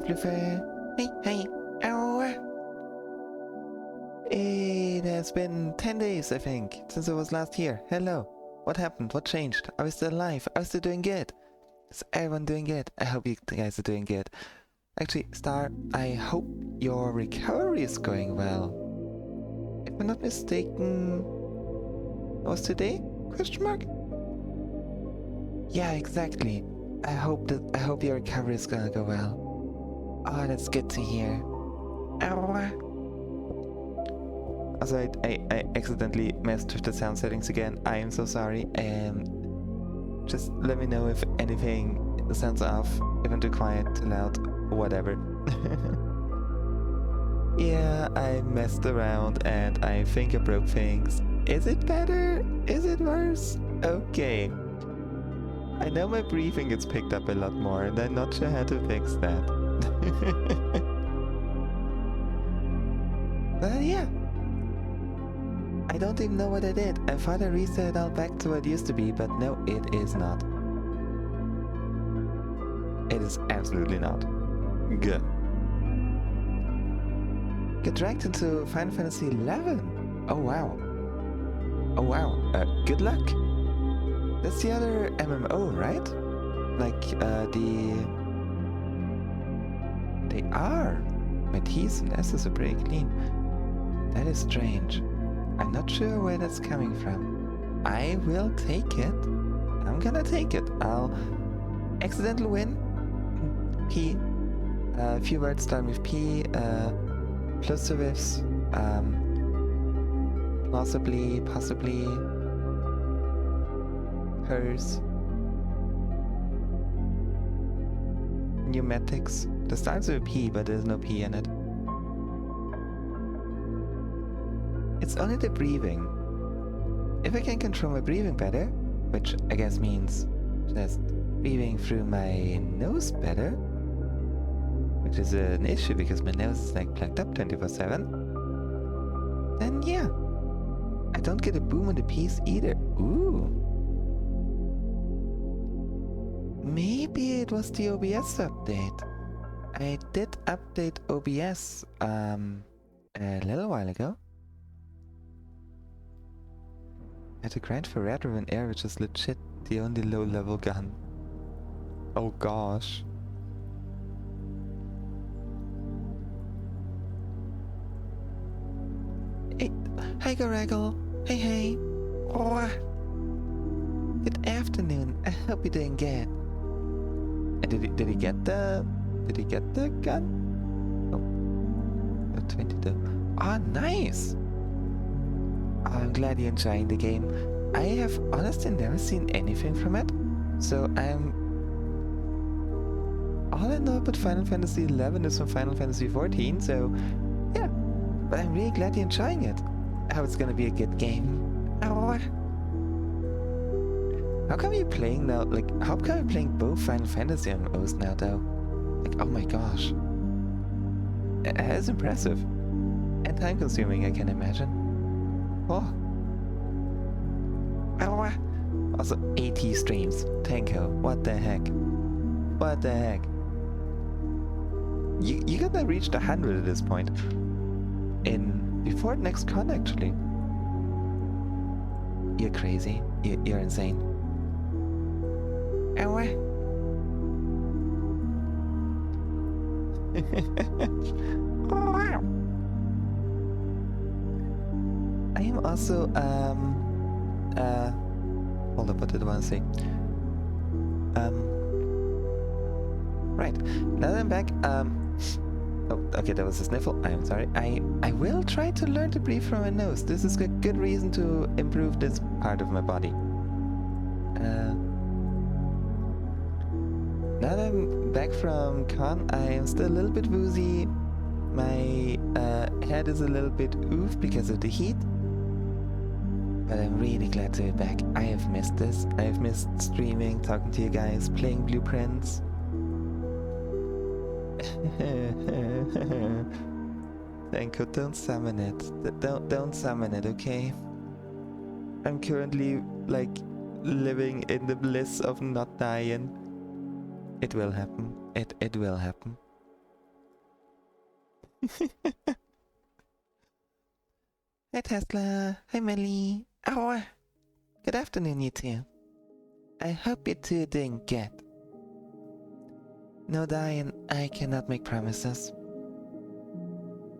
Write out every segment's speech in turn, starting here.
lovely fair. Hey, ow. It has been 10 days, I think, since I was last here. Hello. What happened? What changed? Are we still alive? Are we still doing good? Is everyone doing good? I hope you guys are doing good. Actually, Star, I hope your recovery is going well. If I'm not mistaken, was today? Question mark? Yeah, exactly. I hope your recovery is gonna go well. Oh, that's good to hear. Ow. Also, I accidentally messed with the sound settings again. I am so sorry. Just let me know if anything sounds off, if I'm too quiet, too loud, whatever. Yeah, I messed around and I think I broke things. Is it better? Is it worse? Okay. I know my breathing gets picked up a lot more and I'm not sure how to fix that. But yeah. I don't even know what I did. I thought I reset it all back to what it used to be, but no, it is not. It is absolutely not. Good. Get dragged into Final Fantasy XI. Oh wow. Oh wow. Good luck. That's the other MMO, right? Like, They are. My T's and S's are pretty clean. That is strange. I'm not sure where that's coming from. I will take it. I'm gonna take it. I'll accidental win. P. A few words starting with P. Plosives. Possibly. Hers. Pneumatics. The starts with a P, but there's no P in it. It's only the breathing. If I can control my breathing better, which I guess means just breathing through my nose better, which is an issue because my nose is like plugged up 24/7, then yeah. I don't get a boom on the piece either. Ooh. Maybe it was the OBS update. I did update OBS a little while ago. I had to grind for Red Ribbon Air, which is legit the only low-level gun. Oh gosh. Hey, hi Garaggle. Hey. Oh. Good afternoon. I hope you're doing good. And did he get the gun? Oh, 22. Ah, nice. I'm glad you're enjoying the game. I have honestly never seen anything from it, so I'm... All I know about Final Fantasy XI is from Final Fantasy XIV, so yeah. But I'm really glad you're enjoying it. I hope it's gonna be a good game. Oh. How come you're playing now, like, how come you're playing both Final Fantasy MMOs now, though? Like, oh my gosh. That's impressive. And time-consuming, I can imagine. Oh. Also, 80 streams. Tanko, what the heck? What the heck? You gotta reach the 100 at this point. Before next con, actually. You're crazy. You're insane. Ow. I am also, hold up, what did I want to say? Right, now that I'm back, oh, okay, that was a sniffle, I am sorry. I will try to learn to breathe from my nose. This is a good reason to improve this part of my body. Now that I'm back from con, I am still a little bit woozy. My head is a little bit oof because of the heat. But I'm really glad to be back. I have missed this. I have missed streaming, talking to you guys, playing Blueprints. Thanko, don't summon it. Don't summon it, okay? I'm currently, like, living in the bliss of not dying. It will happen. It will happen. Hi Tesla. Hi Melly. Oh, good afternoon, you two. I hope you two doing good. No, Diane, I cannot make promises.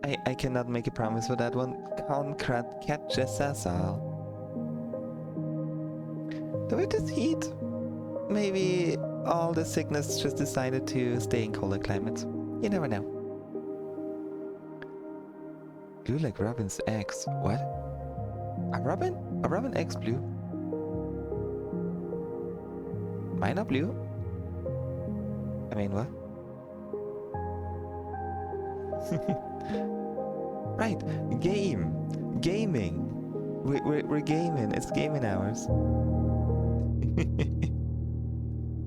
I cannot make a promise for that one. Concrete catches us all. Do we just heat? Maybe all the sickness just decided to stay in colder climates. You never know. Blue like Robin's eggs. What? A robin? A robin eggs blue? Mine are blue? I mean, what? Right, gaming. We're gaming. It's gaming hours.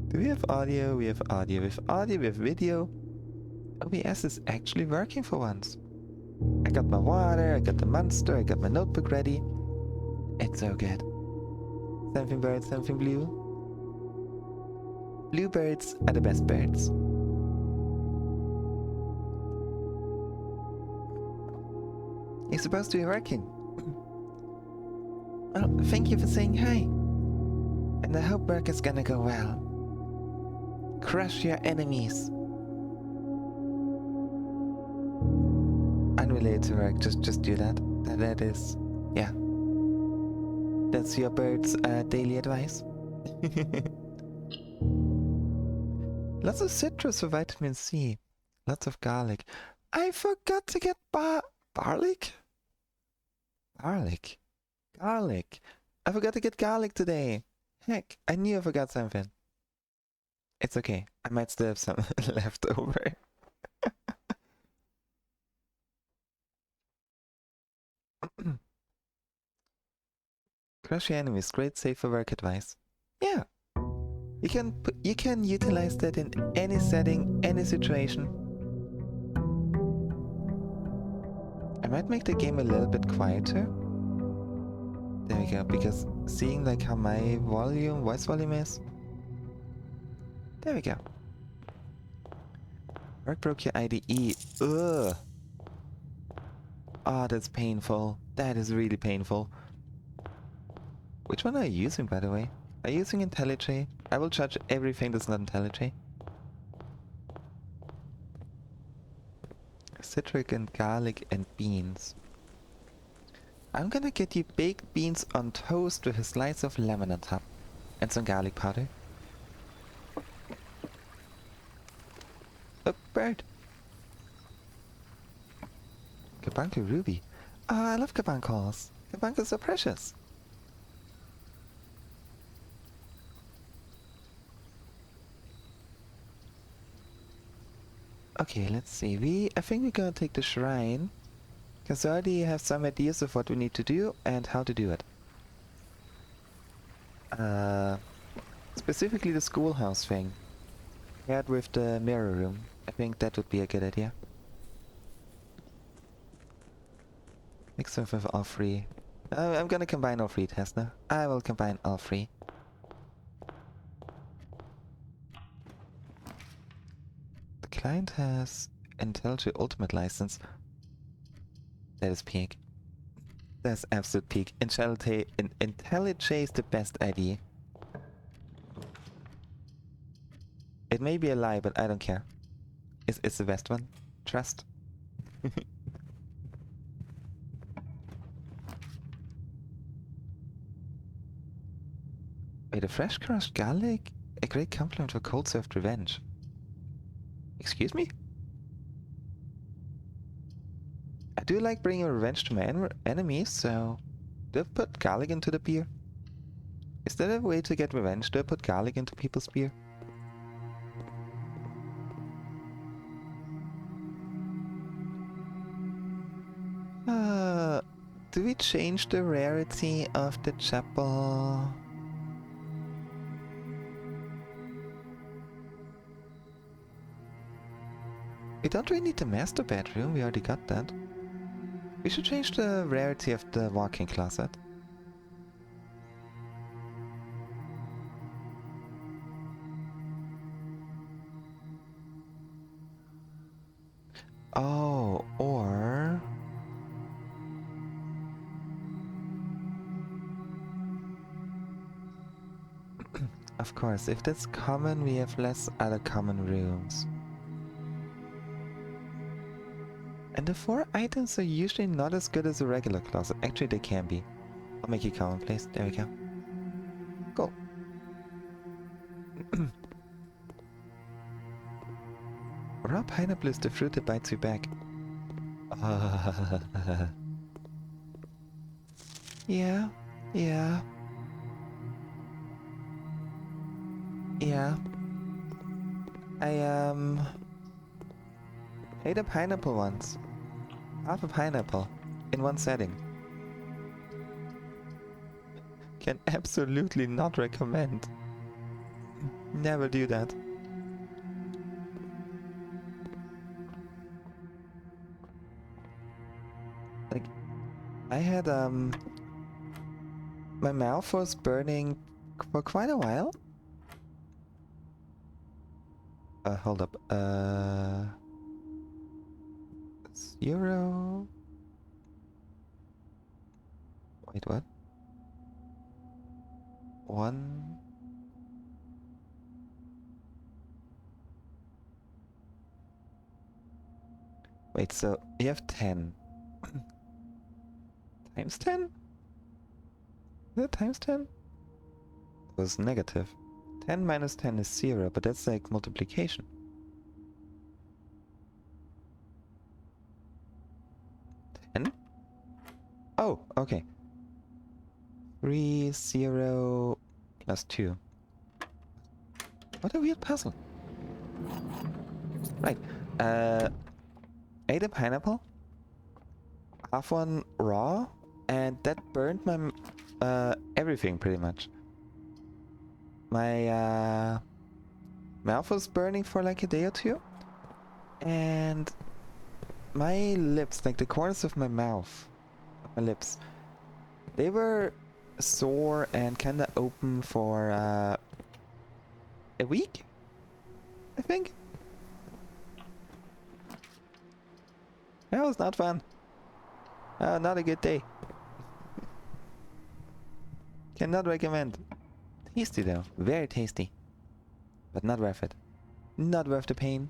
Do we have audio? We have audio. We have audio. We have video. OBS is actually working for once. I got my water. I got the monster. I got my notebook ready. It's so good. Something bird, something blue. Bluebirds are the best birds. You're supposed to be working. Well, thank you for saying hi. And I hope work is gonna go well. Crush your enemies. Unrelated to work, just do that. That is, yeah. That's your bird's daily advice. Lots of citrus for vitamin C. Lots of garlic. I forgot to get garlic. Garlic. I forgot to get garlic today. Heck, I knew I forgot something. It's okay. I might still have some left over. Crush your enemies. Great safe for work advice. Yeah. You can utilize that in any setting, any situation. I might make the game a little bit quieter. There we go, because seeing like how my voice volume is. There we go. Work broke your IDE. Ugh. Oh, that's painful. That is really painful. Which one are you using, by the way? Are you using IntelliJ? I will judge everything that's not IntelliJ. Citric and garlic and beans. I'm gonna get you baked beans on toast with a slice of lemon on top. And some garlic powder. Oh, bird. Carbuncle ruby. Oh, I love carbuncles. Carbuncles are precious. Okay, let's see. I think we're gonna take the shrine. Because I already have some ideas of what we need to do and how to do it. Specifically the schoolhouse thing. Paired with the mirror room. I think that would be a good idea. Mix them with all three. I'm gonna combine all three, Tesla. I will combine all three. The client has IntelliJ Ultimate license. That is peak. That's absolute peak. IntelliJ is the best idea. It may be a lie, but I don't care. It's the best one. Trust. Wait, a fresh crushed garlic? A great compliment for cold-served revenge. Excuse me? I do like bringing revenge to my enemies, so... Do I put garlic into the beer? Is that a way to get revenge? Do I put garlic into people's beer? Do we change the rarity of the chapel? We don't really need the master bedroom, we already got that. We should change the rarity of the walk-in closet. Oh, Of course, if that's common, we have less other common rooms. And the 4 items are usually not as good as a regular closet. Actually, they can be. I'll make it commonplace. There we go. Cool. Raw pineapple is the fruit that bites you back. Yeah. Yeah. Yeah. I ate a pineapple once. Half a pineapple. In one setting. Can absolutely not recommend. Never do that. Like, I had, my mouth was burning for quite a while. Hold up. 0. Wait, what? 1. Wait, so you have 10. Times 10? Is it times 10? It was negative. 10 minus 10 is 0, but that's like multiplication. Oh, okay. 3, 0, plus 2. What a weird puzzle. Right. Ate a pineapple. Half one raw. And that burned my... everything, pretty much. My, mouth was burning for like a day or two. And... my lips, like the corners of my mouth... my lips, they were sore and kinda open for a week, I think. That was not fun. Not a good day. Cannot recommend. Tasty though, very tasty, but not worth it. Not worth the pain.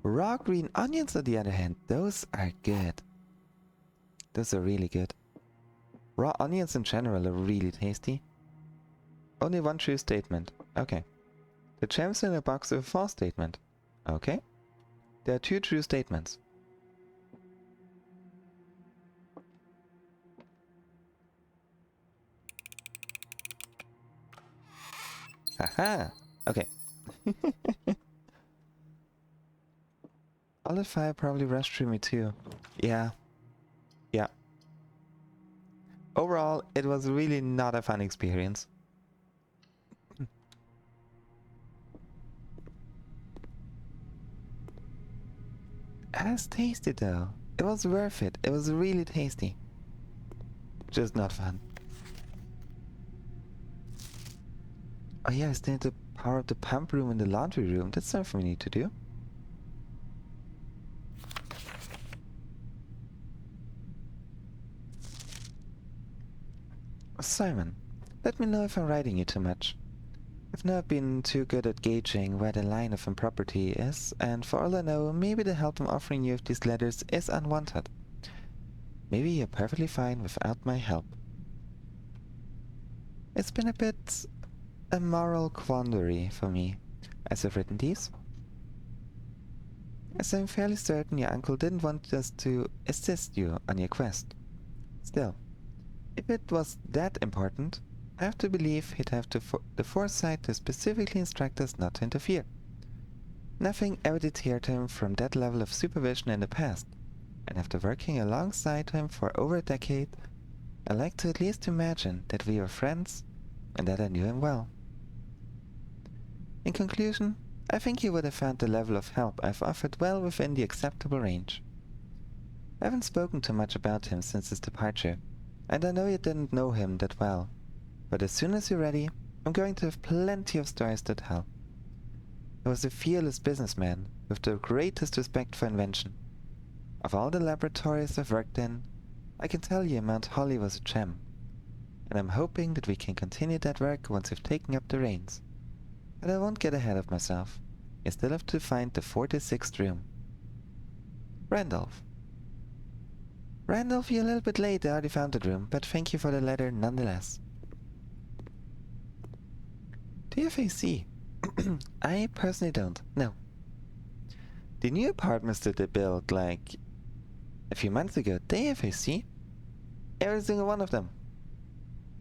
Raw green onions, on the other hand, those are good. Those are really good. Raw onions in general are really tasty. Only one true statement. Okay. The gems in a box with a false statement. Okay. There are 2 true statements. Haha! Okay. Olive fire probably rushed through me too. Yeah. Yeah. Overall, it was really not a fun experience. As tasty though. It was worth it. It was really tasty. Just not fun. Oh yeah, I still need to power up the pump room and the laundry room. That's something we need to do. Simon, let me know if I'm writing you too much. I've never been too good at gauging where the line of impropriety is, and for all I know, maybe the help I'm offering you with these letters is unwanted. Maybe you're perfectly fine without my help. It's been a bit a moral quandary for me as I've written these. As I'm fairly certain your uncle didn't want us to assist you on your quest. Still, if it was that important, I have to believe he'd have the foresight to specifically instruct us not to interfere. Nothing ever deterred him from that level of supervision in the past, and after working alongside him for over a decade, I like to at least imagine that we were friends and that I knew him well. In conclusion, I think he would have found the level of help I've offered well within the acceptable range. I haven't spoken too much about him since his departure, and I know you didn't know him that well, but as soon as you're ready, I'm going to have plenty of stories to tell. He was a fearless businessman with the greatest respect for invention. Of all the laboratories I've worked in, I can tell you Mount Holly was a gem. and I'm hoping that we can continue that work once you've taken up the reins. But I won't get ahead of myself. You still have to find the 46th room. Randolph. Randolph, you're a little bit late. I already found the room, but thank you for the letter nonetheless. Do you have AC? I personally don't. No. The new apartments that they built, like, a few months ago, they have AC. Every single one of them.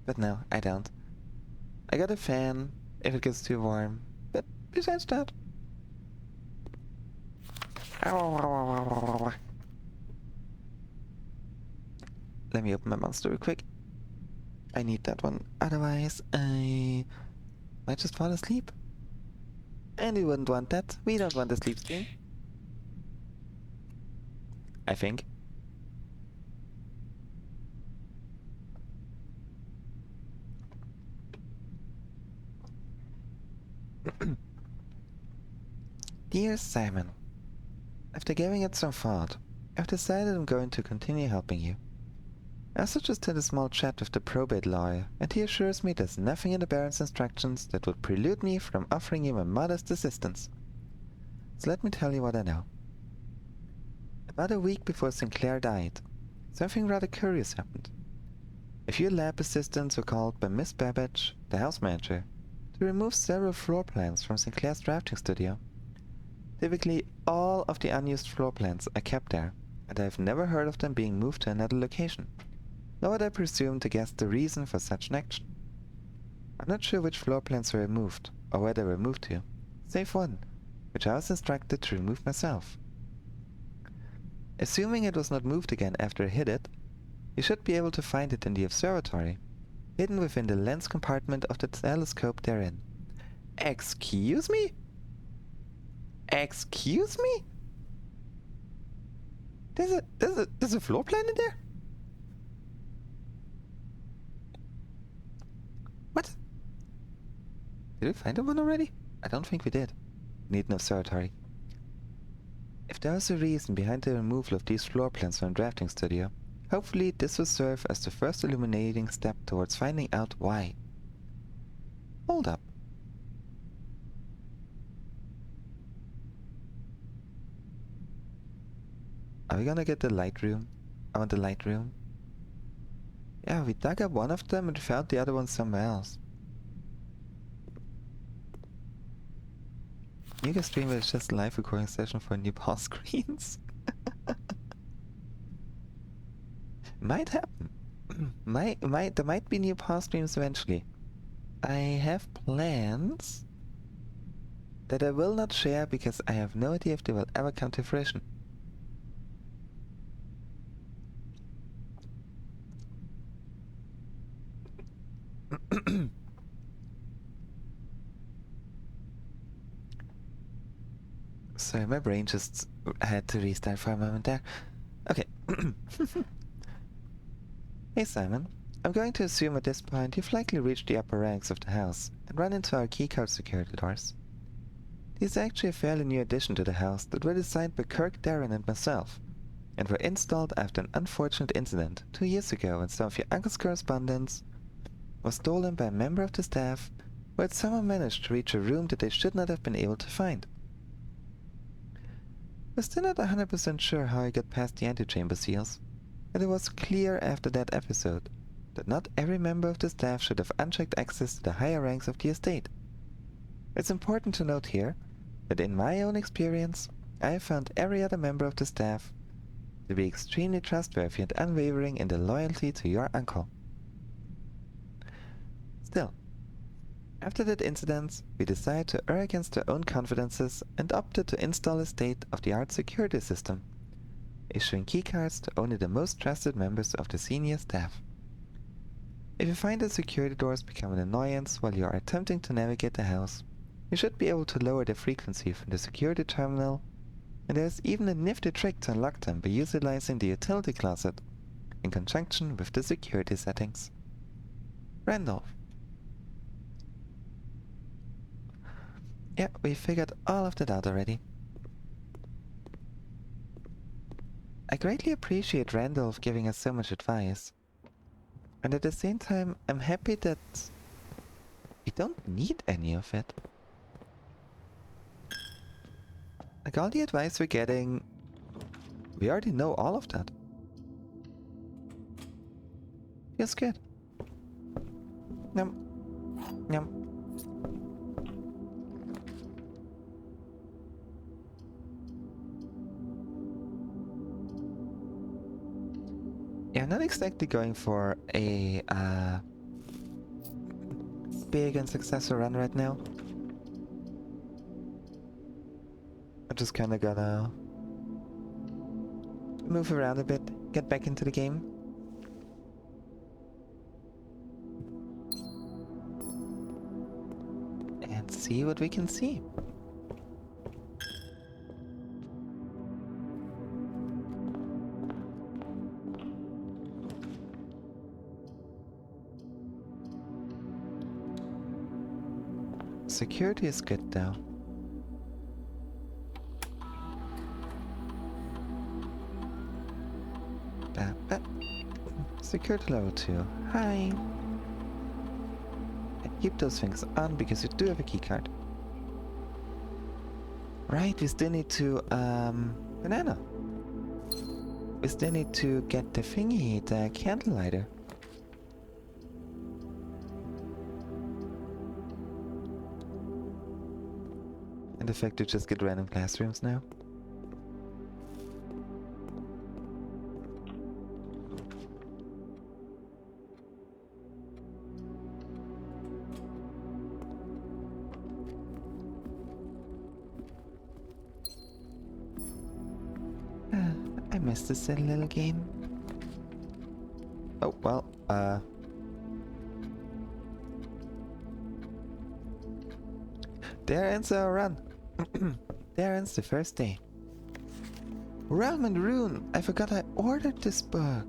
But no, I don't. I got a fan if it gets too warm, but besides that... Let me open my monster real quick. I need that one, otherwise I might just fall asleep. And we wouldn't want that. We don't want a sleep stream. I think. Dear Simon, after giving it some thought, I've decided I'm going to continue helping you. I also just had a small chat with the probate lawyer, and he assures me there's nothing in the Baron's instructions that would prelude me from offering you my modest assistance. So let me tell you what I know. About a week before Sinclair died, something rather curious happened. A few lab assistants were called by Miss Babbage, the house manager, to remove several floor plans from Sinclair's drafting studio. Typically, all of the unused floor plans are kept there, and I have never heard of them being moved to another location, nor would I presume to guess the reason for such an action. I'm not sure which floor plans were removed, or where they were moved to, save one, which I was instructed to remove myself. Assuming it was not moved again after I hid it, you should be able to find it in the observatory, hidden within the lens compartment of the telescope therein. Excuse me? Excuse me? There's a floor plan in there? What? Did we find one already? I don't think we did. Need an observatory. If there was a reason behind the removal of these floor plans from the drafting studio, hopefully this will serve as the first illuminating step towards finding out why. Hold up. Are we gonna get the light room? I want the light room. Yeah, we dug up one of them and found the other one somewhere else. You can stream it's just a live recording session for new pause screens. Might happen. There might be new pause streams eventually. I have plans that I will not share because I have no idea if they will ever come to fruition. Sorry, my brain just had to restart for a moment there. Okay. Hey Simon, I'm going to assume at this point you've likely reached the upper ranks of the house and run into our keycard security doors. These are actually a fairly new addition to the house that were designed by Kirk Darren and myself, and were installed after an unfortunate incident 2 years ago when some of your uncle's correspondence was stolen by a member of the staff who had somehow managed to reach a room that they should not have been able to find. We're still not 100% sure how I got past the antechamber seals, but it was clear after that episode that not every member of the staff should have unchecked access to the higher ranks of the estate. It's important to note here that in my own experience, I have found every other member of the staff to be extremely trustworthy and unwavering in their loyalty to your uncle. Still, after that incident, we decided to err against our own confidences and opted to install a state-of-the-art security system, issuing keycards to only the most trusted members of the senior staff. If you find that security doors become an annoyance while you are attempting to navigate the house, you should be able to lower their frequency from the security terminal, and there is even a nifty trick to unlock them by utilizing the utility closet in conjunction with the security settings. Randolph. Yeah, we figured all of that out already. I greatly appreciate Randolph giving us so much advice. And at the same time, I'm happy that we don't need any of it. Like all the advice we're getting, we already know all of that. Feels good. Yum. Yum. Yeah, I'm not exactly going for a big and successful run right now. I'm just kinda gonna move around a bit, get back into the game. And see what we can see. Security is good though. Security level 2. Hi. And keep those things on because you do have a keycard. Right, we still need to, banana. We still need to get the thingy, the candle lighter. And the fact to just get random classrooms now. I missed this silly little game. Oh, well, there ends our run. There ends the first day. Realm and Rune! I forgot I ordered this book.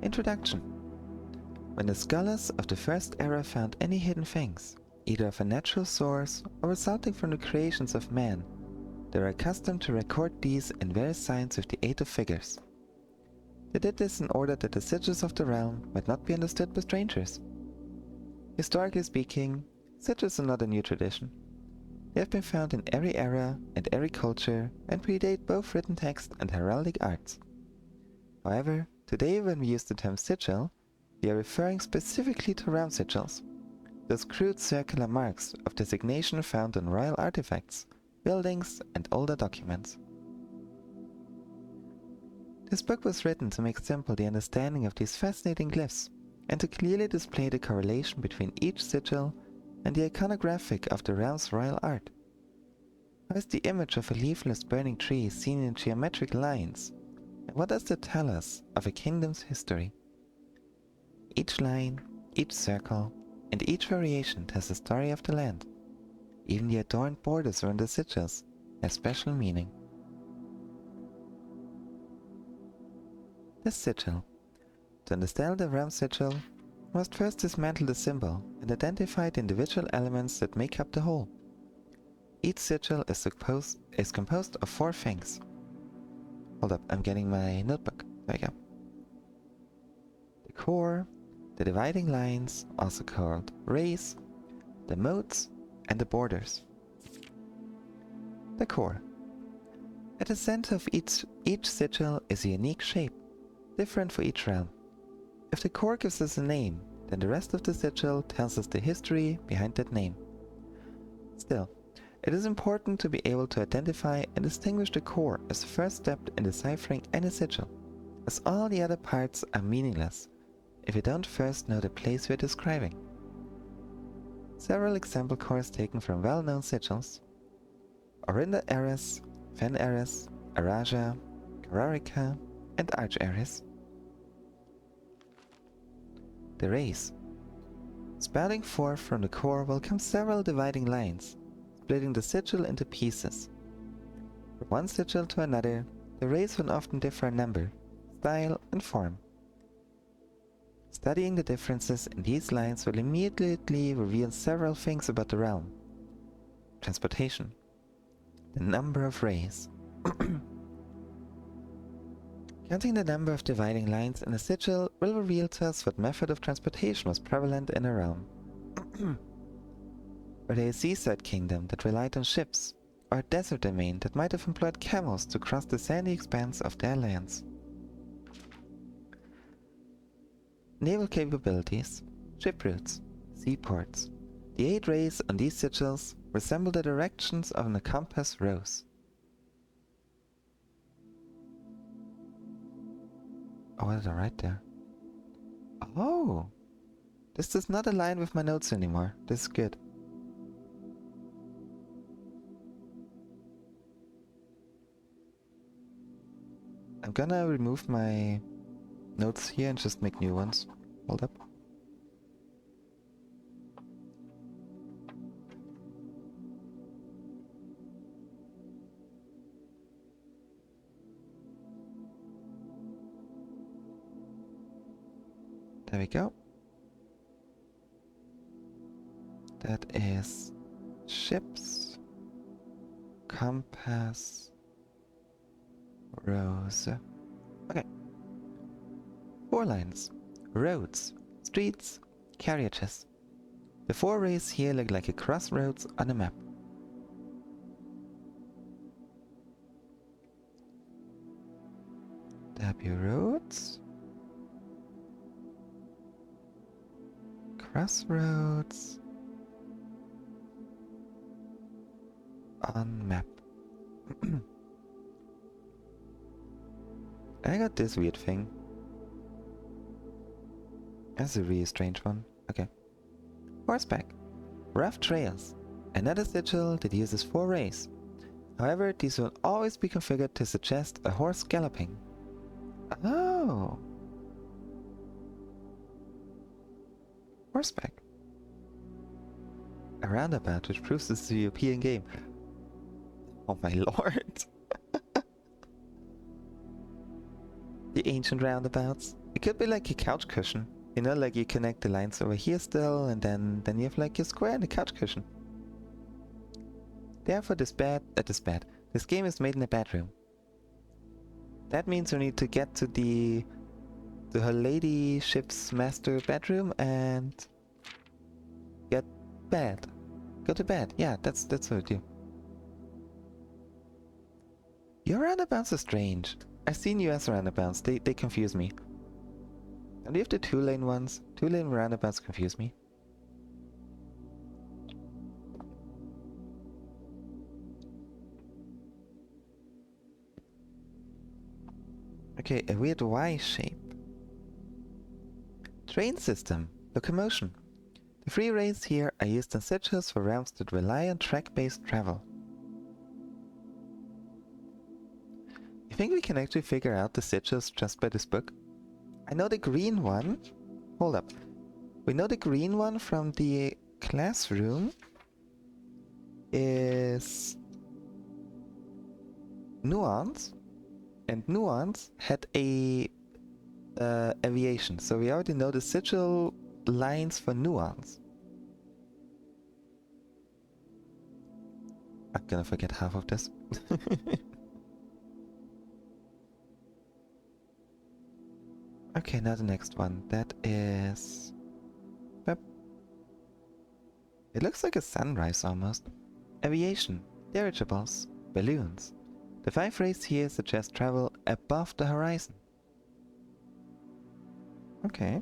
Introduction. When the scholars of the First Era found any hidden things, either of a natural source or resulting from the creations of man, they were accustomed to record these in various signs with the aid of figures. They did this in order that the sigils of the realm might not be understood by strangers. Historically speaking, sigils are not a new tradition. They have been found in every era and every culture and predate both written text and heraldic arts. However, today when we use the term sigil, we are referring specifically to realm sigils, those crude circular marks of designation found on royal artifacts, buildings, and older documents. This book was written to make simple the understanding of these fascinating glyphs, and to clearly display the correlation between each sigil and the iconographic of the realm's royal art. How is the image of a leafless burning tree seen in geometric lines? And what does that tell us of a kingdom's history? Each line, each circle, and each variation tells the story of the land. Even the adorned borders around the sigils have special meaning. The sigil. To understand the realm sigil, we must first dismantle the symbol and identify the individual elements that make up the whole. Each sigil is composed of 4 things. Hold up, I'm getting my notebook. There we go. The core, the dividing lines, also called rays, the moats, and the borders. The core. At the center of each sigil is a unique shape, different for each realm. If the core gives us a name, then the rest of the sigil tells us the history behind that name. Still, it is important to be able to identify and distinguish the core as the first step in deciphering any sigil, as all the other parts are meaningless if we don't first know the place we're describing. Several example cores taken from well-known sigils: Orinda Ares, Fen Ares, Araja, Kararika, and Arch Ares. The rays. Spouting forth from the core will come several dividing lines, splitting the sigil into pieces. From one sigil to another, the rays will often differ in number, style, and form. Studying the differences in these lines will immediately reveal several things about the realm. Transportation. The number of rays. Counting the number of dividing lines in a sigil will reveal to us what method of transportation was prevalent in a realm. Were they a seaside kingdom that relied on ships, or a desert domain that might have employed camels to cross the sandy expanse of their lands? Naval capabilities, ship routes, seaports. The 8 rays on these sigils resemble the directions of a compass rose. Oh, what did I write there? Oh! This does not align with my notes anymore. This is good. I'm gonna remove my notes here and just make new ones. Hold up. There we go. That is ships, compass, rose. Okay. 4 lines. Roads, streets, carriages. The 4 rays here look like a crossroads on a map. W roads. Crossroads. On map. I got this weird thing. That's a really strange one. Okay. Horseback. Rough trails. Another sigil that uses 4 rays. However, these will always be configured to suggest a horse galloping. Oh. Horseback. A roundabout which proves this is a European game. Oh my lord. The ancient roundabouts. It could be like a couch cushion. You know, like you connect the lines over here still, and then you have like your square and a couch cushion. Therefore this game is made in a bedroom. That means we need to get to her lady ship's master bedroom and get bed. Go to bed. Yeah, that's what we do. Your roundabouts are strange. I've seen US roundabouts. They confuse me. And we have the 2-lane ones. 2-lane roundabouts confuse me. Okay, a weird Y shape. Train system. Locomotion. The 3 rays here are used in sigils for realms that rely on track-based travel. You think we can actually figure out the sigils just by this book? I know the green one. Hold up. We know the green one from the classroom is Nuance, and Nuance had a aviation, so we already know the sigil lines for Nuance. I'm gonna forget half of this. Okay, now the next one. That is... Yep. It looks like a sunrise almost. Aviation, dirigibles, balloons. The 5 rays here suggest travel above the horizon. Okay.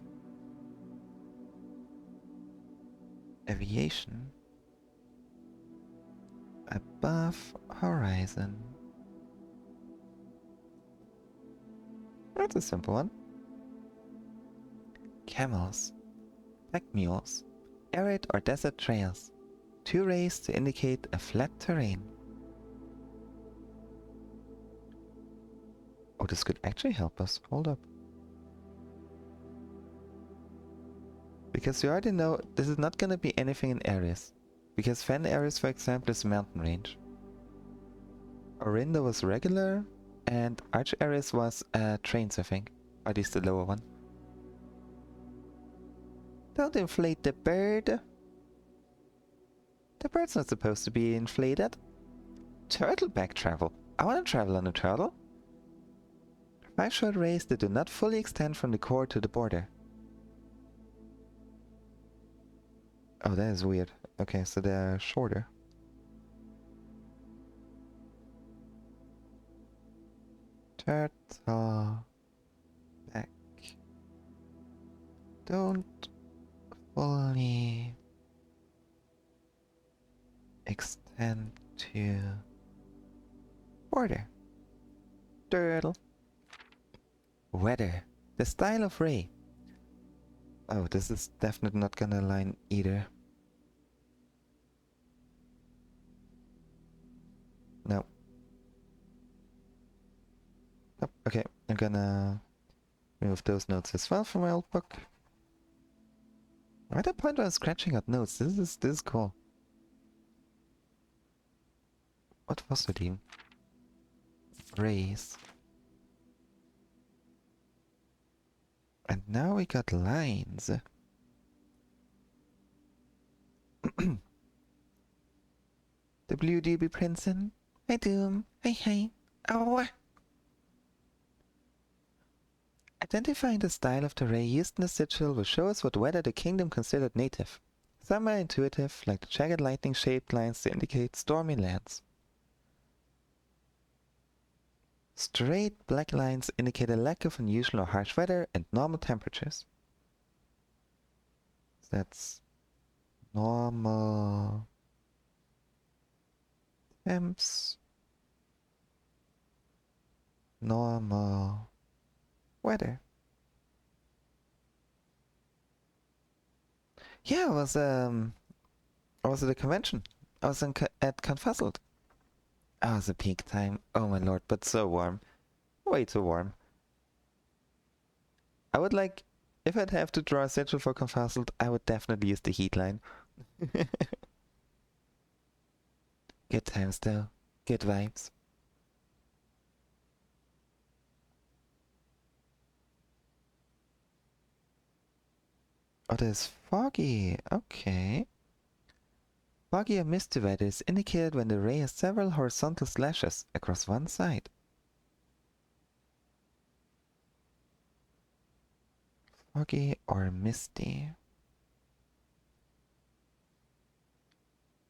Aviation. Above horizon. That's a simple one. Camels, pack mules, arid or desert trails. 2 rays to indicate a flat terrain. Oh, this could actually help us. Hold up. Because we already know this is not gonna be anything in Ares. Because Fen Ares, for example, is a mountain range. Orinda was regular, and Arch Ares was trains, I think. Or at least the lower one. Don't inflate the bird. The bird's not supposed to be inflated. Turtleback travel. I want to travel on a turtle. 5 short rays that do not fully extend from the core to the border. Oh, that is weird. Okay, so they're shorter. Turtle back. Don't fully extend to border. Turtle. Weather. The style of ray. Oh, this is definitely not gonna align either. No. Nope. Okay, I'm gonna remove those notes as well from my old book. At that point I was scratching out notes. This is cool. What was it even? Rays. And now we got lines. The blue DB Princeton. Hi Doom. Hey. Oh. Identifying the style of the ray used in the sigil will show us what weather the kingdom considered native. Some are intuitive, like the jagged lightning-shaped lines to indicate stormy lands. Straight black lines indicate a lack of unusual or harsh weather and normal temperatures. That's normal temps, normal weather. Yeah, I was at a convention. I was at Confuzzled. Oh, it was a peak time. Oh my lord, but so warm. Way too warm. I would like, if I'd have to draw a sigil for Confuzzled, I would definitely use the heat line. Good times though. Good vibes. Oh, there's foggy. Okay. Foggy or misty weather is indicated when the ray has several horizontal slashes across one side. Foggy or misty.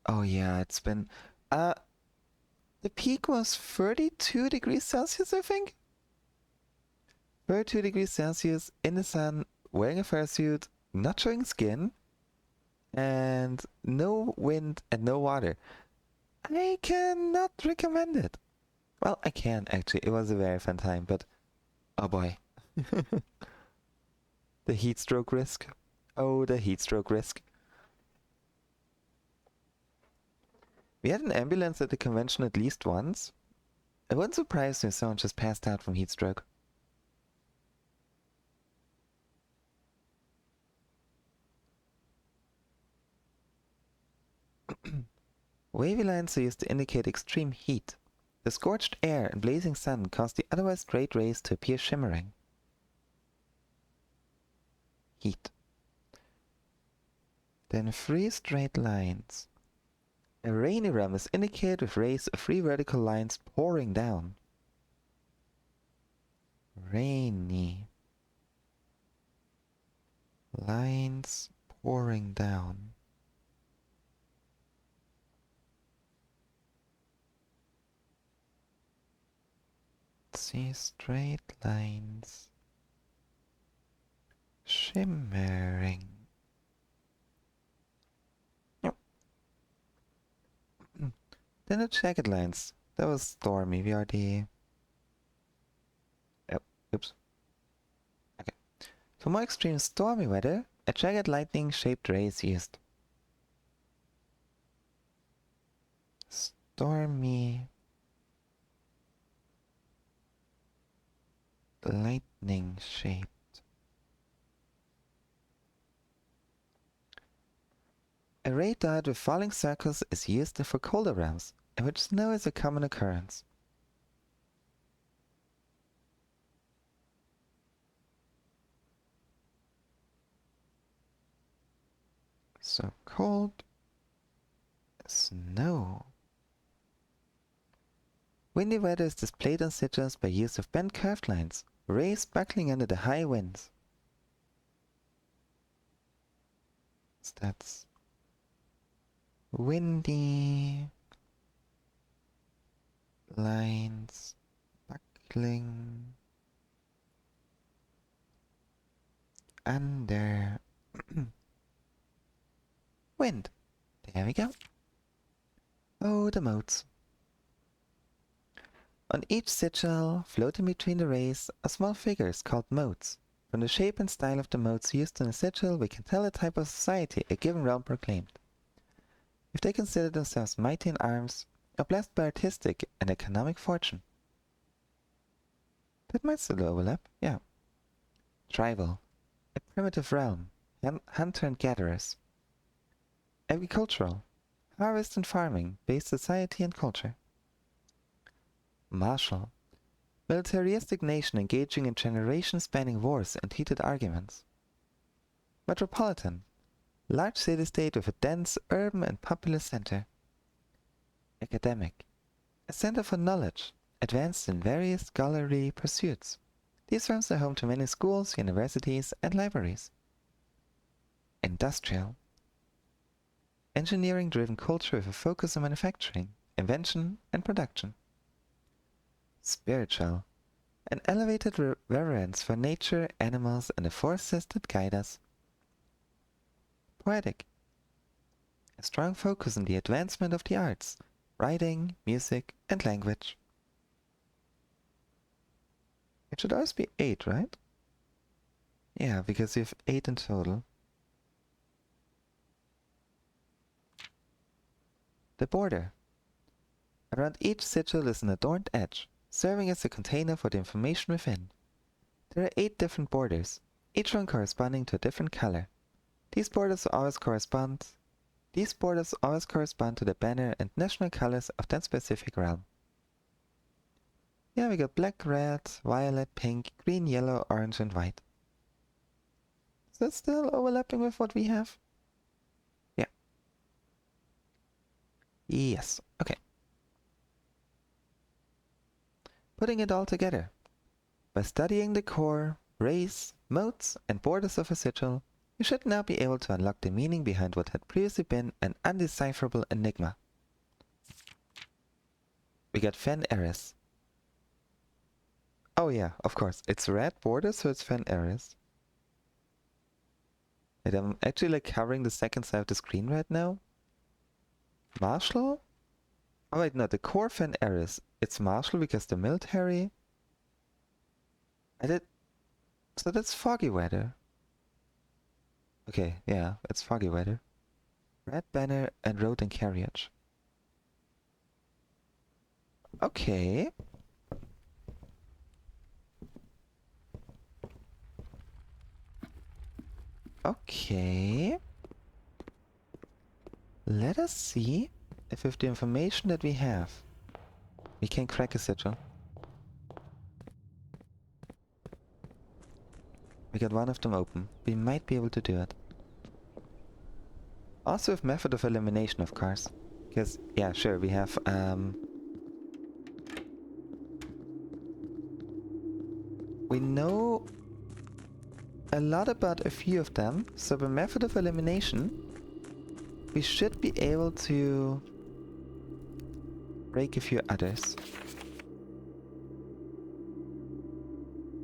Oh yeah, it's been... the peak was 32 degrees Celsius, I think? 32 degrees Celsius in the sun, wearing a fursuit, not showing skin, and no wind and no water. I cannot recommend it. Well, I can actually. It was a very fun time, but oh boy. The heat stroke risk. Oh, the heat stroke risk. We had an ambulance at the convention at least once. It wouldn't surprise me if someone just passed out from heat stroke. Wavy lines are used to indicate extreme heat. The scorched air and blazing sun cause the otherwise straight rays to appear shimmering. Heat. Then 3 straight lines. A rainy realm is indicated with rays of 3 vertical lines pouring down. Rainy. Lines pouring down. Let's see, straight lines. Shimmering. Yep. Then the jagged lines. That was stormy. We already... Yep. Oops. Okay. For more extreme stormy weather, a jagged lightning-shaped ray is used. Stormy lightning shaped. A ray dot with falling circles is used for colder realms, in which snow is a common occurrence. So cold, snow. Windy weather is displayed on sigils by use of bent curved lines, rays buckling under the high winds. That's windy. Lines buckling under wind. There we go. Oh, the motes. On each sigil, floating between the rays, are small figures called motes. From the shape and style of the motes used in a sigil, we can tell the type of society a given realm proclaimed. If they consider themselves mighty in arms, or blessed by artistic and economic fortune. That might still overlap, yeah. Tribal, a primitive realm, hunter and gatherers. Agricultural, harvest and farming, based society and culture. Martial, militaristic nation engaging in generation-spanning wars and heated arguments. Metropolitan, large city-state with a dense urban and populous center. Academic, a center for knowledge, advanced in various scholarly pursuits. These firms are home to many schools, universities, and libraries. Industrial, engineering-driven culture with a focus on manufacturing, invention, and production. Spiritual, an elevated reverence for nature, animals, and the forces that guide us. Poetic, a strong focus on the advancement of the arts, writing, music, and language. It should always be 8, right? Yeah, because we have 8 in total. The border. Around each sigil is an adorned edge, serving as a container for the information within. There are 8 different borders, each one corresponding to a different color. These borders always correspond to the banner and national colors of that specific realm. Yeah, we got black, red, violet, pink, green, yellow, orange, and white. Is that still overlapping with what we have? Yeah. Yes, okay. Putting it all together. By studying the core, race, modes, and borders of a sigil, you should now be able to unlock the meaning behind what had previously been an undecipherable enigma. We got Fen Eris. Oh yeah, of course, it's red border, so it's Fen Eris. And I'm actually like covering the second side of the screen right now. Martial? Oh wait, no, the core Fen Eris. It's martial because the military. So that's foggy weather. Okay, yeah, it's foggy weather. Red banner and road and carriage. Okay. Okay. Let us see if with the information that we have, we can crack a sigil. We got one of them open. We might be able to do it. Also with method of elimination, of course. Because, yeah, sure, we have, we know a lot about a few of them, so by method of elimination, we should be able to break a few others.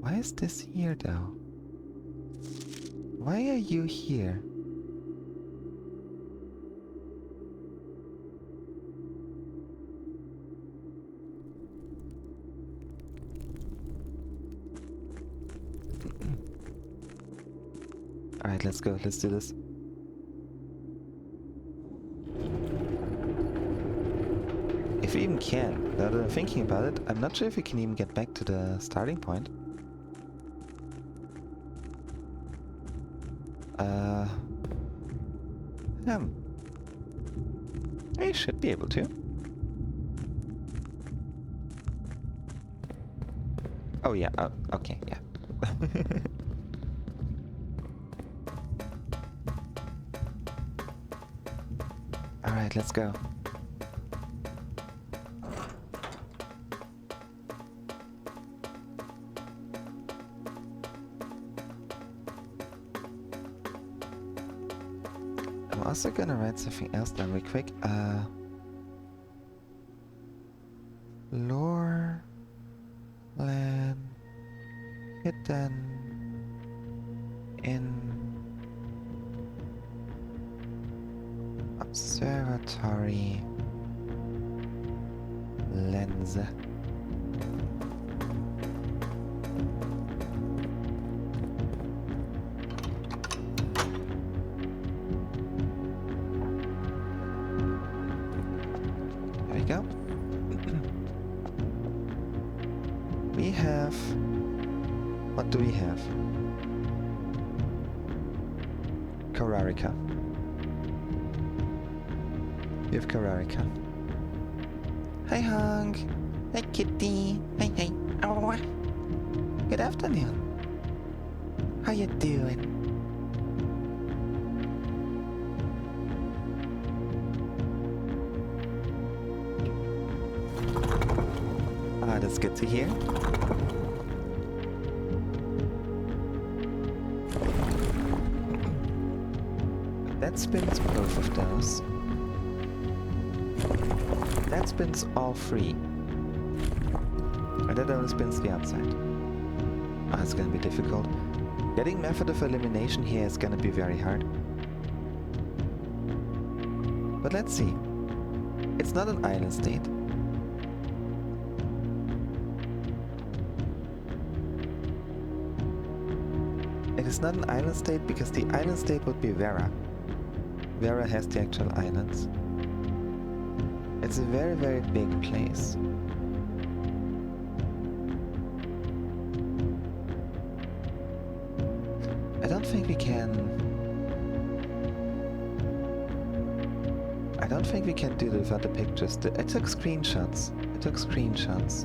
Why is this here, though? Why are you here? Alright, let's go. Let's do this. If we even can. Now that I'm thinking about it, I'm not sure if we can even get back to the starting point. We should be able to. Oh yeah, okay, yeah. Alright, let's go. also gonna write something else down real quick. Lore land hidden in observatory lens. There we go. We have... What do we have? Kararika. We have Kararika. Hi, Hung. Hi, Kitty. Hi, hi. Oh. Good afternoon. How you doing? Ah, that's good to hear. That spins both of those. That spins all three. And that only spins the outside. Ah, it's gonna be difficult. Getting method of elimination here is gonna be very hard. But let's see. It's not an island state. It is not an island state because the island state would be Vera. Vera has the actual islands. It's a very, very big place. I don't think we can... I don't think we can do it without the pictures. I took screenshots.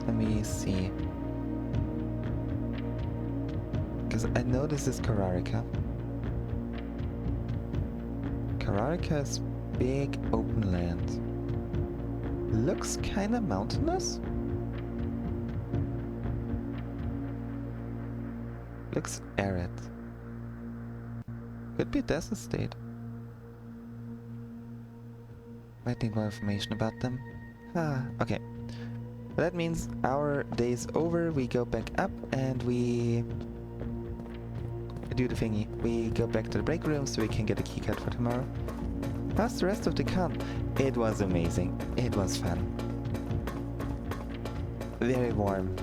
Let me see. Because I know this is Kararika. Kararika is big open land. Looks kinda mountainous. Looks arid. Could be a desert state. Might need more information about them. Ah, okay. Well, that means our day's over, we go back up and we do the thingy. We go back to the break room so we can get a keycard for tomorrow. How's the rest of the con? It was amazing. It was fun. Very warm.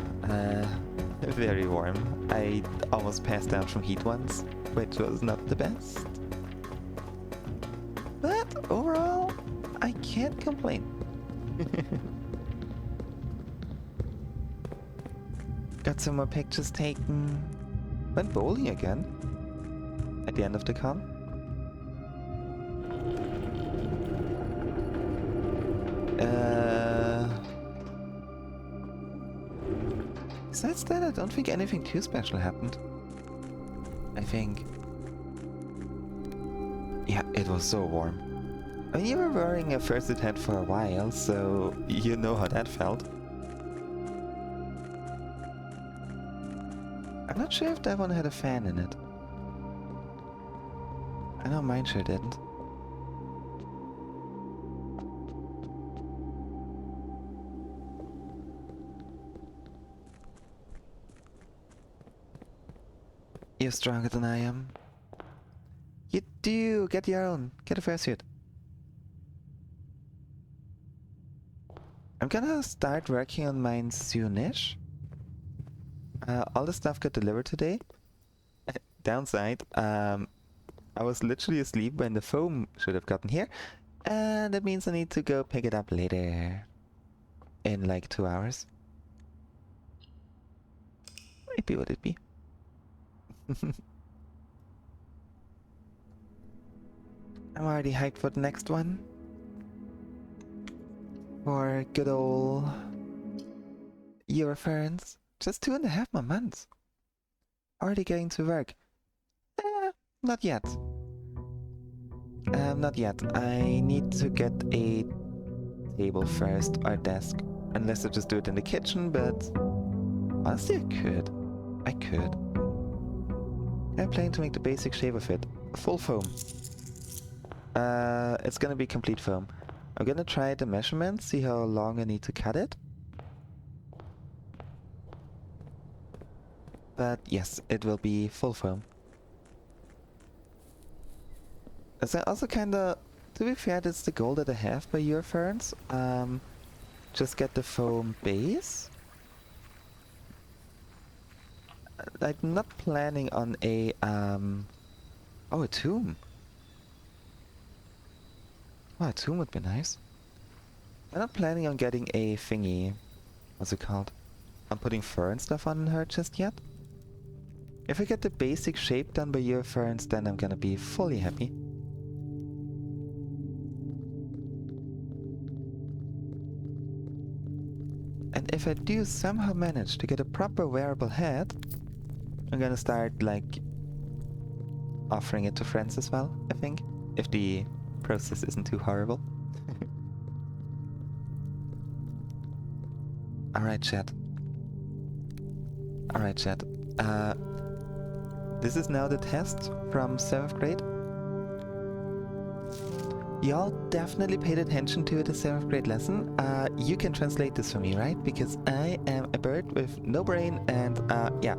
Very warm. I almost passed out from heat once, which was not the best. But overall, I can't complain. Got some more pictures taken. Went bowling again. At the end of the con. Besides that, I don't think anything too special happened. I think... Yeah, it was so warm. I mean, you were wearing a first aid hat for a while, so you know how that felt. I'm not sure if that one had a fan in it. I know mine sure didn't. You're stronger than I am. You do! Get your own. Get a fursuit. I'm gonna start working on mine soonish. All the stuff got delivered today. Downside, I was literally asleep when the foam should have gotten here. And that means I need to go pick it up later. In like 2 hours. Maybe would it be? I'm already hyped for the next one. For good old Eurofurns. Just 2.5 more months. Already going to work. Not yet. Not yet. I need to get a table first, or desk. Unless I just do it in the kitchen, but honestly I could. I'm planning to make the basic shape of it. Full foam. It's gonna be complete foam. I'm gonna try the measurements, see how long I need to cut it. But yes, it will be full foam. Is that also kinda... To be fair, that's the goal that I have by Euroferns. Just get the foam base. I'm not planning on a... Oh, a tomb. Oh, a tomb would be nice. I'm not planning on getting a thingy. What's it called? I'm putting fur and stuff on her just yet. If I get the basic shape done by Euroferns, then I'm gonna be fully happy. And if I do somehow manage to get a proper wearable head, I'm gonna start, like, offering it to friends as well, I think. If the process isn't too horrible. Alright, chat. Alright, chat. This is now the test from 7th grade. Y'all definitely paid attention to the 7th grade lesson. You can translate this for me, right? Because I am a bird with no brain and, yeah.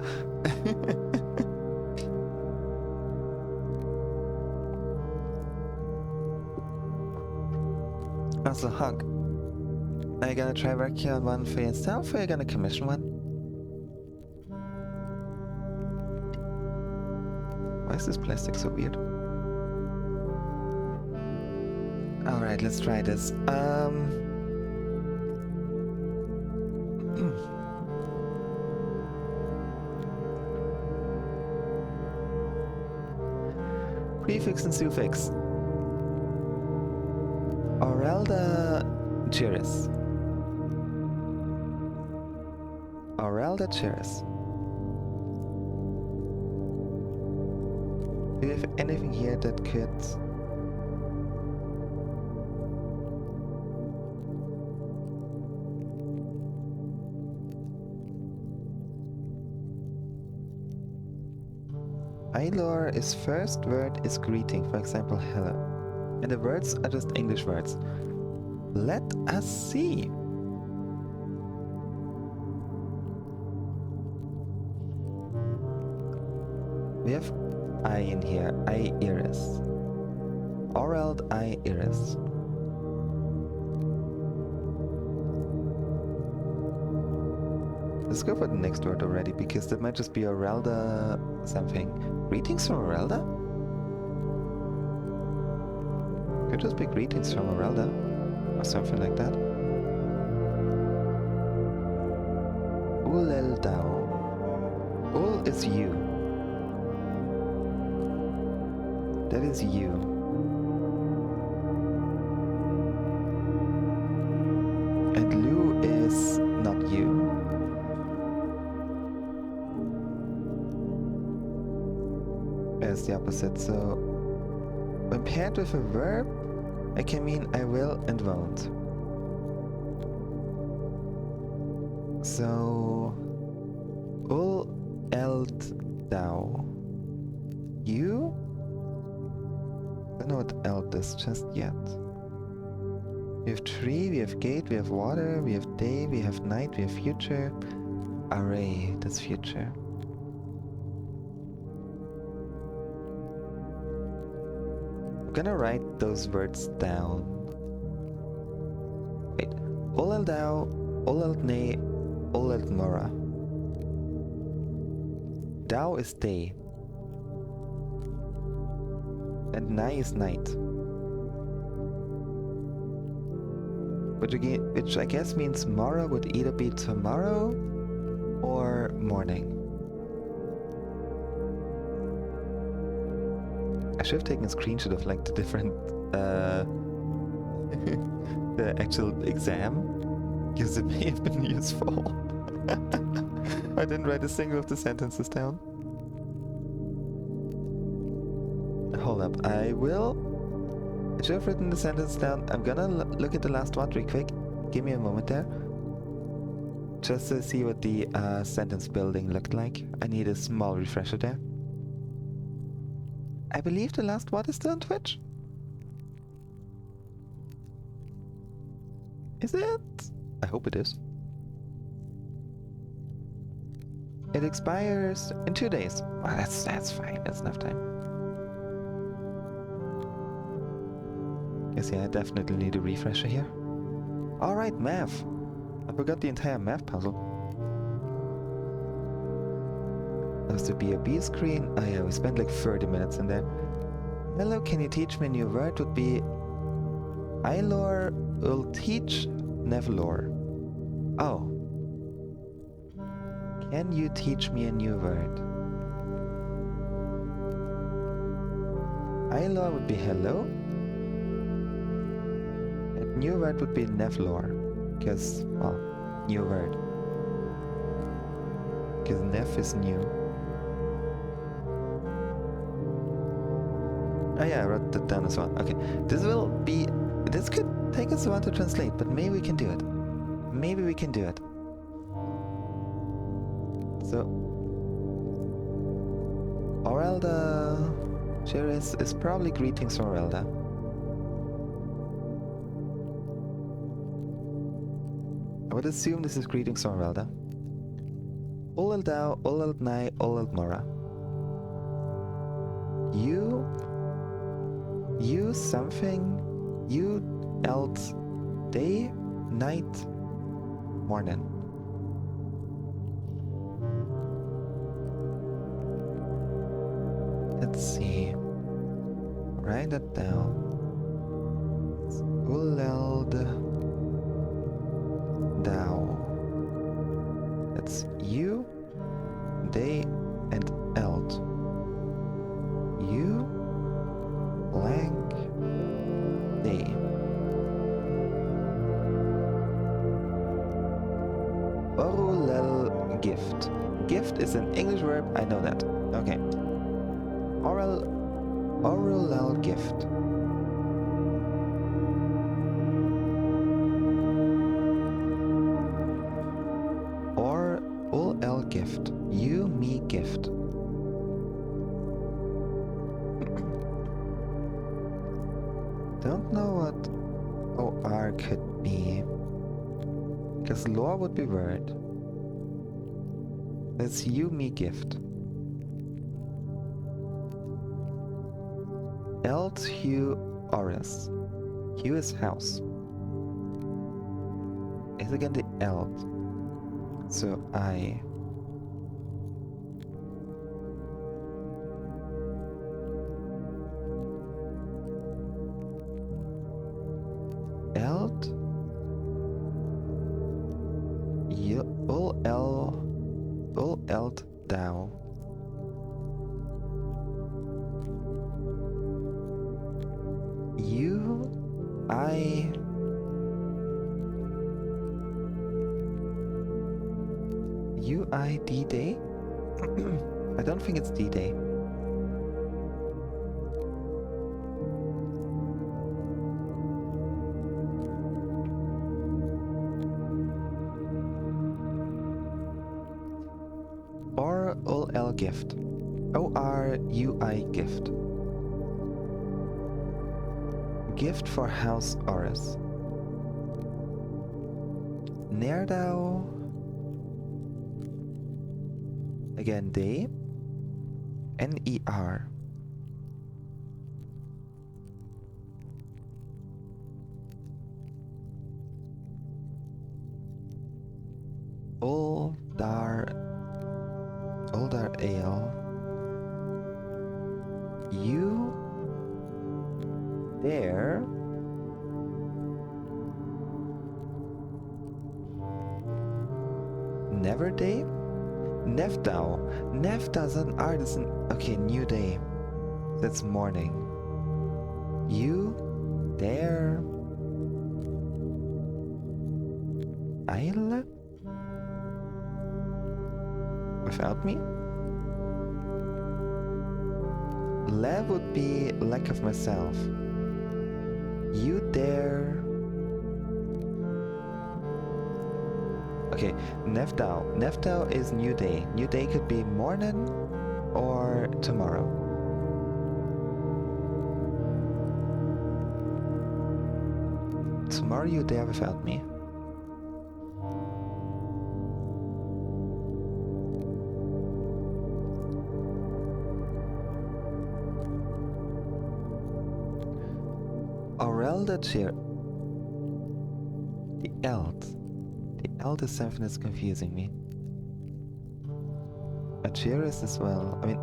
Also, Hug, are you gonna try working on one for yourself or are you gonna commission one? Why is this plastic so weird? Alright, let's try this. Prefix and suffix. Aurelda Chiris. Aurelda Chiris. Do you have anything here that could... Ailor is first word is greeting, for example, hello. And the words are just English words. Let us see. We have I in here, I iris. Aureld I iris. Let's go for the next word already, because that might just be Aurelda something. Greetings from Aurelda? Could just be greetings from Aurelda, or something like that. Uleldau. Ul is you. That is you. And Lu is not you. As the opposite, so when paired with a verb, it can mean I will and won't. So, ul eld thou. You? I don't know what eld is just yet. We have tree, we have gate, we have water, we have day, we have night, we have future. Array, that's future. I'm gonna write those words down. Wait. Olel thou, olel ne, olel mora. Thou is day. And nai is night. Which I guess means mora would either be tomorrow or morning. I should have taken a screenshot of like the different the actual exam, because it may have been useful. I didn't write a single of the sentences down. Hold up, I should have written the sentence down. I'm gonna look at the last one real quick. Give me a moment there. Just to see what the sentence building looked like. I need a small refresher there. I believe the last what is still on Twitch? Is it? I hope it is. It expires in 2 days. Well, that's fine. That's enough time. Guess yeah, I definitely need a refresher here. Alright, math. I forgot the entire math puzzle. There's the BRB screen. Oh yeah, we spent like 30 minutes in there. Hello, can you teach me a new word? Would be Eilor will teach Nevlor. Oh. Can you teach me a new word? Eilor would be hello. And new word would be Nevlor. Because, well, new word. Because Nev is new. Oh yeah, I wrote that down as well. Okay, this could take us a while to translate, but maybe we can do it. Maybe we can do it. So, Orelda, here is probably greetings from Orelda. I would assume this is greetings from Orelda. Oleldau, Oleldnai, Oleldmora. You something, you else day, night, morning. Let's see. Write that down. Uleld Dao. That's you, they, and eld. You blank day. Orulel gift. Gift is an English verb, I know that. Okay. Orulel gift. Ul gift. You me gift. Don't know what OR could be. Because lore would be word. That's you me gift. Eld Hugh Oris. Hugh is house. Is again the eld. So I. Eld. Ul eld thou. You, I. UID day? I don't think it's D-Day. Or OL gift. ORUI gift. Gift for House Oris. Nerdau. Again, day. NER. Oldar Ale. You there. Never day? Nevdau. Nevdau's an artisan. Okay, new day. That's morning. You there. Eile? Without me? Lev would be lack of myself. You there. Okay, Nevdau. Nevdau is new day. New day could be morning or tomorrow. Tomorrow you there without me. Orelda cheer. The Eld. The Eld is something that's confusing me. Acheris as well. I mean,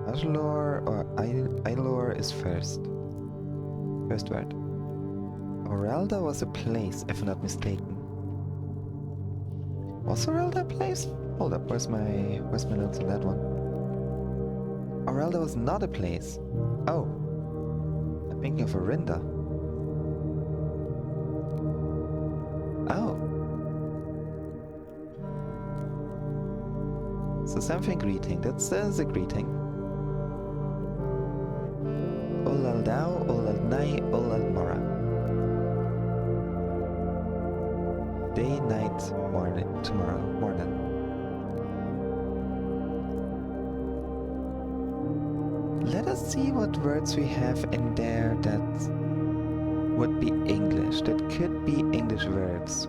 Ajlor or Eilor is first. First word. Orelda was a place, if I'm not mistaken. Was Orelda a place? Hold up, where's my notes on that one? Orelda was not a place. Oh. I'm thinking of Orinda. Oh. So something greeting. That's a greeting. Olal Dao, Olal Nai, Olal Mora. Day, night, morning, tomorrow, morning. Let us see what words we have in there that would be English, that could be English verbs.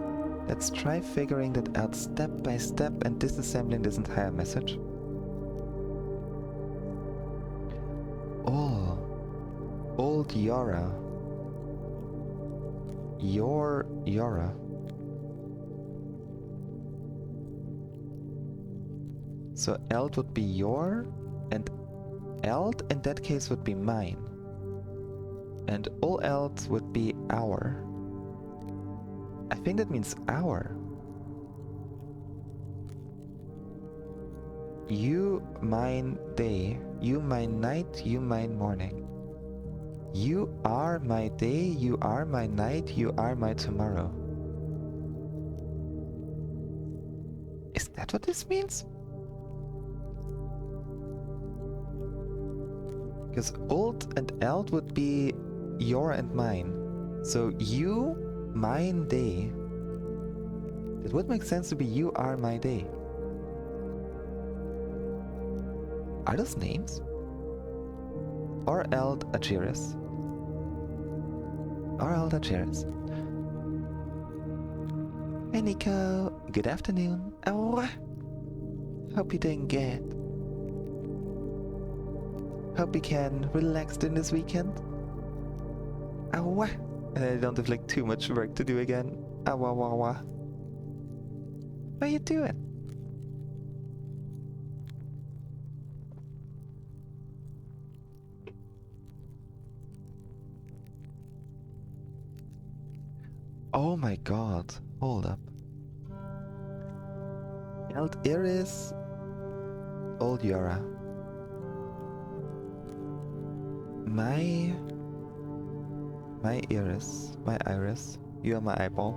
Let's try figuring that out step by step and disassembling this entire message. Oh, old Yora. Your Yora. So Eld would be your, and Eld in that case would be mine. And all Eld would be our. I think that means our. You, mine day. You, mine night. You, mine morning. You are my day. You are my night. You are my tomorrow. Is that what this means? Because old and Eld would be your and mine. So you, mine day. It would make sense to be you are my day. Are those names? Or Eld Acheris? Or Eld Acheris? Hey Nico, good afternoon. Oh, hope you're doing good. Hope you can relax during this weekend. Ow. And I don't have like too much work to do again. Ow, ow, ow, ow. What are you doing? Oh my god. Hold up. Eld Iris. Old Yora. My iris, you are my eyeball.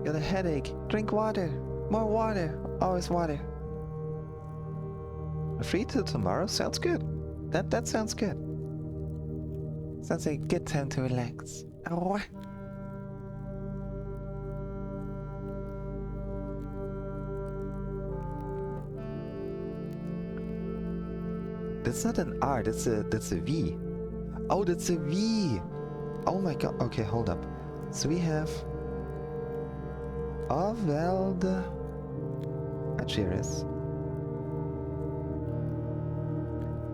Got a headache, drink water, more water, always water. Free till tomorrow, sounds good. That sounds good. Sounds like a good time to relax. Oh. That's not an R, that's a V. Oh, that's a V. Oh my god. Okay, hold up. So we have Oveld Acheris.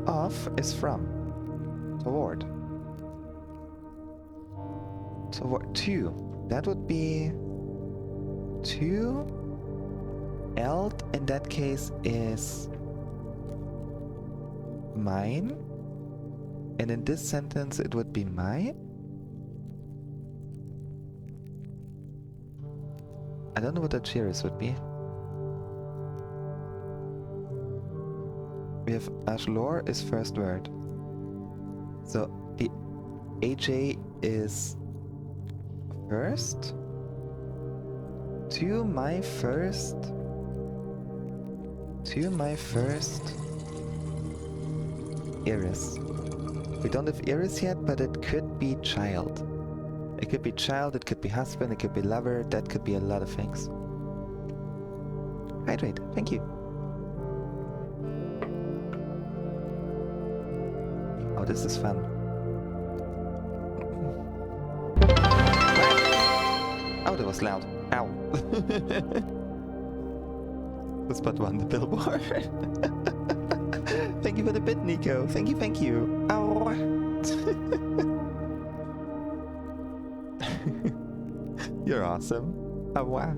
Off is from. Toward. Toward. To. That would be to. Eld in that case is mine, and in this sentence it would be my. I don't know what Acheris would be. We have Ajlor is first word, so the AJ is first. To my first Iris. We don't have Iris yet, but it could be child. It could be child, it could be husband, it could be lover, that could be a lot of things. Hydrate, thank you. Oh, this is fun. Oh, that was loud. Ow. Was but one, the billboard. Thank you for the bit, Nico. Thank you, thank you. Ow. You're awesome. Oh, wow.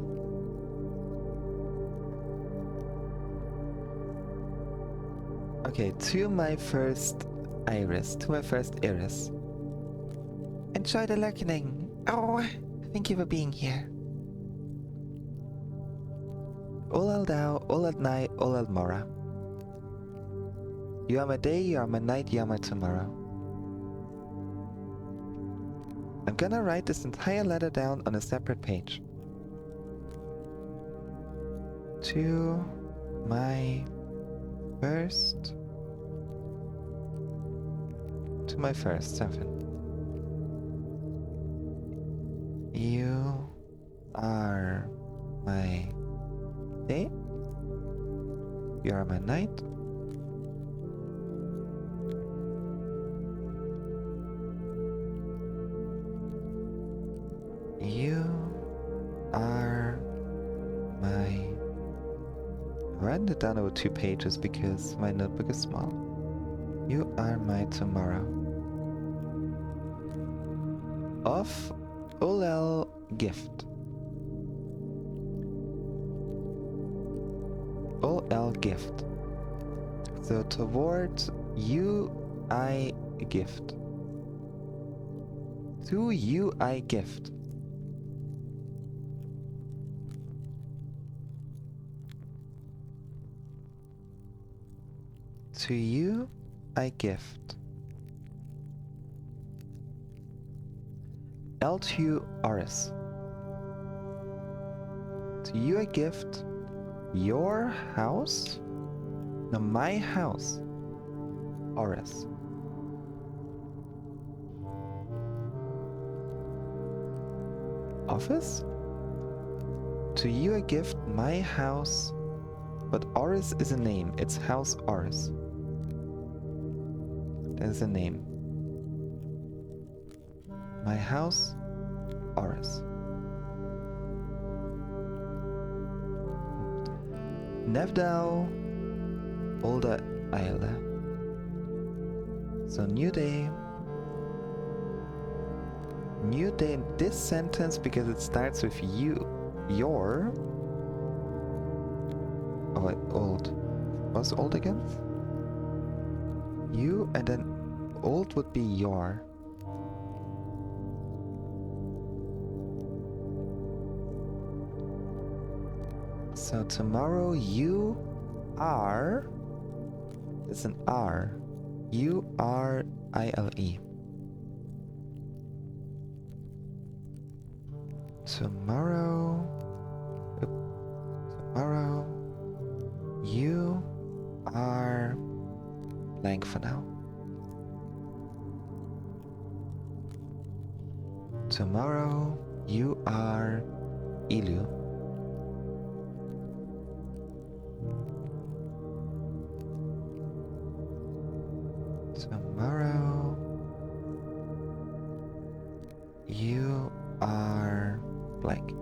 Okay, to my first iris. Enjoy the lurking. Oh, thank you for being here. Olal Dao, Olal Night, Olal Mora. You are my day, you are my night, you are my tomorrow. I'm gonna write this entire letter down on a separate page. To my first. To my first 7. You are my day. You are my night. You are my... I'm writing it down over 2 pages because my notebook is small. You are my tomorrow. Of Olel Gift. Olel Gift. So towards you I gift. To you I gift. To you I gift. L2 Oris. To you I gift your house? No, my house. Oris. Office? To you I gift my house, but Oris is a name. It's House Oris. That is a name. My house, Oris. Nevdao, Older Isle. So new day. New day in this sentence because it starts with you, your. Oh, wait, old. What's old again? You, and then old would be your. So tomorrow you are, it's an R, U-R-I-L-E. Tomorrow, you are blank for now. Tomorrow, you are Ilu. Tomorrow, you are blank.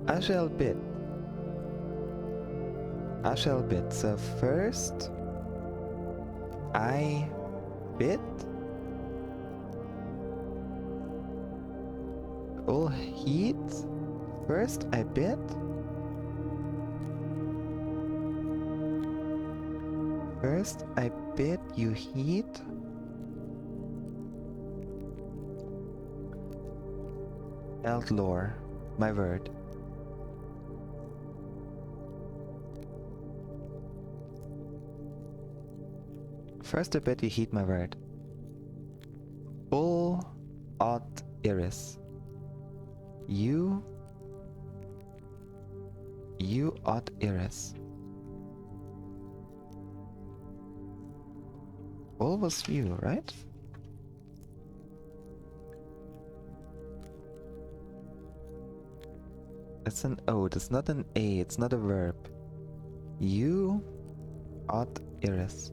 I shall bid. So first, I bid. All heat. First, I bid. First, I bid you heed. Outlaw, my word. First, I bid you heed my word. Bull, odd, iris. You odd iris. All was you, right? It's an ode, it's not an A, it's not a verb. You odd iris.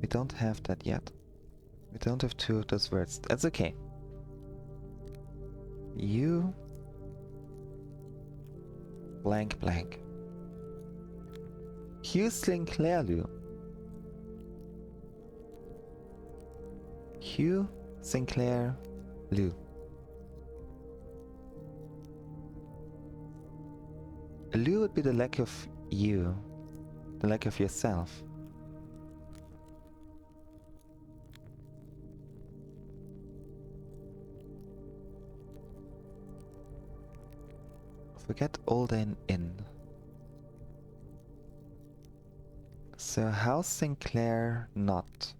We don't have that yet. We don't have 2 of those words. That's okay. You blank blank. Hugh Sinclair Lu. Hugh Sinclair Lu. Lu would be the lack of you, the lack of yourself. Forget old and in. So House Sinclair not.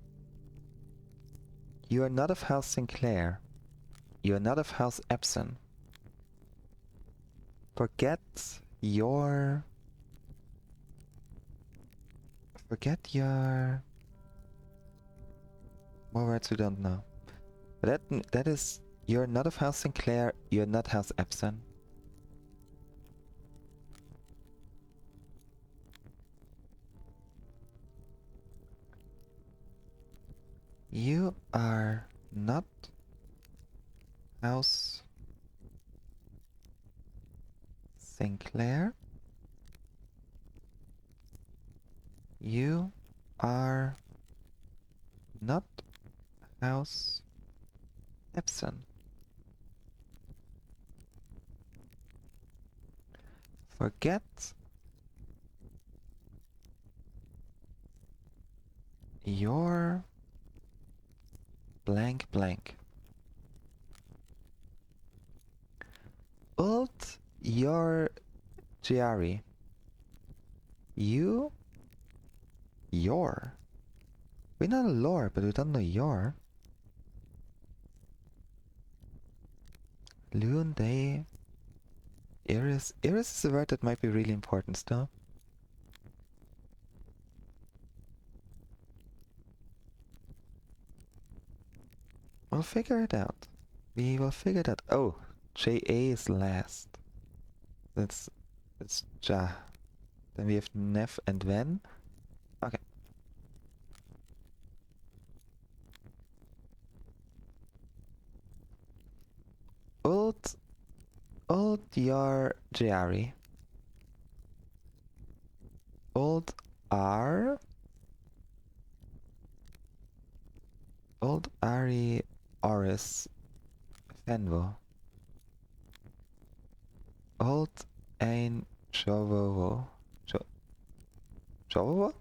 You are not of House Sinclair. You are not of House Epson. Forget your... More words we don't know. But that is... You're not of House Sinclair, you're not House Epson. You are not House Sinclair. You are not House Epson. Forget your blank blank. Ult your Giari. You your. We know lore, but we don't know your. Loon Day. Iris. Iris is a word that might be really important still. We'll figure it out. We will figure it out. Oh, JA is last. It's Ja. Then we have Nev and Ven. Okay. Ult your Jari. Ult R. Ult Ari Oris Fenvo. Ult ein Chovovo. Chovovo?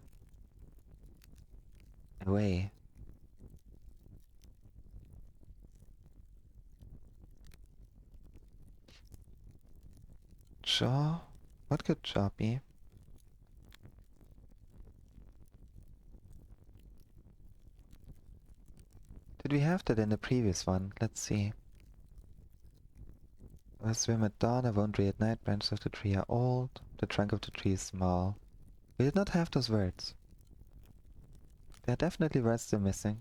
Away. Jaw? What could Jaw be? Did we have that in the previous one? Let's see. I swim at dawn, I won't read at night, branches of the tree are old, the trunk of the tree is small. We did not have those words. There are definitely words still missing.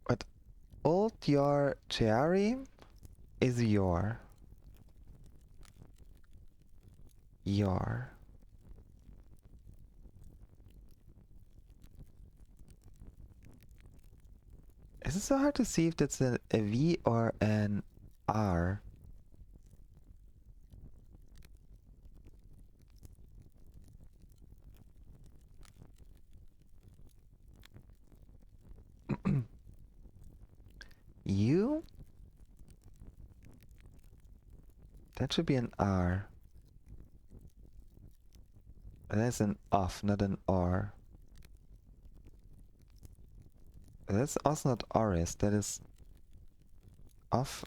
But old your Chiari is your. Your. Is it so hard to see if that's a V or an R? You? That should be an R. That's an off, not an R. That's also not Oris, that is off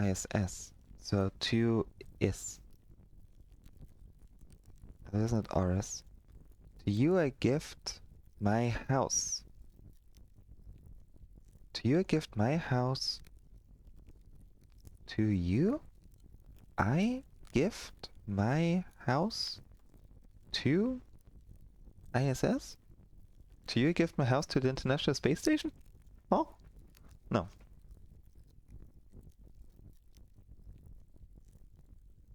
ISS. So 2 is. That is not Oris. To you I gift my house. To you I gift my house. To you I gift my house to ISS? To you I gift my house to the International Space Station? Oh? No.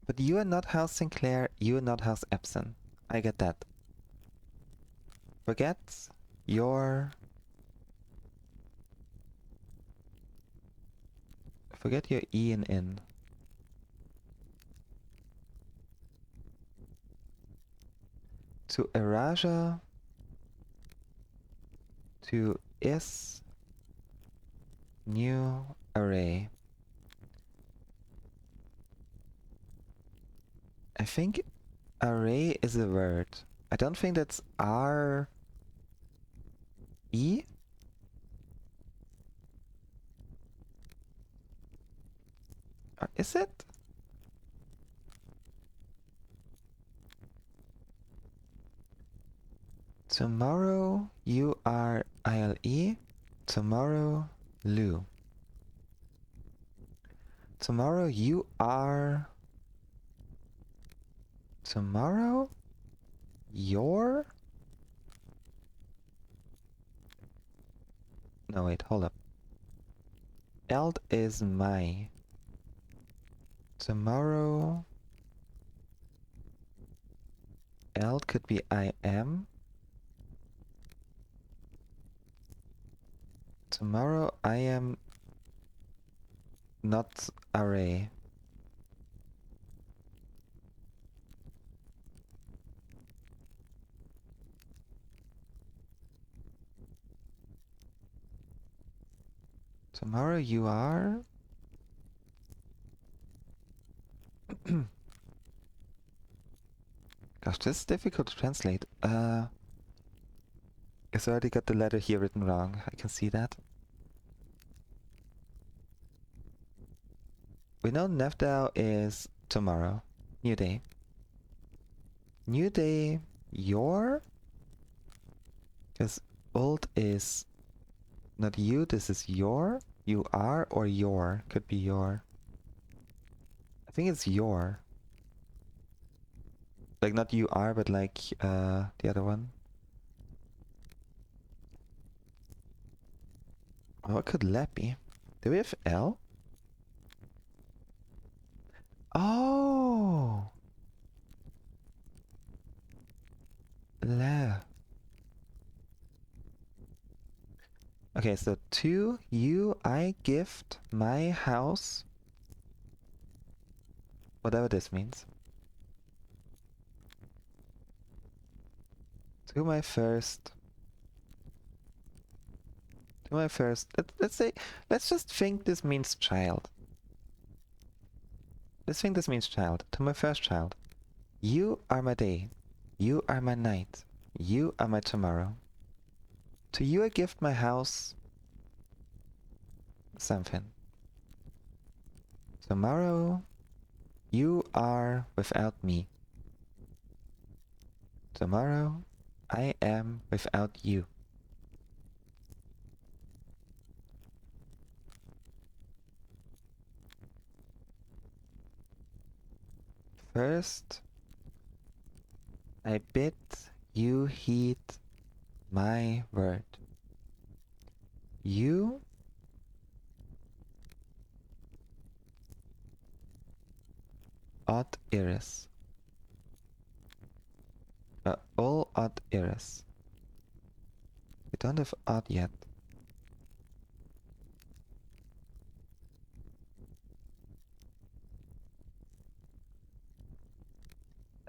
But you are not House Sinclair, you are not House Epson. I get that. Forget your Forget your E and N. To Eraja. To is new array. I think array is a word. I don't think that's R E. Or is it? Tomorrow you are ILE. Tomorrow Lou. Tomorrow you are. Tomorrow your. No, wait, hold up. Eld is my. Tomorrow. Eld could be I am. Tomorrow I am not array. Tomorrow you are. Gosh, this is difficult to translate. It's already got the letter here written wrong. I can see that. We know Nefdao is tomorrow. New day. New day, your? Because old is not you, this is your? You are or your? Could be your. I think it's your. Like not you are, but like the other one. What could that be? Do we have L? Oh! Le. Okay, so to you I gift my house. Whatever this means. To my first. To my first. Let's say. Let's just think this means child. Let's think this means child. To my first child. You are my day. You are my night. You are my tomorrow. To you I gift my house. Something. Tomorrow you are without me. Tomorrow I am without you. First I bid you heed my word. You odd iris. All odd iris. We don't have odd yet.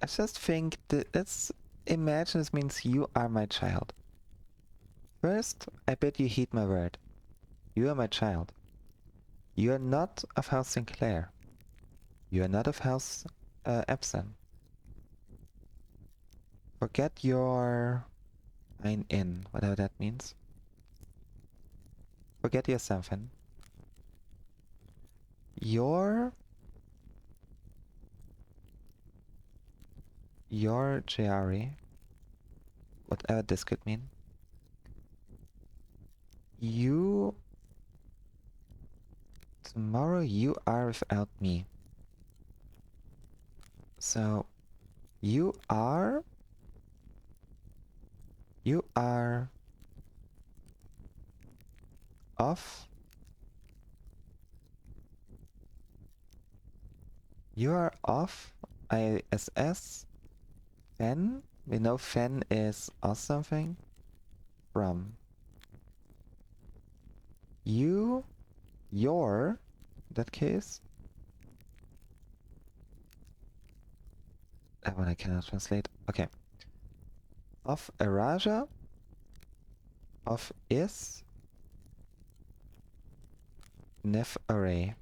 I just think that let's imagine this means you are my child. First, I bid you heed my word. You are my child. You are not of House Sinclair. You are not of House Epson. Forget your ein in, whatever that means. Forget your something. Your Jari, whatever this could mean. You tomorrow you are without me. So you are off. You are off ISS. Fen. We know Fen is off something. From. You, your, in that case. That one I cannot translate. Okay. Of a Raja of is Nef array.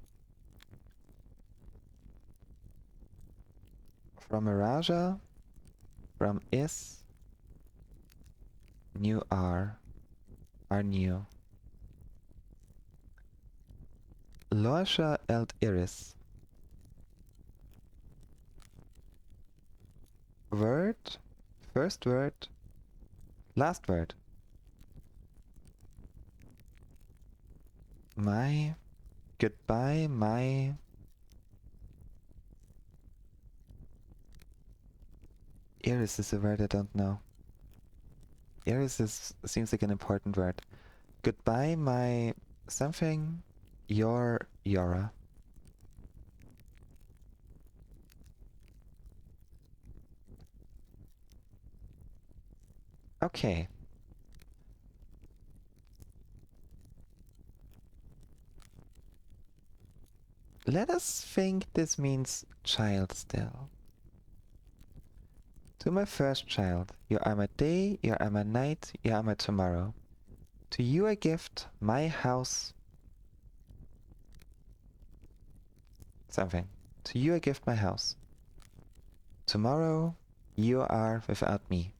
From a Raja, from is, new are new. Loisha eld iris. Word, first word, last word. My, goodbye, my. Iris is a word I don't know. Iris seems like an important word. Goodbye, my something, your Yora. Okay. Let us think this means child still. To my first child, you are my day, you are my night, you are my tomorrow. To you I gift my house. Something. To you I gift my house. Tomorrow you are without me.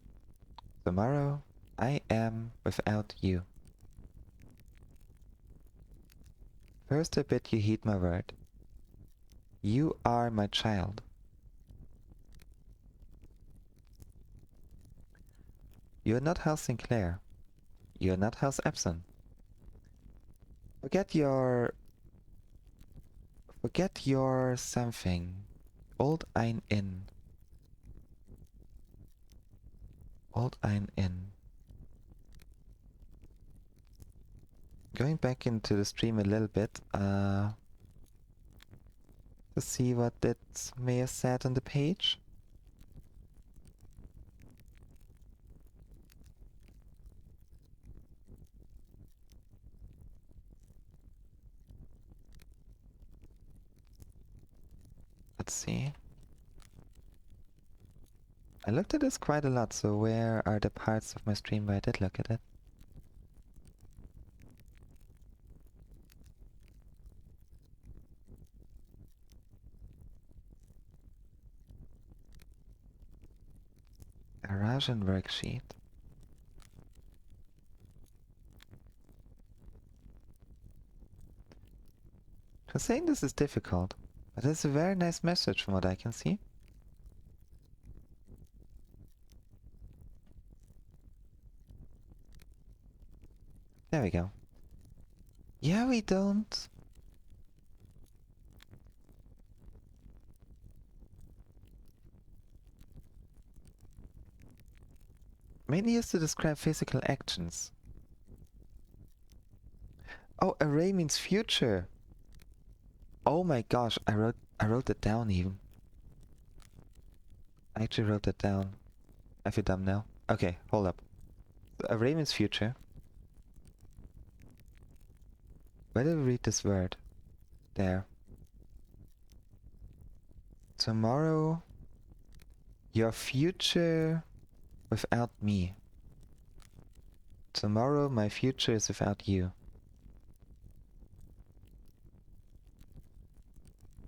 Tomorrow I am without you. First I bid you heed my word. You are my child. You are not House Sinclair. You are not House Epson. Forget your something. Old ein in. Old ein in. Going back into the stream a little bit, to see what it may have said on the page. Let's see. I looked at this quite a lot, so where are the parts of my stream where I did look at it? A Rajan worksheet. I'm saying this is difficult, but it's a very nice message from what I can see. There we go. Yeah, we don't. Mainly used to describe physical actions. Oh, array means future. Oh my gosh, I wrote it down even. I actually wrote it down. I feel dumb now. Okay, hold up. So array means future. Where did we read this word? There. Tomorrow, your future without me. Tomorrow, my future is without you.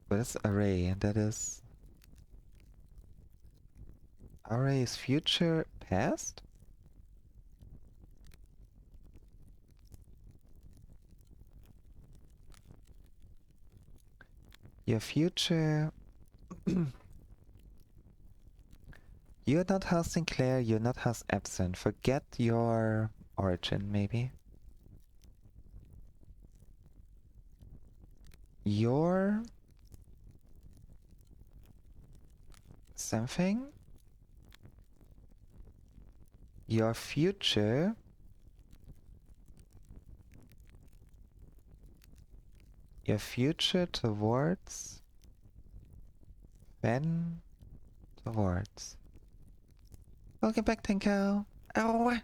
But it's array, and that is... Array is future past? Your future... You're not House Sinclair, you're not House Epson. Forget your origin, maybe. Your... something? Your future... Your future towards... Then... towards... Welcome back, Tenko. Oh!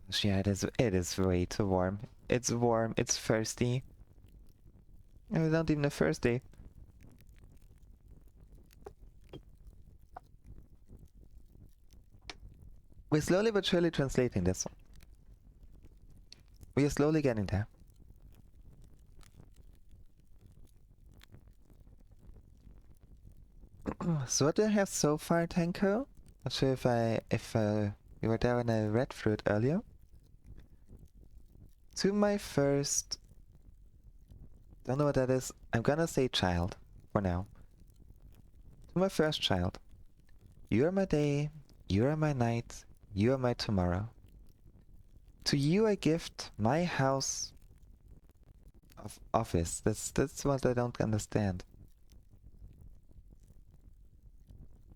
Gosh, yeah, it is way too warm. It's warm, it's thirsty. And it's not even the first day. We're slowly but surely translating this one. We are slowly getting there. So what do I have so far, Tanko? Not sure if you were there when I read through it earlier. To my first, don't know what that is. I'm gonna say child for now. To my first child, you are my day, you are my night, you are my tomorrow. To you I gift my house of office. That's what I don't understand.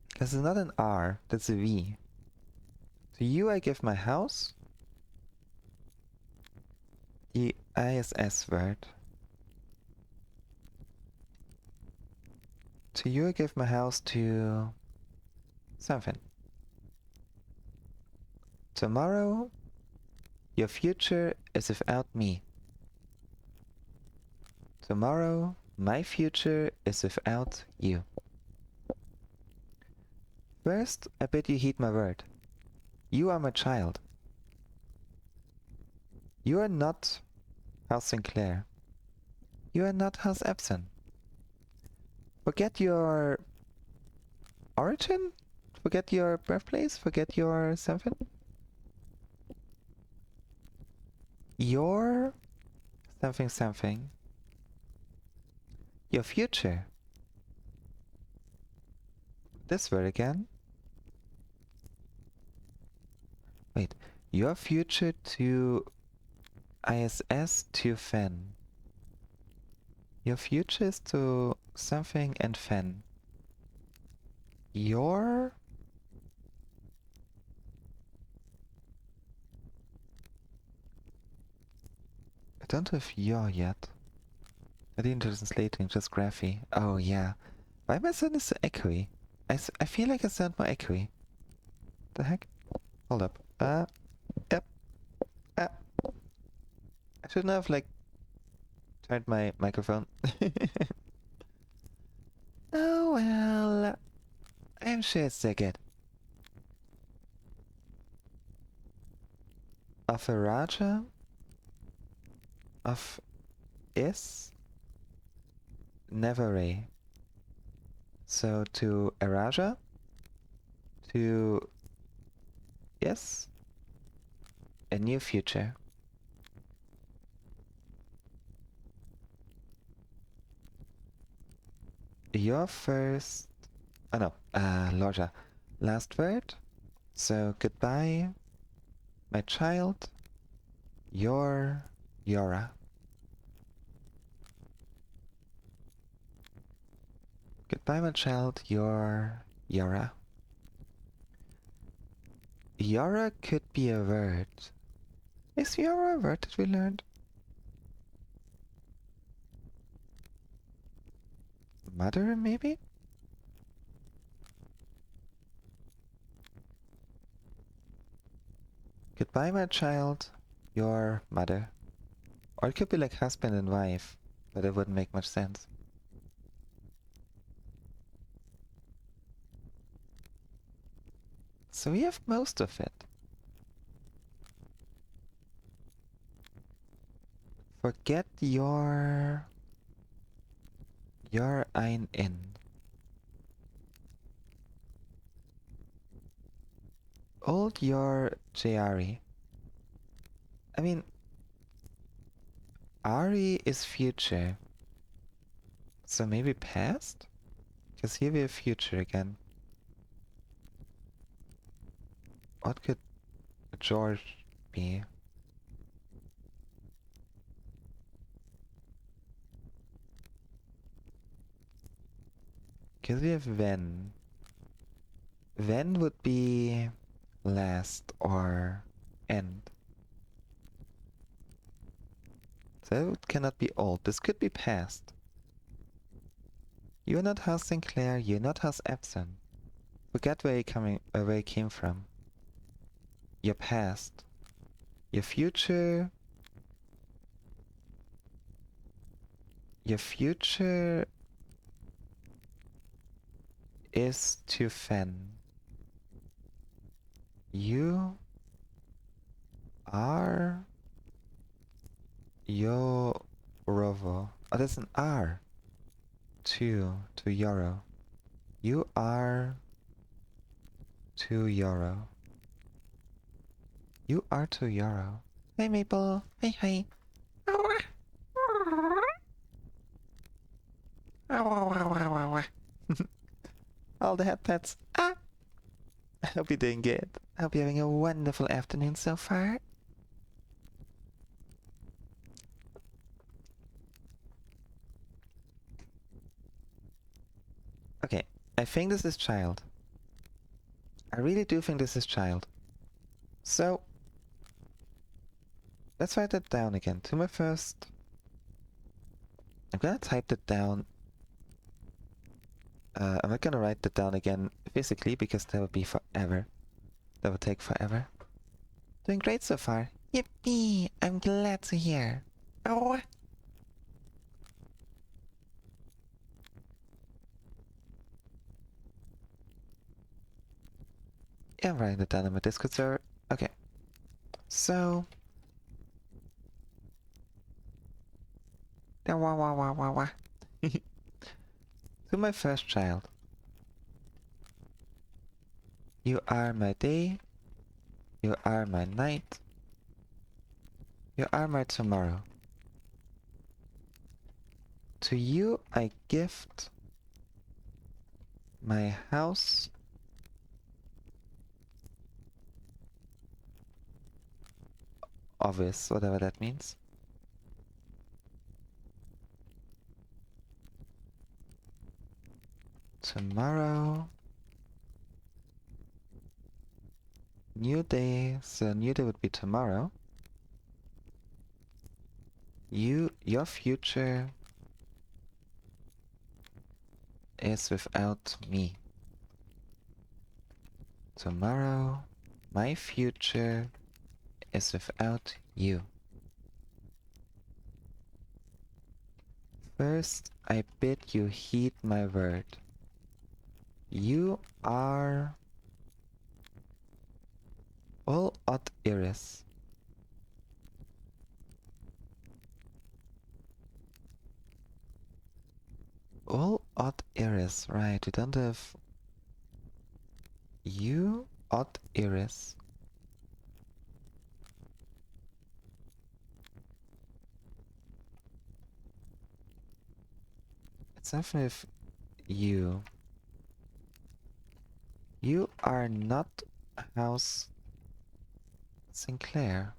Because it's not an R, that's a V. To you I give my house. The ISS word. To you I give my house to something. Tomorrow, your future is without me. Tomorrow, my future is without you. First, I bid you heed my word. You are my child. You are not House Sinclair. You are not House Epson. Forget your origin? Forget your birthplace? Forget your something? Your something something. Your future. This word again. Wait. Your future to ISS to Fen. Your future is to something and Fen. Your... I don't have your yet. I didn't translating, just graphy. Oh yeah. Why my sound is so echoey? I feel like I sound more echoey. The heck? Hold up. Yep. I shouldn't have like turned my microphone. Oh well. I'm sure it's still good. Of a Raja? Of is? Never a. So to a Raja? To yes? A new future. Your first... Oh no, Lorja. Last word? So goodbye, my child. Your Yora. Goodbye, my child. Your Yora. Yora could be a word. Is Yora a word that we learned? Mother, maybe? Goodbye, my child. Your mother. Or it could be like husband and wife, but it wouldn't make much sense. So we have most of it. Forget your ein in. Old your Jari. I mean, Ari is future. So maybe past? Because here we have future again. What could George be? Because we have Ven. Ven would be last or end. So it cannot be old. This could be past. You're not House Sinclair, you're not House Epson. Forget where you came from. Your past. Your future. Your future is to Fen. You are Yorovo. Oh, that's an R. To Yoro. You are to Yoro. You are to Yoro. Hey Maple. Hey hey. All the head pets. Ah! I hope you're doing good. I hope you're having a wonderful afternoon so far. Okay, I think this is child. I really do think this is child. So, let's write that down again. To my first... I'm gonna type that down. I'm not gonna write that down again physically because that would be forever. That would take forever. Doing great so far. Yippee! I'm glad to hear. Oh! Yeah, I'm writing it down on my Discord server. Okay. So... Wah wah wah wah wah. To my first child. You are my day. You are my night. You are my tomorrow. To you I gift my house, office, whatever that means. Tomorrow, new day, so new day would be tomorrow. Your future is without me. Tomorrow, my future is without you. First, I bid you heed my word. You are all odd iris. All odd iris, right? We don't have you odd iris. It's something with you. You are not House Sinclair.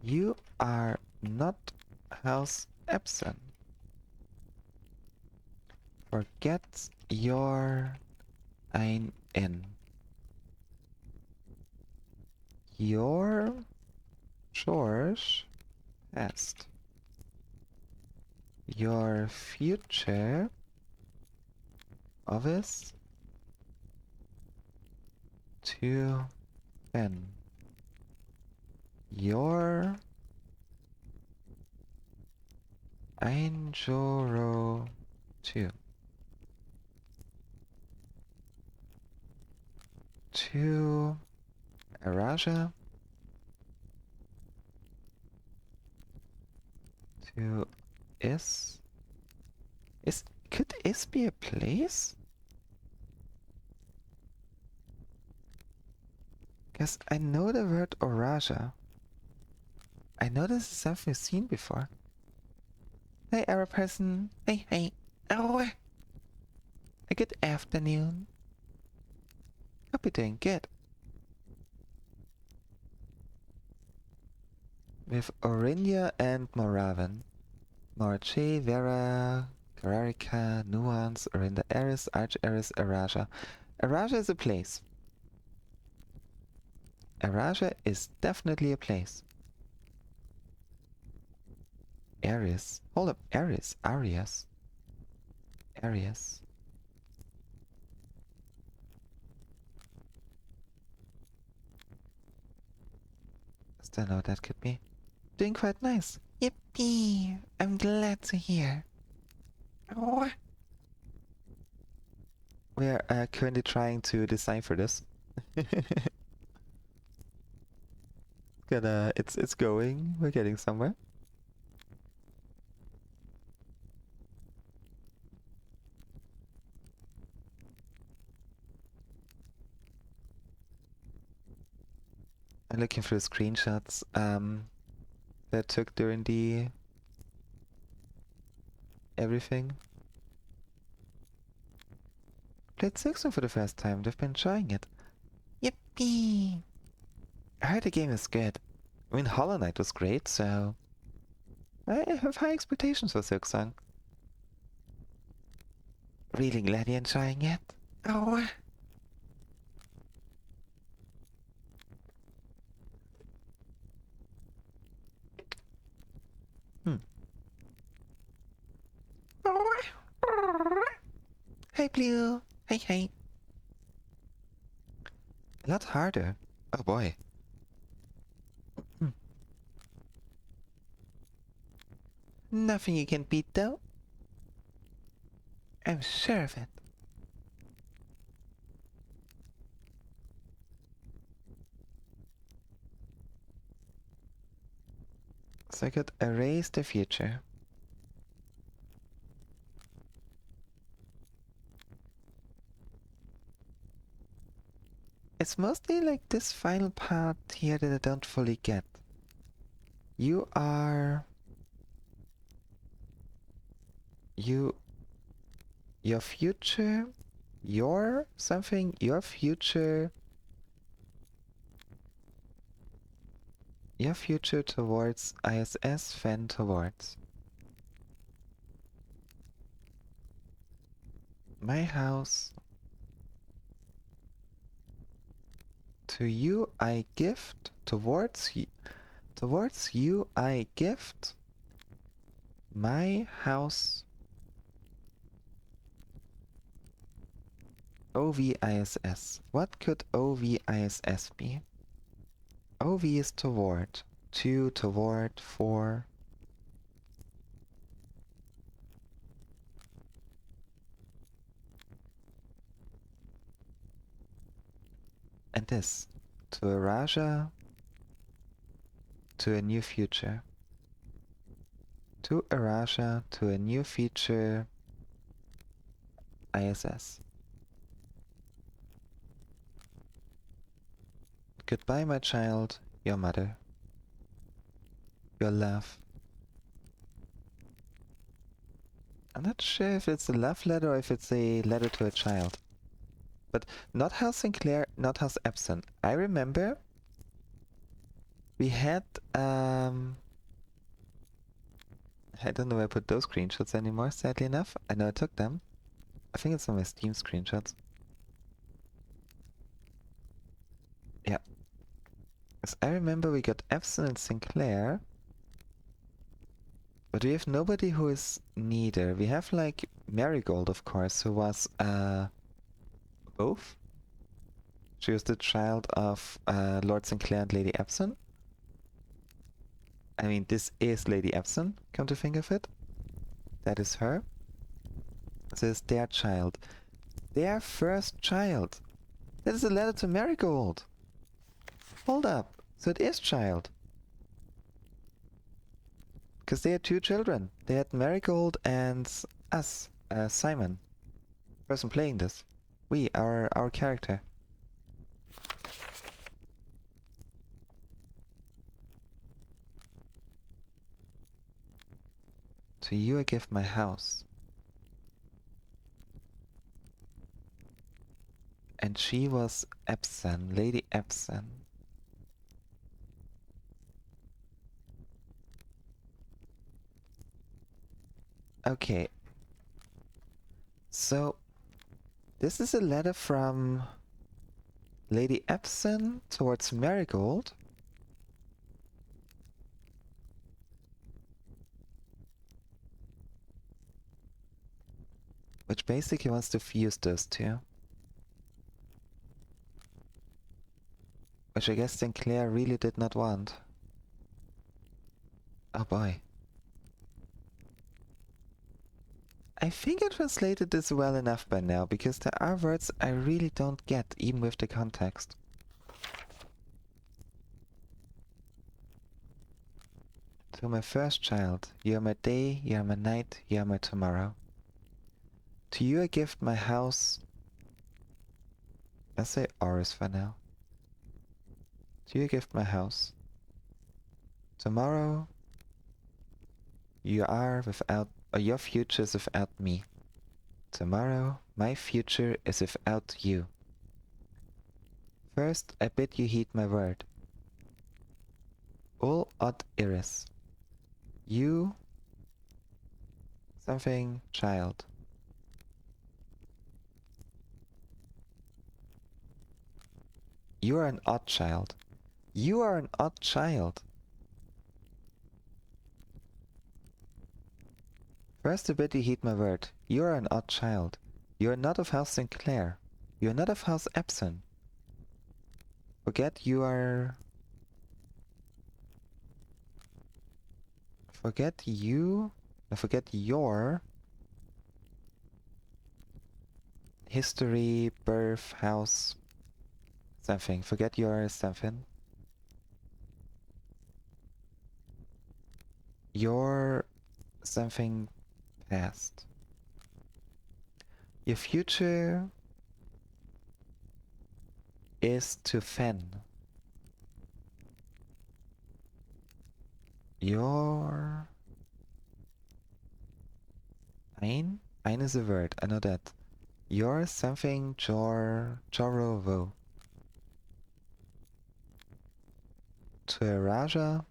You are not House Epson. Forget your ein in. Your George past. Your future office to Ben. Your Einjoro 2. To Araja. To Is. Could Is be a place? Because I know the word Oraja. I know this is something we've seen before. Hey, Arab person. Hey, hey. Oh, a good afternoon. Hope you're doing good. With Orinia and Moravan. Morche, Vera, Gararica, Nuance, Orinda Eris, Arch Eris, Araja. Araja is a place. Araja is definitely a place. Aries. Hold up, Aries. Arias. Arias. Still know what that could be. Doing quite nice. Yippee! I'm glad to hear. Oh. We are currently trying to decipher this. It's going. We're getting somewhere. I'm looking for the screenshots that I took during the everything. Played Silksong for the first time. They've been trying it. Yippee! I heard the game is good. I mean, Hollow Knight was great, so I have high expectations for Silksong. Really glad you're enjoying it. Oh. Hmm. Hey, Blue. Hey, hey. A lot harder. Oh boy. Hmm. Nothing you can beat, though. I'm sure of it. So I could erase the future. It's mostly like this final part here that I don't fully get. You are... Your future... Your something... Your future... Your future towards ISS, Fen towards. My house. To you I gift, towards you I gift my house. OVISS. What could OVISS be? OV is toward. 2 toward 4. And this. To a Raja. To a new future. To a Raja. To a new future. ISS. Goodbye, my child. Your mother. Your love. I'm not sure if it's a love letter or if it's a letter to a child. But not House Sinclair, not House Epson. I remember we had I don't know where I put those screenshots anymore, sadly enough. I know I took them. I think it's on my Steam screenshots. Yeah. Because I remember we got Epson and Sinclair. But we have nobody who is neither. We have like Marigold, of course, who was both. She was the child of Lord Sinclair and Lady Epson. I mean, this is Lady Epson, come to think of it. That is her. This is their child. Their first child. That is a letter to Marigold. Hold up. So it is child. Because they had 2 children. They had Marigold and us, Simon. Person playing this. We, our character. To you I give my house. And she was Epson, Lady Epson. Okay. So, this is a letter from Lady Epson towards Marigold. Which basically wants to fuse those two. Which I guess Sinclair really did not want. Oh boy. I think I translated this well enough by now, because there are words I really don't get, even with the context. To my first child, you are my day, you are my night, you are my tomorrow. To you I give my house. Let's say Oris for now. To you I give my house. Tomorrow, you are without, or your future is without me. Tomorrow, my future is without you. First, I bid you heed my word. Ul od iris. You, something, child. You are an odd child. You are an odd child. First, I bid you heed my word. You are an odd child. You are not of House Sinclair. You are not of House Epson. Forget you are... Forget you... No, forget your... history, birth, house... something. Forget your something. Your... something past. Your future... is to fen. Your... Ein? Ein is a word, I know that. Your something Jorovo. To a Raja?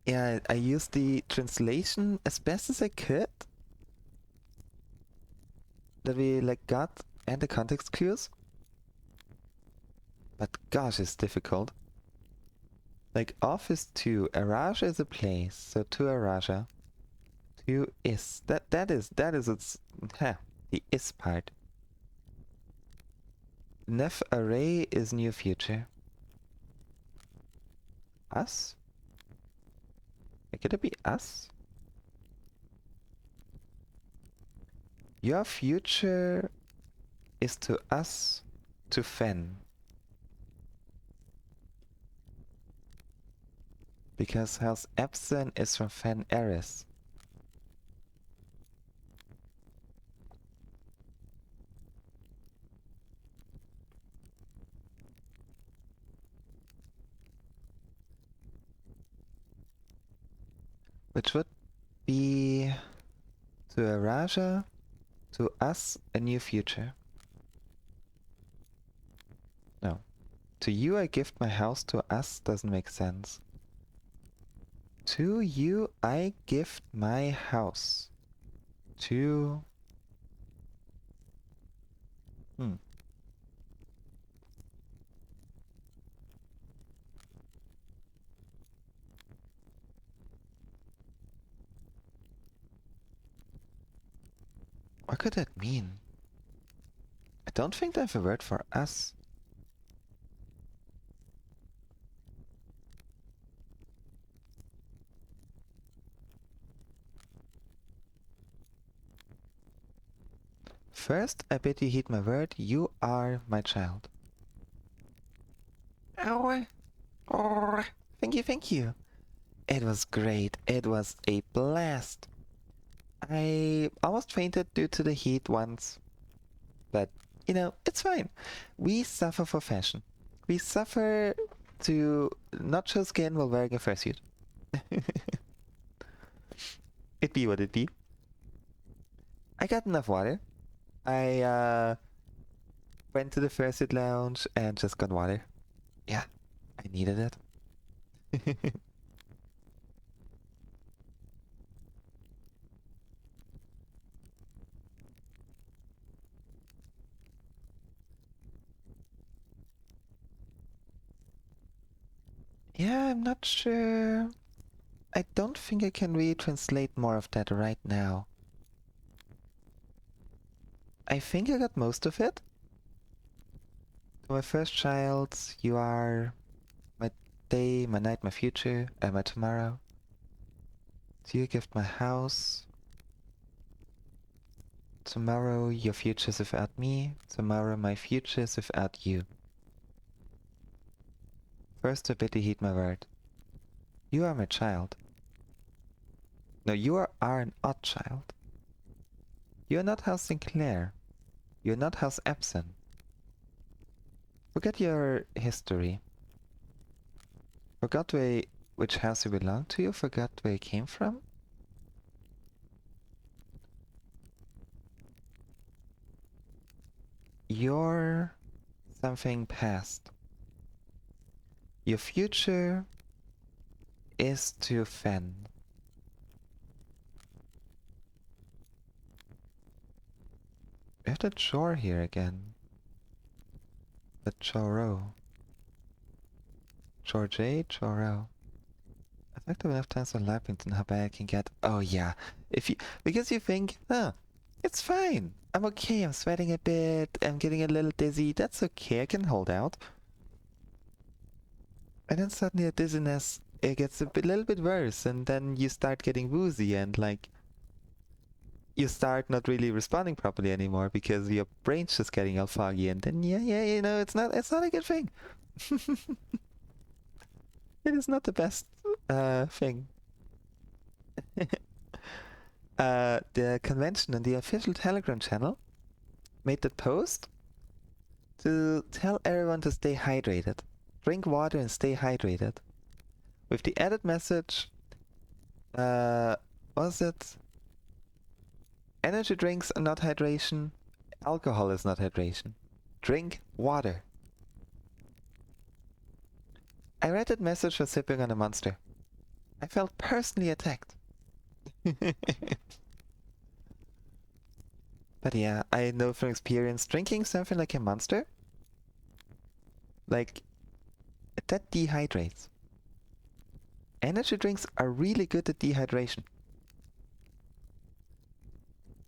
Yeah, I used the translation as best as I could that we like got, and the context clues. But gosh, it's difficult. Like office to Araja is a place, so to Araja. To is that is its the is part. Nef array is new future. Us? Could it be us? Your future is to us to fen. Because House Epson is from Fen Eris. Which would be to a Raja, to us a new future. No. To you I gift my house, to us doesn't make sense. To you I gift my house. To... What could that mean? I don't think I have a word for us. First, I bid you heed my word. You are my child. Oh, thank you, thank you. It was great. It was a blast. I almost fainted due to the heat once. But, you know, it's fine. We suffer for fashion. We suffer to not show skin while wearing a fursuit. It be what it be. I got enough water. I went to the fursuit lounge and just got water. Yeah, I needed it. Yeah, I'm not sure. I don't think I can really translate more of that right now. I think I got most of it. My first child, you are my day, my night, my future, my tomorrow. Do you gift my house? Tomorrow your future is without me, tomorrow my future is without you. First I bid you heed my word. You are my child. No, you are an odd child. You are not House Sinclair. You are not House Epson. Forget your history. Forgot which house you belong to? Forgot where you came from? You're something past. Your future is to fend. We have the Chor here again. The Choro. Chor J, Choro. Effective enough times on Lappington, how bad I can get. Oh yeah. Because you think, it's fine. I'm okay, I'm sweating a bit, I'm getting a little dizzy, that's okay, I can hold out. And then suddenly the dizziness, it gets little bit worse, and then you start getting woozy and like you start not really responding properly anymore because your brain's just getting all foggy, and then it's not a good thing. It is not the best thing. The convention and the official Telegram channel made that post to tell everyone to stay hydrated. Drink water and stay hydrated. With the added message, was it? Energy drinks are not hydration, alcohol is not hydration. Drink water. I read that message while sipping on a Monster. I felt personally attacked. But yeah, I know from experience, drinking something like a Monster, like, that dehydrates. Energy drinks are really good at dehydration.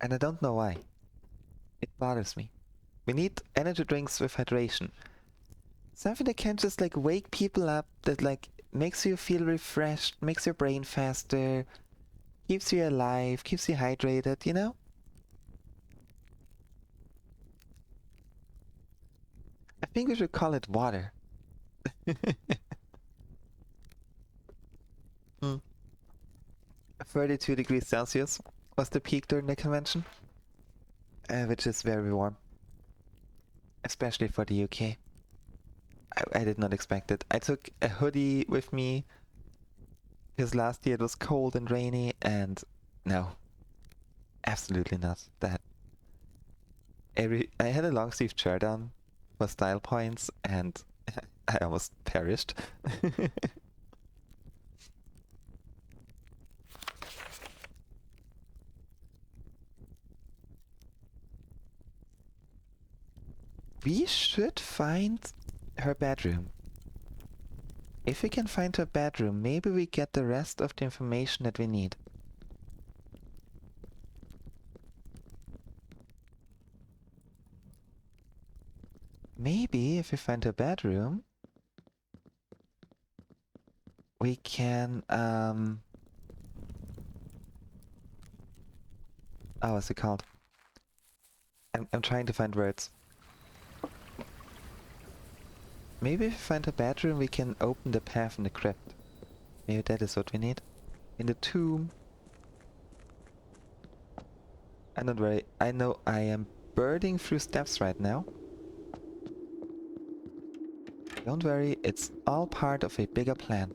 And I don't know why. It bothers me. We need energy drinks with hydration. Something that can just like wake people up, that like makes you feel refreshed, makes your brain faster, keeps you alive, keeps you hydrated, you know? I think we should call it water. 32 degrees Celsius was the peak during the convention, which is very warm, especially for the UK. I did not expect it. I took a hoodie with me because last year it was cold and rainy, and no, absolutely not that. I had a long sleeve shirt on for style points, and I almost perished. We should find her bedroom. If we can find her bedroom, maybe we get the rest of the information that we need. Maybe if we find her bedroom, we can, oh, what's it called? I'm trying to find words. Maybe if we find her bedroom, we can open the path in the crypt. Maybe that is what we need. In the tomb. And don't worry, I know I am birding through steps right now. Don't worry, it's all part of a bigger plan.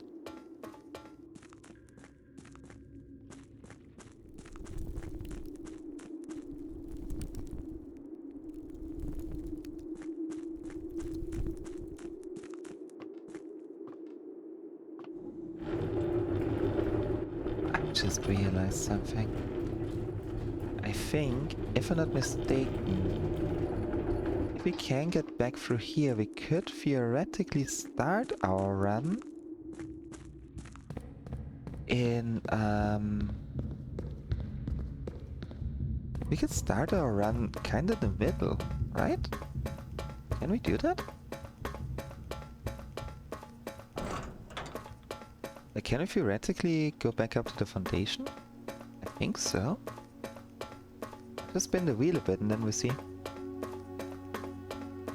I just realized something. I think, if I'm not mistaken, if we can get back through here, we could theoretically start our run in, we could start our run kind of in the middle, right? Can we do that? Like, can we theoretically go back up to the foundation? I think so. Just spin the wheel a bit and then we see.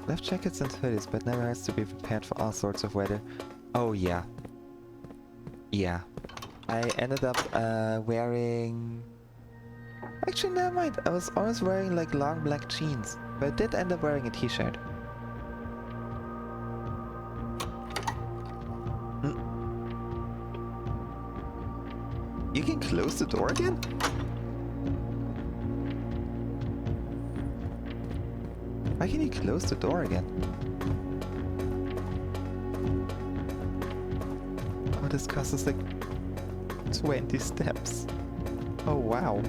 Left jackets and hoodies, but never has to be prepared for all sorts of weather. Oh yeah. Yeah. I ended up wearing... Actually, never mind. I was always wearing like long black jeans. But I did end up wearing a t-shirt. You can close the door again? Why can you close the door again? Oh, this costs us like 20 steps. Oh, wow.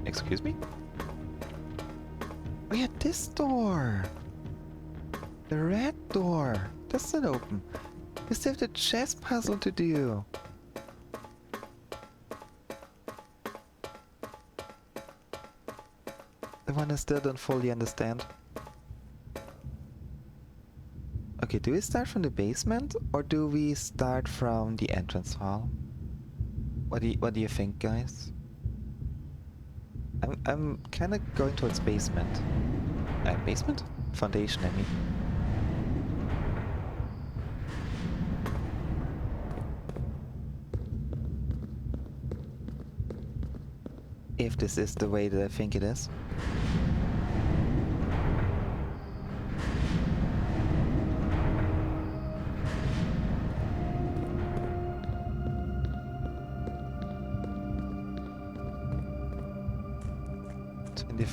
Excuse me? Oh yeah, this door! The red door! That's not open. We still have the chess puzzle to do. The one I still don't fully understand. Okay, do we start from the basement or do we start from the entrance hall? What do you think, guys? I'm kind of going towards basement. Basement? Foundation, I mean. If this is the way that I think it is.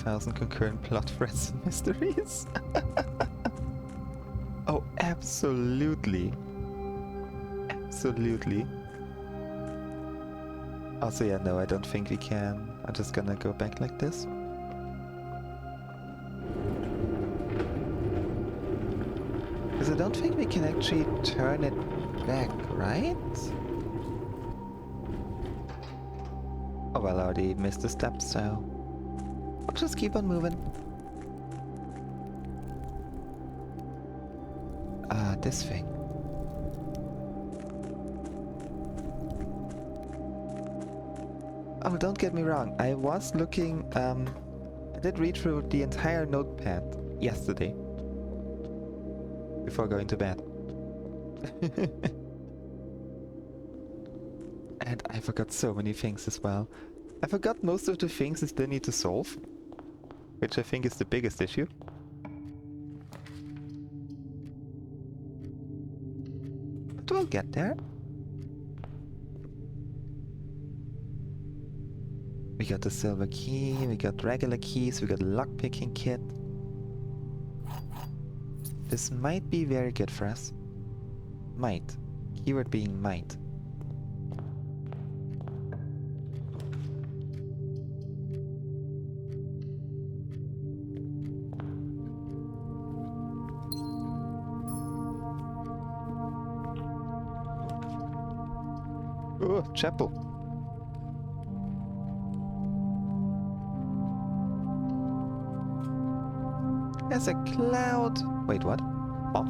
Thousand concurrent plot threads and mysteries. Oh, absolutely. Absolutely. Also, yeah, no, I don't think we can. I'm just gonna go back like this. Because I don't think we can actually turn it back, right? Oh, well, I already missed a step, so... I'll just keep on moving. This thing. Oh, don't get me wrong. I was looking, I did read through the entire notepad yesterday. Before going to bed. And I forgot so many things as well. I forgot most of the things I still need to solve. Which I think is the biggest issue. But we'll get there. We got the silver key, we got regular keys, we got lockpicking kit. This might be very good for us. Might. Keyword being might. Oh, chapel. There's a cloud. Wait, what? Oh.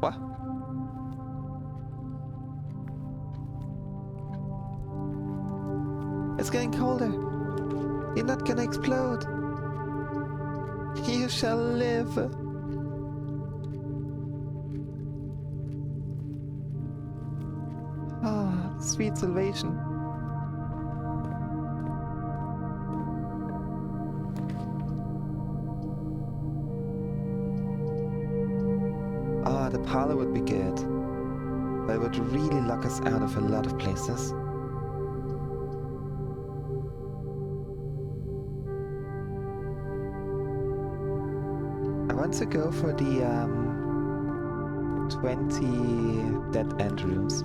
What? It's getting colder. You're not gonna explode. You shall live. Ah, sweet salvation. Ah, the parlor would be good. But it would really lock us out of a lot of places. I want to go for the 20 dead end rooms.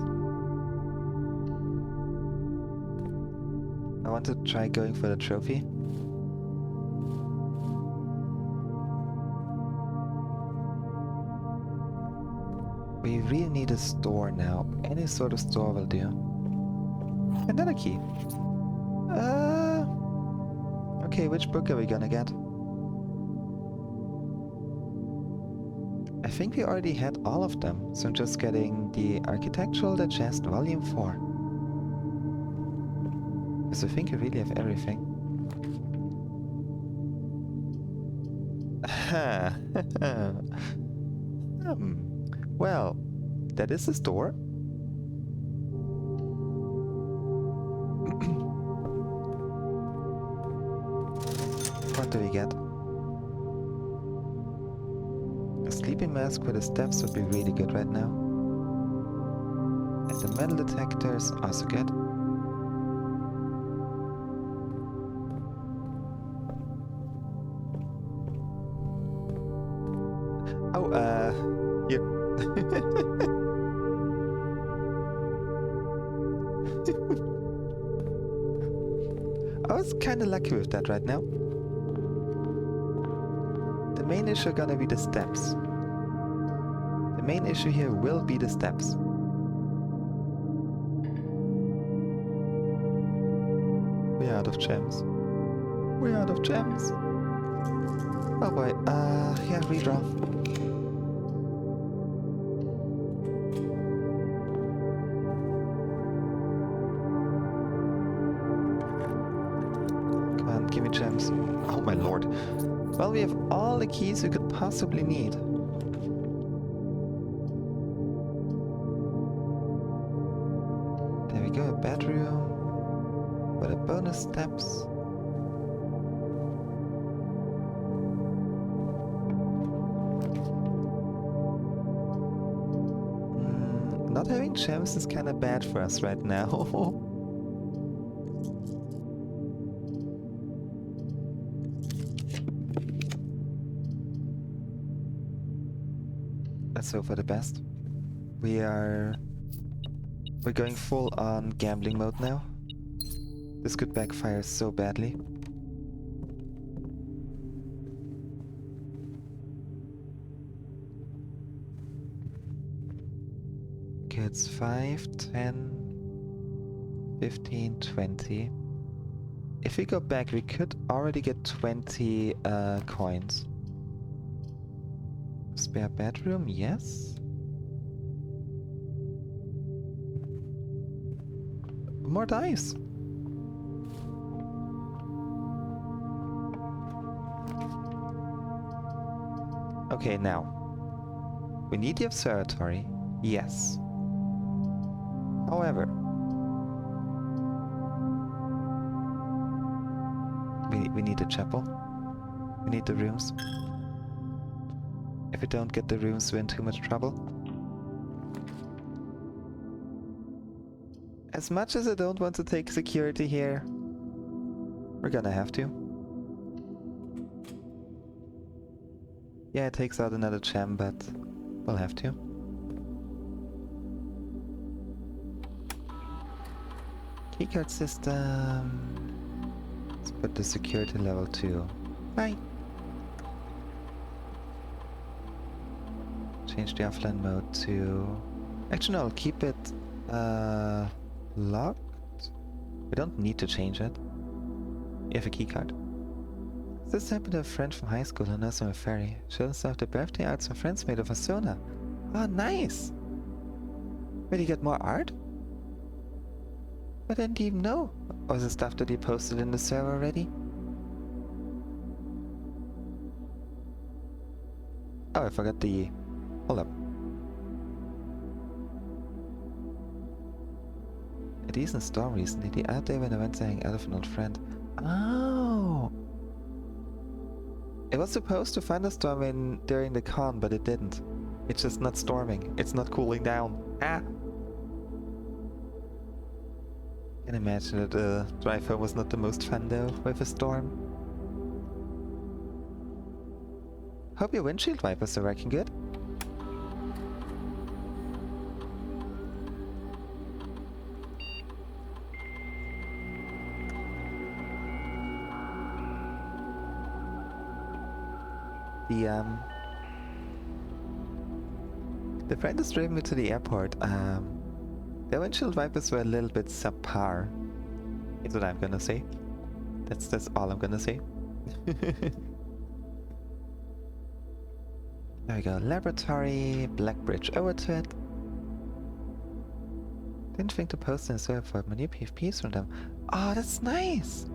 I want to try going for the trophy. We really need a store now. Any sort of store will do. And then a key. Okay, which book are we gonna get? I think we already had all of them, so I'm just getting the Architectural Digest Volume 4. Because I think I really have everything. Well, that is the store. What do we get? A sleeping mask for the steps would be really good right now. And the metal detector is also good. Oh, here. I was kinda lucky with that right now. The main issue gonna be the steps. The main issue here will be the steps. We're out of gems. We're out of gems. Oh boy, yeah, redraw. Come on, give me gems. Oh my lord. Well, we have all the keys we could possibly need. There we go, a bedroom. With a bonus steps. Not having gems is kinda bad for us right now. Let's hope for the best. We're going full on gambling mode now. This could backfire so badly. Okay, it's 5, 10, 15, 20. If we go back, we could already get 20 coins. Spare bedroom, yes. More dice. Okay, now. We need the observatory, yes. However, we need the chapel. We need the rooms. If we don't get the rooms, we're in too much trouble. As much as I don't want to take security here, we're gonna have to. Yeah, it takes out another gem, but we'll have to. Keycard system. Let's put the security level to 9. Change the offline mode to... Actually, no, I'll keep it locked. We don't need to change it. You have a keycard. This happened to a friend from high school who knows him a ferry. She also have the birthday art some friends made of Asuna. Oh, nice! Will you get more art? I didn't even know. Was the stuff that he posted in the server already? Oh, I forgot the... Hold up. A decent storm recently. The other day when I went to hang out with an old friend. Oh! It was supposed to thunderstorm during the con, but it didn't. It's just not storming. It's not cooling down. Ah! Can imagine that the drive home was not the most fun though, with a storm. Hope your windshield wipers are working good. The friend is driving me to the airport. The windshield wipers were a little bit subpar. Is what I'm gonna say. That's all I'm gonna say. There we go. Laboratory, Black Bridge over to it. Didn't think to post in the server for my new PFPs from them. Oh, that's nice!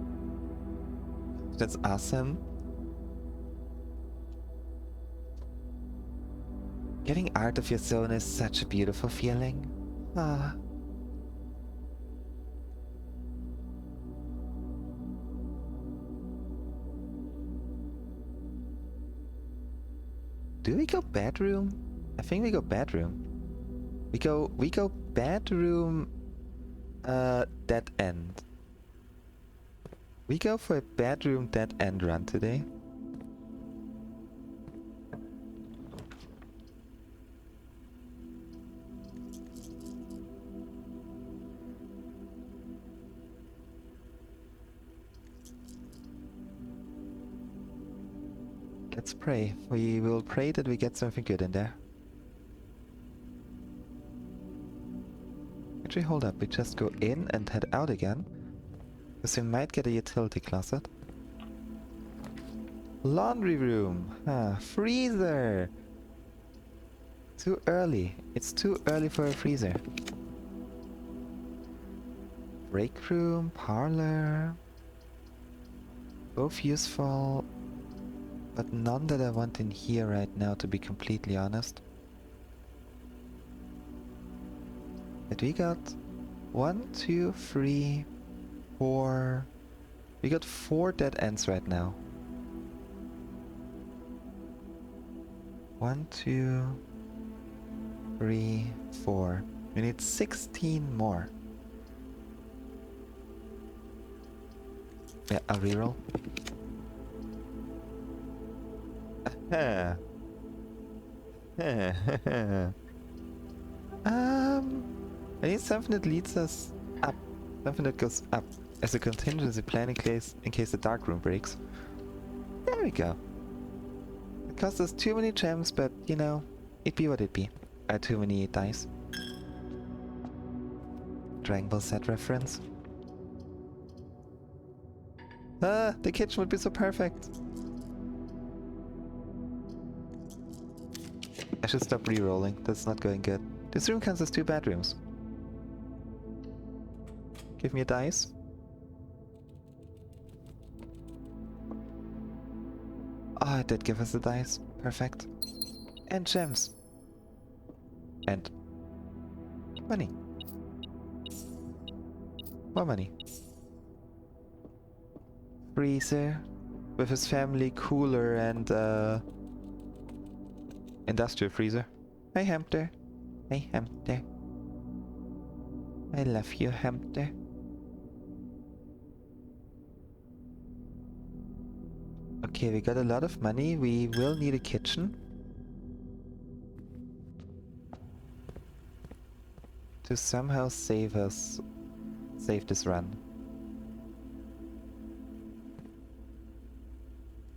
That's awesome. Getting art of your zone is such a beautiful feeling. Ah. Do we go bedroom? I think we go bedroom. We go bedroom dead end. We go for a bedroom dead end run today. Let's pray. We will pray that we get something good in there. Actually, hold up. We just go in and head out again. Because we might get a utility closet. Laundry room. Ah, freezer. Too early. It's too early for a freezer. Break room, parlor. Both useful. But none that I want in here right now, to be completely honest. But we got 1, 2, 3, 4. We got 4 dead ends right now. 1, 2, 3, 4. We need 16 more. Yeah, I'll reroll. I need something that leads us up. Something that goes up as a contingency plan in case the dark room breaks. There we go. It cost us too many gems, but you know, it be what it be. Too many dice. Dragon Ball Z reference. Ah, the kitchen would be so perfect. I should stop re-rolling. That's not going good. This room counts as 2 bedrooms. Give me a dice. Oh, it did give us a dice. Perfect. And gems. And money. More money. Freezer with his family cooler and industrial freezer. Hey hamster. Hey hamster. I love you, hamster. Okay, we got a lot of money. We will need a kitchen to somehow save this run.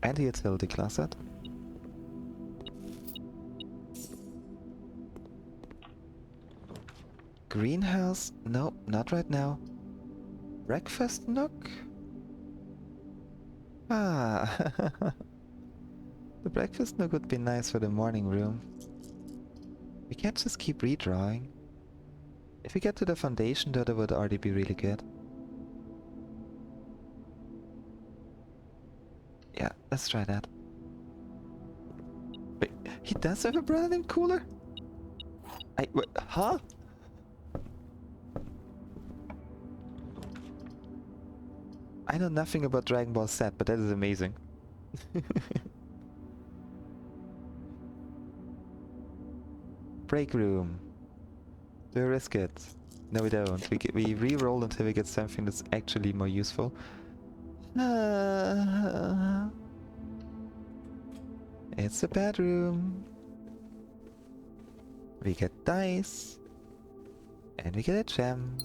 And a utility closet. Greenhouse? No, not right now. Breakfast nook? Ah, the breakfast nook would be nice for the morning room. We can't just keep redrawing. If we get to the foundation though, that would already be really good. Yeah, let's try that. Wait, he does have a brother named Cooler? Wait, huh? I know nothing about Dragon Ball Z, but that is amazing. Break room. Do we risk it? No, we don't. We re-roll until we get something that's actually more useful. It's a bedroom. We get dice. And we get a gem.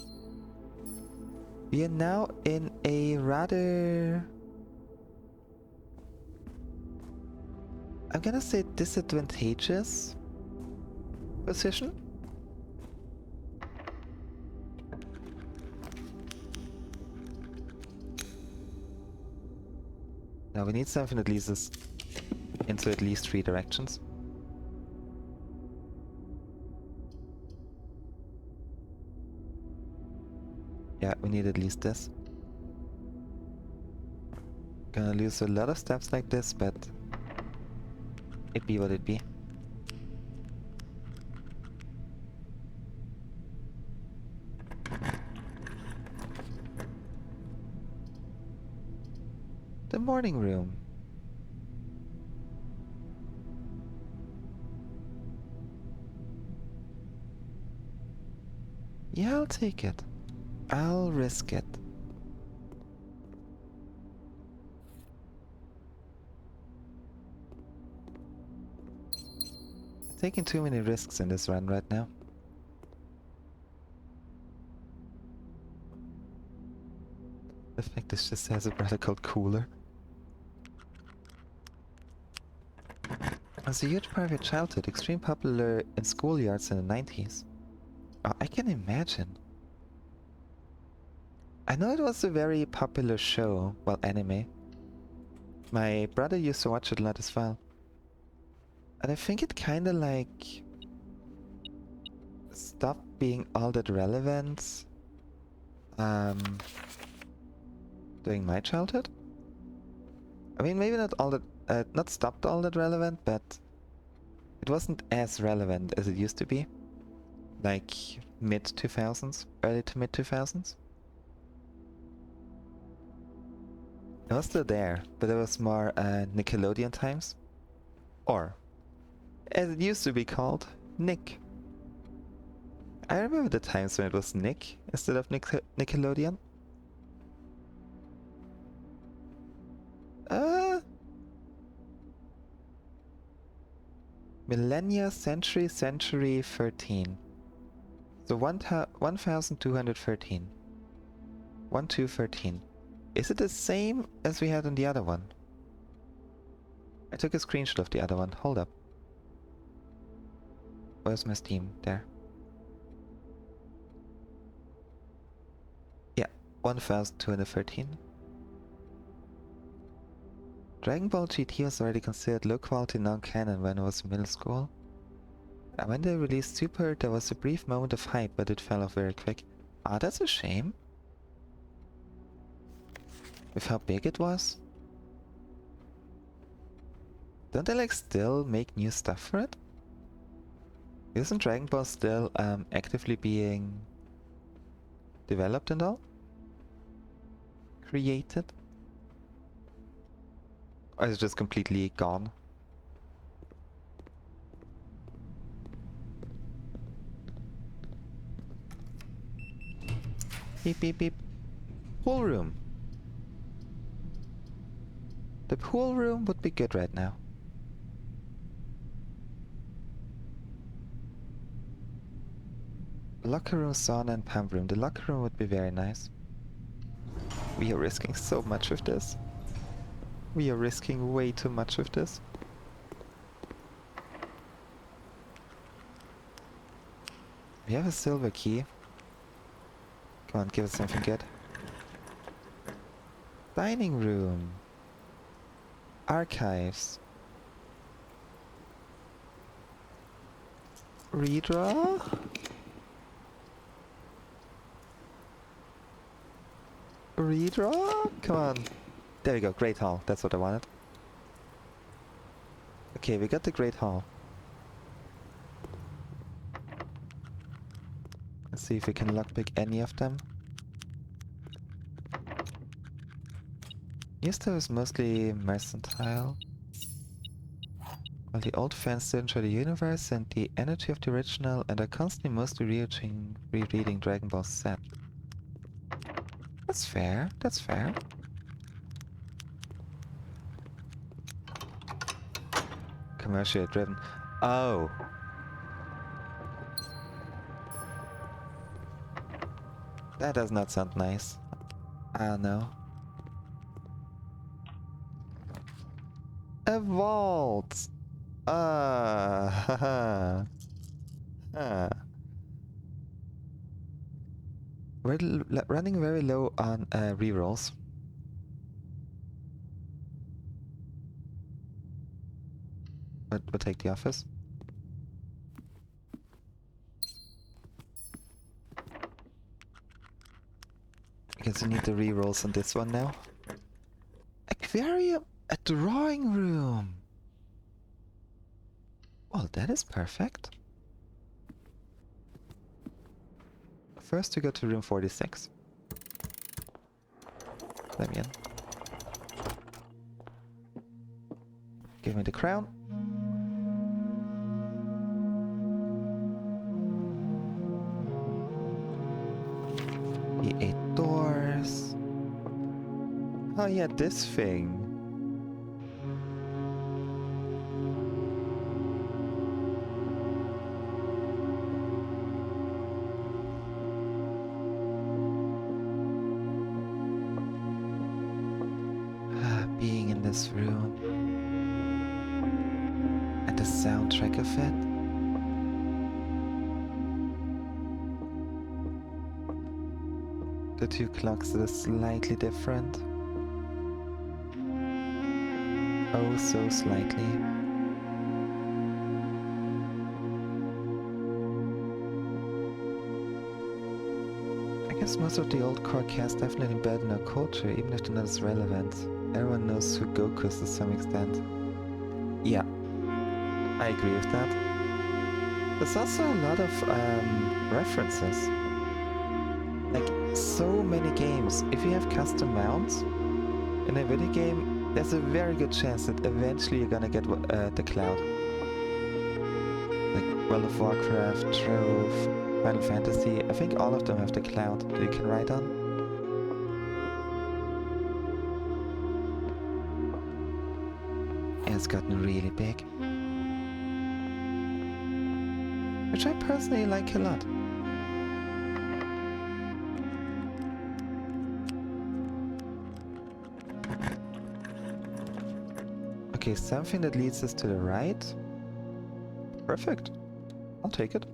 We are now in a rather... I'm gonna say disadvantageous position. Now we need something that leads us into at least 3 directions. Yeah, we need at least this. Gonna lose a lot of steps like this, but it be what it be. The morning room. Yeah, I'll take it. I'll risk it. Taking too many risks in this run right now. The fact this just has a brother called Cooler. As a huge part of your childhood, extremely popular in schoolyards in the 90s. Oh, I can imagine. I know it was a very popular show, well, anime. My brother used to watch it a lot as well. And I think it kinda like stopped being all that relevant during my childhood. I mean, maybe not all that, not stopped all that relevant, but it wasn't as relevant as it used to be. Like mid 2000s, early to mid 2000s. It was still there, but it was more Nickelodeon times. Or, as it used to be called, Nick. I remember the times when it was Nick instead of Nickelodeon. Millennia Century 13. So 1213. 1213. Is it the same as we had in the other one? I took a screenshot of the other one. Hold up. Where's my Steam? There. Yeah, 1213. Dragon Ball GT was already considered low quality non-canon when I was in middle school. And when they released Super, there was a brief moment of hype, but it fell off very quick. Ah, that's a shame. With how big it was? Don't they like still make new stuff for it? Isn't Dragon Ball still actively being developed and all? Created? Or is it just completely gone? Beep beep beep. Pool room. The pool room would be good right now. Locker room, sauna and pump room. The locker room would be very nice. We are risking so much with this. We are risking way too much with this. We have a silver key. Come on, give us something good. Dining room. Archives. Redraw? Redraw? Come on. There we go, Great Hall. That's what I wanted. Okay, we got the Great Hall. Let's see if we can lockpick any of them. New stuff is mostly mercantile. While the old fans still enjoy the universe and the energy of the original and are constantly mostly rereading Dragon Ball Z. That's fair, that's fair. Commercially driven. Oh. That does not sound nice. Ah, no. A vault! Ah, haha. Ah. We're running very low on rerolls. But we'll take the office. guess you need the rerolls on this one now. Aquarium, a drawing room. Well, that is perfect. First we go to room 46. Let me in. Give me the crown. The 8 doors. Oh yeah, this thing. Being in this room. And the soundtrack of it. The 2 clocks are slightly different. Oh, so slightly. I guess most of the old core cast definitely embedded in our culture, even if they're not as relevant. Everyone knows who Goku is to some extent. Yeah, I agree with that. There's also a lot of references. Like, so many games. If you have custom mounts in a video game, there's a very good chance that eventually you're gonna get the cloud. Like World of Warcraft, Trove, Final Fantasy, I think all of them have the cloud that you can ride on. And it's gotten really big. Which I personally like a lot. Okay, something that leads us to the right. Perfect. I'll take it.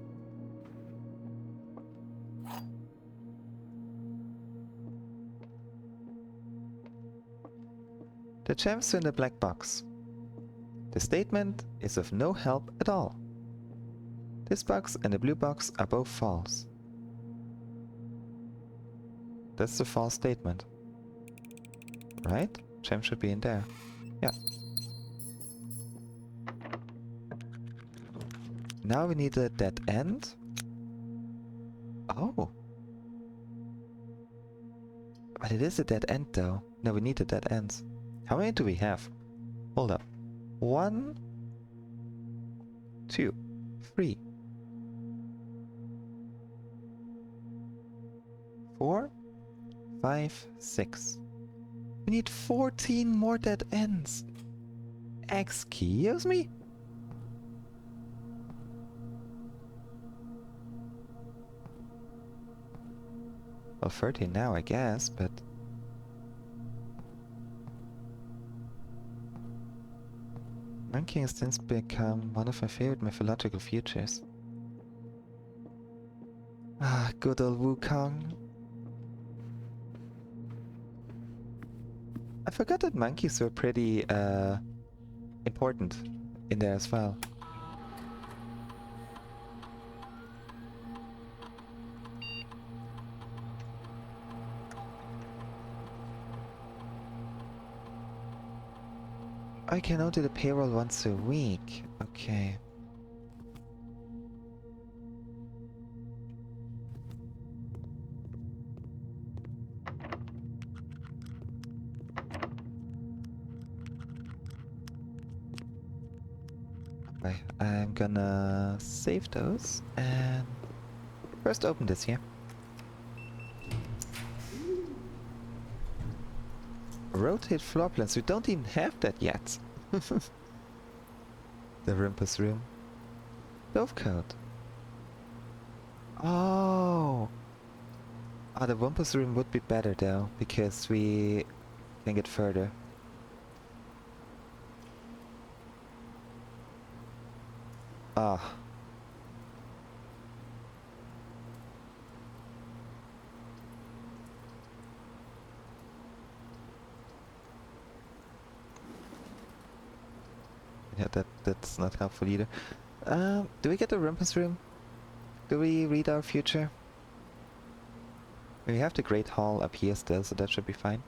The gems are in the black box. The statement is of no help at all. This box and the blue box are both false. That's the false statement. Right? Gem should be in there. Yeah. Now we need a dead end. Oh. But it is a dead end though. No, we need a dead end. How many do we have? Hold up. 1, 2, 3, 4, 5, 6. We need 14 more dead ends. Excuse me? Well, 13 now, I guess, but... Monkey has since become one of my favorite mythological futures. Ah, good old Wukong. I forgot that monkeys were pretty important in there as well. I can only do the payroll once a week. Okay. Okay, I'm gonna save those and first open this here. Rotate floor plans. We don't even have that yet. The Rumpus room. Dove code. Oh. Ah, the Wumpus room would be better though, because we can get further. Ah. Yeah, that's not helpful either. Do we get the Rumpus room? Do we read our future? We have the Great Hall up here still, so that should be fine.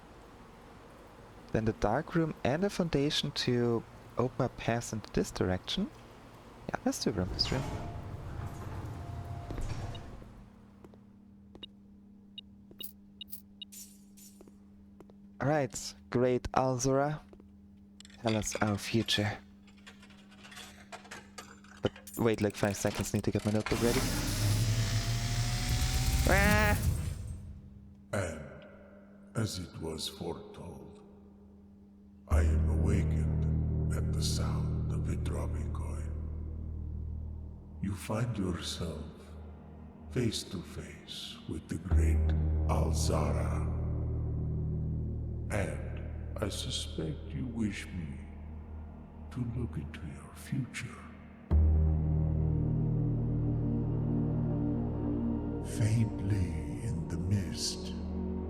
Then the dark room and a foundation to open a path into this direction. Yeah, let's do Rumpus Room. Alright, Great Alzora. Tell us our future. But wait like 5 seconds, need to get my notebook ready. Ah! And, as it was foretold, I am awakened at the sound of a dropping coin. You find yourself face to face with the great Alzara. And I suspect you wish me to look into your future. Faintly in the mist,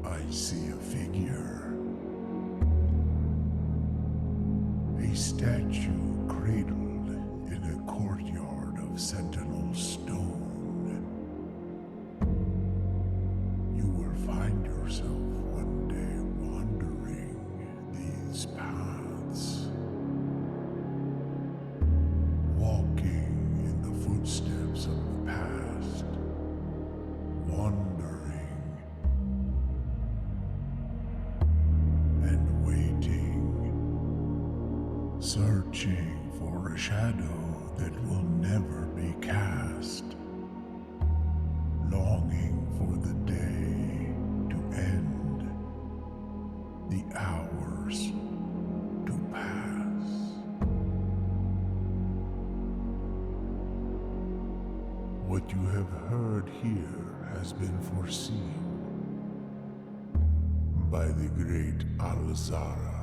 I see a figure. A statue cradled in a courtyard of sentinel stone. You will find yourself one day wandering these paths, walking in the footsteps of the past, wandering and waiting, searching for a shadow that will never be cast, longing for the day to end, the hours to pass. What you have heard here has been foreseen by the great Alzara.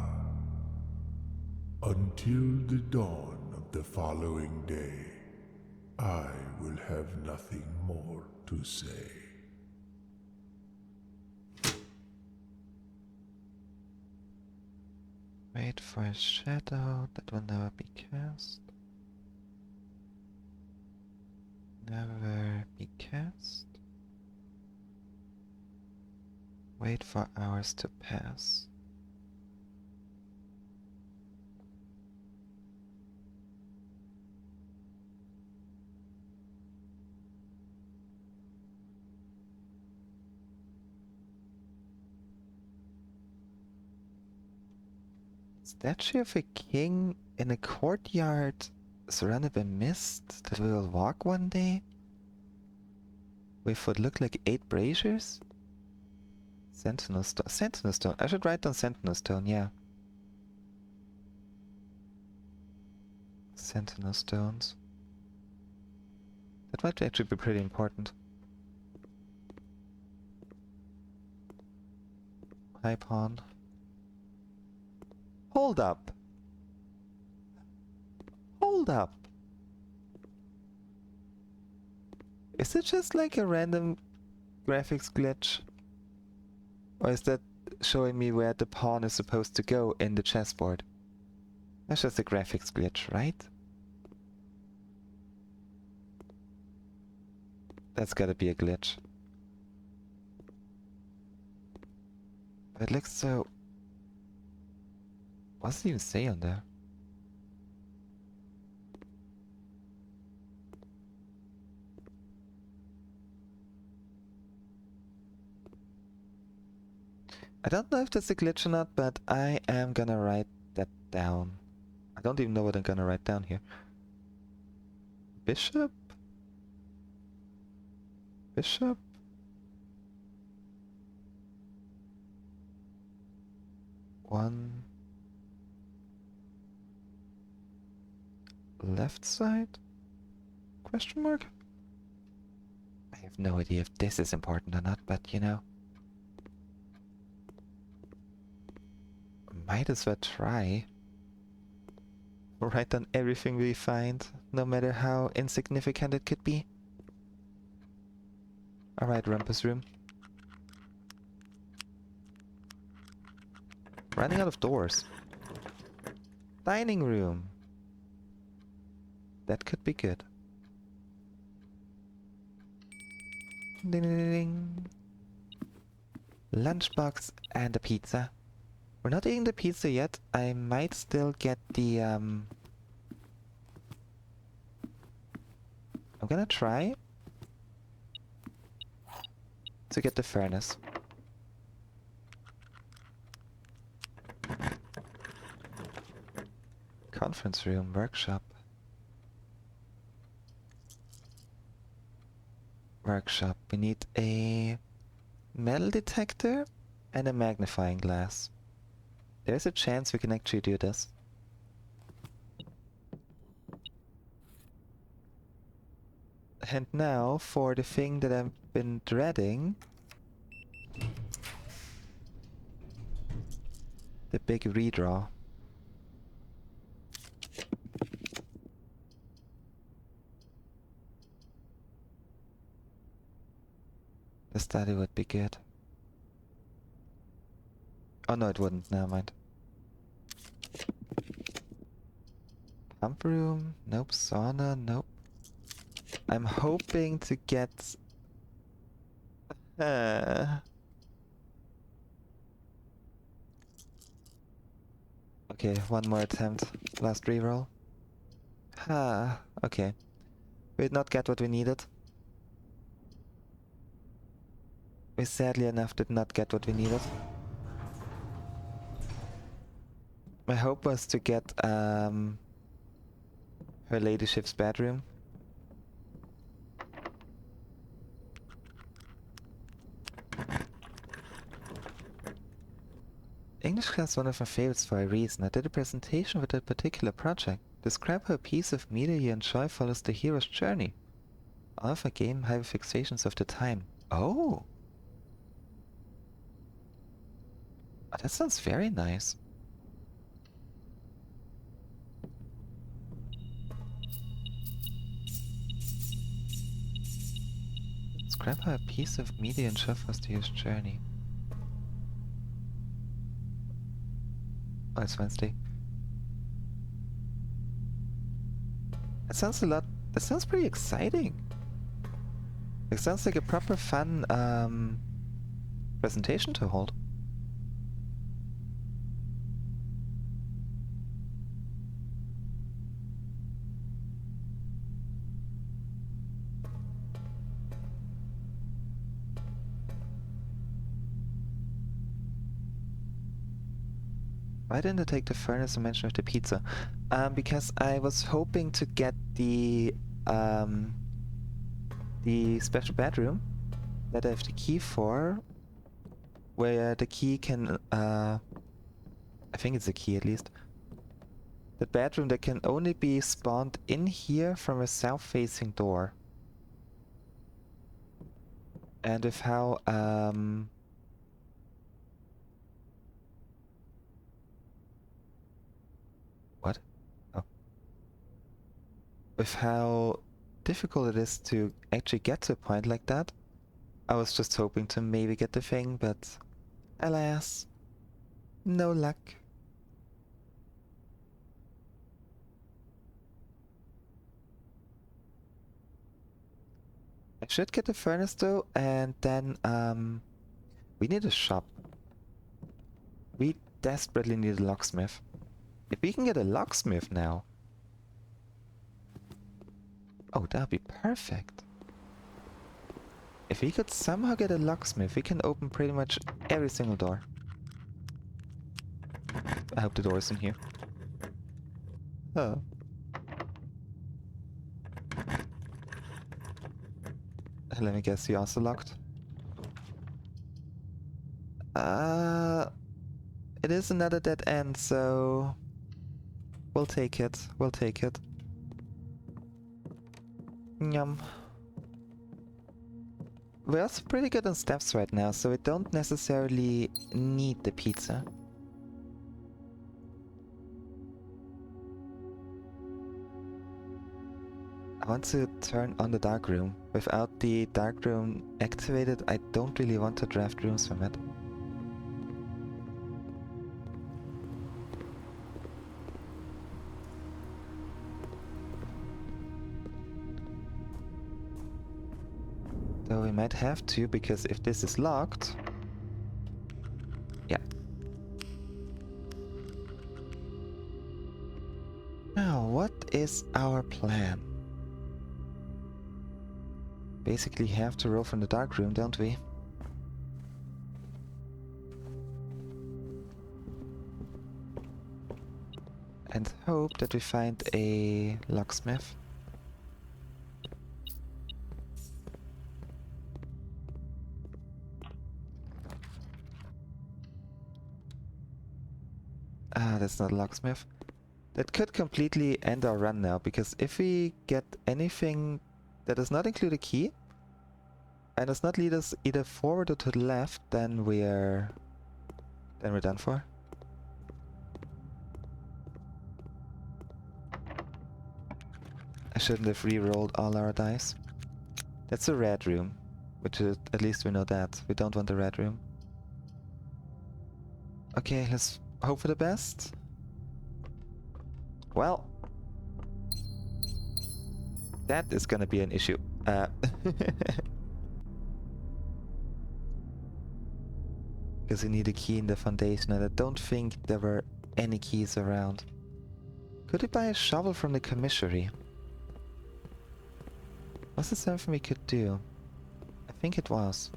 Until the dawn of the following day, I will have nothing more to say. Wait for a shadow that will never be cast. Never be cast. Wait for hours to pass. Statue of a king in a courtyard surrounded by mist that we will walk one day? With what look like 8 braziers? Sentinel stone. Sentinel stone. I should write down Sentinel stone, yeah. Sentinel stones. That might actually be pretty important. High pawn. Hold up! Hold up! Is it just like a random graphics glitch? Or is that showing me where the pawn is supposed to go in the chessboard? That's just a graphics glitch, right? That's gotta be a glitch. But it looks so... What does it even say on there? I don't know if that's a glitch or not, but I am gonna write that down. I don't even know what I'm gonna write down here. Bishop? Bishop? One... left side? Question mark? I have no idea if this is important or not, but you know. Might as well try. Write down everything we find, no matter how insignificant it could be. Alright, Rumpus Room. Running out of doors. Dining room. That could be good. Ding ding ding. Lunchbox and a pizza. We're not eating the pizza yet. I might still get the I'm gonna try to get the furnace. Conference room, workshop. Workshop. We need a metal detector and a magnifying glass. There's a chance we can actually do this. And now for the thing that I've been dreading. The big redraw. The study would be good. Oh no, it wouldn't. Never mind. Pump room? Nope. Sauna? Nope. I'm hoping to get... Okay, one more attempt. Last reroll. Okay. We did not get what we needed. We sadly enough did not get what we needed. My hope was to get her ladyship's bedroom. English class one of my favorites for a reason. I did a presentation with a particular project. Describe how a piece of media you enjoy follows the hero's journey. Alpha game high fixations of the time. Oh! Oh, that sounds very nice. Describe how a piece of media enjoy follows the hero's journey. Oh, it's Wednesday. That sounds a lot... That sounds pretty exciting. It sounds like a proper fun presentation to hold. Why didn't I take the furnace and mention of the pizza? Because I was hoping to get the special bedroom that I have the key for, where the key can, I think it's a key at least. The bedroom that can only be spawned in here from a south-facing door. And with how, what? Oh. With how difficult it is to actually get to a point like that, I was just hoping to maybe get the thing, but alas, no luck. I should get the furnace though, and then we need a shop. We desperately need a locksmith. If we can get a locksmith now... Oh, that'd be perfect. If we could somehow get a locksmith, we can open pretty much every single door. I hope the door is in here. Oh. Let me guess, you also locked? It is another dead end, so... We'll take it. We'll take it. Yum. We're also pretty good on steps right now, so we don't necessarily need the pizza. I want to turn on the dark room. Without the dark room activated, I don't really want to draft rooms from it. Though we might have to, because if this is locked... is our plan? Basically have to roll from the dark room, don't we? And hope that we find a locksmith. Ah, that's not a locksmith. That could completely end our run now, because if we get anything that does not include a key and does not lead us either forward or to the left, then we're done for. I shouldn't have re-rolled all our dice. That's a red room, which is, at least we know that. We don't want the red room. Okay, let's hope for the best. Well, that is gonna be an issue. Because we need a key in the foundation, and I don't think there were any keys around. Could we buy a shovel from the commissary? Was this something we could do? I think it was.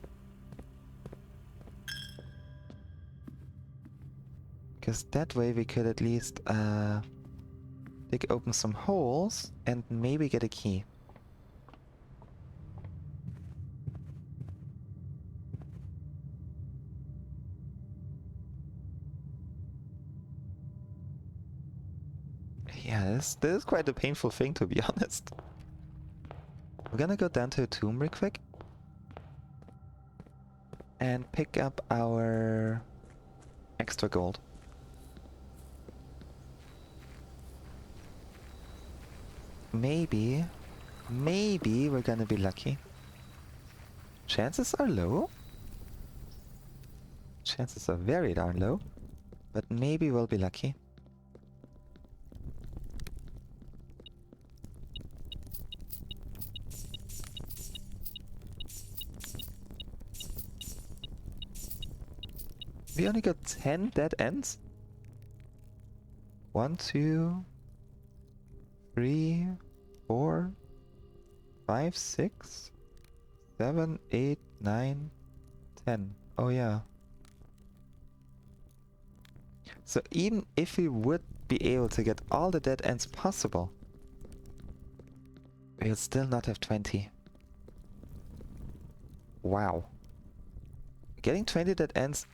Because that way we could at least dig open some holes and maybe get a key. Yeah, this is quite a painful thing, to be honest. We're gonna go down to a tomb real quick and pick up our extra gold. Maybe we're gonna be lucky. Chances are low. Chances are very darn low. But maybe we'll be lucky. We only got 10 dead ends? 1, 2, 3, 4, 5, 6, 7, 8, 9, 10. Oh yeah. So even if we would be able to get all the dead ends possible, we'll still not have 20. Wow. Getting 20 dead ends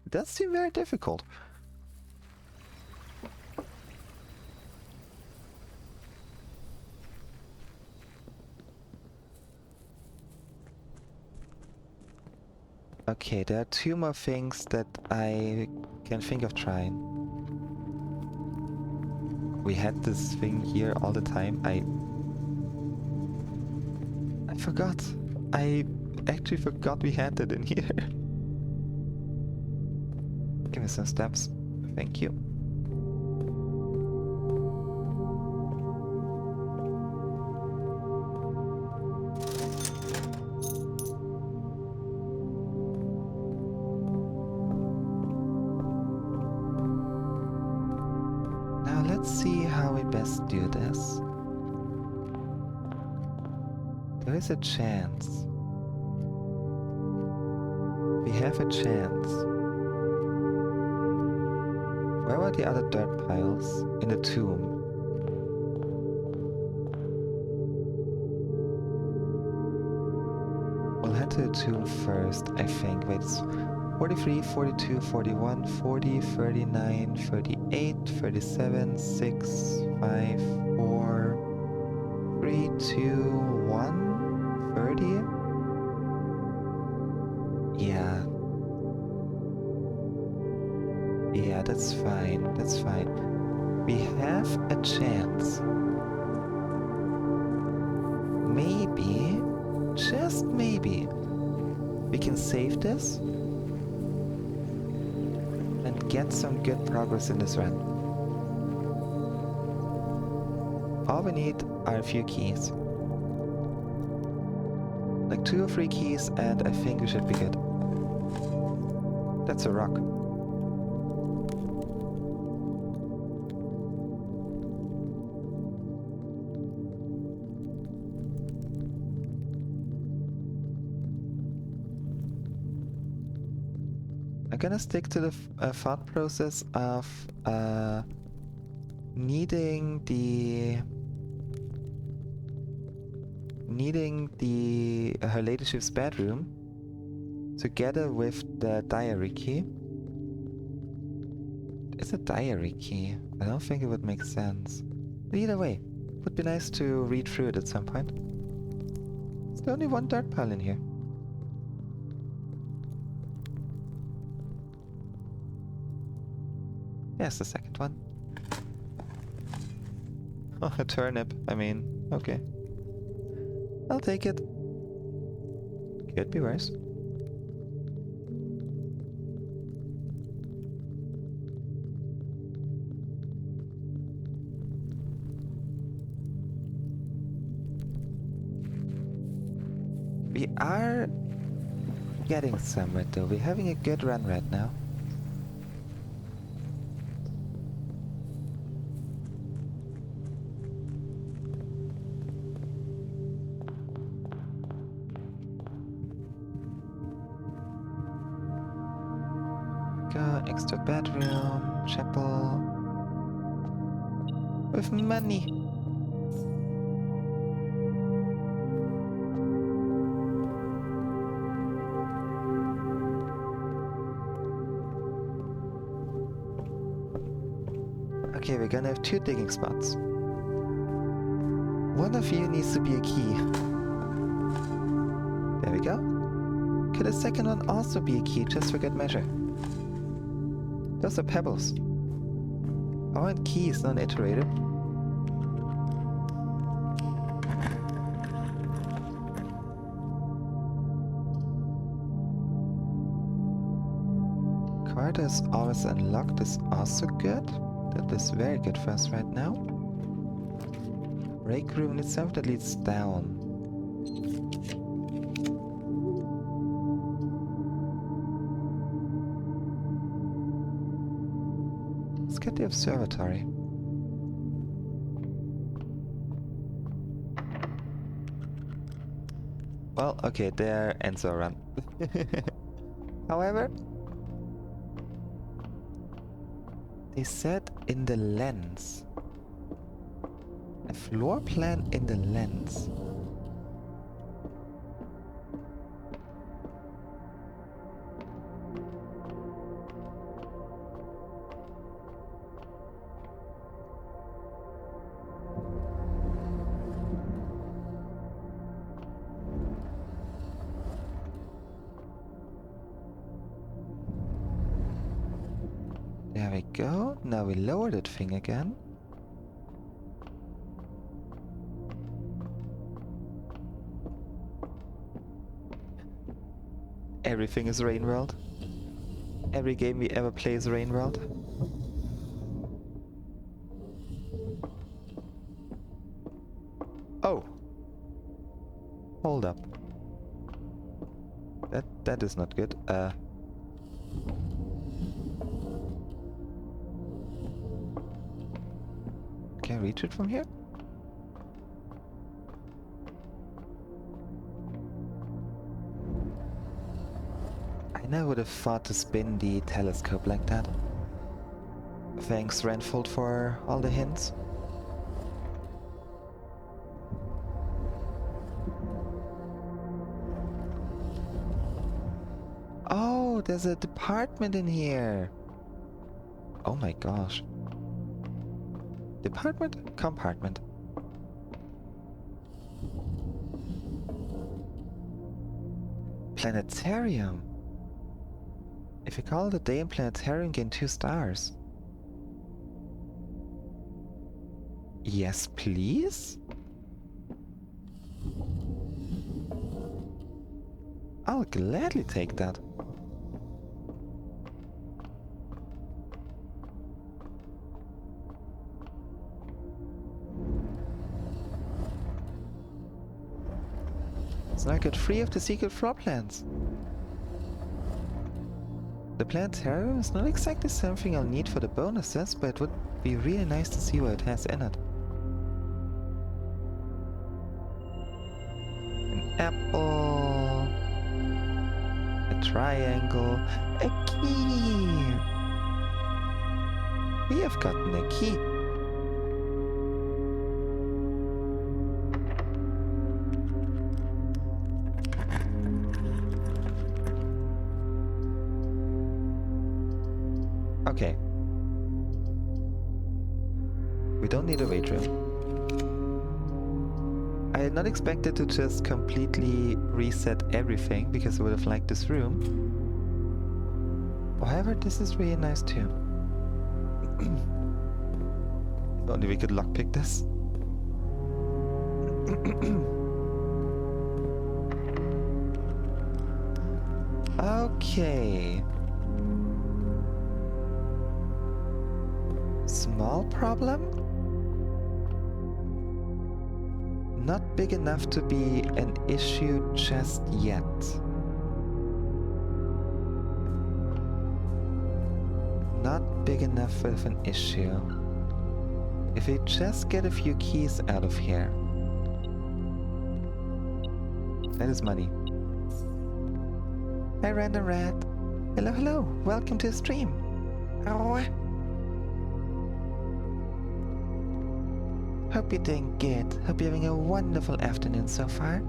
does seem very difficult. Okay, there are 2 more things that I can think of trying. We had this thing here all the time. I forgot. I actually forgot we had it in here. Give me some steps. Thank you. Now let's see how we best do this. There is a chance. We have a chance. Where were the other dirt piles? In the tomb. We'll head to the tomb first, I think. Wait, it's 43, 42, 41, 40, 39, 38, 37, 6, 5, 4, 3, 2, 1, 30? Yeah. Yeah, that's fine. That's fine. We have a chance. Maybe, just maybe, we can save this and get some good progress in this run. All we need are a few keys. Like 2 or 3 keys, and I think we should be good. That's a rock. I'm gonna stick to the thought process of needing the her ladyship's bedroom together with the diary key. It's a diary key. I don't think it would make sense. But either way, would be nice to read through it at some point. There's only one dirt pile in here. Yes, the second one. Oh, a turnip. I mean, okay. I'll take it. Could be worse. We are getting somewhere though. We're having a good run right now. Go, extra bedroom, chapel. With money. Okay, we're gonna have 2 digging spots. One of you needs to be a key. There we go. Could the second one also be a key, just for good measure? Those are pebbles. I want keys, not iterated. Corridor is always unlocked is also good. That is very good for us right now. Break room itself that leads down. Let's get the observatory. Well, okay, there ends our run. However, they said in the lens. A floor plan in the lens. There we go. Now we lower that thing again. Everything is Rain World. Every game we ever play is Rain World. Oh. Hold up. That is not good. Can I reach it from here? I never would have thought to spin the telescope like that. Thanks, Renfold, for all the hints. Oh, there's a department in here. Oh my gosh. Department? Compartment. Planetarium. If you call it a day in planetarium, gain 2 stars. Yes, please? I'll gladly take that. So I got 3 of the secret floor plans. The planetarium is not exactly something I'll need for the bonuses, but it would be really nice to see what it has in it. An apple, a a triangle, a key. We have gotten a key. Okay. We don't need a wait room. I had not expected to just completely reset everything because I would have liked this room. However, this is really nice too. If only we could lockpick this. Okay. Small problem? Not big enough to be an issue just yet. Not big enough of an issue. If we just get a few keys out of here. That is money. Hi Random Rat. Hello, hello. Welcome to the stream. Oh. Hope you're doing good. Hope you're having a wonderful afternoon so far.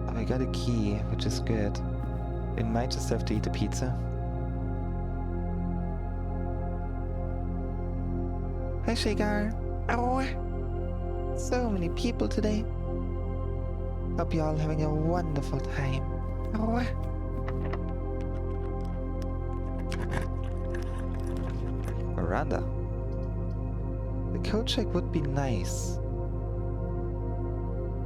Oh, I got a key, which is good. We might just have to eat a pizza. Hi Shigar. Oh, so many people today. Hope you're all having a wonderful time. Oh. Veranda. The code check would be nice.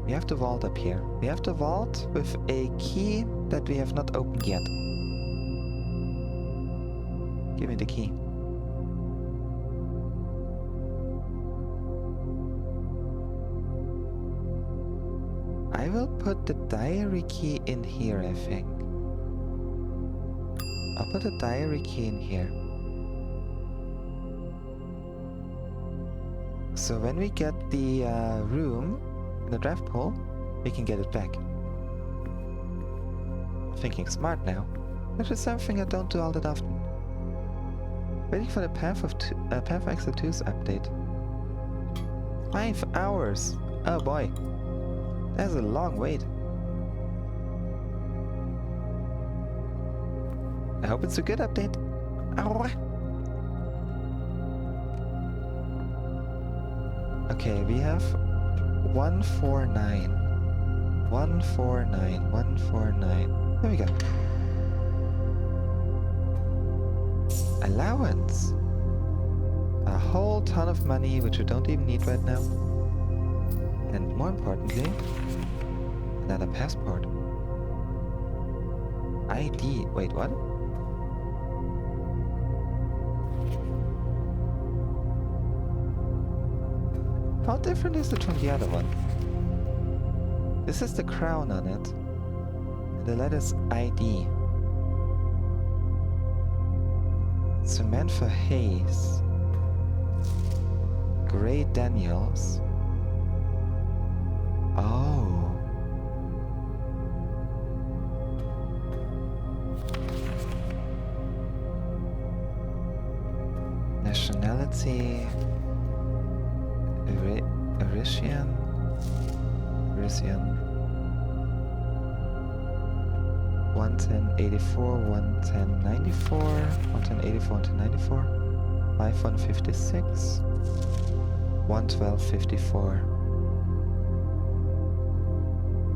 We have the vault up here. We have the vault with a key that we have not opened yet. Give me the key. I will put the diary key in here, I think. I'll put the diary key in here. So when we get the room in the draft pool, we can get it back. Thinking smart now, which is something I don't do all that often. Waiting for the Path of Exile 2's update. 5 hours! Oh boy. That's a long wait. I hope it's a good update. Ow. Okay, we have 149. 149. 149. There we go. Allowance. A whole ton of money which we don't even need right now. And more importantly, another passport. ID. Wait, what? How different is it from the other one? This is the crown on it. And the letters ID. Samantha Hayes. Gray Daniels. Oh. Nationality. Irisian. 11084, 11094, 11084, 11094, 5156, 11254.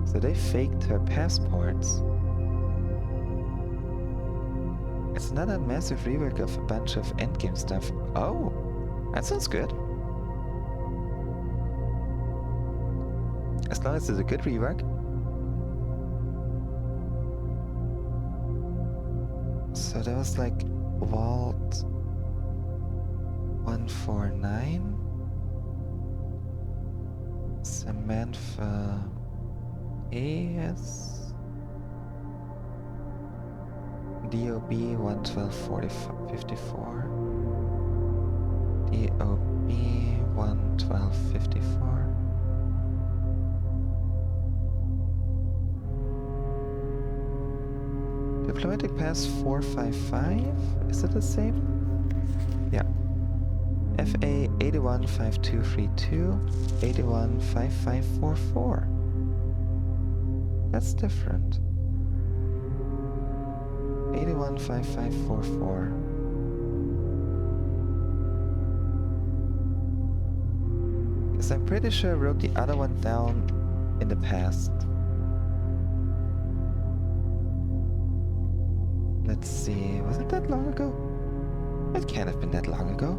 So they faked her passports. It's not a massive rework of a bunch of endgame stuff. Oh, that sounds good. As long as it's a good rework. So that was like Vault 149. Samantha AS. DOB 11254. DOB 11254. Diplomatic Pass 455? Is it the same? Yeah. FA 815232, 815544. That's different. 815544. Because I'm pretty sure I wrote the other one down in the past. Let's see, was it that long ago? It can't have been that long ago.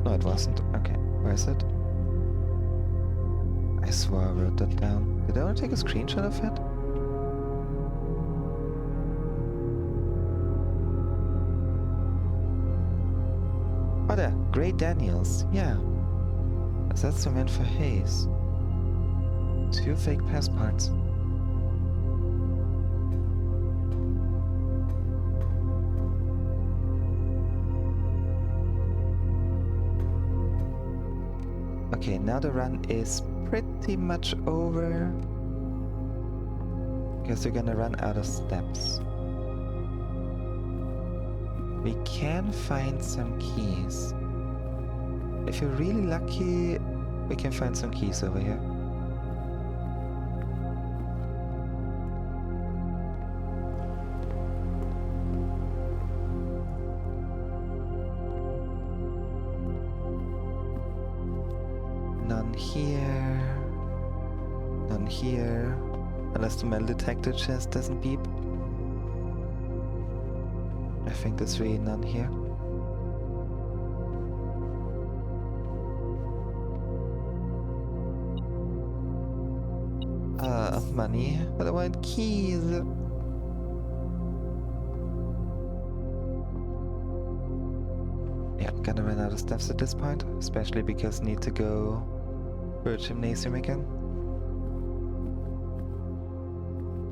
No, it wasn't. Okay, where is it? I swore I wrote that down. Did I want to take a screenshot of it? Oh, there. Grey Daniels. Yeah. That's the man for Hayes. 2 fake passports. Okay, now the run is pretty much over. Because we're gonna run out of steps. We can find some keys. If you're really lucky, we can find some keys over here. None here. None here. Unless the metal detector chest doesn't beep. I think there's really none here. Money, but I want keys. Yeah, I'm gonna run out of steps at this point, especially because I need to go for a gymnasium again.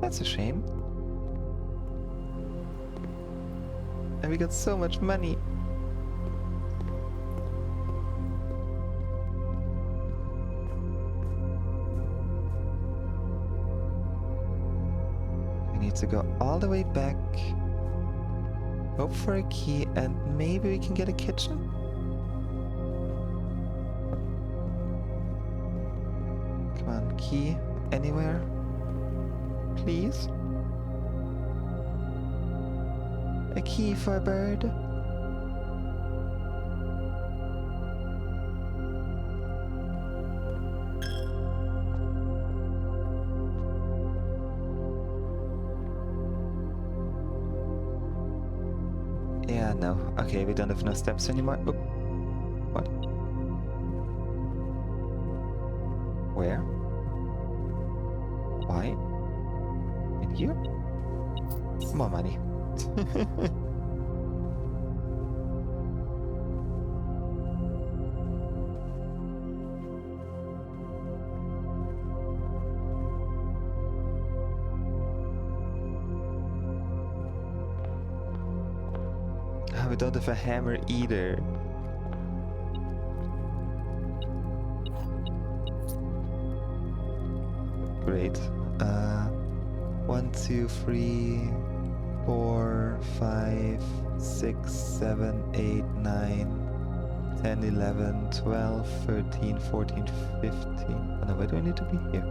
That's a shame. And we got so much money. To go all the way back, hope for a key, and maybe we can get a kitchen? Come on, key anywhere? Please? A key for a bird? Yeah, no. Okay, we don't have no steps anymore. Oop. What? Where? Why? In here? More money. We don't have a hammer either. Great. 1, 2, 3, 4, 5, 6, 7, 8, 9, 10, 11, 12, 13, 14, 15. Oh no, where do I need to be here?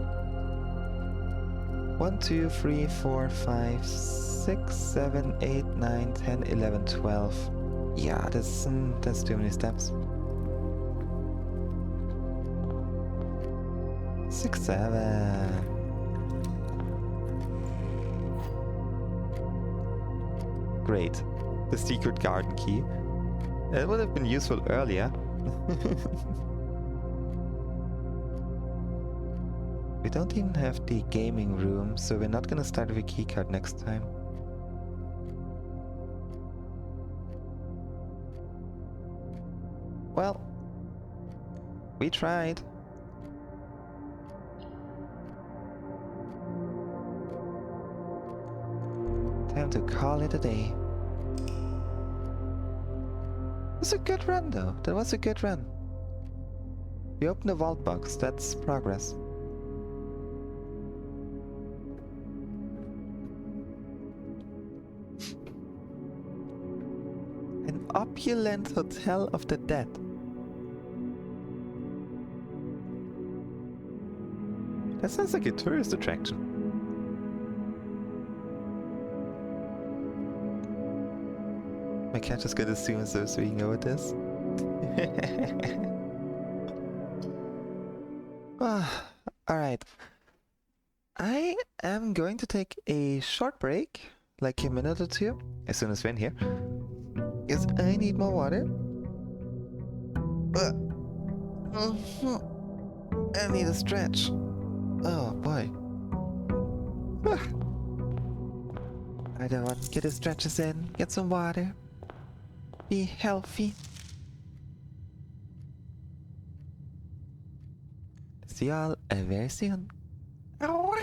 1, 2, 3, 4, 5, 6, 7, 8, 9, 10, 11, 12. Yeah, that's too many steps. 6, 7. Great. The secret garden key. It would have been useful earlier. We don't even have the gaming room, so we're not gonna start with a keycard next time. Well, we tried. Time to call it a day. It was a good run though. That was a good run. We opened the vault box. That's progress. An opulent hotel of the dead. That sounds like a tourist attraction. My cat is gonna assume so you know what this. Alright. I am going to take a short break, like a minute or two, as soon as we're in here. Because I need more water. I need a stretch. Oh boy. I don't want to get the stretches in, get some water. Be healthy. See y'all very soon. Ow.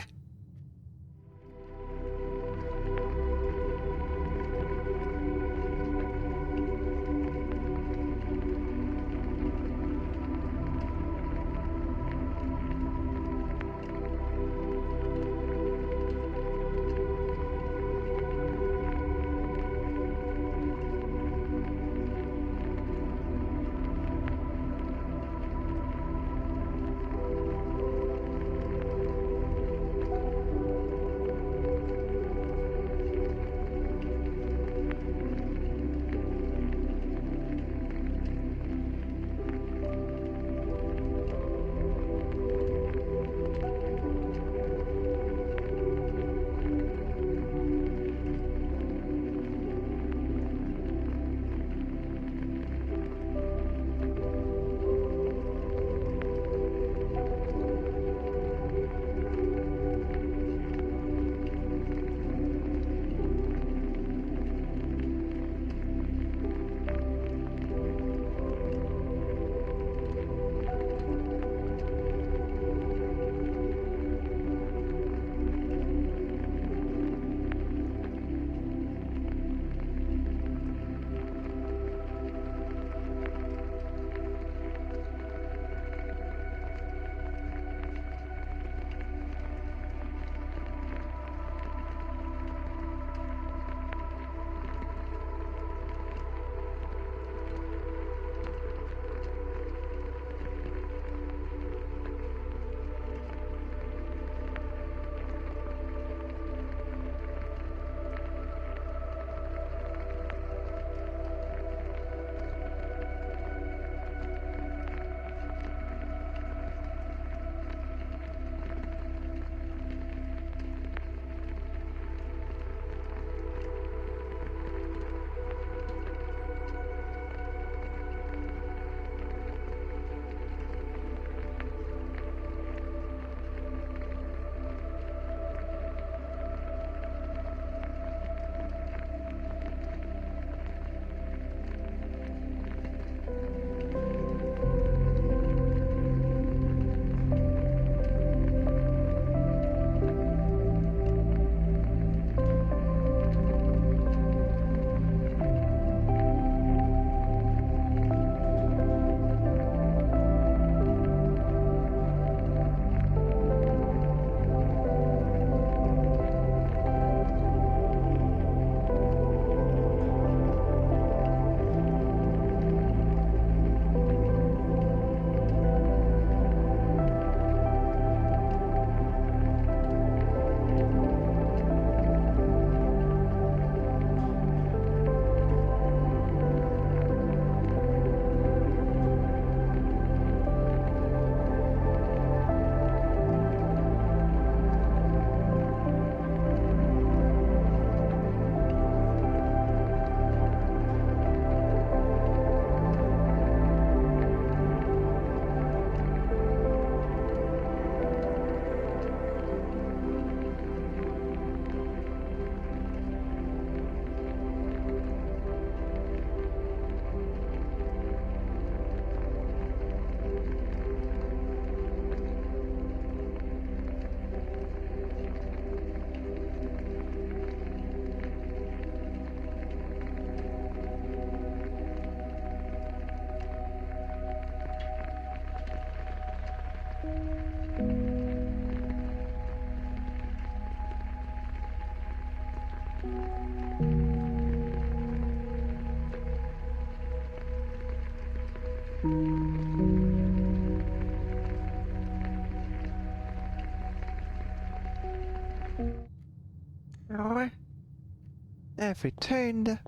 I've returned.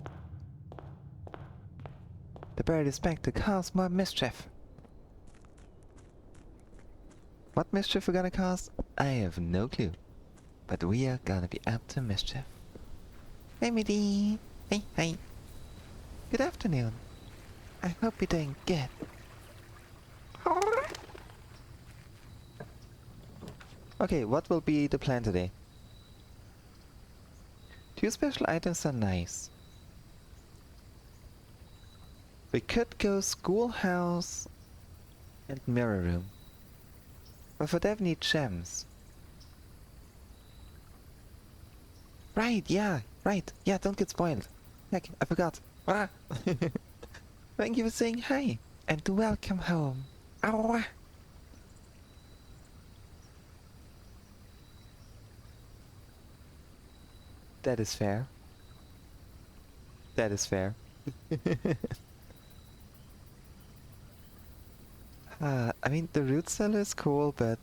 The bird is back to cause more mischief. What mischief we're gonna cause? I have no clue. But we are gonna be up to mischief. Hey, Midi. Hey, hey. Good afternoon. I hope you're doing good. Okay, what will be the plan today? 2 special items are nice. We could go schoolhouse and mirror room. But for that we need gems. Right, yeah, right. Yeah, don't get spoiled. Heck, I forgot. Ah. Thank you for saying hi and welcome home. Ow. That is fair. That is fair. I mean, the root cellar is cool, but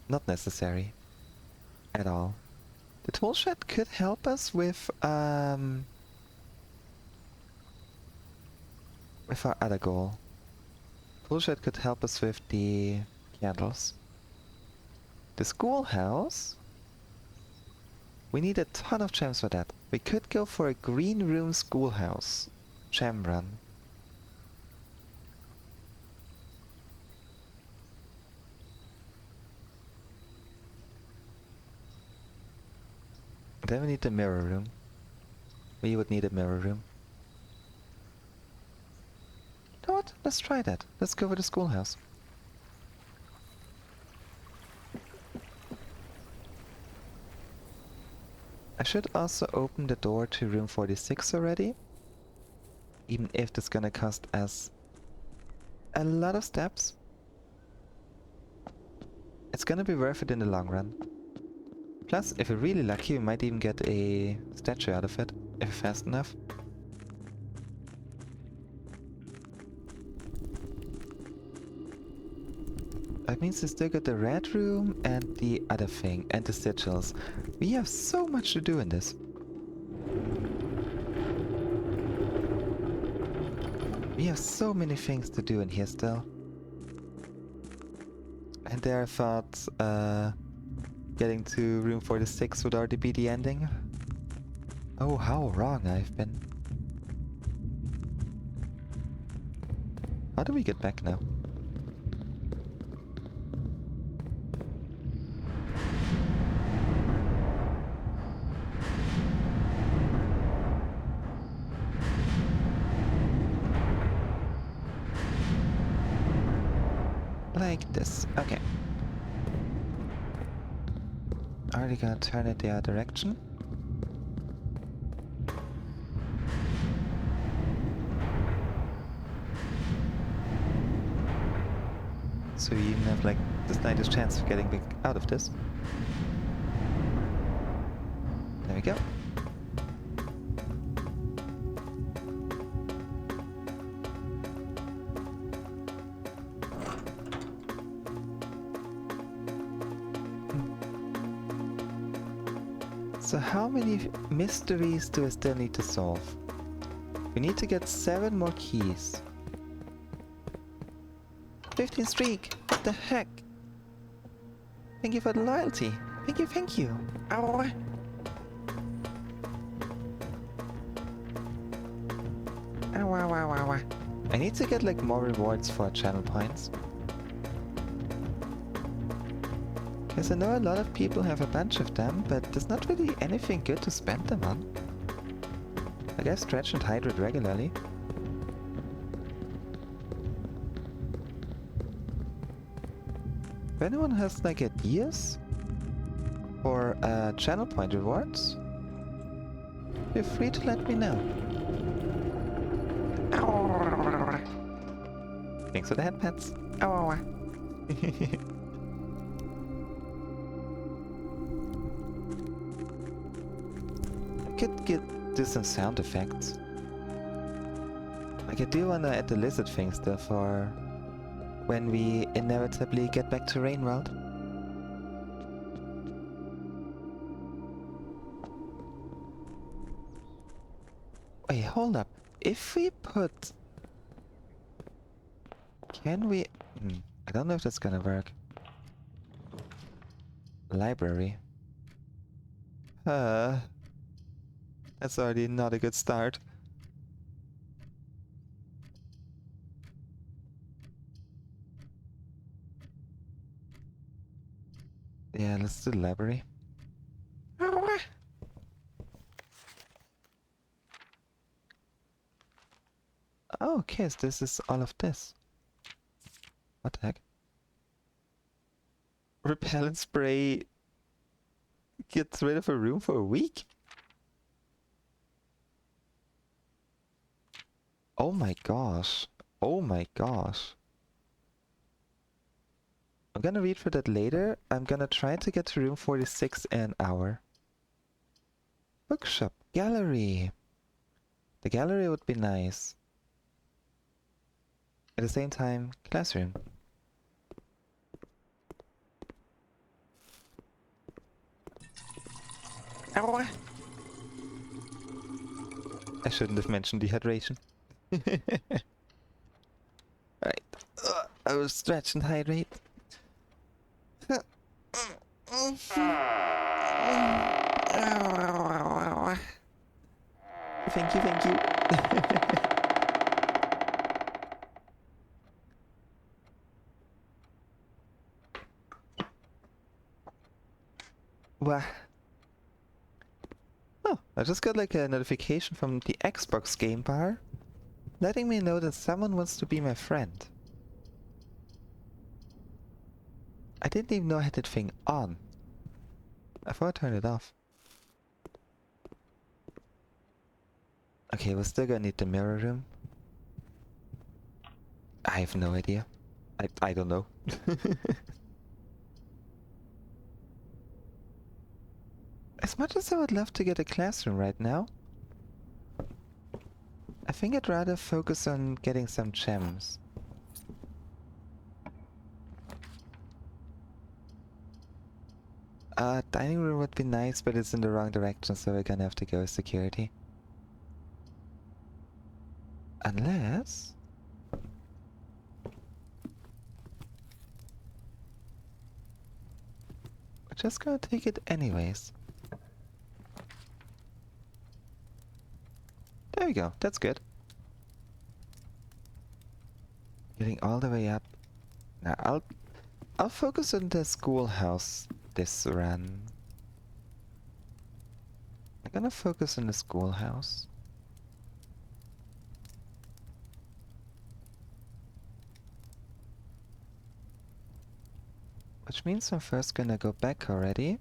not necessary at all. The tool shed could help us with our other goal. Tool shed could help us with the candles. The schoolhouse, we need a ton of gems for that. We could go for a green room schoolhouse gem run. Then we need the mirror room. We would need a mirror room. You know what? Let's try that. Let's go for the schoolhouse. I should also open the door to room 46 already. Even if it's gonna cost us a lot of steps. It's gonna be worth it in the long run. Plus, if we're really lucky, we might even get a statue out of it, if fast enough. That means we still got the red room and the other thing, and the sigils. We have so much to do in this. We have so many things to do in here still. And there I thought, getting to room 46 would already be the ending. Oh, how wrong I've been. How do we get back now? Like this. Okay. Are we gonna turn it the other direction? So you even have like the slightest chance of getting out of this. There we go. So how many mysteries do I still need to solve? We need to get 7 more keys. 15 streak! What the heck? Thank you for the loyalty. Thank you, thank you. Ow. Ow, ow, ow, ow, ow. I need to get like more rewards for channel points. Because I know a lot of people have a bunch of them, but there's not really anything good to spend them on. Like I stretch and hydrate regularly. If anyone has like ideas for channel point rewards, feel free to let me know. Thanks for the head pets. Ow, ow, ow. Could do some sound effects. Like I do wanna add the lizard thing still for when we inevitably get back to Rain World. Wait, hold up. If we put... Can we... I don't know if that's gonna work. Library. That's already not a good start. Yeah, let's do the library. Oh, okay, so this is all of this. What the heck? Repellent spray gets rid of a room for a week? Oh my gosh. Oh my gosh. I'm gonna read for that later. I'm gonna try to get to room 46 in an hour. Bookshop. Gallery. The gallery would be nice. At the same time, classroom. Ow. I shouldn't have mentioned dehydration. Alright. I will stretch and hydrate. Thank you, thank you. Wow. Oh, I just got like a notification from the Xbox game bar letting me know that someone wants to be my friend. I didn't even know I had that thing on. I thought I turned it off. Okay, we're still gonna need the mirror room. I have no idea. I don't know. As much as I would love to get a classroom right now, I think I'd rather focus on getting some gems. Dining room would be nice, but it's in the wrong direction, so we're gonna have to go with security. Unless... we're just gonna take it anyways. There we go, that's good. Getting all the way up. Now I'll focus on the schoolhouse this run. I'm gonna focus on the schoolhouse. Which means I'm first gonna go back already.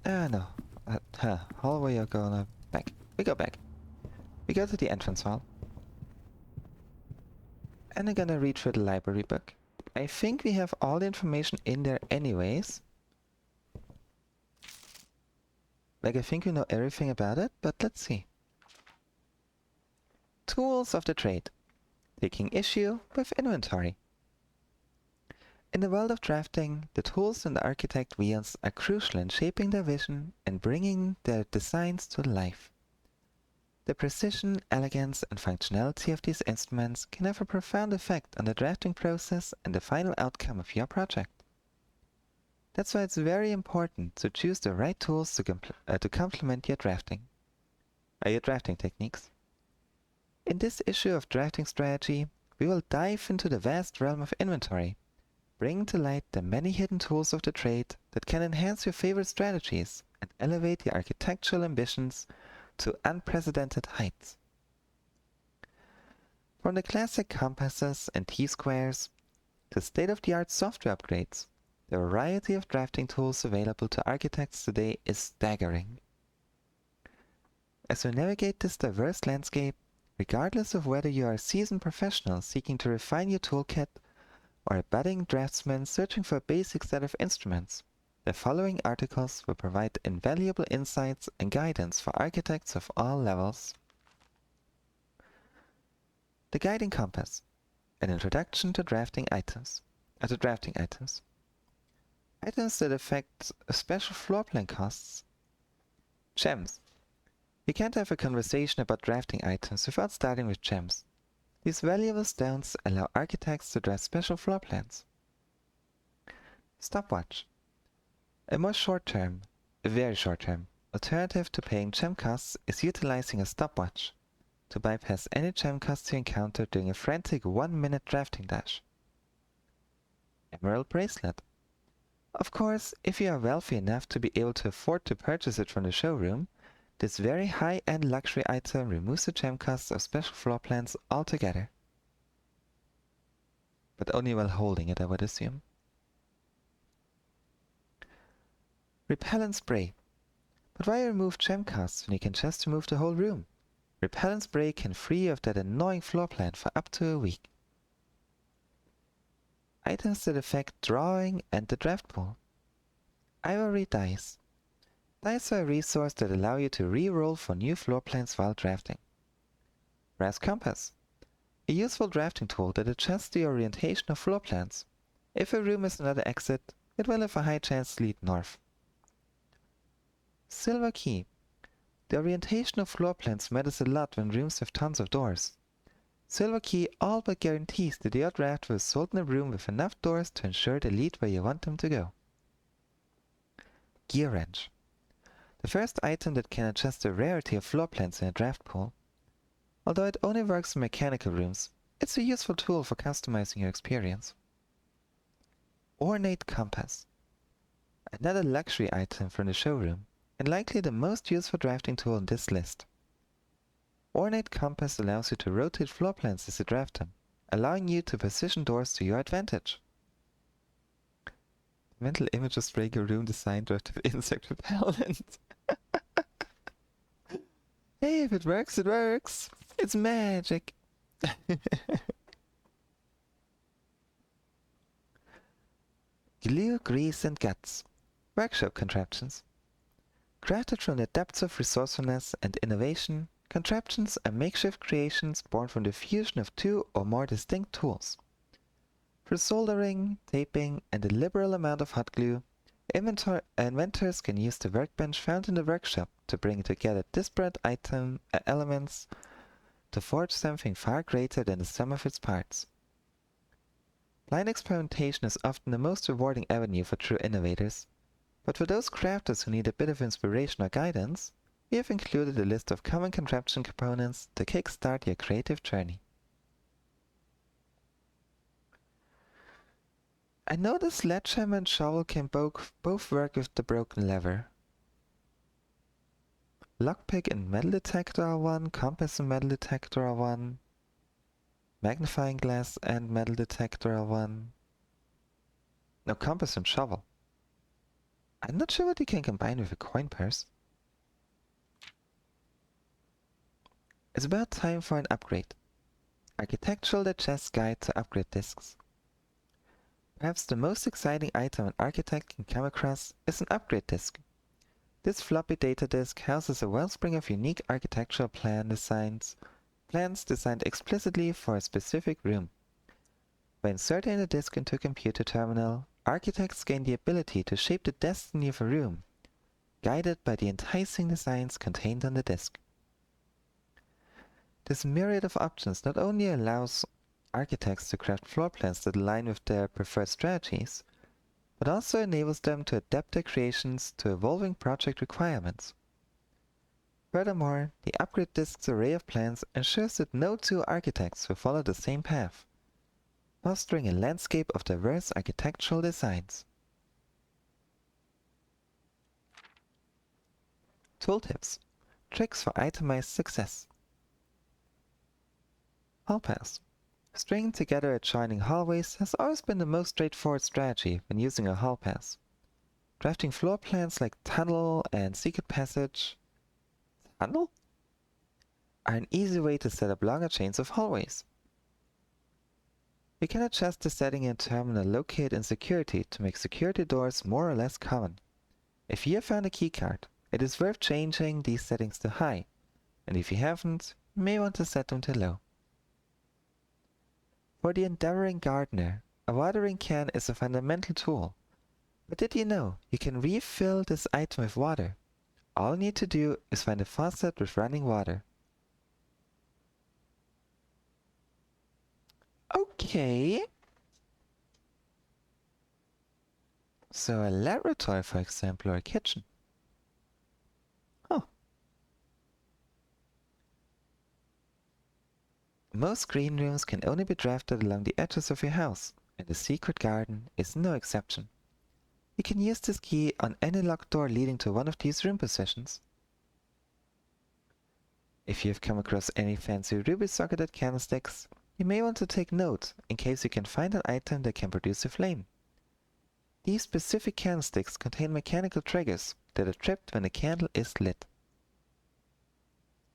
No. Hallway are gonna back. We go back. We go to the entrance hall. And I'm gonna read through the library book. I think we have all the information in there anyways. Like, I think we know everything about it, but let's see. Tools of the trade. Taking issue with inventory. In the world of drafting, the tools an architect wields are crucial in shaping their vision and bringing their designs to life. The precision, elegance, and functionality of these instruments can have a profound effect on the drafting process and the final outcome of your project. That's why it's very important to choose the right tools to complement your drafting techniques. In this issue of Drafting Strategy, we will dive into the vast realm of inventory, bringing to light the many hidden tools of the trade that can enhance your favorite strategies and elevate your architectural ambitions to unprecedented heights. From the classic compasses and T-squares to state-of-the-art software upgrades, the variety of drafting tools available to architects today is staggering. As we navigate this diverse landscape, regardless of whether you are a seasoned professional seeking to refine your toolkit or a budding draftsman searching for a basic set of instruments, the following articles will provide invaluable insights and guidance for architects of all levels. The Guiding Compass, an introduction to drafting items. Items that affect special floor plan costs. Gems. You can't have a conversation about drafting items without starting with gems. These valuable stones allow architects to draft special floor plans. Stopwatch. A more short-term, a very short-term, alternative to paying gem costs is utilizing a stopwatch to bypass any gem costs you encounter during a frantic 1-minute drafting dash. Emerald Bracelet. Of course, if you are wealthy enough to be able to afford to purchase it from the showroom, this very high-end luxury item removes the gem costs of special floor plans altogether. But only while holding it, I would assume. Repellent Spray. But why remove gem costs when you can just remove the whole room? Repellent Spray can free you of that annoying floor plan for up to a week. Items that affect drawing and the draft pool. Ivory Dice. Dice are a resource that allow you to re-roll for new floor plans while drafting. Brass Compass. A useful drafting tool that adjusts the orientation of floor plans. If a room is another exit, it will have a high chance to lead north. Silver Key. The orientation of floor plans matters a lot when rooms have tons of doors. Silver Key all but guarantees that your draft will sold in a room with enough doors to ensure they lead where you want them to go. Gear Wrench. The first item that can adjust the rarity of floor plans in a draft pool. Although it only works in mechanical rooms, it's a useful tool for customizing your experience. Ornate Compass. Another luxury item from the showroom, and likely the most useful drafting tool on this list. Ornate Compass allows you to rotate floor plans as you draft them, allowing you to position doors to your advantage. Mental image of spraying a room designed with insect repellent. Hey, if it works, it works. It's magic. Glue, Grease, and Guts. Workshop contraptions. Crafted from the depths of resourcefulness and innovation, contraptions are makeshift creations born from the fusion of two or more distinct tools. For soldering, taping, and a liberal amount of hot glue, inventors can use the workbench found in the workshop to bring together disparate elements to forge something far greater than the sum of its parts. Blind experimentation is often the most rewarding avenue for true innovators, but for those crafters who need a bit of inspiration or guidance, we have included a list of common contraption components to kickstart your creative journey. I know the sledgehammer and shovel can both work with the broken lever. Lockpick and metal detector are one, compass and metal detector are one, magnifying glass and metal detector are one. No, compass and shovel. I'm not sure what you can combine with a coin purse. It's about time for an upgrade. Architectural Digest Guide to Upgrade Disks. Perhaps the most exciting item an architect can come across is an upgrade disk. This floppy data disk houses a wellspring of unique architectural plans designed explicitly for a specific room. By inserting the disk into a computer terminal, architects gain the ability to shape the destiny of a room, guided by the enticing designs contained on the disk. This myriad of options not only allows architects to craft floor plans that align with their preferred strategies, but also enables them to adapt their creations to evolving project requirements. Furthermore, the upgrade disk's array of plans ensures that no two architects will follow the same path, fostering a landscape of diverse architectural designs. Tooltips. Tricks for itemized success. Hall pass. Stringing together adjoining hallways has always been the most straightforward strategy when using a hall pass. Drafting floor plans like tunnel and secret passage are an easy way to set up longer chains of hallways. You can adjust the setting in terminal locate and security to make security doors more or less common. If you have found a keycard, it is worth changing these settings to high, and if you haven't, you may want to set them to low. For the endeavoring gardener, a watering can is a fundamental tool. But did you know you can refill this item with water, All you need to do is find a faucet with running water. Okay. So a laboratory, for example, or a kitchen. Huh. Most green rooms can only be drafted along the edges of your house, and the secret garden is no exception. You can use this key on any locked door leading to one of these room positions. If you've come across any fancy ruby socketed candlesticks, you may want to take note in case you can find an item that can produce a flame. These specific candlesticks contain mechanical triggers that are tripped when the candle is lit.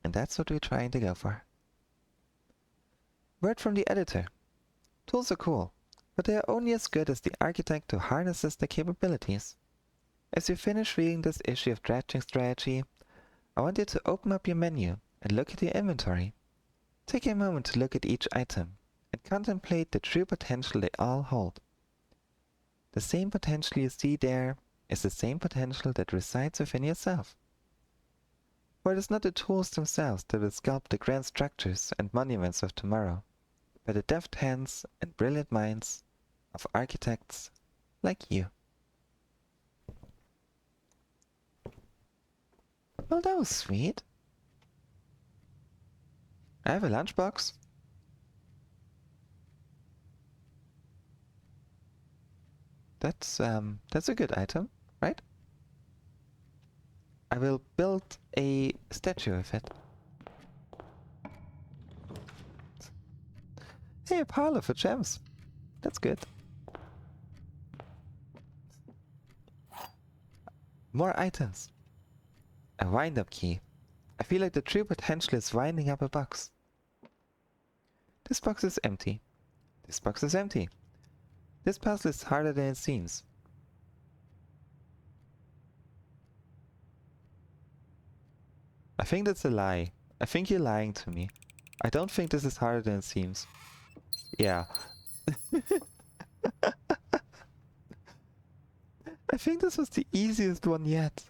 And that's what we're trying to go for. Word from the editor. Tools are cool, but they are only as good as the architect who harnesses their capabilities. As you finish reading this issue of Drafting Strategy, I want you to open up your menu and look at your inventory. Take a moment to look at each item and contemplate the true potential they all hold. The same potential you see there is the same potential that resides within yourself. For it is not the tools themselves that will sculpt the grand structures and monuments of tomorrow, but the deft hands and brilliant minds of architects like you. Well, that was sweet. I have a lunchbox. That's a good item, right? I will build a statue of it. Hey, a parlor for gems. That's good. More items. A wind-up key. I feel like the true potential is winding up a box. This box is empty. This box is empty. This puzzle is harder than it seems. I think that's a lie. I think you're lying to me. I don't think this is harder than it seems. Yeah. I think this was the easiest one yet.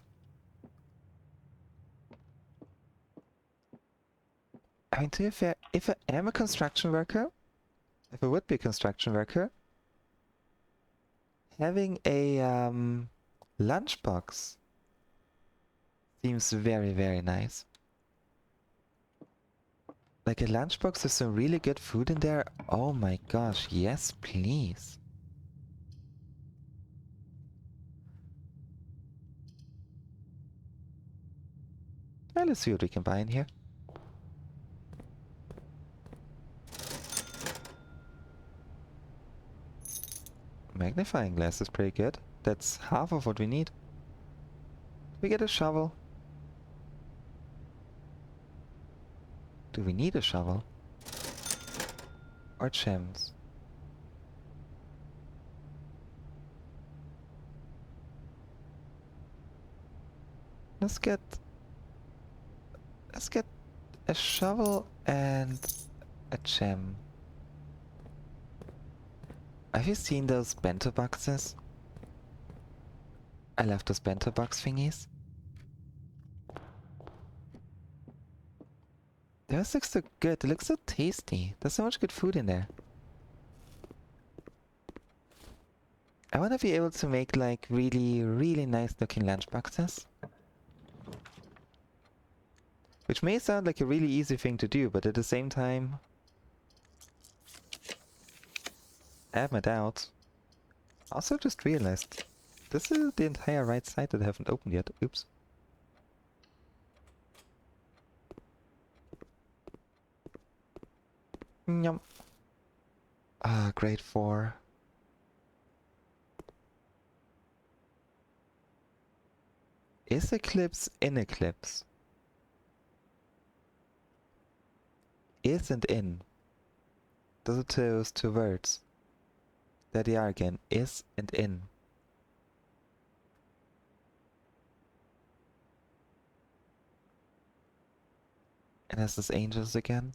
I mean, to be fair, if I am a construction worker, if I would be a construction worker, having a lunchbox seems very, very nice. Like a lunchbox with some really good food in there? Oh my gosh, yes please. Well, let's see what we can buy in here. Magnifying glass is pretty good. That's half of what we need. We get a shovel. Do we need a shovel? Or gems? Let's get a shovel and a gem. Have you seen those bento boxes? I love those bento box thingies. Those look so good. They look so tasty. There's so much good food in there. I want to be able to make like really, really nice looking lunchboxes. Which may sound like a really easy thing to do, but at the same time, I have my doubts. Also just realized, this is the entire right side that I haven't opened yet. Oops. Yum. Ah, grade 4. Is Eclipse in Eclipse? Is and in. Those are those two words. There they are again. Is and in. And has this angels again?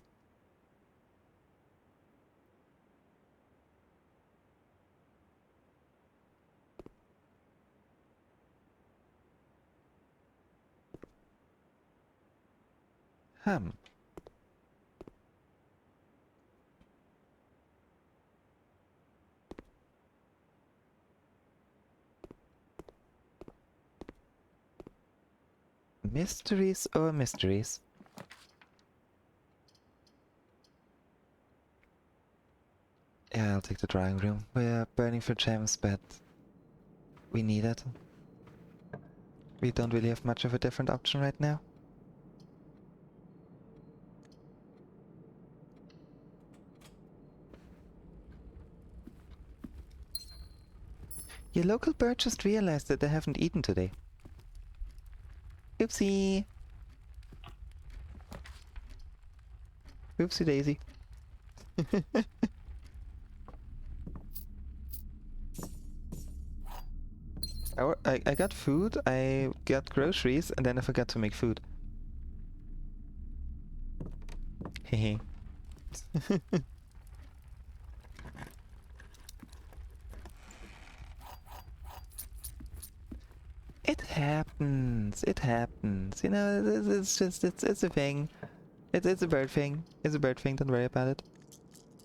Hmm. Mysteries or mysteries? Yeah, I'll take the drawing room. We're burning for gems, but we need it. We don't really have much of a different option right now. Your local bird just realized that they haven't eaten today. Oopsie! Oopsie daisy. I got food, I got groceries, and then I forgot to make food. Hehe. It happens. It happens. You know, it's just it's a thing. It's a bird thing. It's a bird thing. Don't worry about it.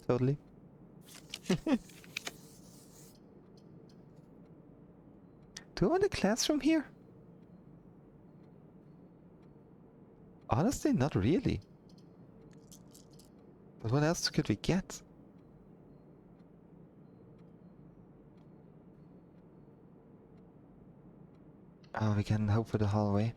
Totally. Do I want a classroom here? Honestly, not really. But what else could we get? Oh, we can hope for the hallway.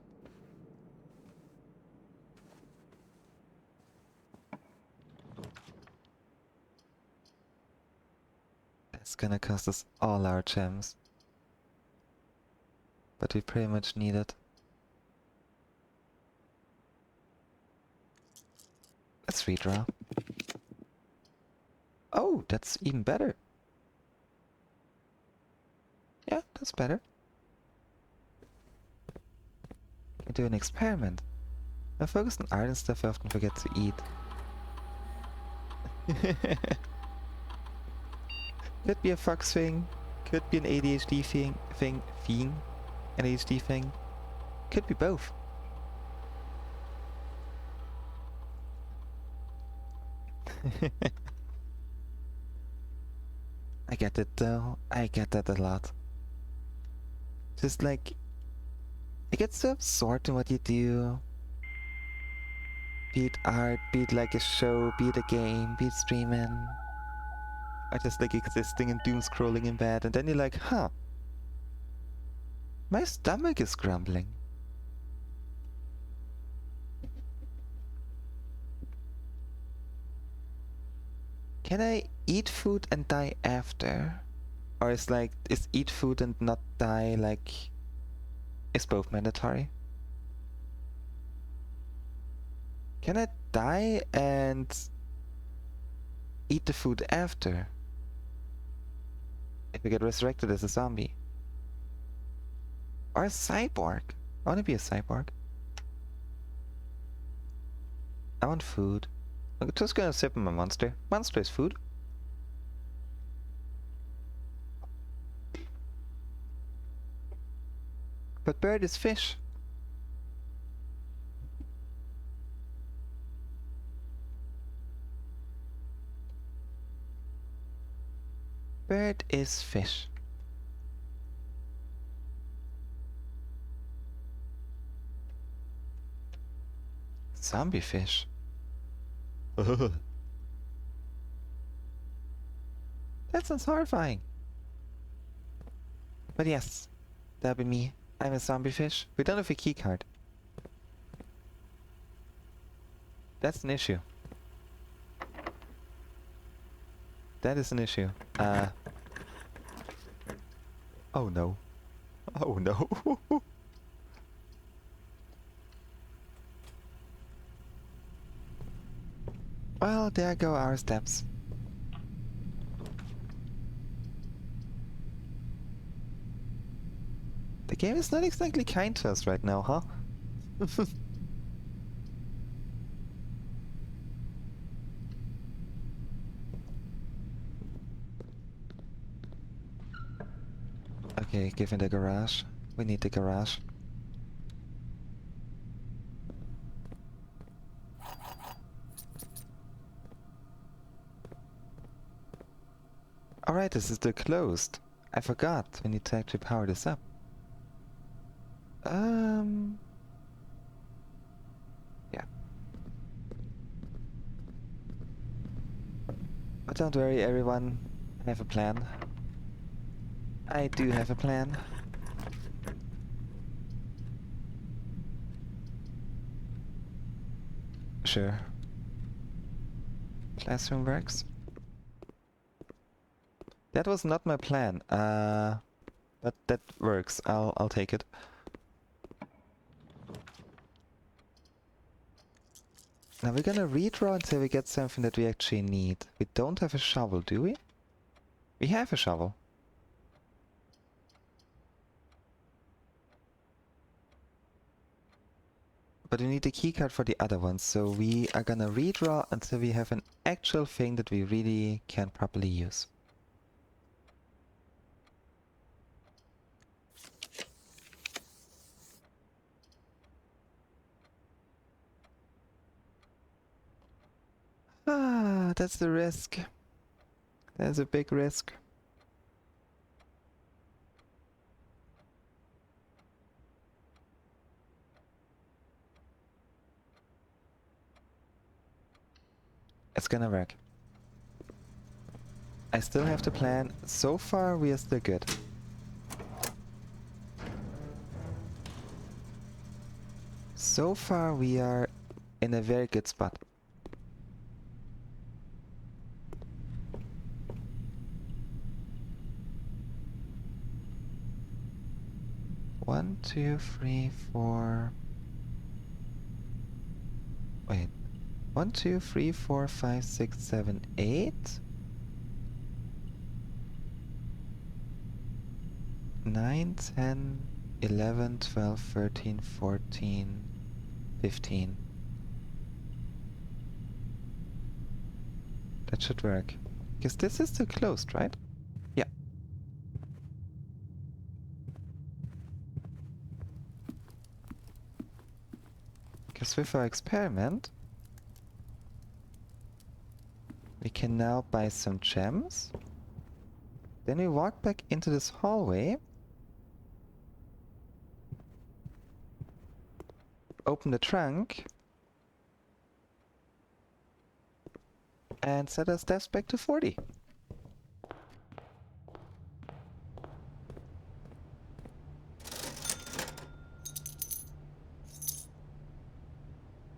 It's gonna cost us all our gems. But we pretty much need it. Let's redraw. Oh, that's even better. Yeah, that's better. Can do an experiment. I focus on art and stuff I often forget to eat. Could be a fox thing. Could be an ADHD thing. An ADHD thing. Could be both. I get it though. I get that a lot. Just like, I get so absorbed in what you do. Be it art, be it like a show, be it a game, be it streaming. Or just like existing and doom scrolling in bed, and then you're like, huh. My stomach is grumbling. Can I eat food and die after? Or is eat food and not die like, is both mandatory? Can I die and eat the food after? If I get resurrected as a zombie? Or a cyborg? I want to be a cyborg. I want food. I'm just gonna sip on my monster. Monster is food. But bird is fish. Bird is fish. Zombie fish. That sounds horrifying. But yes, that'll be me. I'm a zombie fish. We don't have a key card. That's an issue. That is an issue. Oh no. Oh no. Well, there go our steps. The game is not exactly kind to us right now, huh? Okay, give me the garage. We need the garage. right, this is still closed. I forgot. We need to actually power this up. Yeah. But don't worry, everyone. I have a plan. I do have a plan. Sure. Classroom works. That was not my plan. But that works. I'll take it. Now we're gonna redraw until we get something that we actually need. We don't have a shovel, do we? We have a shovel. But we need the keycard for the other one, so we are gonna redraw until we have an actual thing that we really can properly use. Ah, that's the risk. That's a big risk. It's gonna work. I still have the plan. So far, we are still good. So far, we are in a very good spot. One, two, three, four. Wait. 1, 2, 3, 4, 5, 6, 7, 8. 9, 10, 11, 12, 13, 14, 15. That should work. Because this is still closed, right? Yeah. Because with our experiment, we can now buy some gems. Then we walk back into this hallway. Open the trunk. And set our steps back to 40.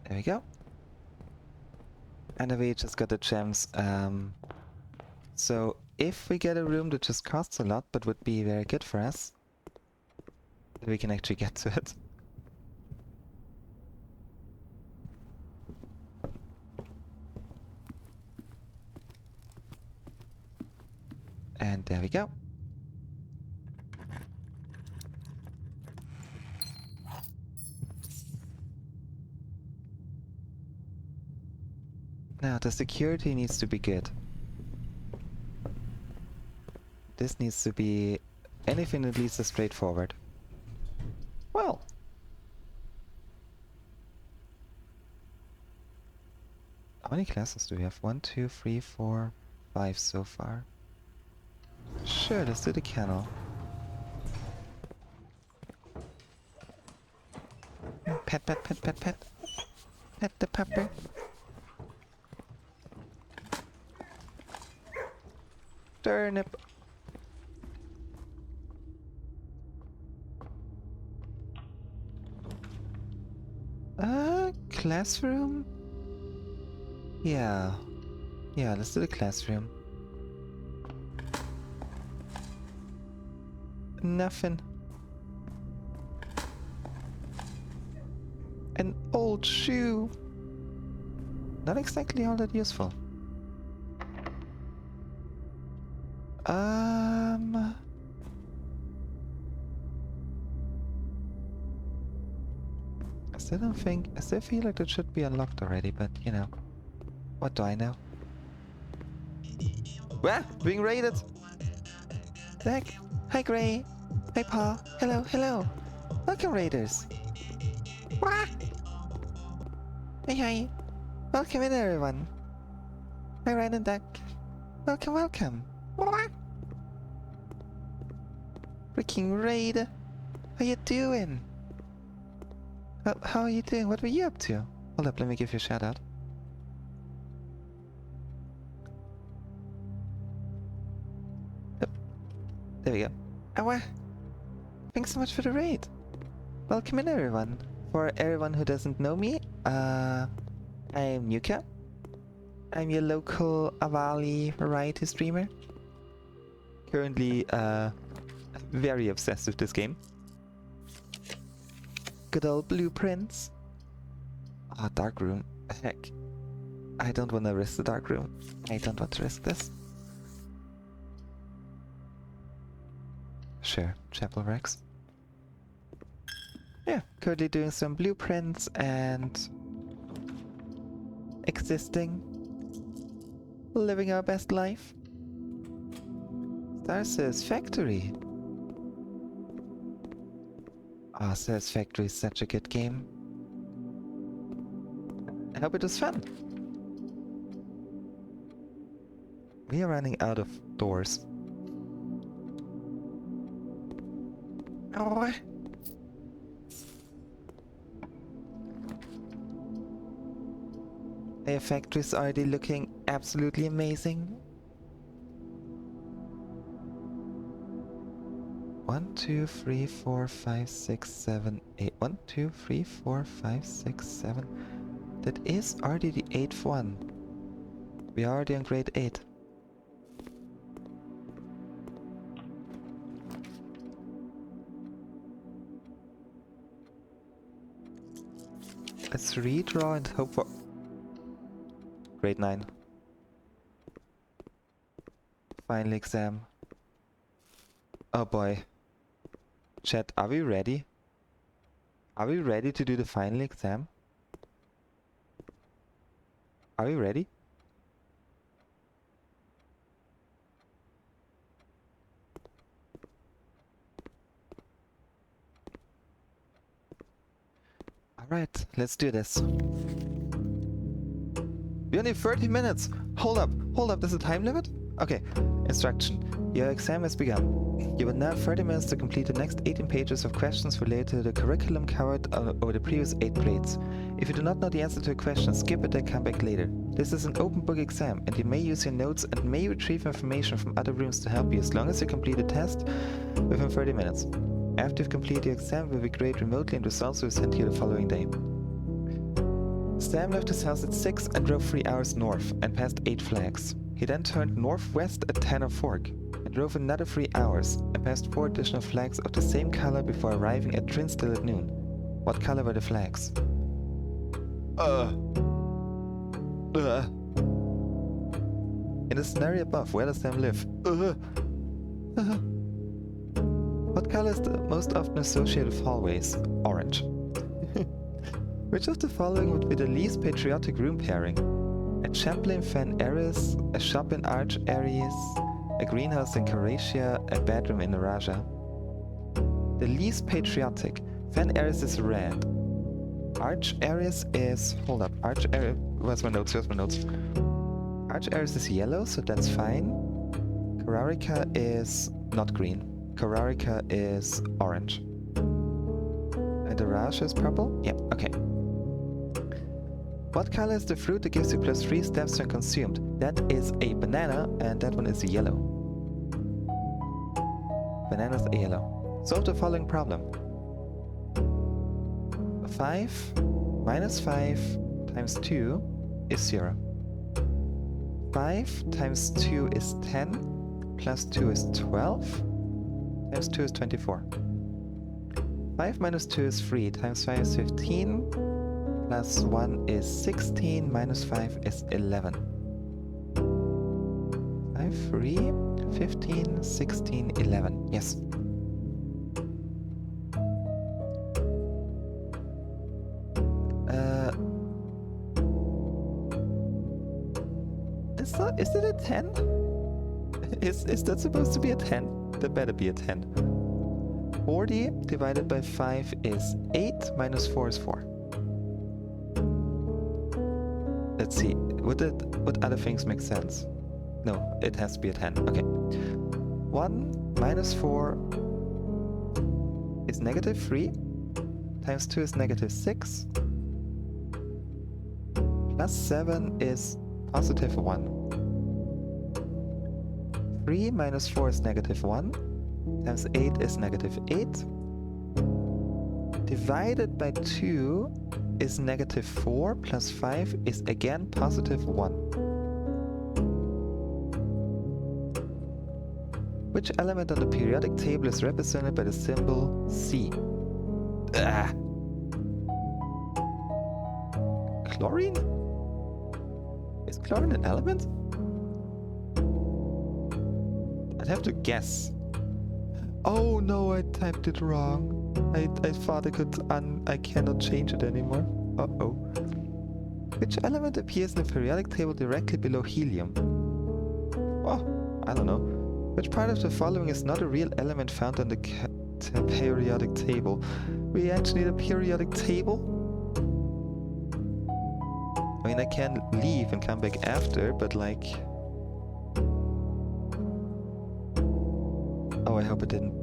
There we go. And then we just got the gems. So if we get a room that just costs a lot but would be very good for us, we can actually get to it. And there we go. Now the security needs to be good. This needs to be anything that leads us straight forward. Well. How many classes do we have? 1, 2, 3, 4, 5 so far. Sure, let's do the kennel. Pet, pet, pet, pet, pet. Pet the pupper. Turnip. Classroom? Yeah. Yeah, let's do the classroom. Nothing. An old shoe. Not exactly all that useful. I still feel like that should be unlocked already, but you know. What do I know? Ah! Being raided! Zach! Hi Gray! Hi Paul! Hello, hello! Welcome Raiders! Wah! Hey, hi! Welcome in everyone! Hi Ryan and Duck! Welcome, welcome! Wah! Freaking Raid! How you doing? How are you doing? What were you up to? Hold up, let me give you a shout out. Yep. There we go. Awa! Thanks so much for the raid. Welcome in, everyone. For everyone who doesn't know me, I'm Nuka. I'm your local Avali variety streamer. Currently, very obsessed with this game. Good old blueprints. Ah, dark room. Heck. I don't want to risk the dark room. I don't want to risk this. Sure, Chapel Rex. Yeah, currently doing some blueprints and existing. Living our best life. Starsays Factory. Ah, Starsays Factory is such a good game. I hope it was fun. We are running out of doors. Oh. Their factory's already looking absolutely amazing. 1, 2, 3, 4, 5, 6, 7, 8. 1, 2, 3, 4, 5, 6, 7. That is already the 8th one. We are already on grade 8. Let's redraw and hope for grade 9. Final exam. Oh boy. Chat, are we ready? Are we ready to do the final exam? Are we ready? Alright, let's do this. We only have 30 minutes! Hold up, there's a time limit? Okay, instruction. Your exam has begun. You will now have 30 minutes to complete the next 18 pages of questions related to the curriculum covered over the previous 8 grades. If you do not know the answer to a question, skip it and come back later. This is an open book exam, and you may use your notes and may retrieve information from other rooms to help you as long as you complete the test within 30 minutes. After you've completed the exam, it will be graded remotely and results will be sent to you the following day. Sam left his house at 6 and drove 3 hours north and passed 8 flags. He then turned northwest at Tanner Fork and drove another 3 hours and passed 4 additional flags of the same color before arriving at Trinstill at noon. What color were the flags? In the scenario above, where does Sam live? What color is the most often associated with hallways? Orange. Which of the following would be the least patriotic room pairing? A Champlain Fan Ares, a shop in Arch Ares, a greenhouse in Caratia, a bedroom in Naraja. The least patriotic. Fan Ares is red. Arch Ares is... Hold up. Arch Ares... Where's my notes? Arch Ares is yellow, so that's fine. Cararica is not green. Cararica is orange. And Naraja is purple? Yeah, okay. What color is the fruit that gives you +3 steps when consumed? That is a banana, and that one is yellow. Bananas are yellow. Solve the following problem. 5 minus 5 times 2 is 0. 5 times 2 is 10, plus 2 is 12, times 2 is 24. 5 minus 2 is 3, times 5 is 15, plus 1 is 16, minus 5 is 11. 5, 3, 15, 16, 11. Yes. Is it a 10? Is that supposed to be a 10? That better be a 10. 40 divided by 5 is 8, minus 4 is 4. Let's see, would other things make sense? No, it has to be a 10, okay. 1 minus 4 is negative 3. Times 2 is negative 6. Plus 7 is positive 1. 3 minus 4 is negative 1. Times 8 is negative 8. Divided by 2 is negative 4. Plus 5 is again positive 1. Which element on the periodic table is represented by the symbol C? Chlorine? Is chlorine an element? I'd have to guess. Oh no, I typed it wrong. I thought I cannot change it anymore. Uh-oh. Which element appears in the periodic table directly below helium? Oh, I don't know. Which part of the following is not a real element found on the periodic table? We actually need a periodic table? I mean, I can leave and come back after, but like... Oh, I hope it didn't.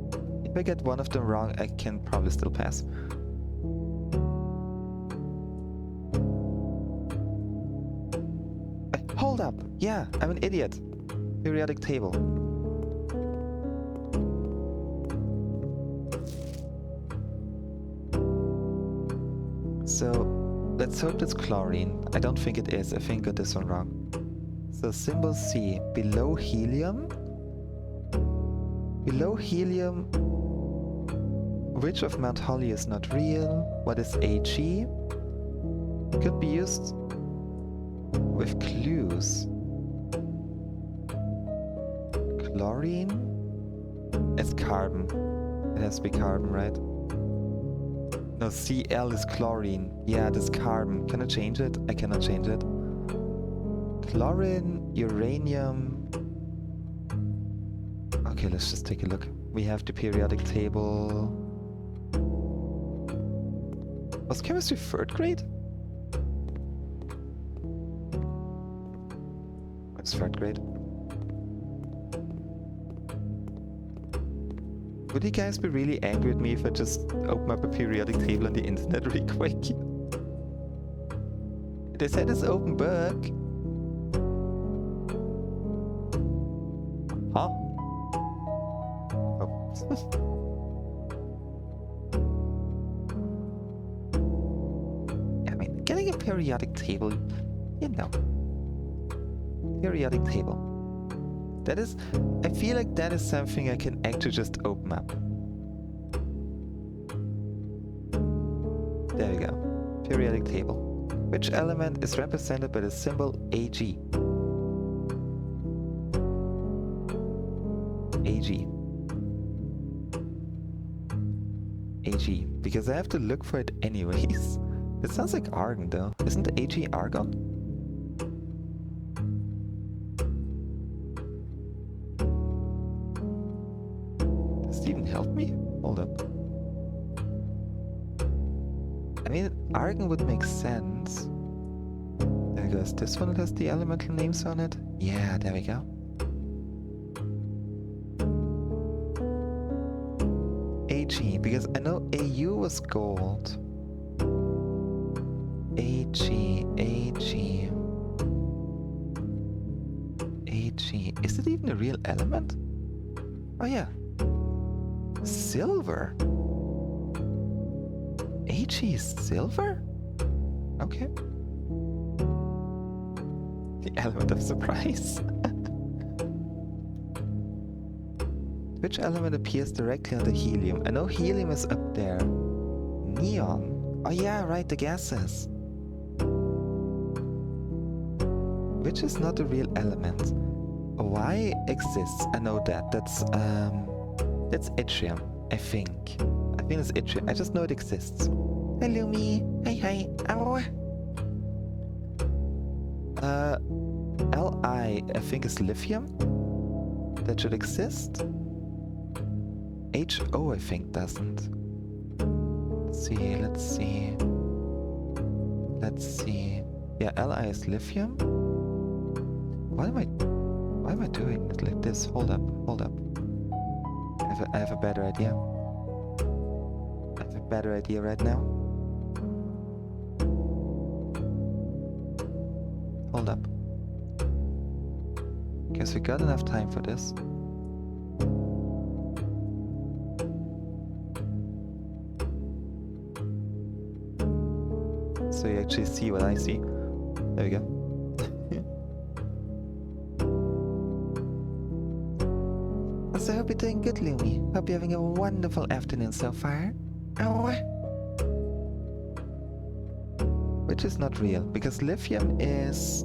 If I get one of them wrong, I can probably still pass. Hold up! Yeah, I'm an idiot. Periodic table. So, let's hope it's chlorine. I don't think it is. I think I got this one wrong. So, symbol C. Below helium? Below helium, which of Mount Holly is not real? What is Ag? Could be used with clues. Chlorine? It's carbon. It has to be carbon, right? No, Cl is chlorine. Yeah, that's carbon. Can I change it? I cannot change it. Chlorine, uranium... Okay, let's just take a look. We have the periodic table. Was chemistry 3rd grade? What's 3rd grade? Would you guys be really angry with me if I just open up a periodic table on the internet really quick? They said it's open book. Huh? I mean, getting a periodic table, you know. Periodic table. That is, I feel like that is something I can actually just open up. There we go. Periodic table. Which element is represented by the symbol Ag? Ag. Ag, because I have to look for it anyways. It sounds like argon though. Isn't Ag argon? Does it even help me? Hold up. I mean, argon would make sense. There goes this one that has the elemental names on it. Yeah, there we go. Ag, because I know Au was gold. Ag. Is it even a real element? Oh yeah. Silver. Ag is silver? Okay. The element of surprise. Which element appears directly under helium? I know helium is up there. Neon. Oh yeah, right, the gases. Which is not a real element. Why exists? I know that. That's yttrium, I think. I think it's yttrium. I just know it exists. Hello me. Hi. Ow. Li, I think is lithium. That should exist. HO, I think, doesn't. Let's see. Yeah, Li is lithium. Why am I doing it like this? Hold up. I have a better idea. better idea right now. Hold up. Guess we got enough time for this. So you actually see what I see. There we go. So I hope you're doing good, Lumi. Hope you're having a wonderful afternoon so far. Oh. Which is not real, because lithium is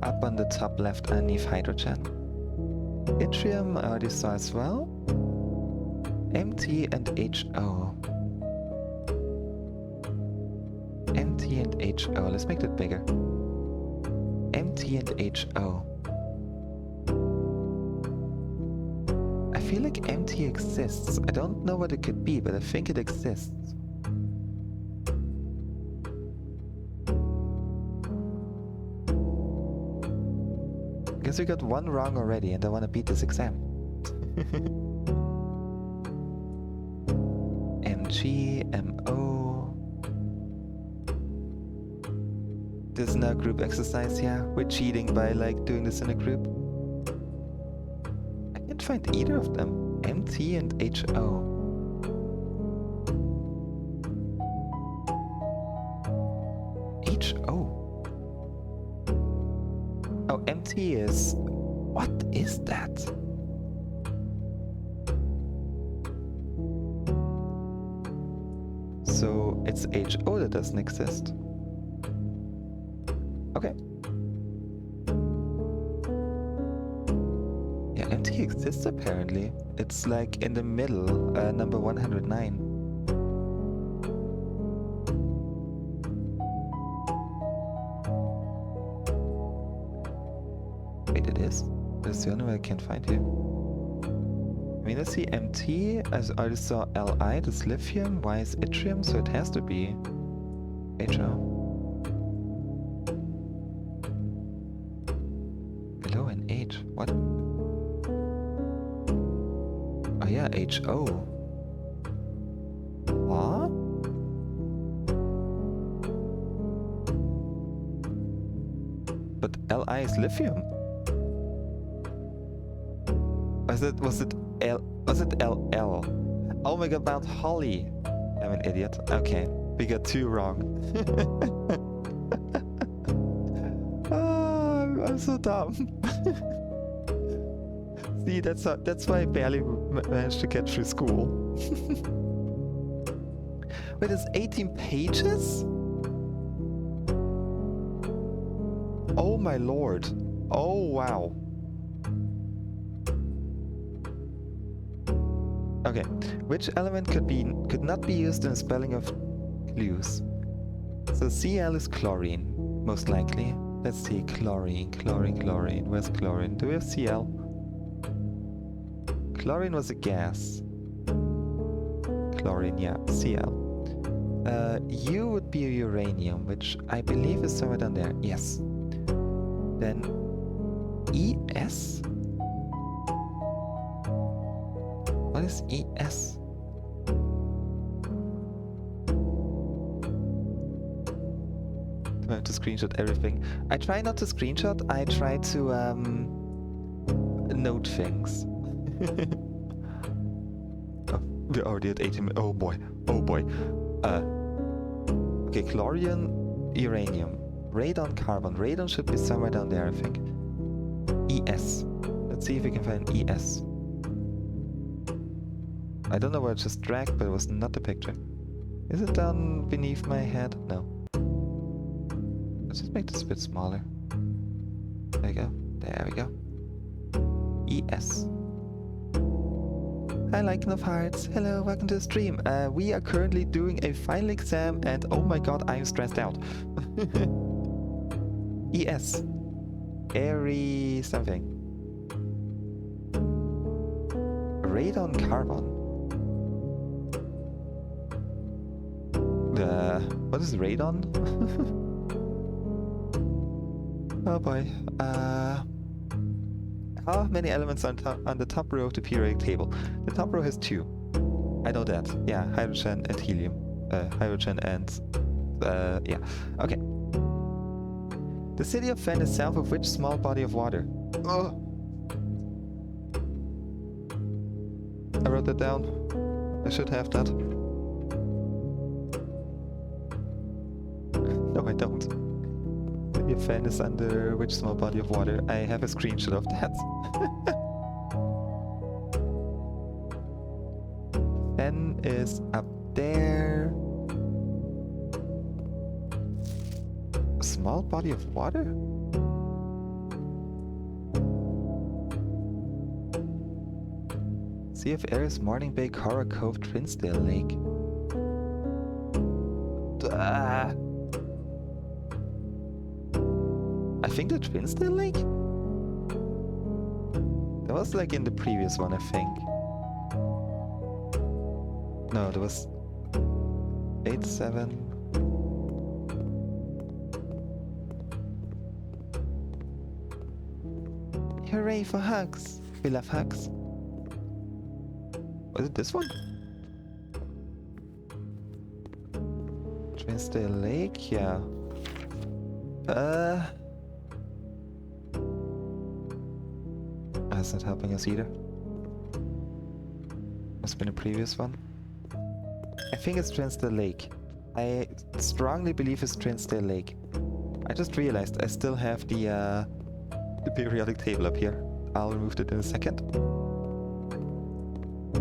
up on the top left underneath hydrogen. Yttrium I already saw as well. MT and HO. MT and HO. Let's make that bigger. MT and HO. I feel like MT exists. I don't know what it could be, but I think it exists. I guess we got one wrong already and I want to beat this exam. MG, MO. This is now group exercise, yeah? We're cheating by like doing this in a group. I can't find either of them. MT and HO. HO. Oh, MT is... What is that? So it's HO that doesn't exist. Okay. Yeah, MT exists apparently. It's like in the middle, number 109. Wait, it is? That's the only way I can find here. I mean, I see MT, as I already saw Li, that's lithium, Y is yttrium, so it has to be HO. Below an H, what? Oh yeah, HO. Huh? But Li is lithium. Was it LL? Oh my god, about Holly. I'm an idiot. Okay, we got two wrong. I'm so dumb. See, that's why I barely managed to get through school. Wait, it's 18 pages? Oh my lord. Oh wow. Okay, which element could not be used in spelling of clues? So Cl is chlorine, most likely. Let's see, chlorine. Where's chlorine? Do we have Cl? Chlorine was a gas. Chlorine, yeah, Cl. U would be a uranium, which I believe is somewhere down there. Yes. Then Es? What is ES? Do I have to screenshot everything? I try not to screenshot, I try to note things. Oh, we're already at 18 minutes. Oh boy. Okay, chlorine, uranium. Radon, carbon. Radon should be somewhere down there, I think. ES. Let's see if we can find ES. I don't know where I just dragged, but it was not the picture. Is it down beneath my head? No. Let's just make this a bit smaller. There we go. There we go. ES. Hi, Lycan of Hearts. Hello, welcome to the stream. We are currently doing a final exam and oh my god, I'm stressed out. ES. Airy something. Radon carbon. What is radon? Oh boy. How many elements are on the top row of the periodic table? The top row has 2. I know that. Yeah, hydrogen and helium. Hydrogen and... yeah. Okay. The city of Fen is south of which small body of water? Oh! I wrote that down. I should have that. No, I don't. City of Fen is under which small body of water? I have a screenshot of that. Fen is up there. A small body of water? Sea of Ares, Morning Bay, Coral Cove, Trinsdale Lake. I think the Trinsdale Lake? That was like in the previous one, I think. No, there was 8, 7. Hooray for hugs! We love hugs. Was it this one? Trinsdale Lake, yeah. That's not helping us either. Must have been a previous one. I think it's Trinsdale Lake. I strongly believe it's Trinsdale Lake. I just realized I still have the periodic table up here. I'll remove it in a second.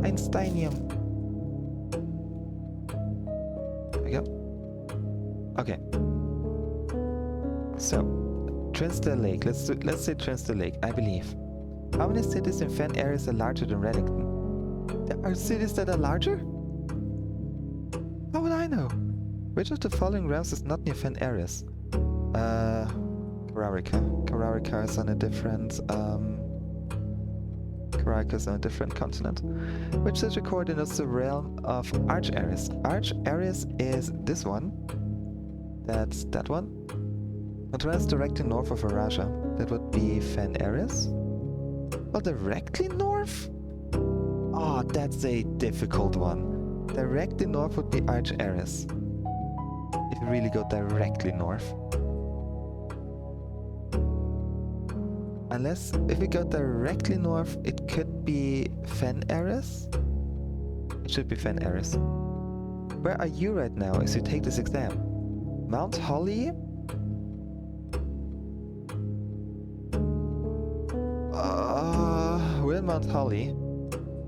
Einsteinium. There we go. Okay. So, Trinsdale Lake. Let's say Trinsdale Lake. I believe. How many cities in Fen Ares are larger than Reddington? There are cities that are larger? How would I know? Which of the following realms is not near Fen Ares? Kararika. Kararika is on a different Kararika is on a different continent. Which city coordinates the realm of Arch Ares? Arch Ares is this one. That's that one. It runs directly north of Araja. That would be Fen Ares. Well, directly north? Oh, that's a difficult one. Directly north would be Arch Ares. If you really go directly north. Unless, if we go directly north, it could be Fen Ares? It should be Fen Ares. Where are you right now as you take this exam? Mount Holly? We're in Mount Holly.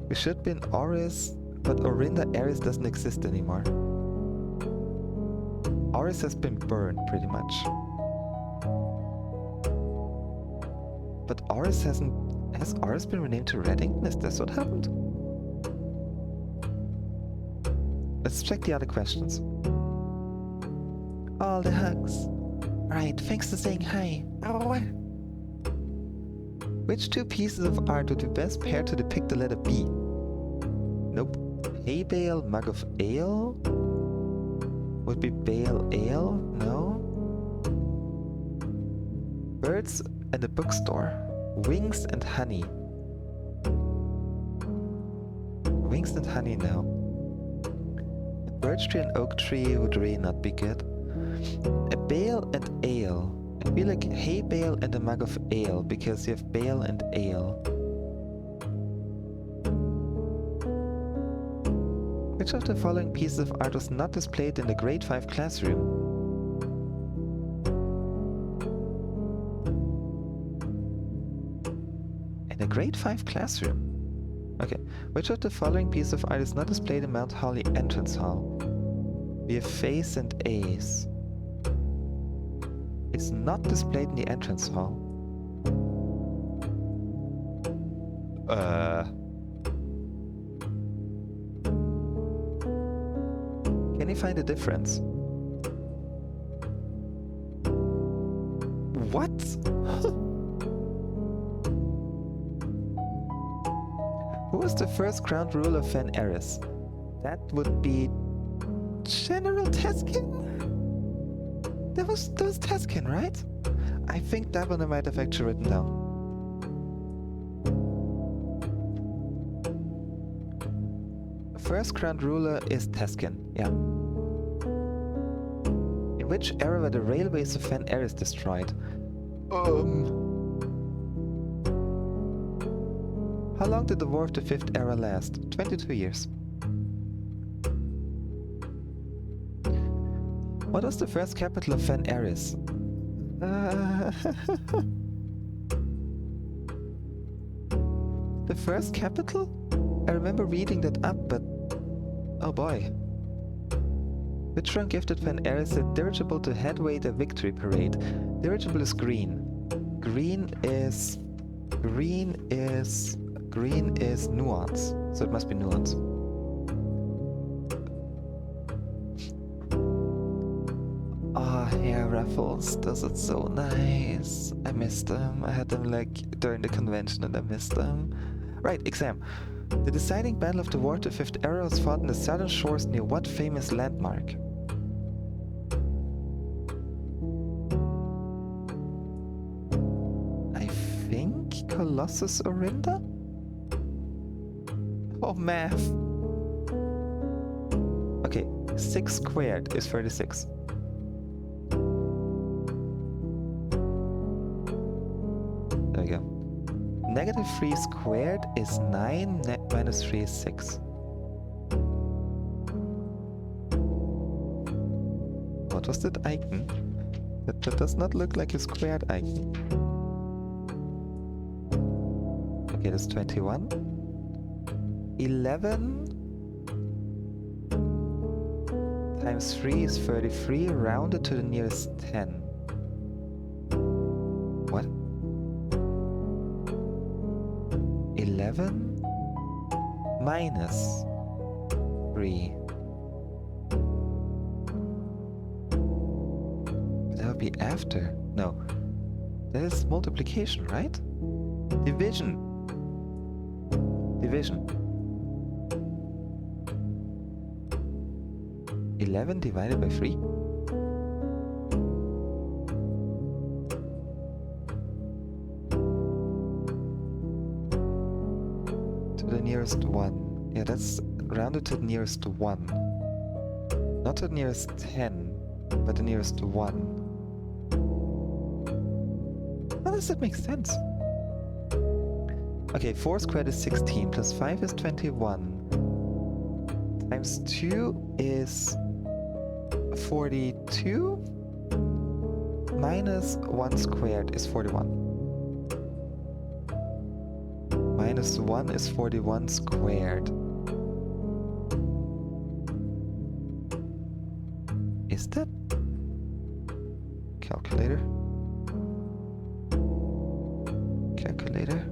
We should be in Oris, but Orinda Ares doesn't exist anymore. Oris has been burned, pretty much. But Oris hasn't... Has Oris been renamed to Reddington? Is this what happened? Let's check the other questions. All the hugs. Right, thanks for saying hi. Which two pieces of art would be best paired to depict the letter B? Nope. Hay bale, mug of ale? Would be bale ale? No. Birds and a bookstore. Wings and honey. Wings and honey, no. A birch tree and oak tree would really not be good. A bale and ale. I feel like hay bale and a mug of ale, because you have bale and ale. Which of the following pieces of art was not displayed in the grade 5 classroom? In a grade 5 classroom? Okay. Which of the following pieces of art is not displayed in Mount Holly entrance hall? We have face and ace. It's not displayed in the entrance hall. Can you find a difference? What? Who was the first crowned ruler of Fen Ares? That would be General Teskin? That was Teskin, right? I think that one I might have actually written down. first crowned ruler is Teskin. Yeah. In which era were the railways of Fen Eris destroyed? How long did the War of the Fifth Era last? 22 years. What was the first capital of Fen Eris? The first capital? I remember reading that up, but... oh boy. Which one gifted Fen Eris a dirigible to head way the victory parade? Dirigible is green. Green is Nuance. So it must be Nuance. Yeah, Raffles does it so nice. I missed them. I had them like during the convention and I missed them. Right, exam. The deciding battle of the War of the Fifth Era was fought in the southern shores near what famous landmark? I think Colossus Orinda? Oh, math. Okay, 6 squared is 36. There we go. Negative 3 squared is 9, minus 3 is 6. What was that icon? That does not look like a squared icon. Okay, that's 21. 11 times 3 is 33, rounded to the nearest 10. What? 11 minus 3. That would be after. No. That is multiplication, right? Division. Division. 11 divided by 3? To the nearest 1. Yeah, that's rounded to the nearest 1. Not to the nearest 10, but the nearest 1. How does that make sense? Okay, 4 squared is 16, plus 5 is 21. Times 2 is 42. Minus 1 squared is 41. Minus 1 is 41 squared. Is that? Calculator? Calculator?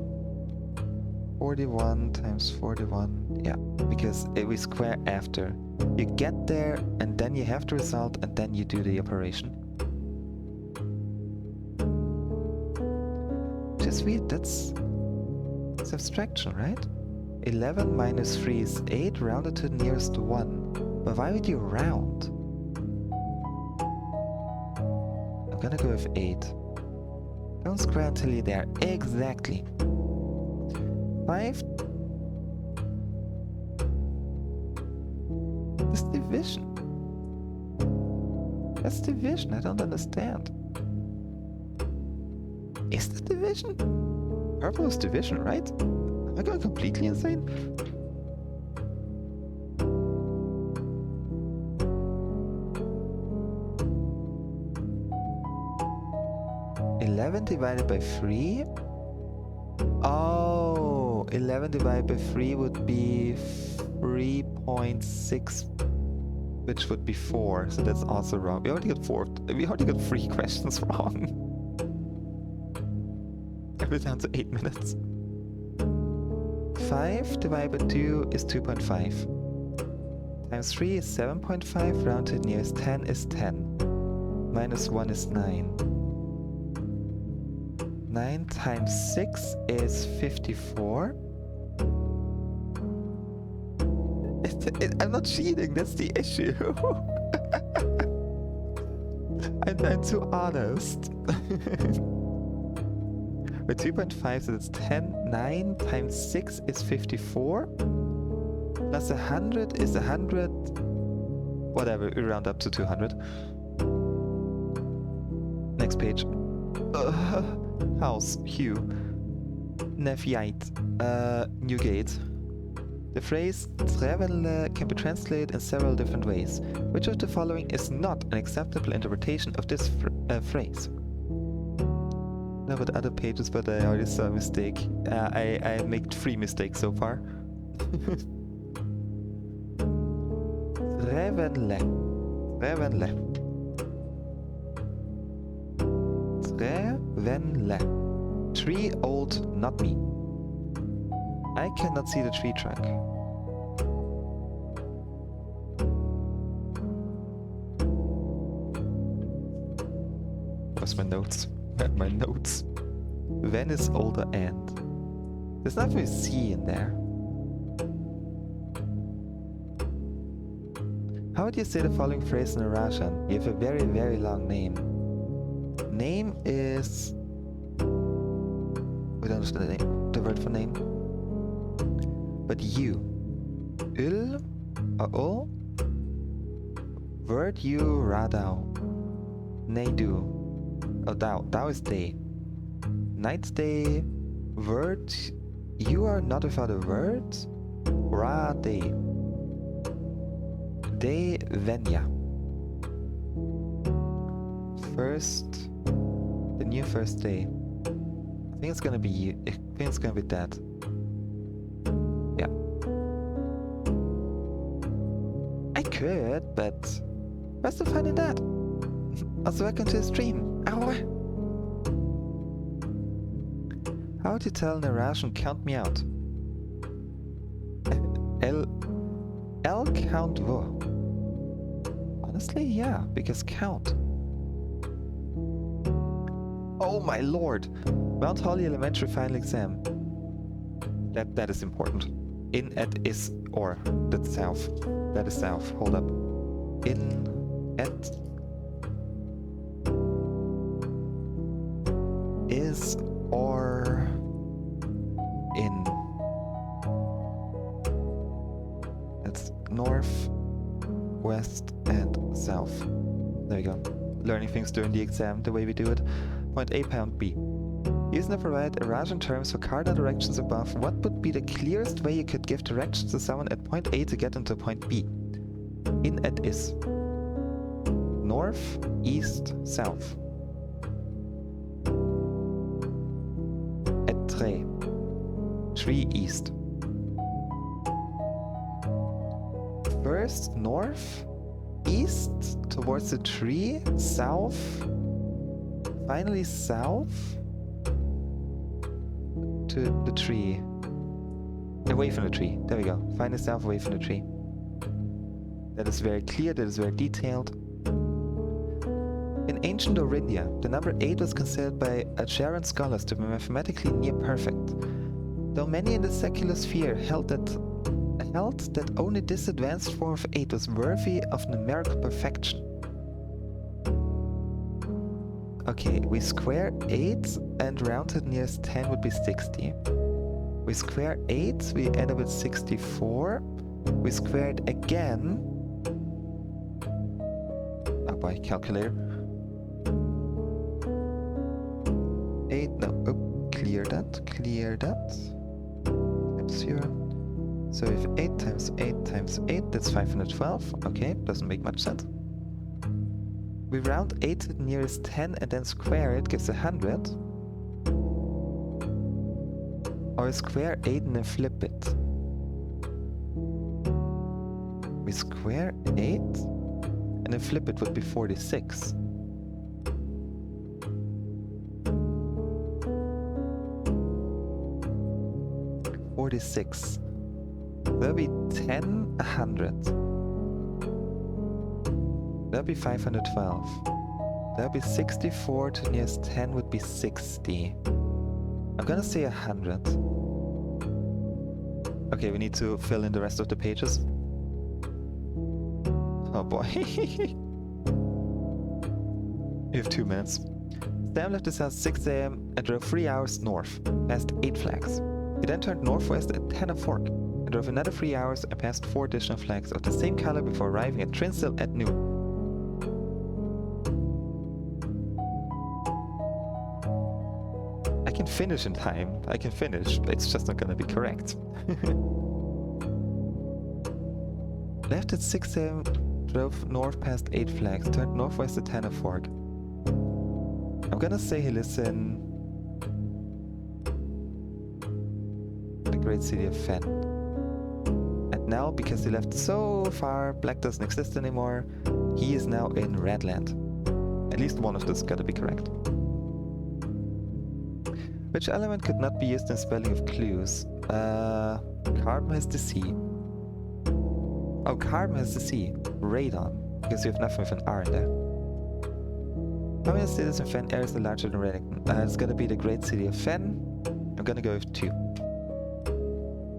41 times 41. Yeah, because we square after. You get there, and then you have the result, and then you do the operation. Just read, that's subtraction, right? 11 minus 3 is 8, rounded to the nearest 1. But why would you round? I'm gonna go with 8. Don't square until you're there. Exactly. 5. This division. That's division. I don't understand. Is that division? Purple is division, right? Am I going completely insane? Divided by 3? Oh, 11 divided by 3 would be 3.6, which would be 4, so that's also wrong. We already got 3 questions wrong. We're down to 8 minutes. 5 divided by 2 is 2.5. Times 3 is 7.5, round to the nearest 10 is 10. Minus 1 is 9. 9 times 6 is 54. I'm not cheating, that's the issue. I'm too honest. With 2.5, so that's 10. 9 times 6 is 54. plus 100 is 100. Whatever, we round up to 200. Next page. House, Hugh. Nefiite, Newgate. The phrase Trevele can be translated in several different ways. Which of the following is not an acceptable interpretation of this phrase? No, but other pages, but I already saw a mistake. I made 3 mistakes so far. Trevele. Trevele. Trevele. Tree old, not me. I cannot see the tree trunk. Where's my notes? Where are my notes? When is older and? There's nothing with C in there. How would you say the following phrase in Russian? You have a very, very long name. Name is... We don't understand the name. The word for name. But you. Ul or ul. Word you radau. Nay do. Oh, thou. Thou is day. Night's day. Word. You are not without a word. Ra day. Day venya. First. The new first day. I think it's gonna be you. I think it's gonna be that. Yeah. I could, but what's the fun in that? Also, welcome to the stream. Ow. How would you tell in Russian count me out? El count wo? Honestly, yeah, because count. Oh my lord! Mount Holly Elementary final exam. That is important. In at is or. That's south. That is south. Hold up. In at is or in. That's north, west, and south. There we go. Learning things during the exam, the way we do it. Point A, point B. Using the provided Eurasian terms for cardinal directions above, what would be the clearest way you could give directions to someone at point A to get into point B? In at is. North, east, south. At tre. Tree east. First north, east towards the tree, south, finally south to the tree. Away from the tree. There we go. Finally south, away from the tree. That is very clear, that is very detailed. In ancient Orindia, the number 8 was considered by Acheran scholars to be mathematically near perfect. Though many in the secular sphere held that only this advanced form of 8 was worthy of numerical perfection. Okay, we square 8 and round to the nearest 10 would be 60. We square 8, we end up with 64. We square it again. Oh boy, calculator. 8, no, oh, clear that. Times 0. So if 8 times 8 times 8, that's 512. Okay, doesn't make much sense. We round 8 to the nearest 10 and then square it, gives 100. Or square 8 and then flip it. We square 8 and then flip it would be 46. That'll be 10, 100. That'll be 512. That'll be 64 to the nearest 10 would be 60. I'm gonna say 100. Okay, we need to fill in the rest of the pages. Oh boy. We have 2 minutes. Sam left his house 6 AM and drove 3 hours north, past 8 flags. He then turned northwest at Tanner Fork I drove another 3 hours and passed 4 additional flags of the same color before arriving at Trinsdale at noon. I can finish in time. I can finish, but it's just not gonna be correct. Left at 6 a.m., drove north past 8 flags, turned northwest at Tanner Fork. I'm gonna say he lives in the great city of Fen. And now, because he left so far, Black doesn't exist anymore, he is now in Redland. At least one of those gotta be correct. Which element could not be used in spelling of clues? Carbon has the C. Oh, carbon has the C. Radon, because you have nothing with an R in there. How many cities in Fen areas are larger than Reddington? It's gonna be the great city of Fen. I'm gonna go with 2.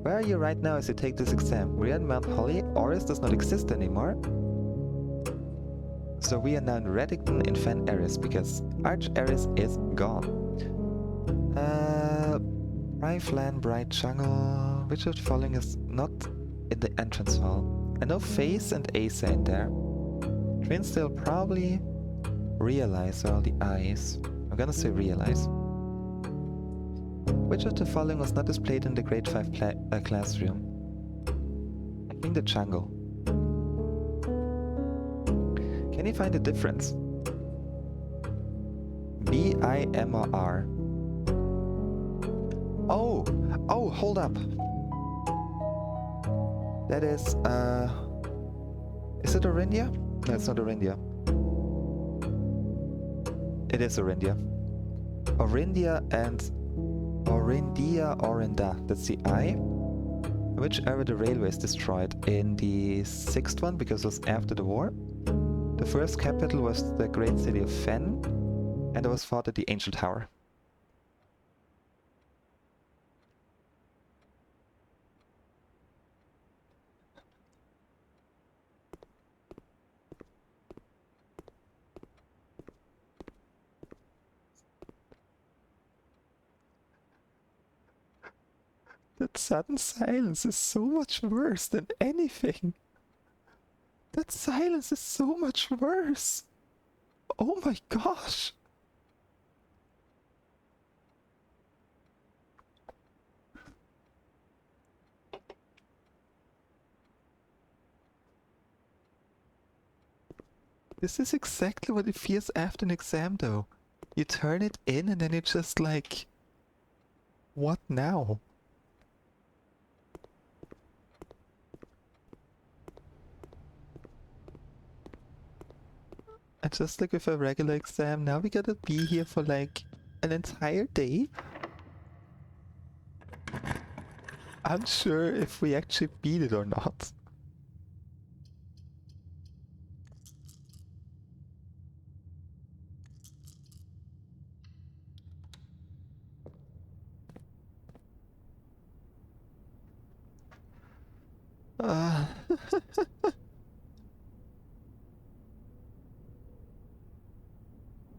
Where are you right now as you take this exam? We are in Mount Holly. Oris does not exist anymore. So we are now in Reddington in Fen Ares because Arch Ares is gone. Bright Bright Jungle. Which of the following is not in the entrance hall? I know Face and Ace are in there. Trinsdale probably. Realize all the eyes. I'm gonna say realize. Which of the following was not displayed in the grade 5 classroom? I think the jungle. Can you find the difference? B-I-M or R? Oh! Oh, hold up! That is it Orindia? No, it's not Orindia. It is Orindia. Orindia and Orinda. That's the I. Which area the railway is destroyed? In the 6th one, because it was after the war. The first capital was the great city of Fen, and it was fought at the Angel Tower. That sudden silence is so much worse than anything. That silence is so much worse. Oh my gosh. This is exactly what it feels after an exam though. You turn it in and then it's just like, what now? And just like with a regular exam, now we gotta be here for like an entire day. Unsure if we actually beat it or not.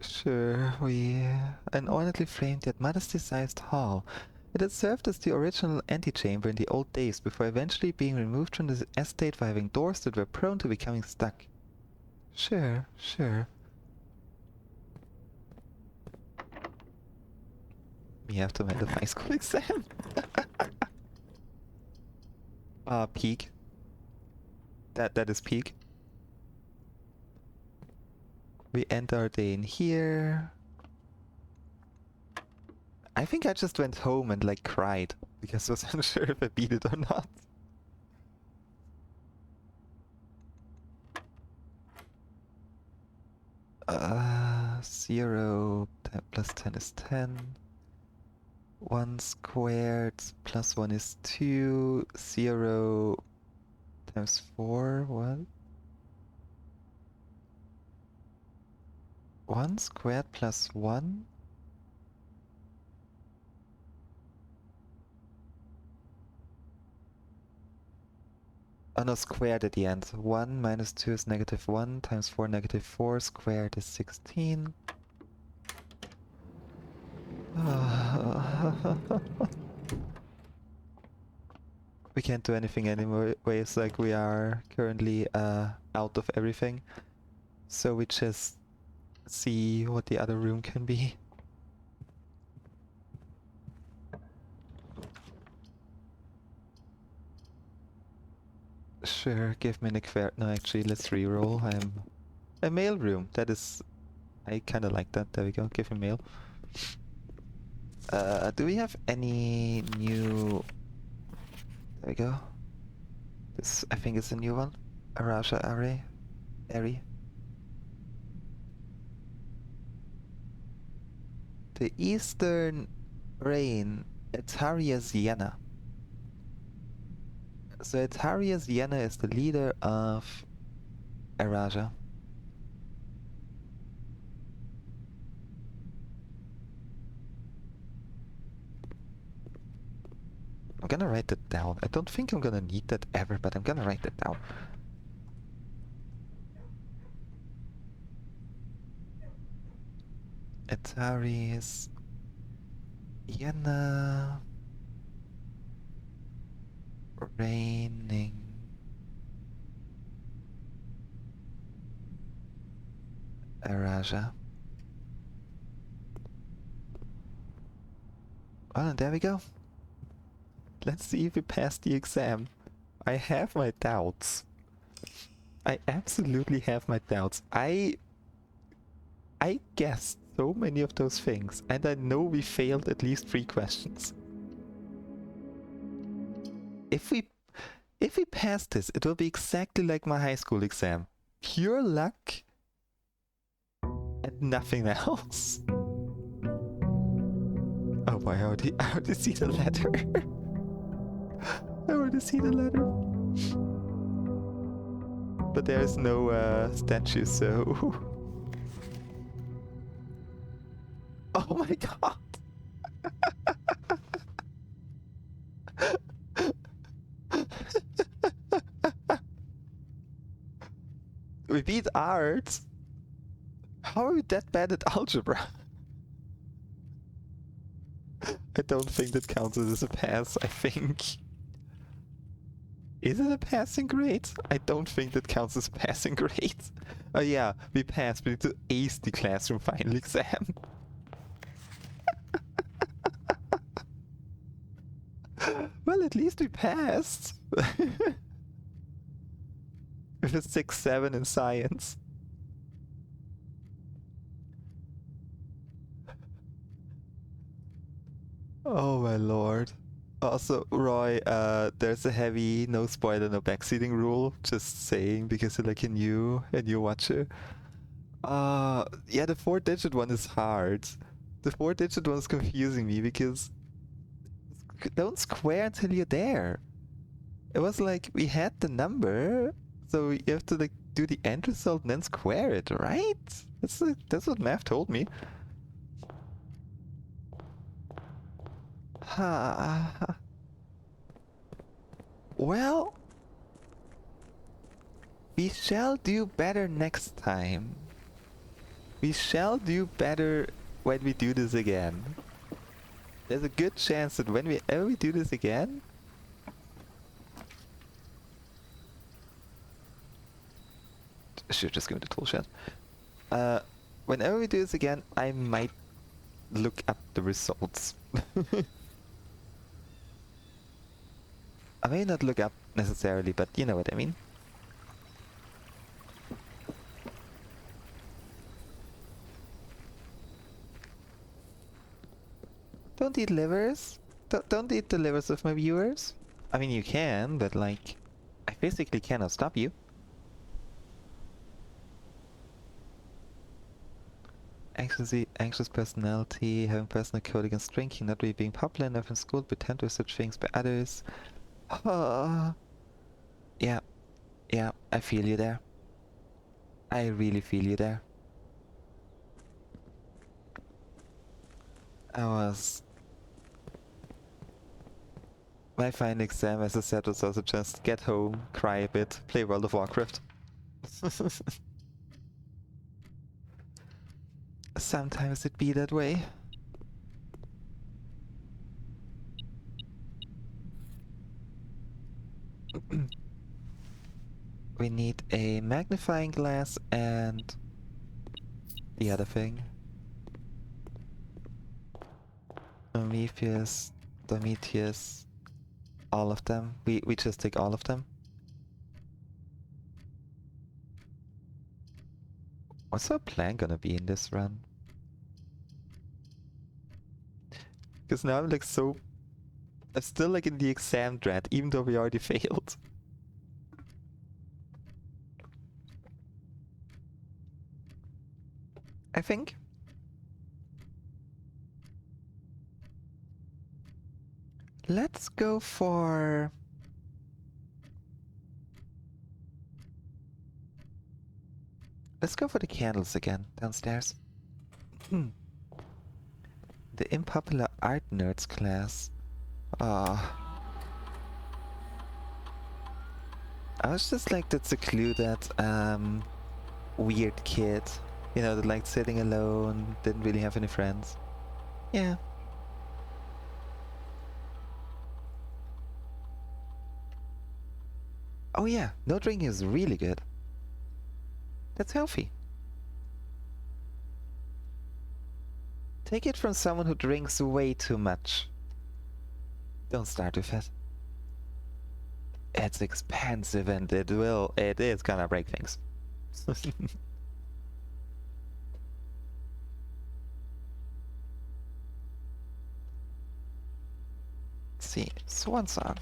Sure, an ornately framed yet modestly-sized hall. It had served as the original antechamber in the old days before eventually being removed from the estate for having doors that were prone to becoming stuck. Sure. We have to make the high school exam. Peak. That is peak. We end our day in here. I think I just went home and like cried because I was unsure if I beat it or not. 0 plus 10 is 10. 1 squared plus 1 is 2. 0 times 4, what? 1 squared plus 1? Oh no, squared at the end. 1 minus 2 is negative 1 times 4 negative 4 squared is 16. we can't do anything anymore. Ways like we are currently out of everything. So we just see what the other room can be. Sure, give me an aquarium. No, actually, let's reroll. A mail room. That is, I kind of like that. There we go. Give him mail. Do we have any new? There we go. This, I think, is a new one. Araja Array. Airy. The Eastern Rain. Etaria's Yenna. So Etaria's Yenna is the leader of Araja. I'm gonna write that down. I don't think I'm gonna need that ever, but I'm gonna write that down. Etari's Yenna reigning Araja. Well, and there we go. Let's see if we pass the exam. I have my doubts. I absolutely have my doubts. I guessed so many of those things, and I know we failed at least 3 questions. If we pass this, it will be exactly like my high school exam. Pure luck and nothing else. Oh boy, I already see the letter. I already see the letter. But there is no statue, so... Oh my god! We beat art? How are we that bad at algebra? I don't think that counts as a pass, I think. Is it a passing grade? I don't think that counts as a passing grade. Oh yeah, we passed, we need to ace the classroom final exam. Well, at least we passed. With a 6-7 in science. Oh my lord. Also, Roy, there's a heavy no spoiler, no backseating rule. Just saying, because you're like a new watcher. Yeah, the 4-digit one is hard. The 4-digit one is confusing me because don't square until you're there. It was like we had the number, so you have to like do the end result and then square it, right? That's what math told me. Well, we shall do better next time. We shall do better when we do this again. There's a good chance that whenever we do this again, should just give me the tool chat. Whenever we do this again, I might look up the results. I may not look up necessarily, but you know what I mean. Don't eat livers. Don't eat the livers of my viewers. I mean, you can, but like, I physically cannot stop you. Anxious personality, having personal code against drinking, not really being popular enough in school, pretend to such things by others. Yeah, I feel you there. I really feel you there. My final exam, as I said, was also just get home, cry a bit, play World of Warcraft. Sometimes it be that way. We need a magnifying glass and the other thing. Prometheus, Prometheus, all of them. We just take all of them. What's our plan gonna be in this run? Because now I'm like I'm still like in the exam dread, even though we already failed. I think. Let's go for... Let's go for the candles again, downstairs. The unpopular art nerds class. Ah. I was just like that secluded, weird kid. You know, that liked sitting alone, didn't really have any friends. Yeah. Oh yeah, no drinking is really good. That's healthy. Take it from someone who drinks way too much. Don't start with it. It's expensive and it is gonna break things. Let's see, Swan Song.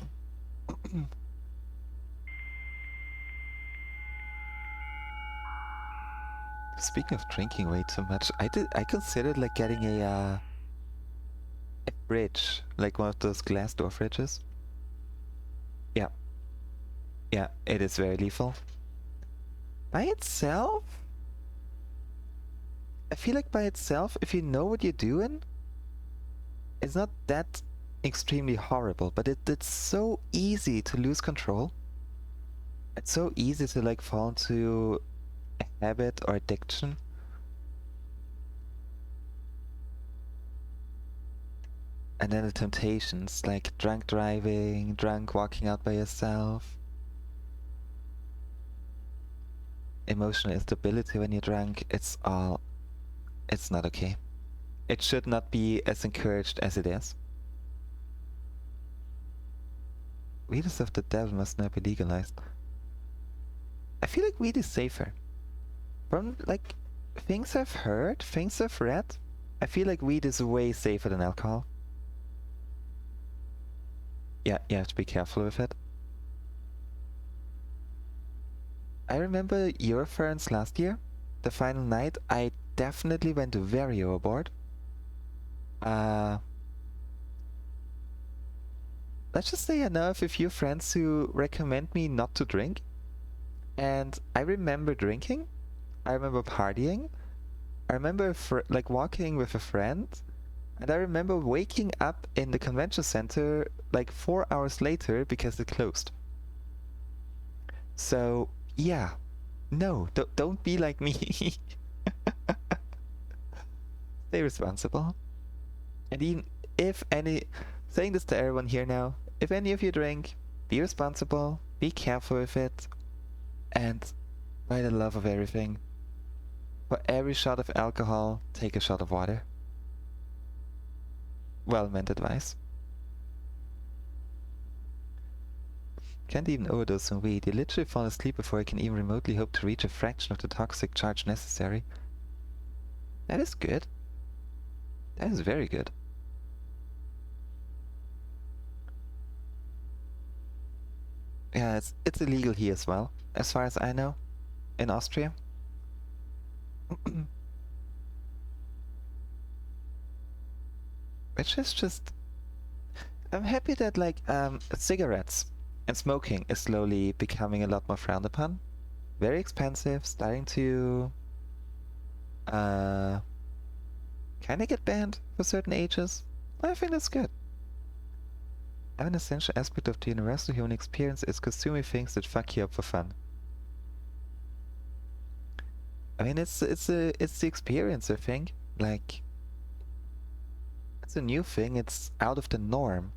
Speaking of drinking way too much, I considered like getting a fridge, like one of those glass door fridges. Yeah. Yeah, it is very lethal. By itself? I feel like by itself, if you know what you're doing, it's not that extremely horrible, but it's so easy to lose control. It's so easy to like fall into a habit or addiction. And then the temptations, like drunk driving, drunk walking out by yourself. Emotional instability when you're drunk, it's not okay. It should not be as encouraged as it is. Weed of the devil must not be legalized. I feel like weed is safer. From like things I've heard, things I've read, I feel like weed is way safer than alcohol. Yeah, you have to be careful with it. I remember Eurofurence last year, the final night, I definitely went very overboard. Let's just say I know of a few friends who recommend me not to drink. And I remember drinking. I remember partying. I remember like walking with a friend. And I remember waking up in the convention center like 4 hours later because it closed. So yeah, no, don't be like me. Stay responsible. And even if saying this to everyone here now, if any of you drink, be responsible, be careful with it, and by the love of everything, for every shot of alcohol, take a shot of water. Well-meant advice. Can't even overdose on weed. You literally fall asleep before you can even remotely hope to reach a fraction of the toxic charge necessary. That is good. That is very good. Yeah, it's illegal here as well, as far as I know, in Austria. Which is just... I'm happy that like cigarettes and smoking is slowly becoming a lot more frowned upon. Very expensive, starting to kind of get banned for certain ages. I think that's good. An essential aspect of the universal human experience is consuming things that fuck you up for fun. I mean, it's the experience, I think. Like, it's a new thing. It's out of the norm.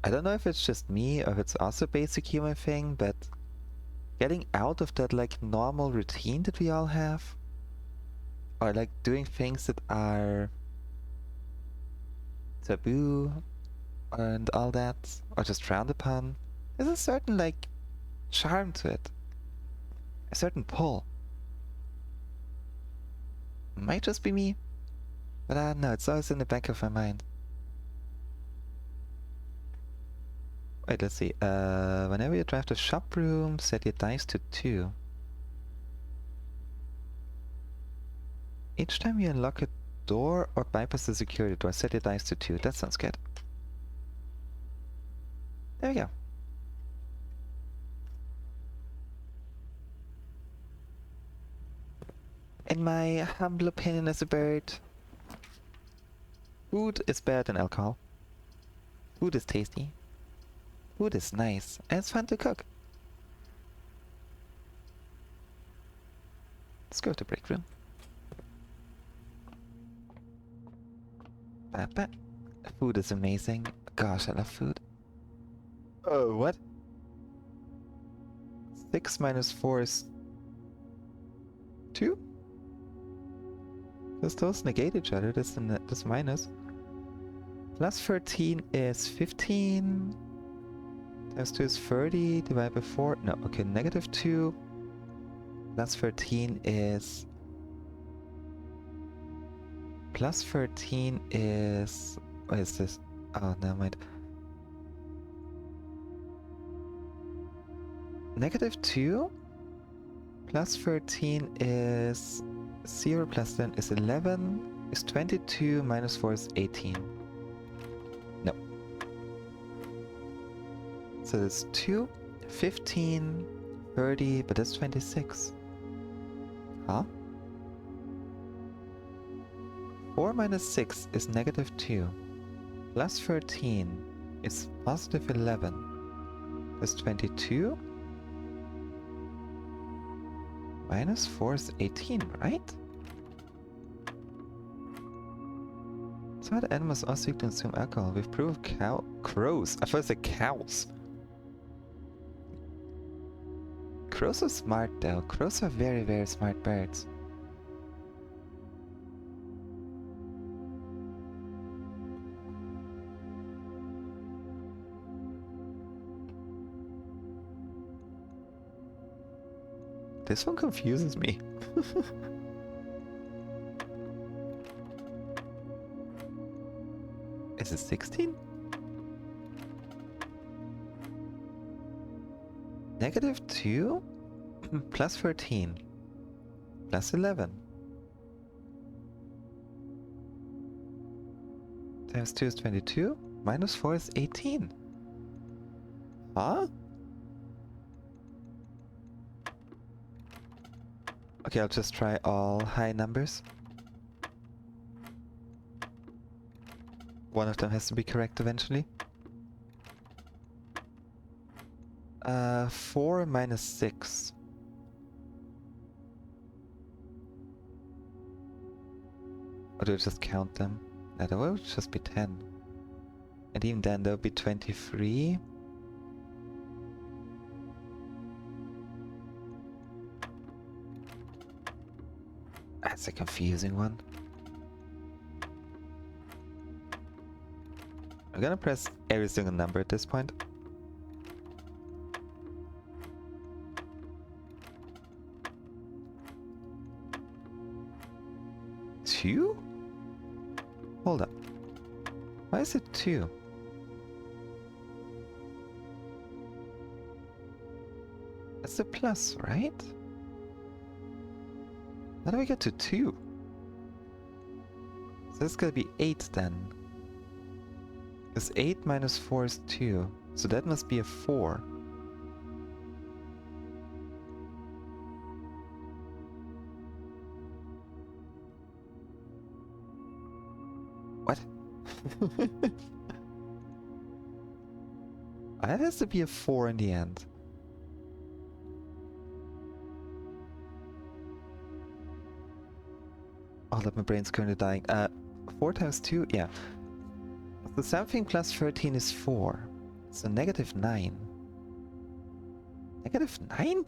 I don't know if it's just me or if it's also a basic human thing, but getting out of that like normal routine that we all have, or like doing things that are taboo and all that, or just frowned upon, there's a certain like charm to it, a certain pull. Might just be me, but I don't know, it's always in the back of my mind. Wait, let's see. Whenever you drive the shop room, set your dice to 2. Each time you unlock a door or bypass the security door, set your dice to 2. That sounds good. There we go. In my humble opinion as a bird, food is better than alcohol. Food is tasty. Food is nice, and it's fun to cook. Let's go to the break room. Food is amazing. Gosh, I love food. Oh, what? 6 minus 4 is 2? Because those negate each other. That's minus. Plus 13 is 15. Times 2 is 30. Divided by 4. No, okay, negative 2. Plus 13 is... Plus 13 is... What is this? Oh, never mind. Negative 2 plus 13 is 0 plus 10 is 11 is 22 minus 4 is 18. No. So that's 2, 15, 30, but that's 26. Huh? 4 minus 6 is negative 2. Plus 13 is positive 11. That's 22. Minus 4 is 18, right? So the animals also consume alcohol. We've proved crows. I thought it said cows. Crows are smart though. Crows are very, very smart birds. This one confuses me. Is it 16? Negative 2 plus 13 plus 11 times 2 is 22 minus 4 is 18. Huh? Okay, I'll just try all high numbers. One of them has to be correct eventually. 4 minus 6. Or do I just count them? No, that will just be 10. And even then, there will be 23. That's a confusing one. I'm gonna press every single number at this point. Two? Hold up. Why is it 2? That's a plus, right? How do we get to 2? So this is gonna be 8 then. Because 8 minus 4 is 2. So that must be a 4. What? That has to be a 4 in the end. Oh, my brain's currently dying. 4 times 2? Yeah. So something plus 13 is 4. So -9. -9?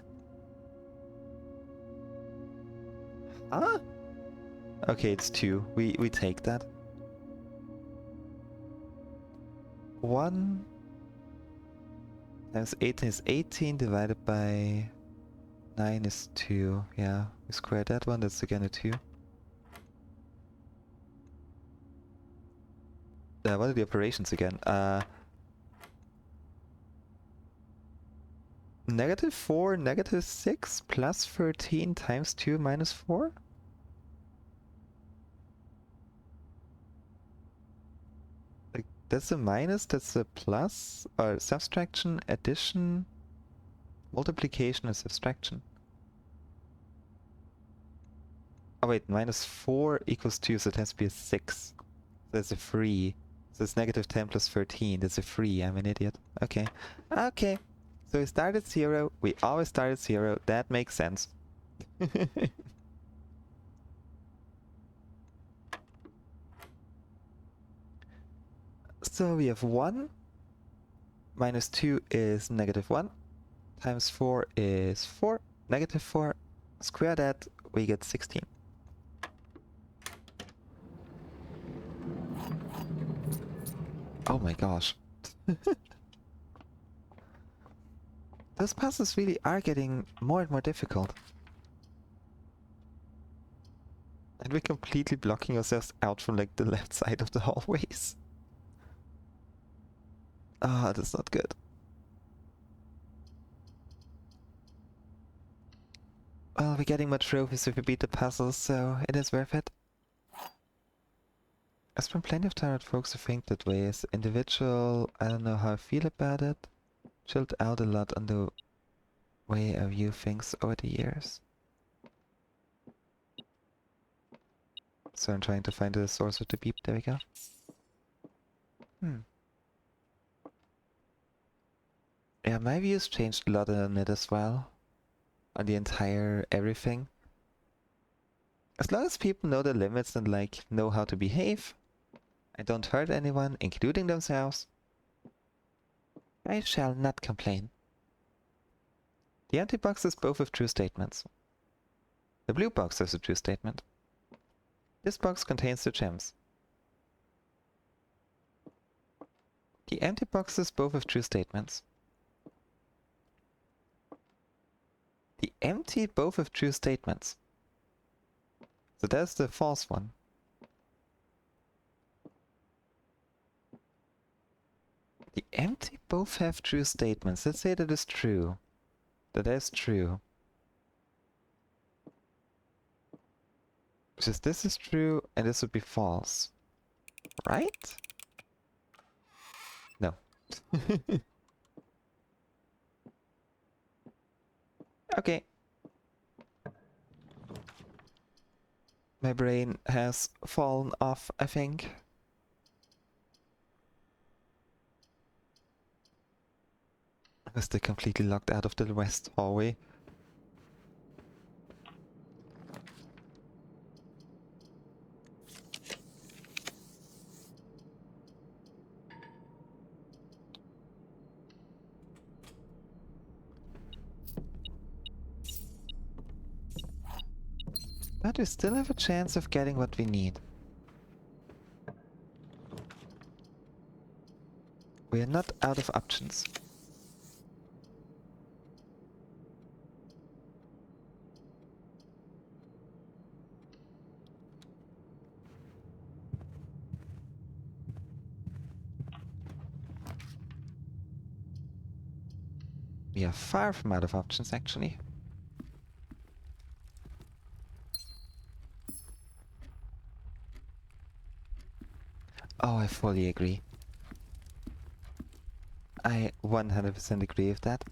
Huh? Okay, it's 2. We take that. 1 times 18 is 18, divided by 9 is 2. Yeah, we square that one, that's again a 2. What are the operations again? -4, -6, plus 13 times 2 minus 4? Like, that's a minus, that's a plus, or subtraction, addition, multiplication, and subtraction. Oh wait, -4 equals 2, so it has to be a 6. That's a 3. So it's -10 plus 13, that's a 3, I'm an idiot. Okay. Okay. So we start at 0, we always start at 0, that makes sense. So we have 1 minus 2 is -1 times 4 is 4, -4, square that, we get 16. Oh my gosh. Those puzzles really are getting more and more difficult. And we're completely blocking ourselves out from like the left side of the hallways. Ah, that's not good. Well, we're getting more trophies if we beat the puzzles, so it is worth it. I spent plenty of time with folks who think that way. As an individual, I don't know how I feel about it. Chilled out a lot on the way I view things over the years. So I'm trying to find the source of the beep. There we go. Yeah, my views changed a lot on it as well. On the entire everything. As long as people know the limits and like know how to behave and don't hurt anyone, including themselves, I shall not complain. The empty box is both of true statements. The blue box is a true statement. This box contains the gems. The empty box is both of true statements. The empty both of true statements. So that's the false one. The empty both have true statements. Let's say that is true. That is true. Because this is true and this would be false. Right? No. Okay. My brain has fallen off, I think. I was still completely locked out of the west hallway. But we still have a chance of getting what we need. We are not out of options. We are far from out of options, actually. Oh, I fully agree. I 100% agree with that.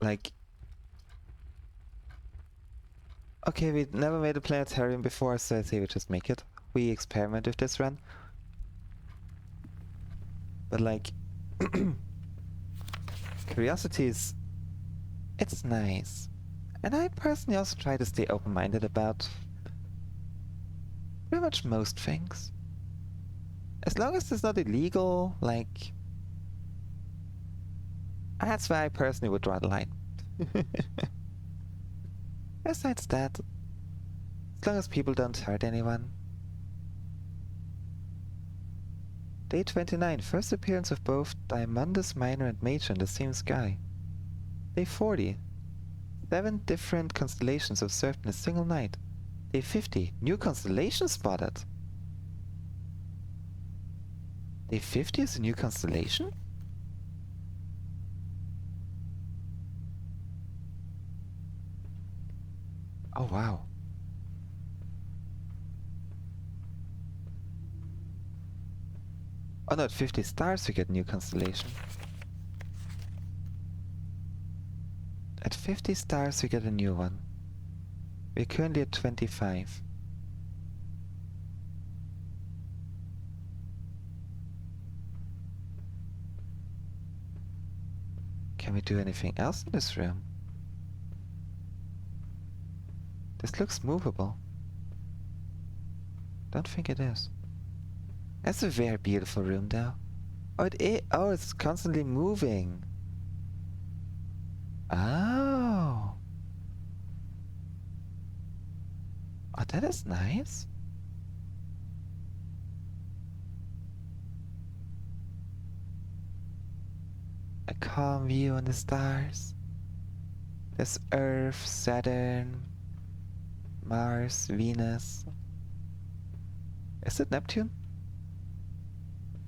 Like... Okay, we never made a planetarium before, so I say we just make it. We experiment with this run. But like... Curiosity is... It's nice. And I personally also try to stay open-minded about... pretty much most things. As long as it's not illegal, like... That's why I personally would draw the line. Besides that, as long as people don't hurt anyone. Day 29, first appearance of both Diamondus Minor and Major in the same sky. Day 40, 7 different constellations observed in a single night. Day 50, new constellation spotted. Day 50 is a new constellation? Oh wow. Oh no, at 50 stars we get new constellation. At 50 stars we get a new one. We're currently at 25. Can we do anything else in this room? This looks movable. Don't think it is. That's a very beautiful room though. Oh, it is. Oh, it's constantly moving. Oh. Oh, that is nice. A calm view on the stars. There's Earth, Saturn, Mars, Venus. Is it Neptune?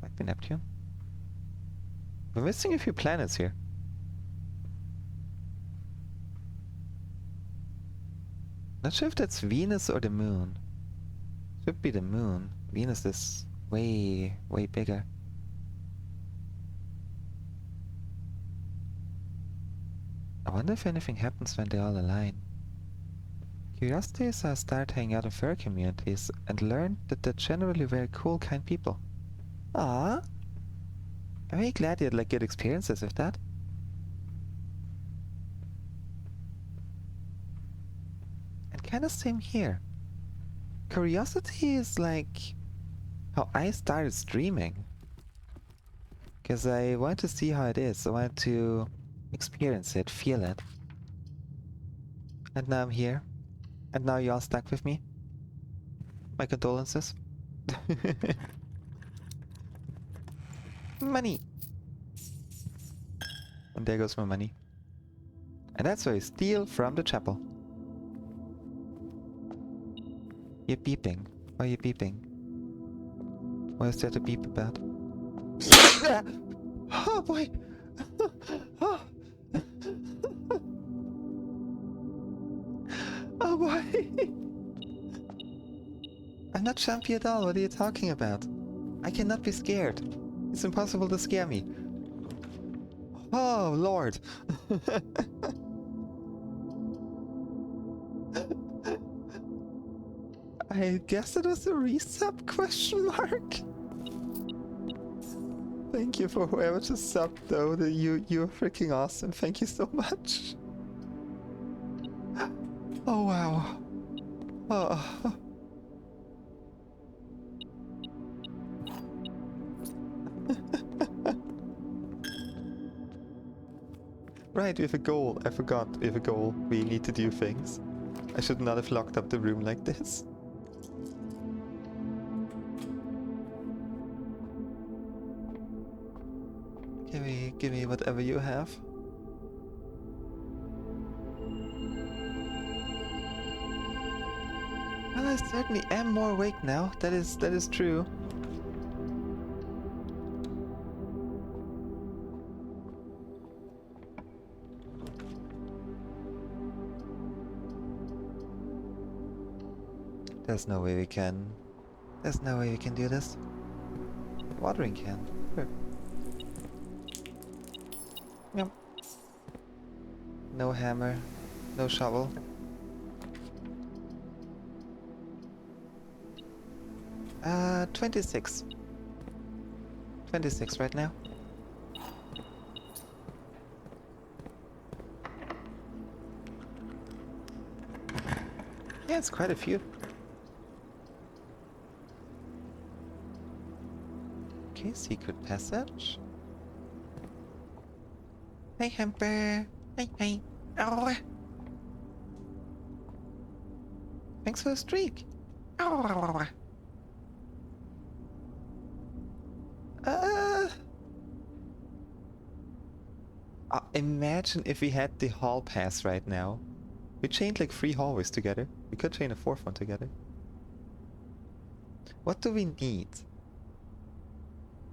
Might be Neptune. We're missing a few planets here. Not sure if that's Venus or the moon. Should be the moon. Venus is way, way bigger. I wonder if anything happens when they all align. Curiosities start hanging out in fur communities and learned that they're generally very cool, kind people. Ah, I'm really glad you had like good experiences with that. And kind of same here. Curiosity is like how I started streaming. Because I wanted to see how it is. I wanted to experience it, feel it. And now I'm here. And now you're all stuck with me. My condolences. Money! And there goes my money. And that's why I steal from the chapel. You're beeping. Why are you beeping? What is there to beep about? Oh boy! Oh. Oh boy! I'm not jumpy at all, what are you talking about? I cannot be scared. It's impossible to scare me. Oh lord! I guess it was a resub question mark? Thank you for whoever just subbed though, you're freaking awesome, thank you so much. Oh wow. Oh. Right, we have a goal. I forgot, we have a goal. We need to do things. I should not have locked up the room like this. Give me whatever you have. Well, I certainly am more awake now. That is true. There's no way we can do this. Watering can. Sure. Yep. No hammer, no shovel. Uh, 26. 26 right now. Yeah, it's quite a few. Okay, secret passage. Hey, Hamper. Hey, hey. Oh. Thanks for the streak. Oh. Uh. Imagine if we had the hall pass right now. We chained like 3 hallways together. We could chain a 4th one together. What do we need?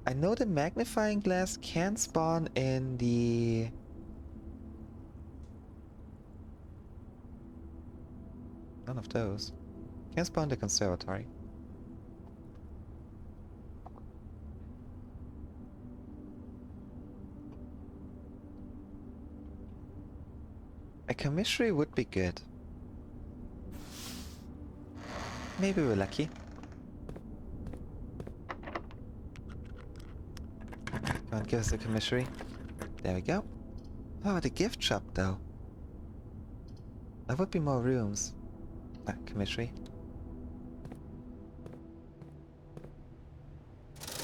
I know the magnifying glass can spawn in the... None of those. Can spawn in the conservatory. A commissary would be good. Maybe we're lucky. Come on, give us a commissary. There we go. Oh, the gift shop though. There would be more rooms. Ah, commissary.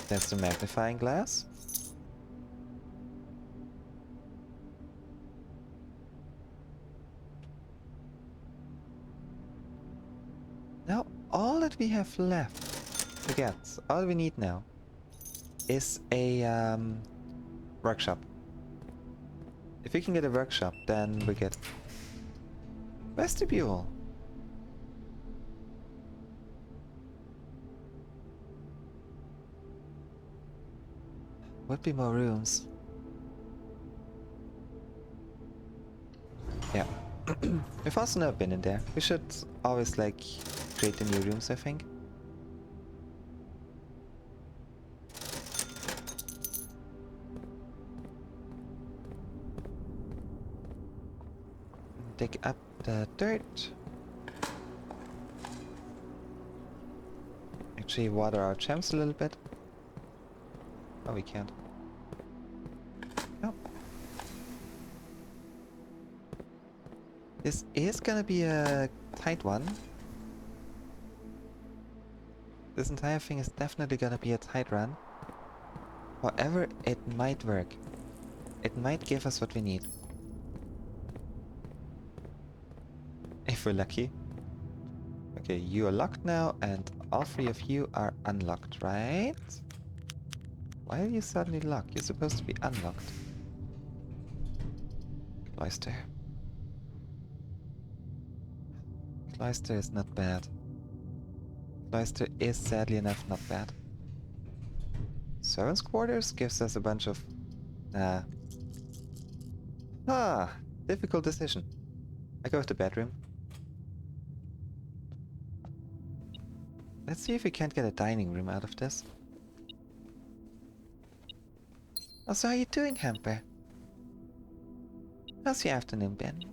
That's the magnifying glass. Now, all that we have left to get, all we need now, is a workshop. If we can get a workshop, then we get vestibule. Would be more rooms. Yeah. We've also never been in there. We should always like create the new rooms, I think. Dig up the dirt. Actually water our gems a little bit. Oh, we can't. No. This is gonna be a tight one. This entire thing is definitely gonna be a tight run. However, it might work. It might give us what we need. If we're lucky. Okay, you are locked now, and all 3 of you are unlocked, right? Why are you suddenly locked? You're supposed to be unlocked. Cloister. Cloister is not bad. Cloister is sadly enough not bad. Servants' quarters gives us a bunch of... difficult decision. I go with the bedroom. Let's see if we can't get a dining room out of this. Oh, so how you doing, Hamper? How's your afternoon been?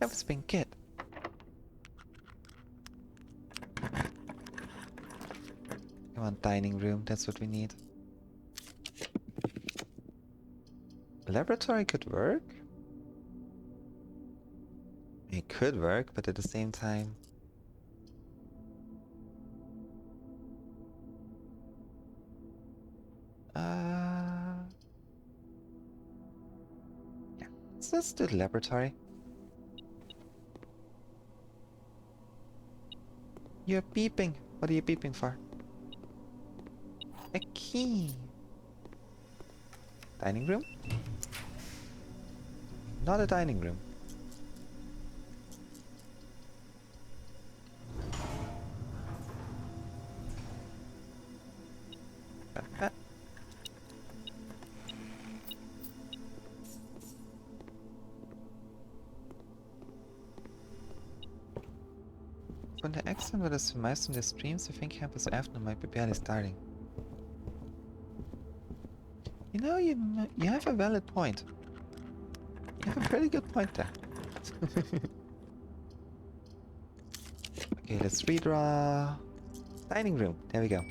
It's been good. Come on, dining room, that's what we need. Laboratory could work. It could work, but at the same time... Yeah, let's do the laboratory. You're beeping. What are you beeping for? A key. Dining room? Not a dining room. Von der Accent wird es für meisten der Streams, I think Campus Afternoon might be barely starting. You know, you have a valid point. You have a pretty good point there. Okay, let's redraw. Dining room. There we go.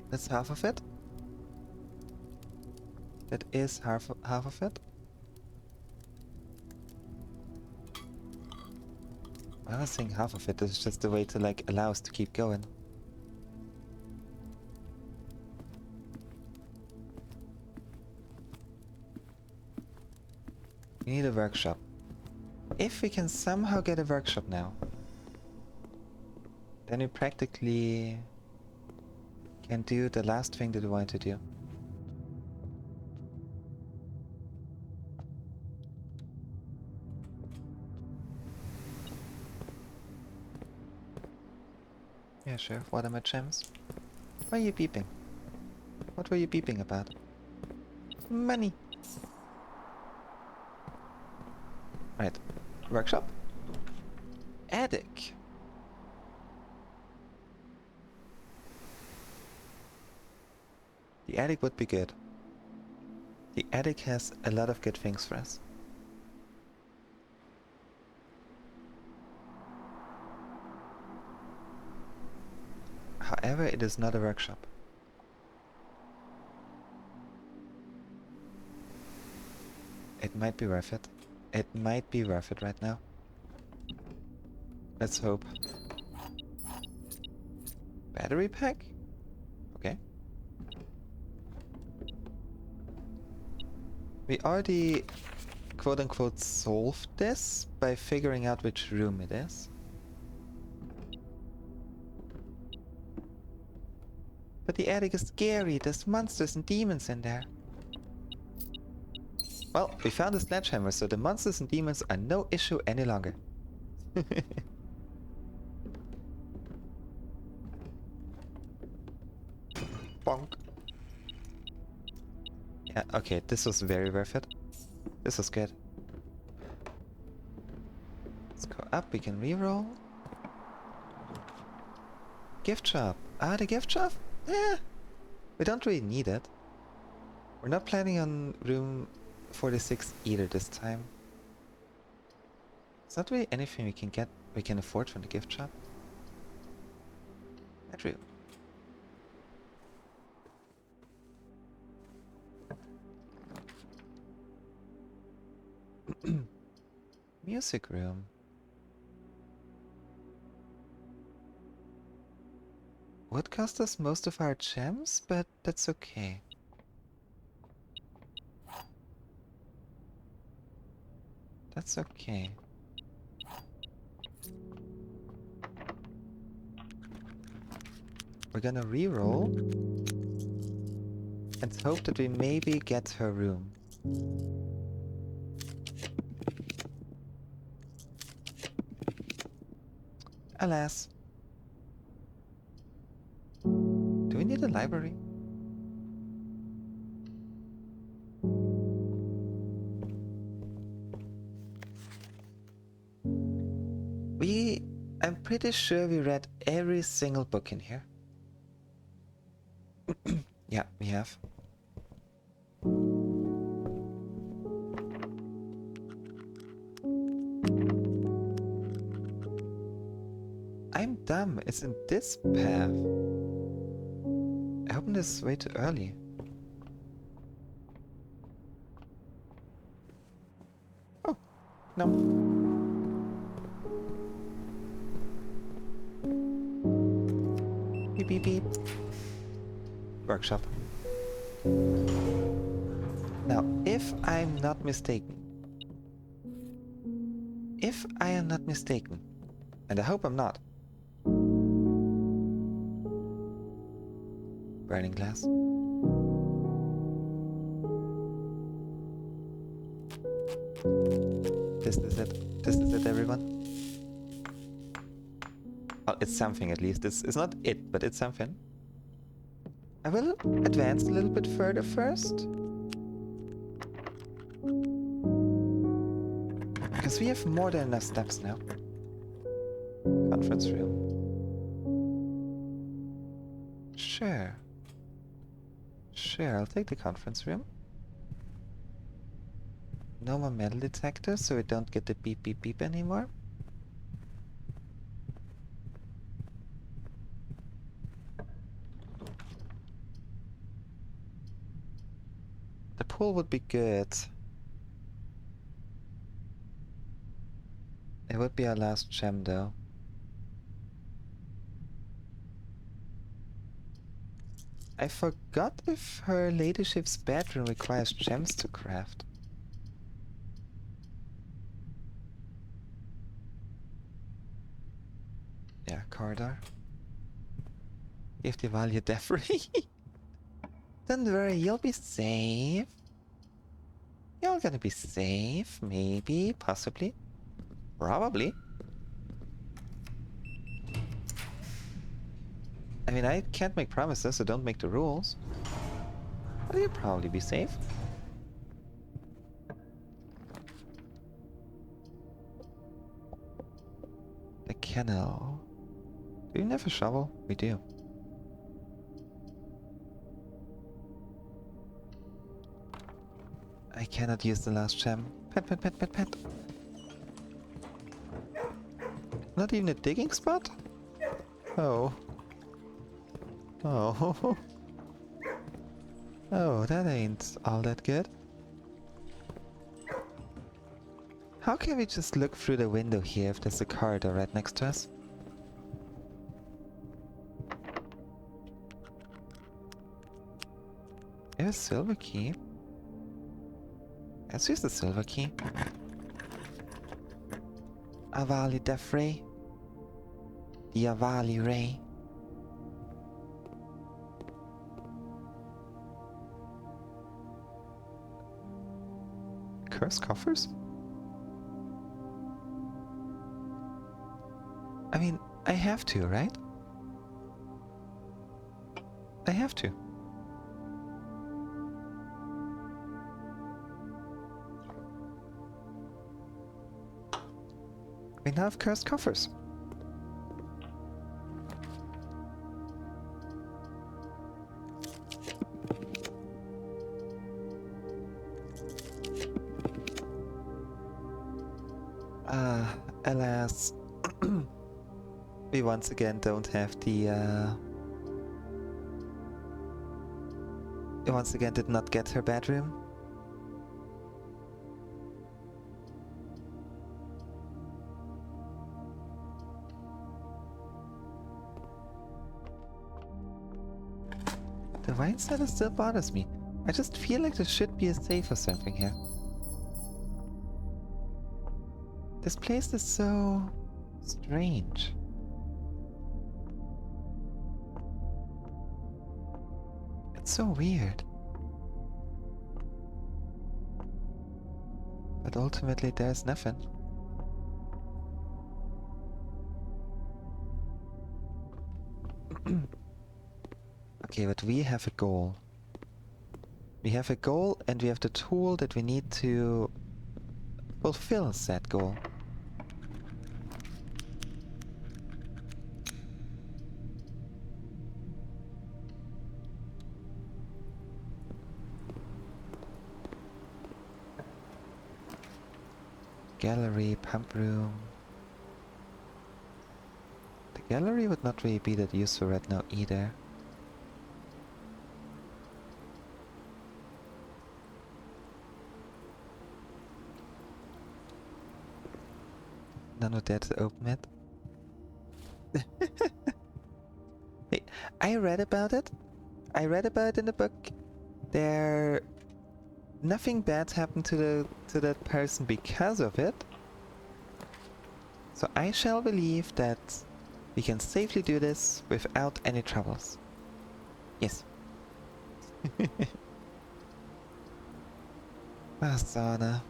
That's half of it. That is half of it. I was saying half of it is just a way to like allow us to keep going. We need a workshop. If we can somehow get a workshop now, then we practically can do the last thing that we want to do. Yeah, sure. What are my gems? Why are you beeping? What were you beeping about? Money! Right. Workshop? Attic! The attic would be good. The attic has a lot of good things for us. However, it is not a workshop. It might be worth it. It might be worth it right now. Let's hope. Battery pack? Okay. We already quote-unquote solved this by figuring out which room it is. But the attic is scary. There's monsters and demons in there. Well, we found a sledgehammer, so the monsters and demons are no issue any longer. Bonk. Yeah, okay, this was very worth it. This was good. Let's go up, we can reroll. Gift shop. Ah, the gift shop? Yeah. We don't really need it. We're not planning on room 46 either this time. It's not really anything we can afford from the gift shop. Not really. Music room. Would cost us most of our gems, but that's okay. That's okay. We're gonna reroll and hope that we maybe get her room. Alas. Do we need a library? I'm pretty sure we read every single book in here. Yeah, we have. I'm dumb. It's in this path. I opened this way too early. Oh, no. Beep beep beep. Workshop. Now, if I'm not mistaken, and I hope I'm not. Burning glass. This is it. This is it, everyone. Well, it's something at least. It's not it, but it's something. I will advance a little bit further first. Because we have more than enough steps now. Conference room. Sure. Sure, I'll take the conference room. No more metal detectors, so we don't get the beep beep beep anymore. The pool would be good. It would be our last gem though. I forgot if her ladyship's bedroom requires gems to craft. Yeah, corridor. Give the value free. Don't worry, you'll be safe. You're gonna be safe, maybe, possibly, probably. I mean, I can't make promises, so don't make the rules. But you'll probably be safe. The kennel. Do you have a shovel? We do. I cannot use the last gem. Pet, pet, pet, pet, pet. Not even a digging spot? Oh. Oh. Oh, that ain't all that good. How can we just look through the window here if there's a corridor right next to us? There's a silver key. Let's use the silver key. Avali Defray. The Avali Ray. Curse coffers? I mean, I have to, right? I have to. We now have cursed coffers. Alas, we once again don't have the, we once again did not get her bedroom. The wine cellar still bothers me. I just feel like there should be a safe or something here. This place is so strange. It's so weird. But ultimately there's nothing. Okay, but we have a goal. We have a goal and we have the tool that we need to fulfill that goal. Gallery, pump room. The gallery would not really be that useful right now either. None of that to open it. Hey, I read about it. I read about it in the book. Nothing bad happened to that person because of it. So I shall believe that we can safely do this without any troubles. Yes. Sauna.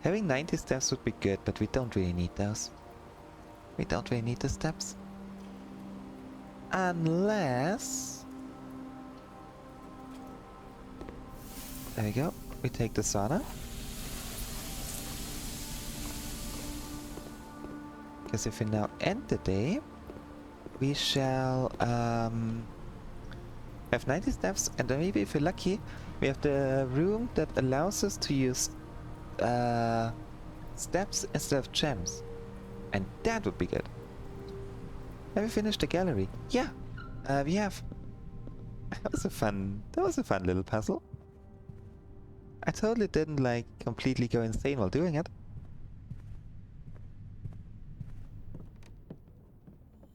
Having 90 steps would be good, but we don't really need those. We don't really need the steps. Unless... There we go. We take the sauna. Because if we now end the day, we shall have 90 steps, and then maybe if we're lucky, we have the room that allows us to use steps instead of gems. And that would be good. Have we finished the gallery? Yeah, we have. That was a fun little puzzle. I totally didn't like completely go insane while doing it.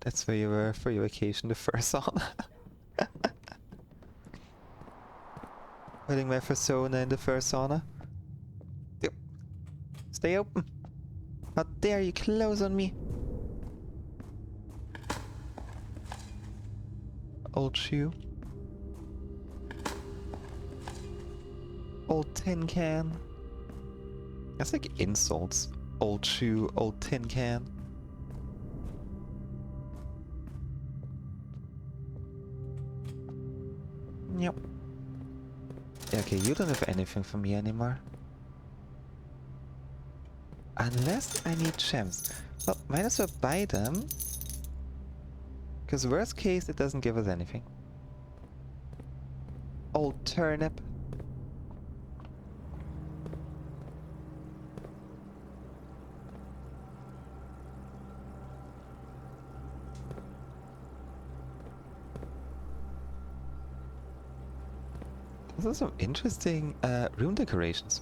That's where you were for your vacation the first sauna. Putting my persona in the first sauna. Yep. Stay open. How dare you close on me? Old shoe. Old tin can. That's like insults. Old shoe, old tin can. Yep. Yeah, okay, you don't have anything for me anymore. Unless I need gems. Well, might as well buy them. Because worst case, it doesn't give us anything. Old turnip. Those are some interesting room decorations.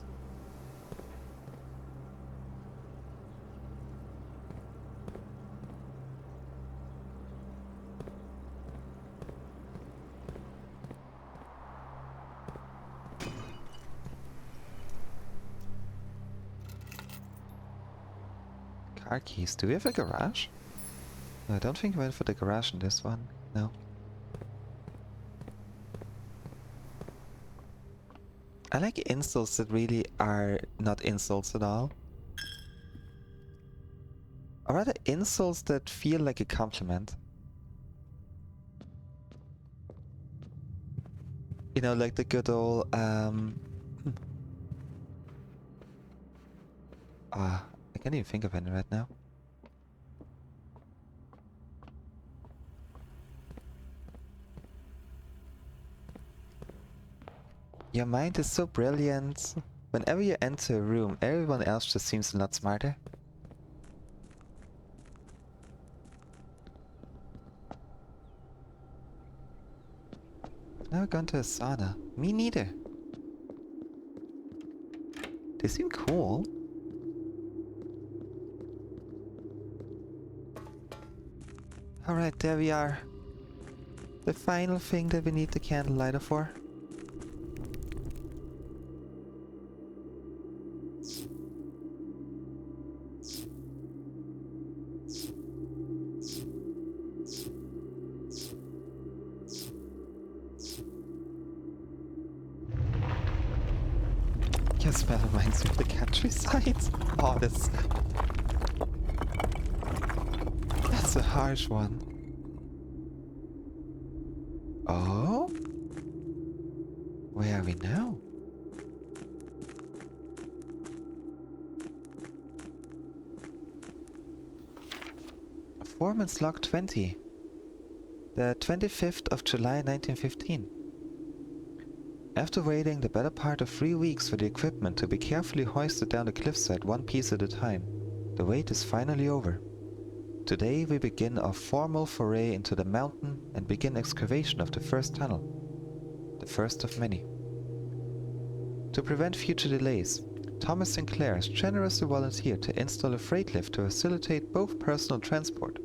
Car keys. Do we have a garage? No, I don't think we went for the garage in this one. No. I like insults that really are not insults at all. Or rather insults that feel like a compliment. You know, like the good old, I can't even think of any right now. Your mind is so brilliant. Whenever you enter a room, everyone else just seems a lot smarter. Never gone to a sauna. Me neither. They seem cool. Alright, there we are. The final thing that we need the candle lighter for. Your smell reminds me of the countryside. Oh, that's a harsh one. Oh? Where are we now? Foreman's log 20. The 25th of July 1915. After waiting the better part of 3 weeks for the equipment to be carefully hoisted down the cliffside one piece at a time, the wait is finally over. Today we begin our formal foray into the mountain and begin excavation of the first tunnel. The first of many. To prevent future delays, Thomas Sinclair has generously volunteered to install a freight lift to facilitate both personal transport.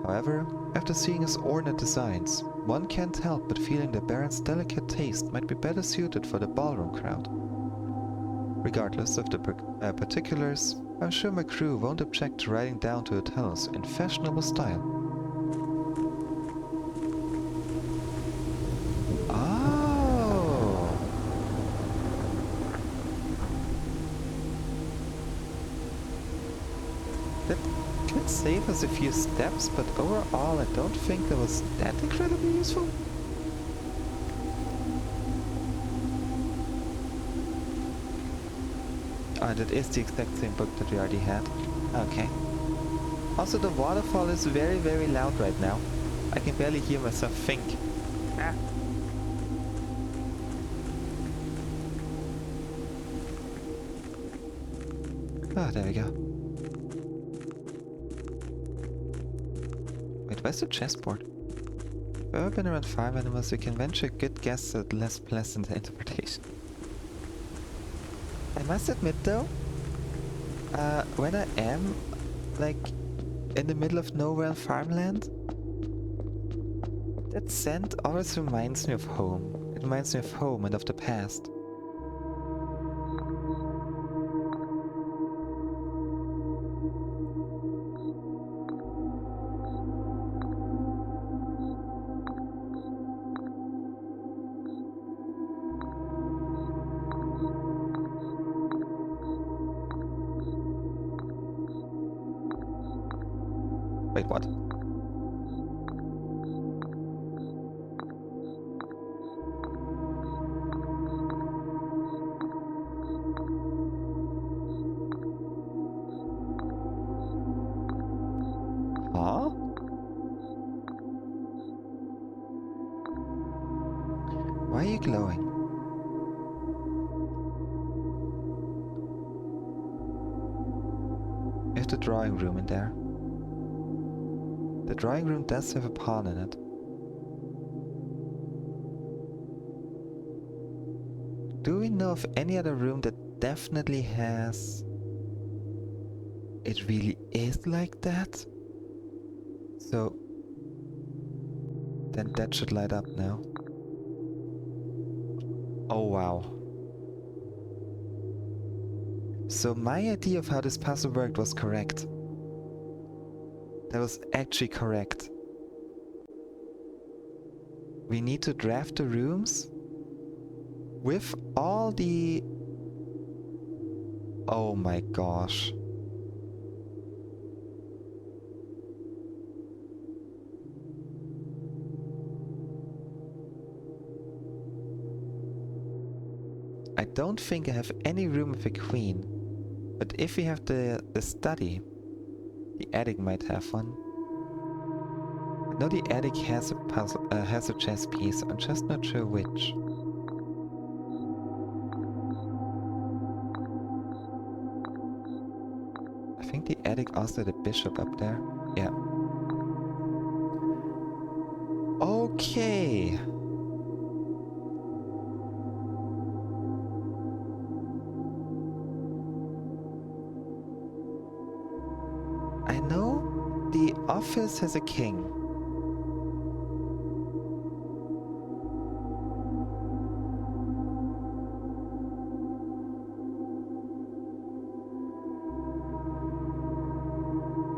However, after seeing his ornate designs, one can't help but feeling that Baron's delicate taste might be better suited for the ballroom crowd. Regardless of the particulars, I'm sure my crew won't object to riding down to the tunnels in fashionable style. Oh! That could save us a few steps, but overall I don't think that was that incredibly useful. Ah, that is the exact same book that we already had. Okay. Also, the waterfall is very, very loud right now. I can barely hear myself think. Ah. Ah, there we go. Wait, where's the chessboard? If you've ever been around farm animals, you can venture a good guess at less pleasant interpretation. I must admit though, when I am, like, in the middle of nowhere in farmland, that scent always reminds me of home. It reminds me of home and of the past. Wait, what? Huh? Why are you glowing? We have the drawing room in there. The drawing room does have a pawn in it. Do we know of any other room that definitely has... It really is like that? So... Then that should light up now. Oh wow. So my idea of how this puzzle worked was correct. That was actually correct. We need to draft the rooms with all the... Oh my gosh. I don't think I have any room with a queen. But if we have the study, the attic might have one. I know the attic has a puzzle, has a chess piece. I'm just not sure which. I think the attic also had a bishop up there. Yeah. Okay. I know the office has a king.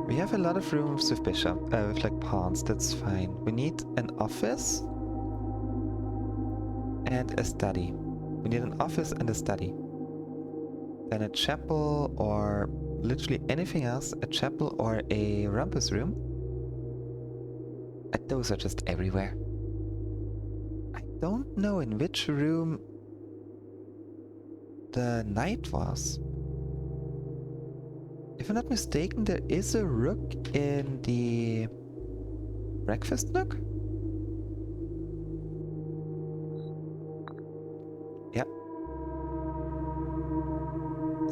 We have a lot of rooms with bishop, with like pawns, that's fine. We need an office and a study. We need an office and a study. Then a chapel or literally anything else, a chapel or a rumpus room. And those are just everywhere. I don't know in which room the knight was. If I'm not mistaken, there is a rook in the breakfast nook? Yeah.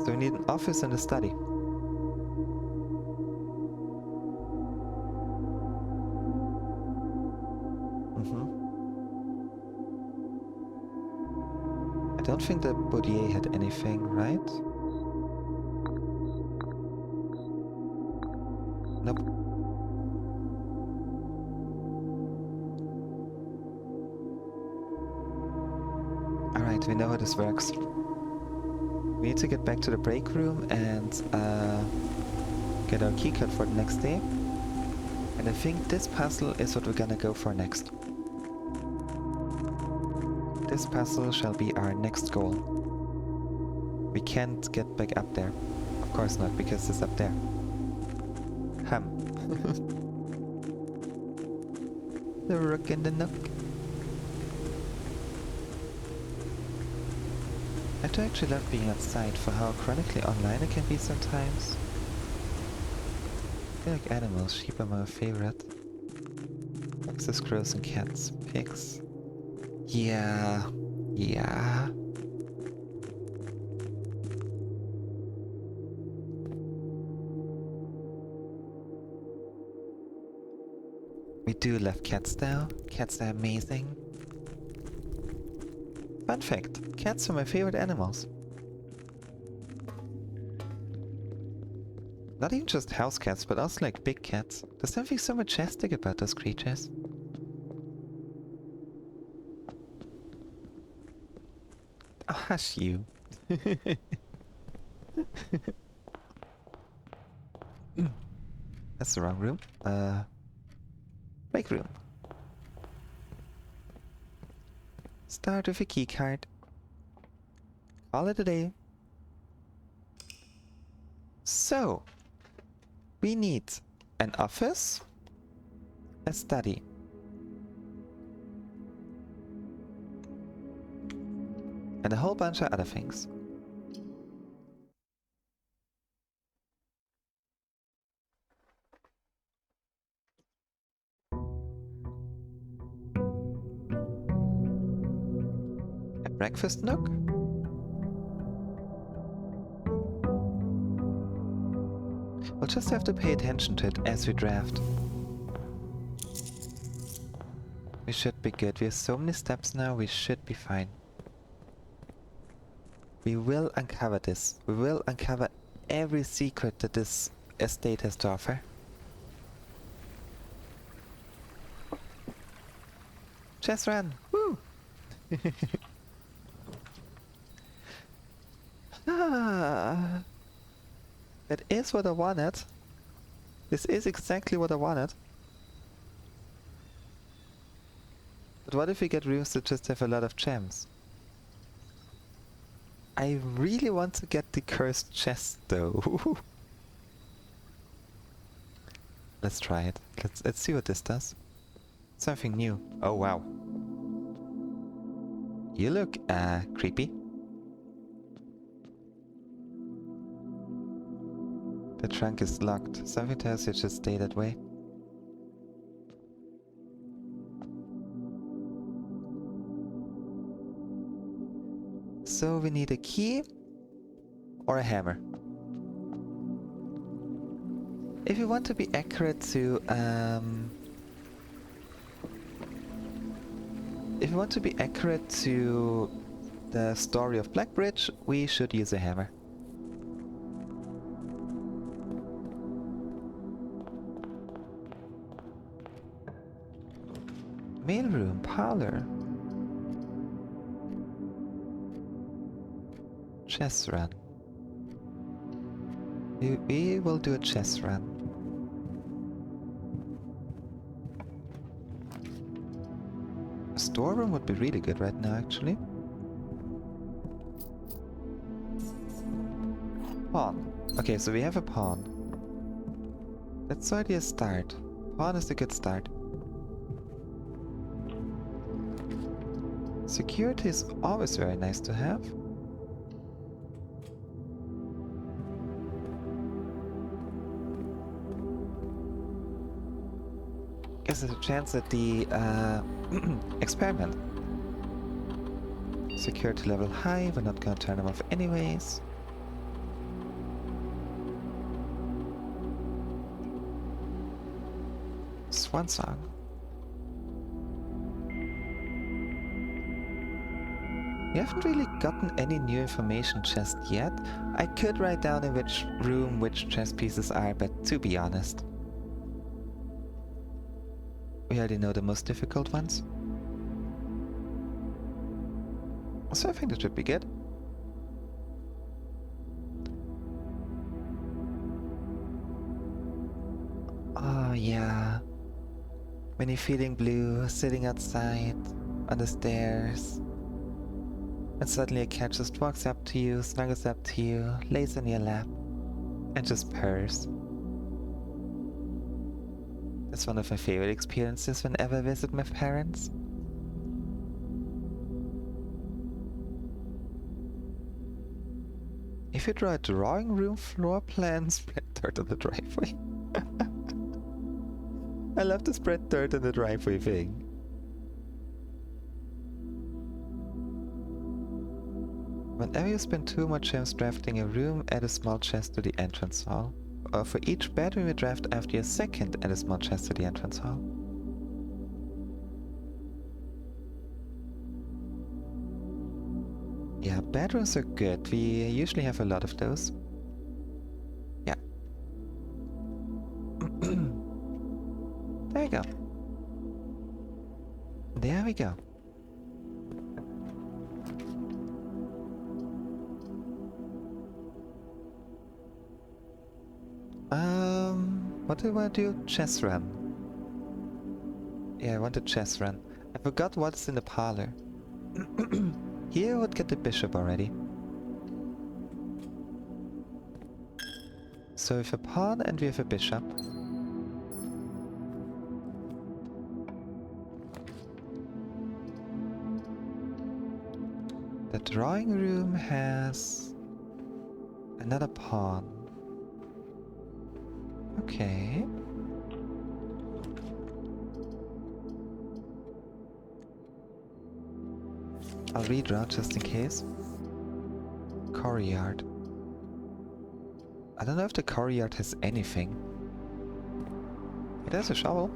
So we need an office and a study. I don't think that Baudier had anything, right? Nope. Alright, we know how this works. We need to get back to the break room and get our keycard for the next day. And I think this puzzle is what we're gonna go for next. This puzzle shall be our next goal. We can't get back up there. Of course not, because it's up there. The rook and the nook. I do actually love being outside for how chronically online it can be sometimes. I feel like animals, sheep are my favorite. Foxes, crows and cats. Pigs. Yeah. Yeah. We do love cats though. Cats are amazing. Fun fact, cats are my favorite animals. Not even just house cats, but also like big cats. There's something so majestic about those creatures. Oh, hush you. That's the wrong room. Break room. Start with a key card. Call it a day. So, we need An office, a study. And a whole bunch of other things. A breakfast nook? We'll just have to pay attention to it as we draft. We should be good. We have so many steps now, we should be fine. We will uncover this. We will uncover every secret that this estate has to offer. Chess run! Woo! Ah, that is what I wanted. This is exactly what I wanted. But what if we get rooms that just have a lot of gems? I really want to get the cursed chest though. Let's try it. Let's see what this does. Something new. Oh wow. You look creepy. The trunk is locked. Something tells you to just stay that way. So we need a key or a hammer. If you want to be accurate to the story of Blackbridge, we should use a hammer. Mailroom, parlor. Chess run. We will do a chess run. A storeroom would be really good right now, actually. Pawn. Okay, so we have a pawn. That's already a start. Pawn is a good start. Security is always very nice to have. Guess there's a chance that the experiment. Security level high, we're not gonna turn them off anyways. Swan song. We haven't really gotten any new information just yet. I could write down in which room which chess pieces are, but to be honest, we already know the most difficult ones. So I think that should be good. Oh yeah. When you're feeling blue, sitting outside, on the stairs, and suddenly a cat just walks up to you, snuggles up to you, lays on your lap, and just purrs. That's one of my favorite experiences whenever I visit my parents. If you draw a drawing room floor plan, spread dirt on the driveway. I love the spread dirt on the driveway thing. Whenever you spend too much time drafting a room, add a small chest to the entrance hall. Or for each bedroom you draft after your second, add a small chest to the entrance hall. Yeah, bedrooms are good. We usually have a lot of those. Yeah. There you go. There we go. What do I want to do? Chess run. Yeah, I want a chess run. I forgot what's in the parlor. Here I would get the bishop already. So we have a pawn and we have a bishop. The drawing room has another pawn. Okay. I'll redraw just in case. Courtyard. I don't know if the courtyard has anything. It has a shovel.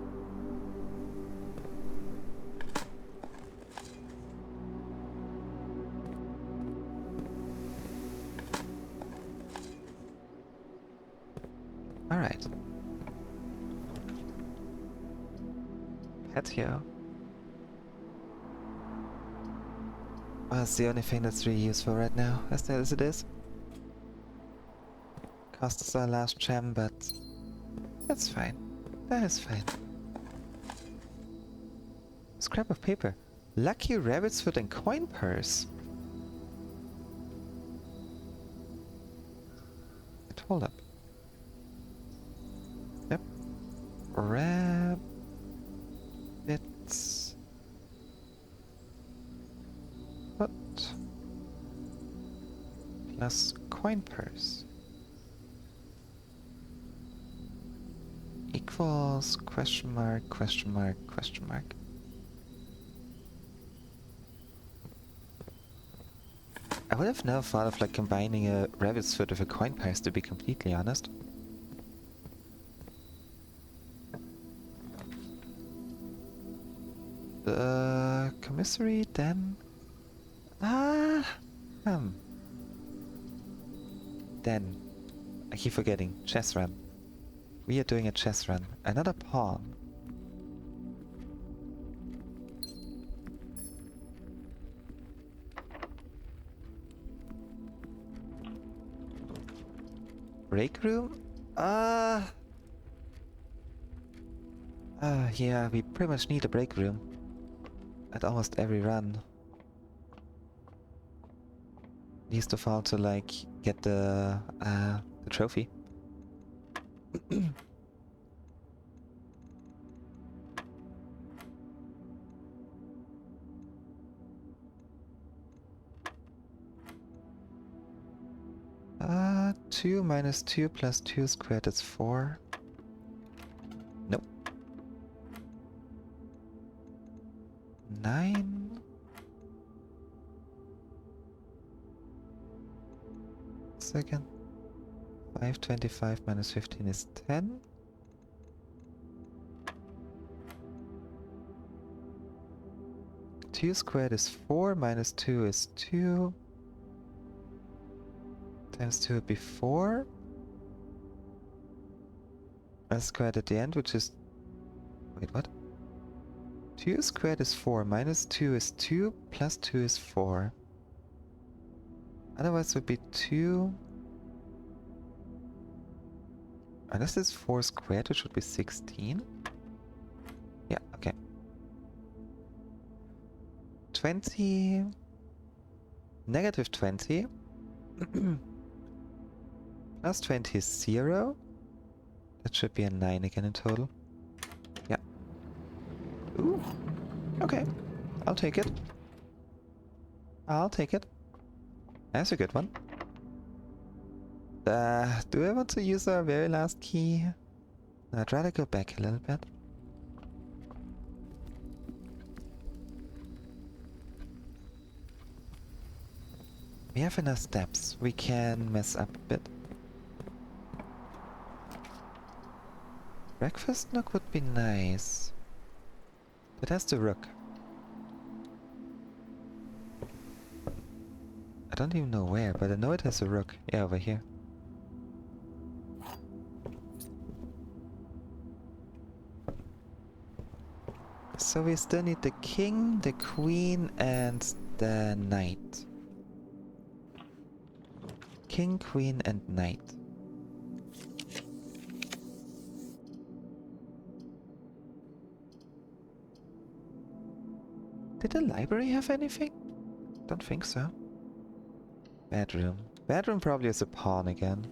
Alright. Patio. Well, that's the only thing that's really useful right now, as sad as it is. Cost us our last gem, but that's fine. That is fine. Scrap of paper. Lucky rabbit's foot and coin purse. Hold up. Yep. Rabbit's foot plus coin purse equals question mark, question mark, question mark. I would have never thought of like combining a rabbit's foot with a coin purse, to be completely honest. The commissary then. Then I keep forgetting. Chess run. We are doing a chess run. Another pawn. Break room? Yeah, we pretty much need a break room at almost every run. Least of all to like get the trophy. Two minus 2 plus 2 squared is 4. Nope. 9. Second. 525 minus 15 is 10. Two squared is 4, minus 2 is 2. Times 2 would be 4. A squared at the end, which is... Wait, what? 2 squared is 4, minus 2 is 2, plus 2 is 4. Otherwise it would be 2... Unless it's 4 squared, it should be 16. Yeah, okay. 20... Negative 20. Plus 20 is 0. That should be a 9 again in total. Yeah. Ooh. Okay. I'll take it. I'll take it. That's a good one. Do I want to use our very last key? I'd rather go back a little bit. We have enough steps. We can mess up a bit. Breakfast nook would be nice. It has the rook. I don't even know where, but I know it has a rook. Yeah, over here. So we still need the king, the queen, and the knight. King, queen, and knight. Did the library have anything? Don't think so. Bedroom. Bedroom probably is a pawn again.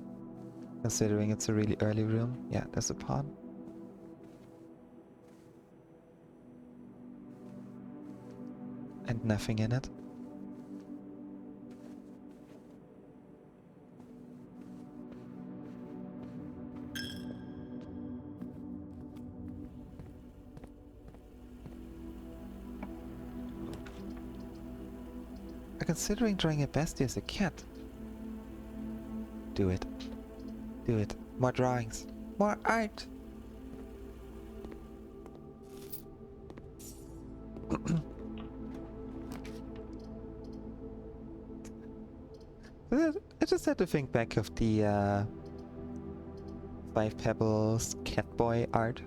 Considering it's a really early room. Yeah, there's a pawn. And nothing in it. I'm considering drawing a bestie as a cat. Do it. Do it. More drawings. More art! I just had to think back of the Five Pebbles Catboy art.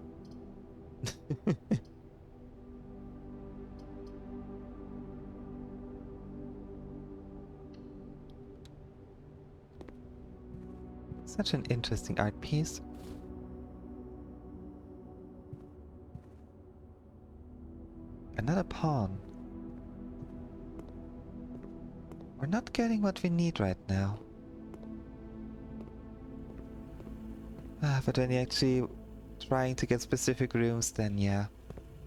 Such an interesting art piece. Another pawn. We're not getting what we need right now. But when you're actually trying to get specific rooms, then yeah.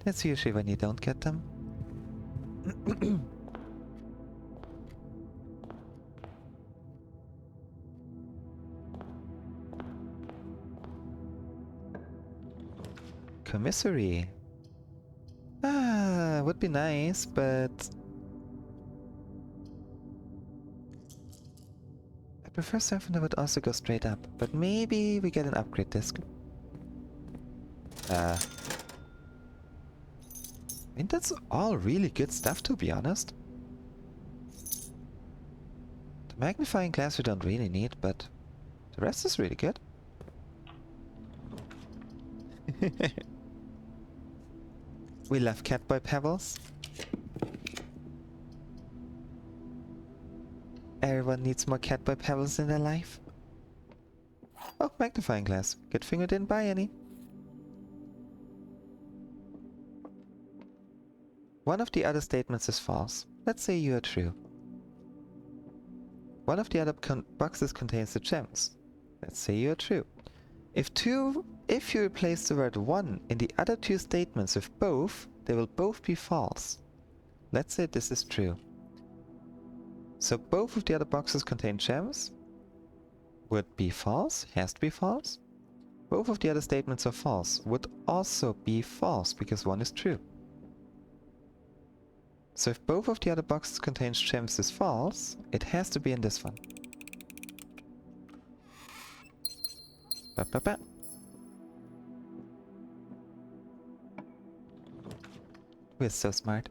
That's usually when you don't get them. Commissary. Would be nice, but I prefer something that would also go straight up. But maybe we get an upgrade disc. I mean, that's all really good stuff, to be honest. The magnifying glass we don't really need, but the rest is really good. We love Catboy Pebbles. Everyone needs more Catboy Pebbles in their life. Oh, magnifying glass. Good thing I didn't buy any. One of the other statements is false. Let's say you are true. One of the other boxes contains the gems. Let's say you are true. If you replace the word one in the other two statements with both, they will both be false. Let's say this is true. So both of the other boxes contain gems. Would be false, has to be false. Both of the other statements are false. Would also be false because one is true. So if both of the other boxes contain gems is false, it has to be in this one. Ba, ba, ba. We're so smart.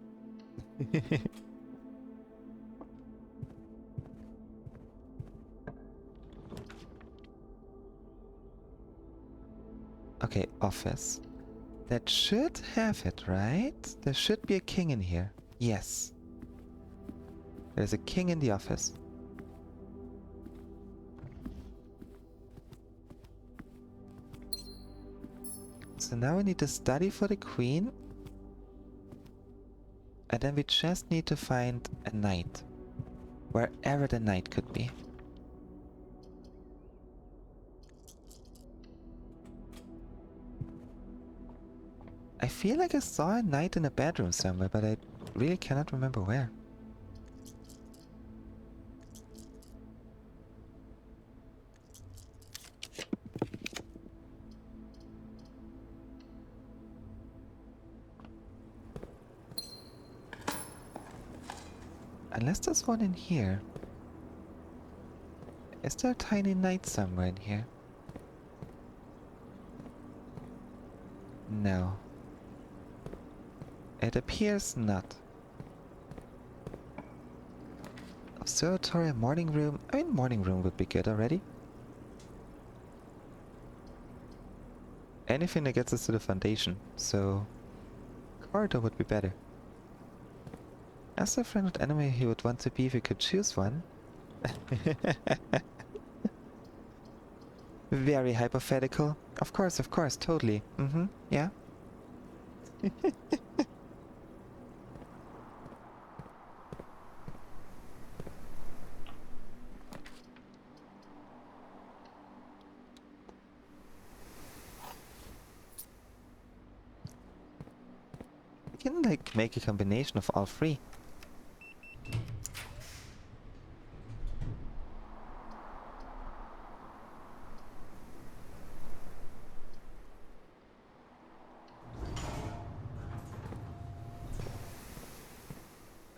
Okay, office. That should have it, right? There should be a king in here. Yes. There's a king in the office. So now we need to study for the queen. And then we just need to find a knight. Wherever the knight could be. I feel like I saw a knight in a bedroom somewhere, but I really cannot remember where. Unless there's one in here. Is there a tiny knight somewhere in here? No. It appears not. Observatory, morning room. I mean, morning room would be good already. Anything that gets us to the foundation, so corridor would be better. As a friend with anime he would want to be if he could choose one. Very hypothetical. Of course, totally. Yeah. We can, like, make a combination of all three.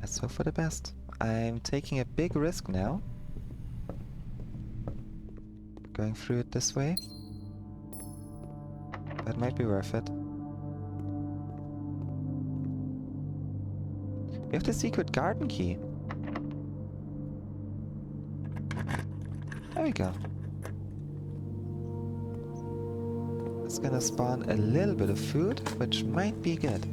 Let's hope for the best. I'm taking a big risk now. Going through it this way. That might be worth it. We have the secret garden key. There we go. It's gonna spawn a little bit of food, which might be good.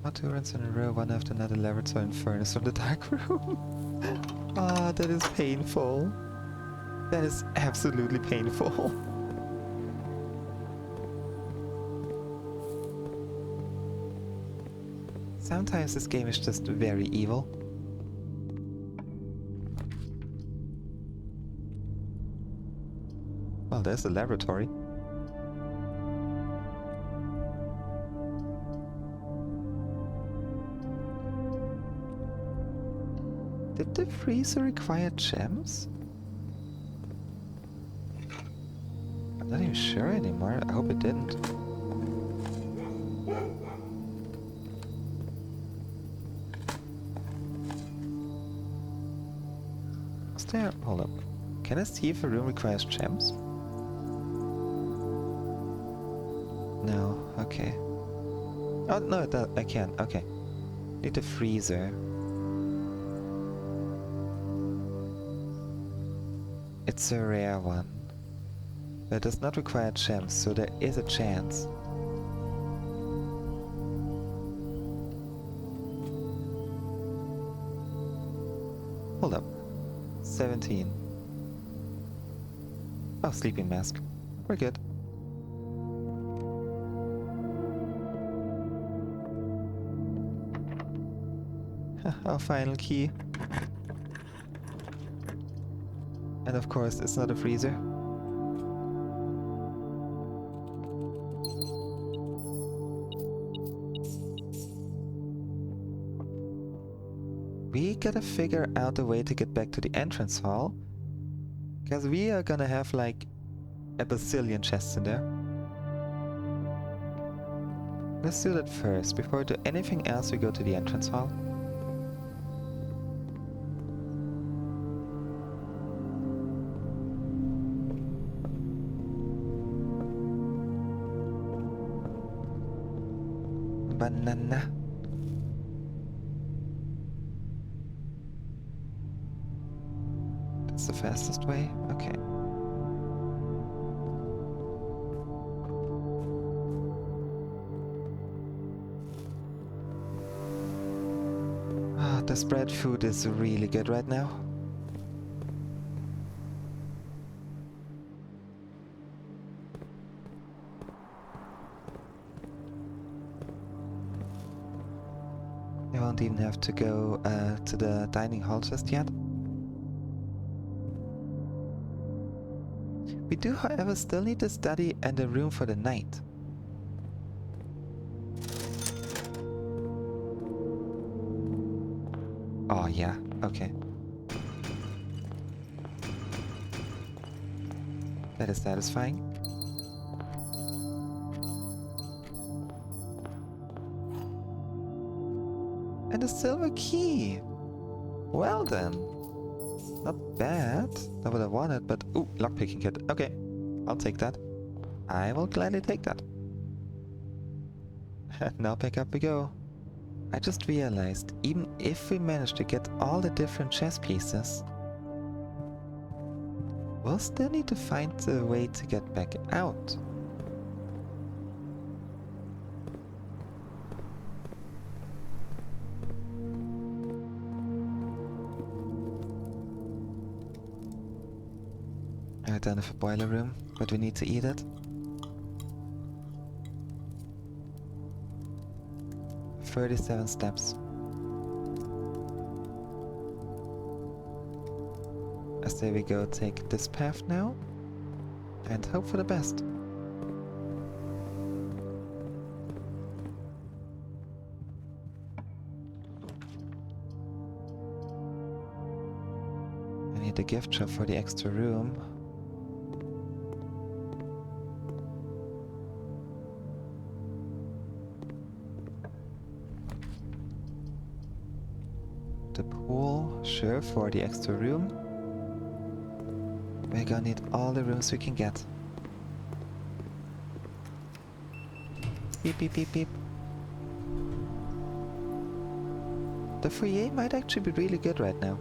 Not 2 runs in a row, one after another, laboratory and furnace from the dark room. Ah, that is painful. That is absolutely painful. Sometimes this game is just very evil. Well, there's the laboratory. Did the freezer require gems? I'm not even sure anymore. I hope it didn't. Is there... Hold up. Can I see if a room requires gems? No. Okay. Oh, no, it does. I can. Okay. Need a freezer. It's a rare one. But it does not require gems, so there is a chance. Hold up. 17. Oh, sleeping mask. We're good. Our final key. And of course, it's not a freezer. We gotta figure out a way to get back to the entrance hall. Because we are gonna have like a bazillion chests in there. Let's do that first. Before we do anything else, we go to the entrance hall. Banana. That's the fastest way? Okay. Ah, the spread food is really good right now. You won't even have to go to the dining hall just yet. We do, however, still need a study and a room for the night. Oh yeah, okay. That is satisfying. And a silver key! Well then. Not bad. Not what I wanted, but... Ooh, lockpicking kit. Okay, I'll take that. I will gladly take that. Now back up we go. I just realized, even if we manage to get all the different chess pieces, we'll still need to find a way to get back out. I don't have a boiler room, but we need to eat it. 37 steps. As there we go, take this path now, and hope for the best. I need a gift shop for the extra room. The pool, sure, for the extra room. We're gonna need all the rooms we can get. Beep, beep, beep, beep. The foyer might actually be really good right now.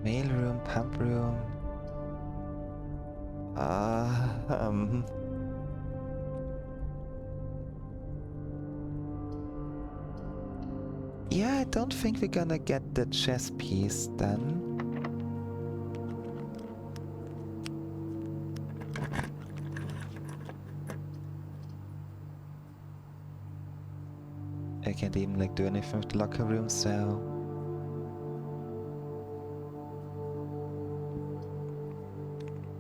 Mail room, pump room. Yeah, I don't think we're gonna get the chess piece done. I can't even like do anything with the locker room, so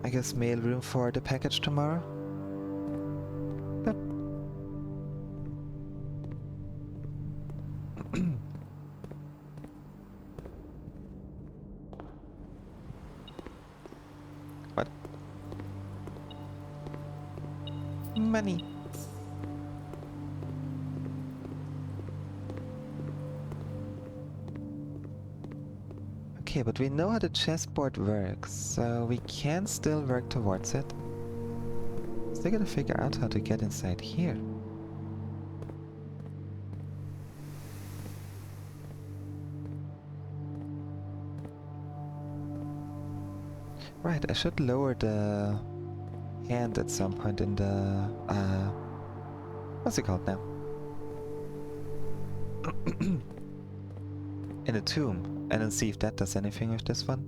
I guess mail room for the package tomorrow. Yep. What? Money. Okay, but we know how the chessboard works, so we can still work towards it. Still gotta figure out how to get inside here. Right, I should lower the hand at some point in the what's it called now? In the tomb, and then see if that does anything with this one.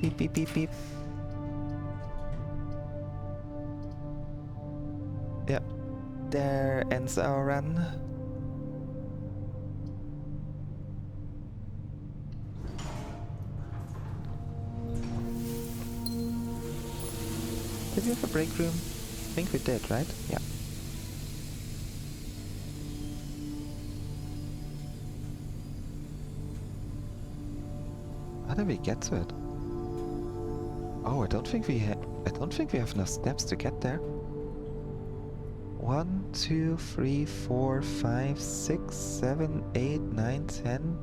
Beep, beep, beep, beep. Yep, there ends our run. Did we have a break room? I think we did, right? Yeah. How do we get to it? Oh, I don't think we have enough steps to get there. 1, 2, 3, 4, 5, 6, 7, 8, 9, 10,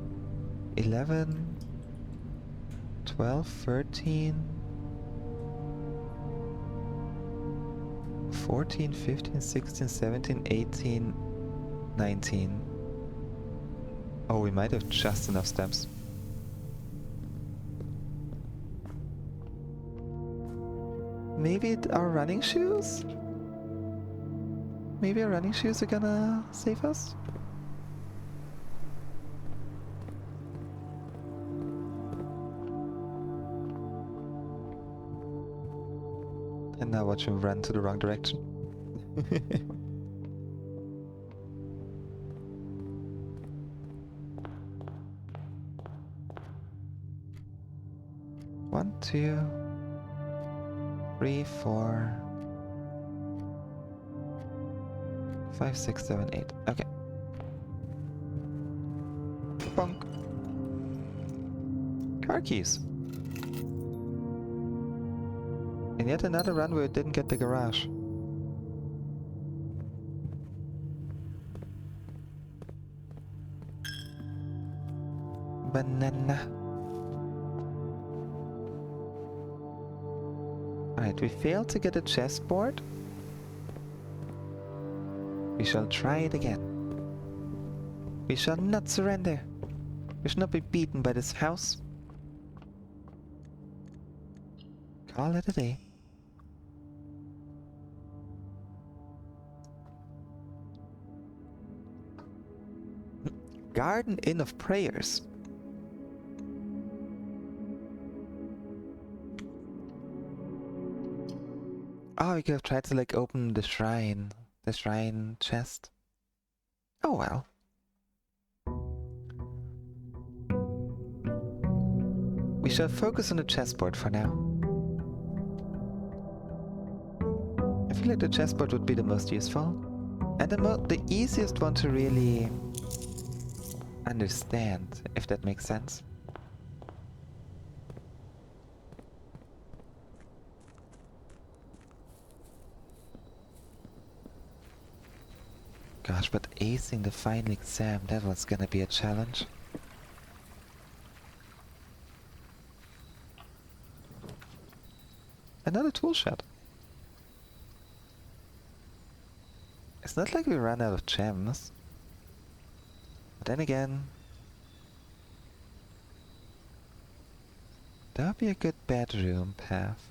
11, 12, 13, 14, 15, 16, 17, 18, 19. Oh, we might have just enough steps. Maybe our running shoes? Maybe our running shoes are gonna save us? And now watch him run to the wrong direction. One, 2, 3, 4, 5, 6, 7, 8. Okay. Bonk. Car keys. And yet another run where we didn't get the garage. Banana. Alright, we failed to get a chessboard. We shall try it again. We shall not surrender. We shall not be beaten by this house. Call it a day. Garden Inn of Prayers. Oh, we could have tried to like open the shrine chest. Oh well. We shall focus on the chessboard for now. I feel like the chessboard would be the most useful. And the easiest one to really understand, if that makes sense. Gosh, but acing the final exam, that was gonna be a challenge. Another tool shed. It's not like we ran out of gems. But then again, that would be a good bedroom path.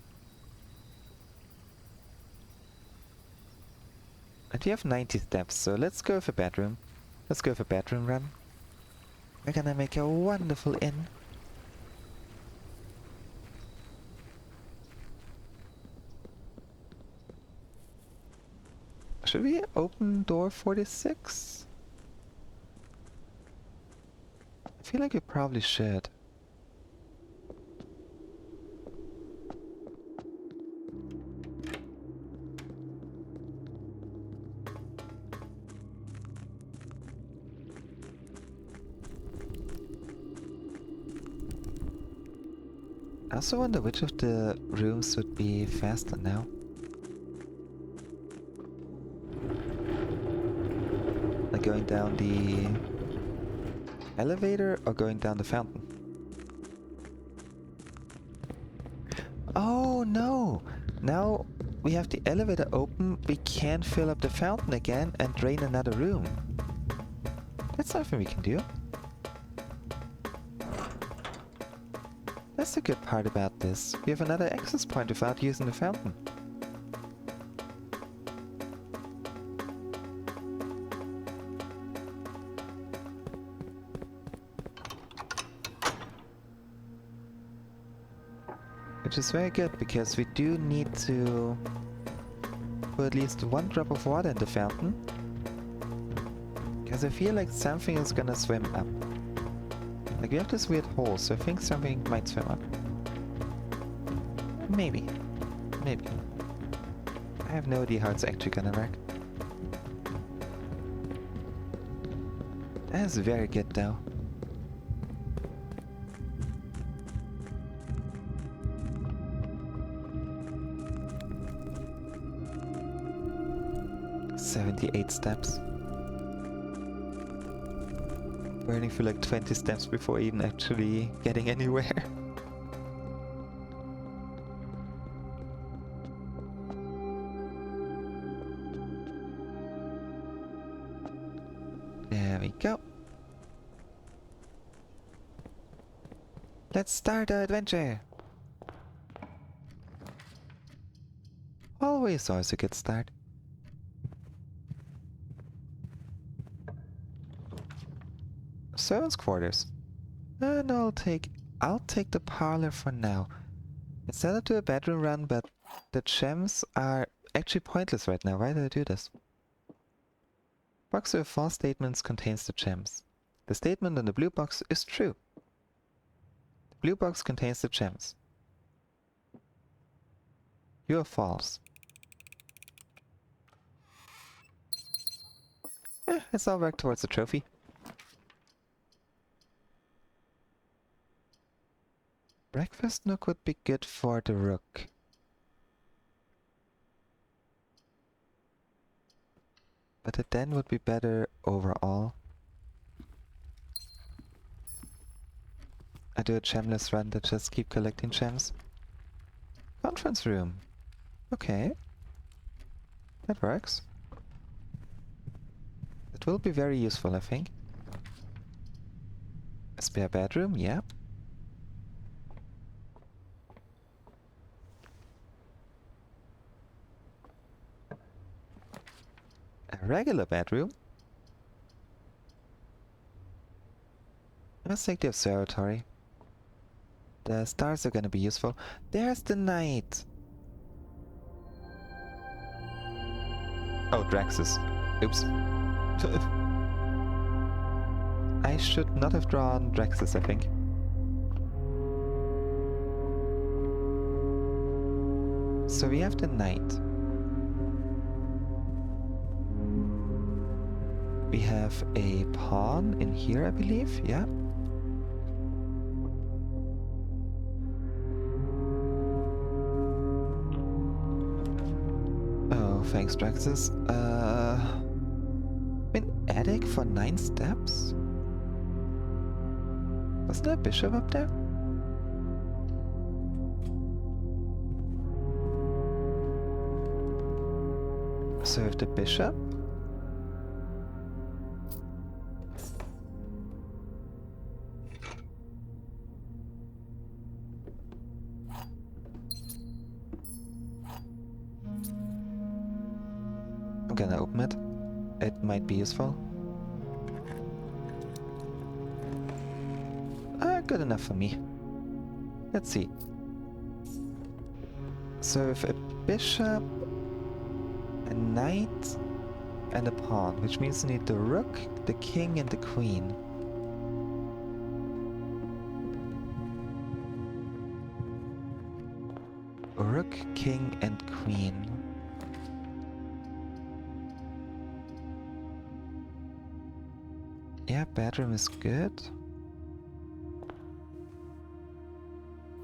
And we have 90 steps, so let's go for bedroom. Let's go for bedroom run. We're gonna make a wonderful inn. Should we open door 46? I feel like we probably should. I also wonder which of the rooms would be faster now. Like going down the elevator or going down the fountain? Oh no! Now we have the elevator open, we can't fill up the fountain again and drain another room. That's something we can do. That's the good part about this. We have another access point without using the fountain. Which is very good, because we do need to put at least one drop of water in the fountain. Because I feel like something is gonna swim up. Like we have this weird hole, so I think something might swim up. Maybe. Maybe. I have no idea how it's actually gonna work. That is very good though. "78 steps. Burning for like 20 steps before even actually getting anywhere. There we go. Let's start our adventure. Always a good start. Servants' quarters. And I'll take the parlor for now. It's set up to a bedroom run, but the gems are actually pointless right now. Why did I do this? Box with false statements contains the gems. The statement in the blue box is true. The blue box contains the gems. You are false. Let's all work towards the trophy. Breakfast nook would be good for the rook. But a den would be better overall. I do a gemless run to just keep collecting gems. Conference room. Okay. That works. It will be very useful, I think. A spare bedroom, yeah. A regular bedroom. Let's take the observatory. The stars are gonna be useful. There's the night! Oh, Draxus. Oops. I should not have drawn Draxus, I think. So we have the night. We have a pawn in here, I believe. Yeah. Oh, thanks, Draxus. An attic for 9 steps? Wasn't there a bishop up there? Serve the bishop. I'm gonna open it. It might be useful. Good enough for me. Let's see. Serve a bishop, a knight, and a pawn, which means you need the rook, the king, and the queen. Rook, king, and queen. Yeah, bedroom is good.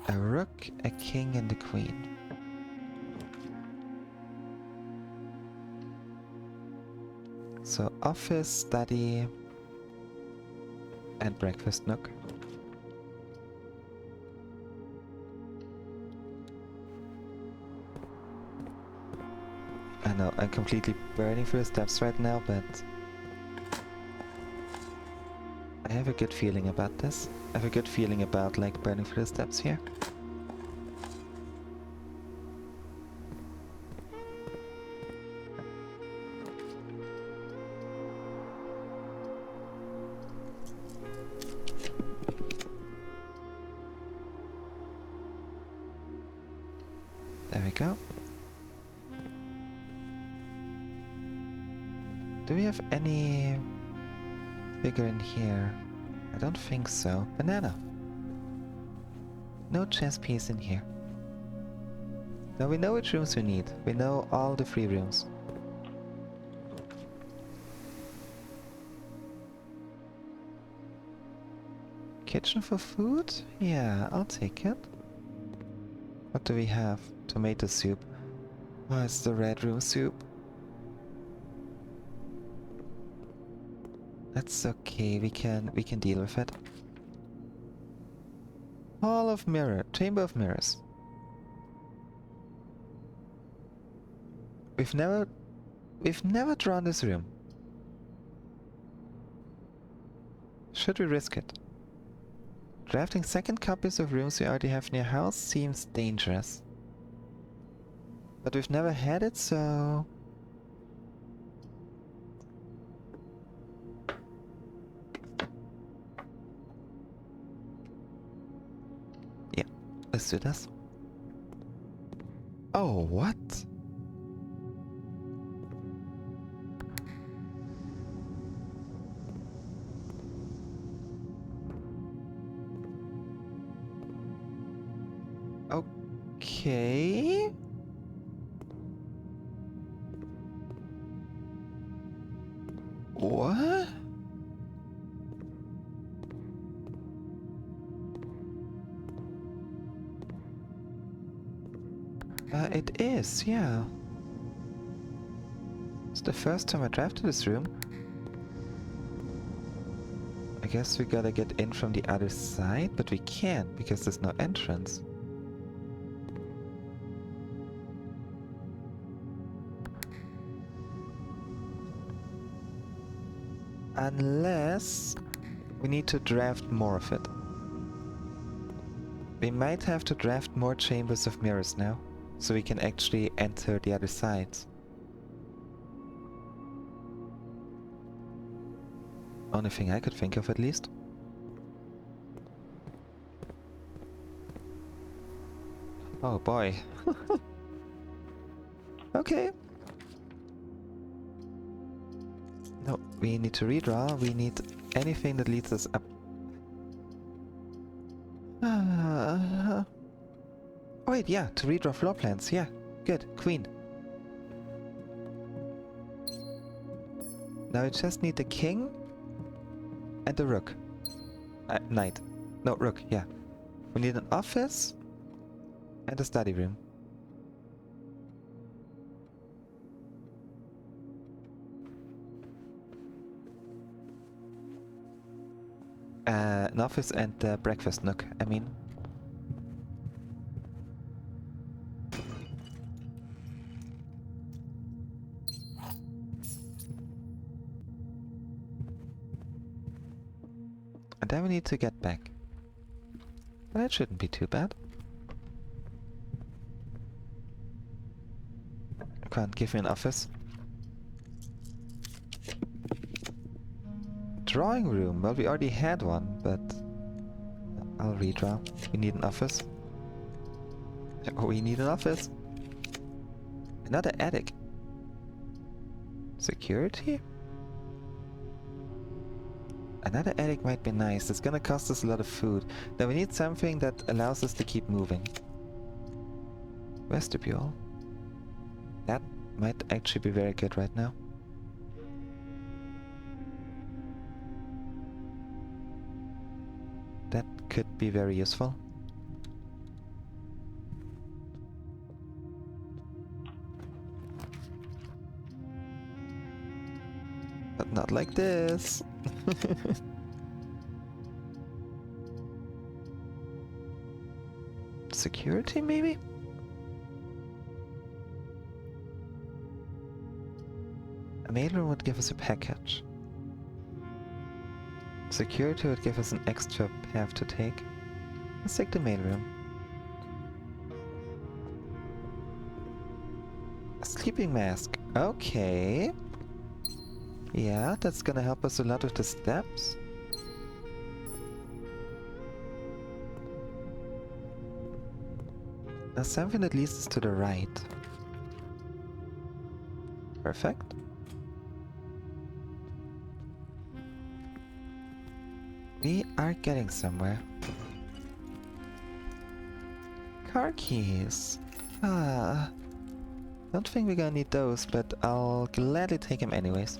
A rook, a king, and a queen. So office, study, and breakfast nook. I know, I'm completely burning through the steps right now, but I have a good feeling about this. I have a good feeling about like burning through the steps here. There we go. Do we have any figure in here? I don't think so. Banana. No chess piece in here. Now we know which rooms we need. We know all the 3 rooms. Kitchen for food? Yeah, I'll take it. What do we have? Tomato soup. Oh, it's the red room soup. That's okay, we can deal with it. Hall of Mirror, Chamber of Mirrors. We've never drawn this room. Should we risk it? Drafting second copies of rooms we already have near house seems dangerous. But we've never had it, so... yeah, let's do this. Oh, what? Okay. What? It is, yeah. It's the first time I drafted this room. I guess we gotta get in from the other side, but we can't because there's no entrance. Unless we need to draft more of it. We might have to draft more Chambers of Mirrors now, so we can actually enter the other sides. Only thing I could think of, at least. Oh boy. Okay. No, we need to redraw. We need anything that leads us up. Oh wait, yeah, to redraw floor plans. Yeah, good. Queen. Now we just need the king and the rook. Knight. No, rook, yeah. We need an office and a study room. An office and the breakfast nook, I mean. And then we need to get back. But that shouldn't be too bad. Come on, give me an office. Drawing room. Well, we already had one, but I'll redraw. We need an office. Oh, we need an office. Another attic. Security? Another attic might be nice. It's gonna cost us a lot of food. Now we need something that allows us to keep moving. Vestibule. That might actually be very good right now. That could be very useful. But not like this. Security, maybe? A mailroom would give us a package. Security would give us an extra path to take. Let's take the mailroom. A sleeping mask. Okay. Yeah, that's gonna help us a lot with the steps. Now something that leads us to the right. Perfect. We are getting somewhere. Car keys. Don't think we're gonna need those, but I'll gladly take them anyways.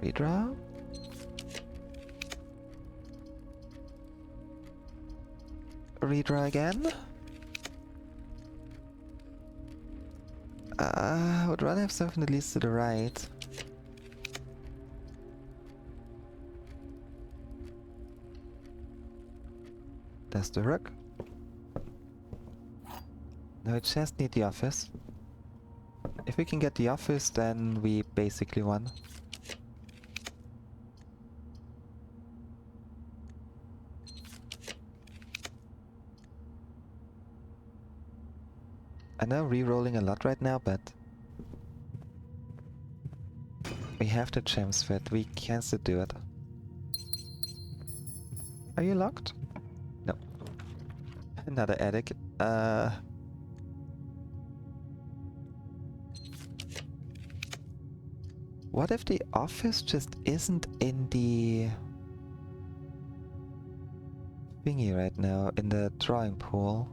Redraw. Redraw again. I would rather have something that leads to the right. That's the rook. Now we just need the office. If we can get the office, then we basically won. I know re-rolling a lot right now, but we have the gems for it. We can still do it. Are you locked? No. Another attic. What if the office just isn't in the thingy right now, in the drawing pool?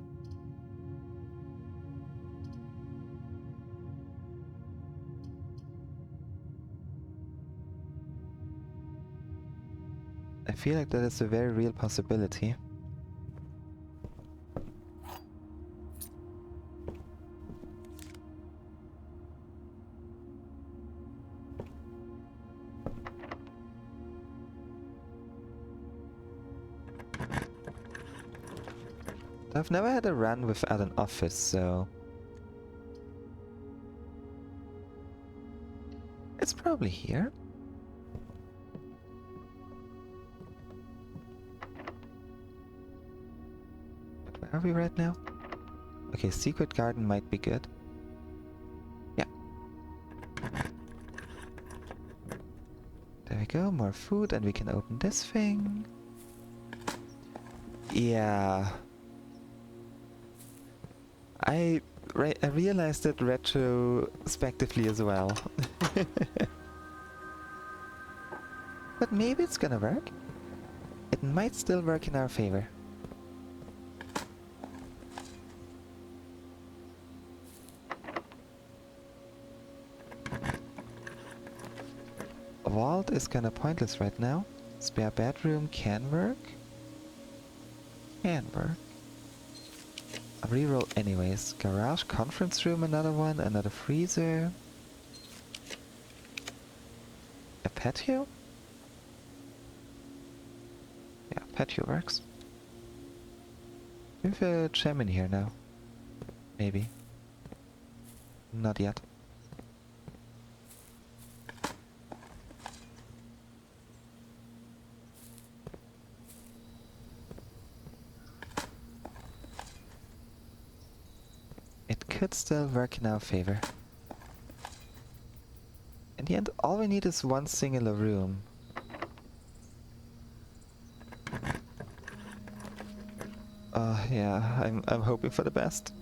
I feel like that is a very real possibility. I've never had a run without an office, so it's probably here. But where are we right now? Okay, secret garden might be good. Yeah. There we go, more food, and we can open this thing. Yeah. I realized it retrospectively as well. But maybe it's gonna work. It might still work in our favor. vault is kinda pointless right now. Spare bedroom can work. Can work. I'll reroll anyways. Garage, conference room, another one, another freezer. A patio? Yeah, patio works. We have a gem in here now. Maybe. Not yet. It could still work in our favor. In the end, all we need is one singular room. Yeah, I'm hoping for the best.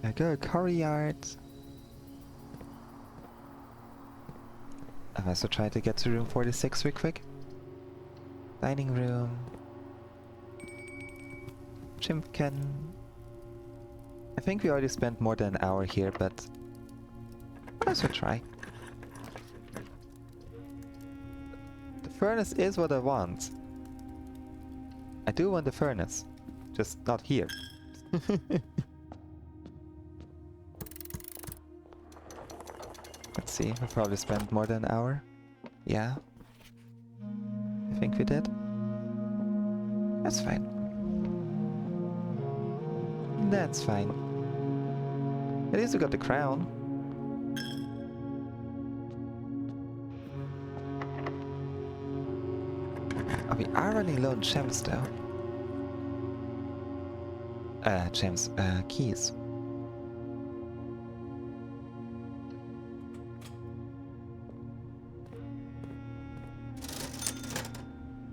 I go courtyard. I also try to get to room 46 real quick. Dining room. Chimkin. I think we already spent more than an hour here, but let's try. The furnace is what I want. I do want the furnace, just not here. Let's see, we probably spent more than an hour. Yeah. I think we did. That's fine. That's fine. At least we got the crown. Oh, we are running low on gems though. Keys.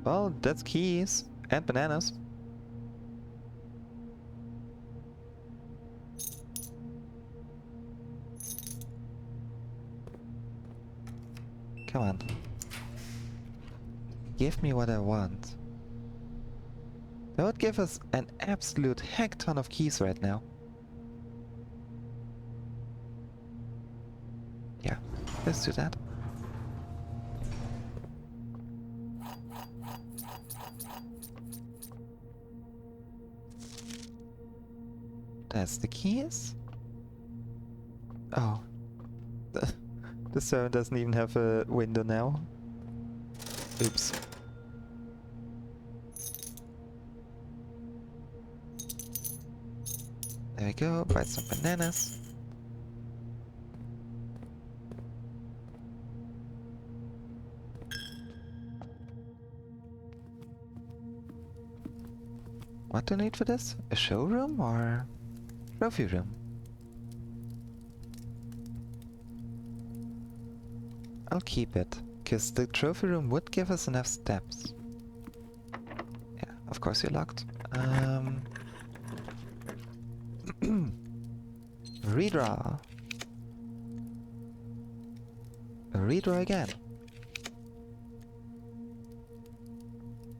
Well, that's keys. And bananas. Come on. Give me what I want. That would give us an absolute heck ton of keys right now. Yeah, let's do that. That's the keys. Oh. The server doesn't even have a window now. Oops. There we go, buy some bananas. What do I need for this? A showroom or trophy room? I'll keep it, because the trophy room would give us enough steps. Yeah, of course you're locked. Redraw. Redraw again.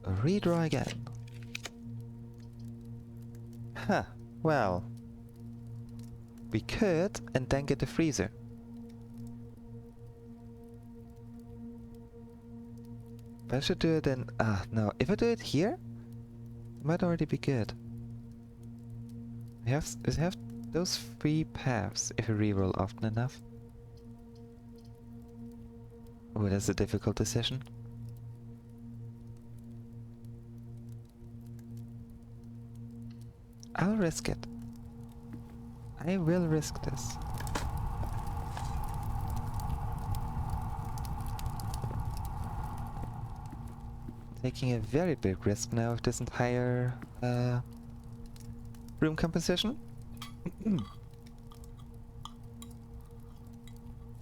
Redraw again. Huh, well. We could, and then get the freezer. But I should do it in... no. If I do it here, it might already be good. We have those 3 paths if we reroll often enough. Oh, that's a difficult decision. I'll risk it. I will risk this. Taking a very big risk now with this entire room composition.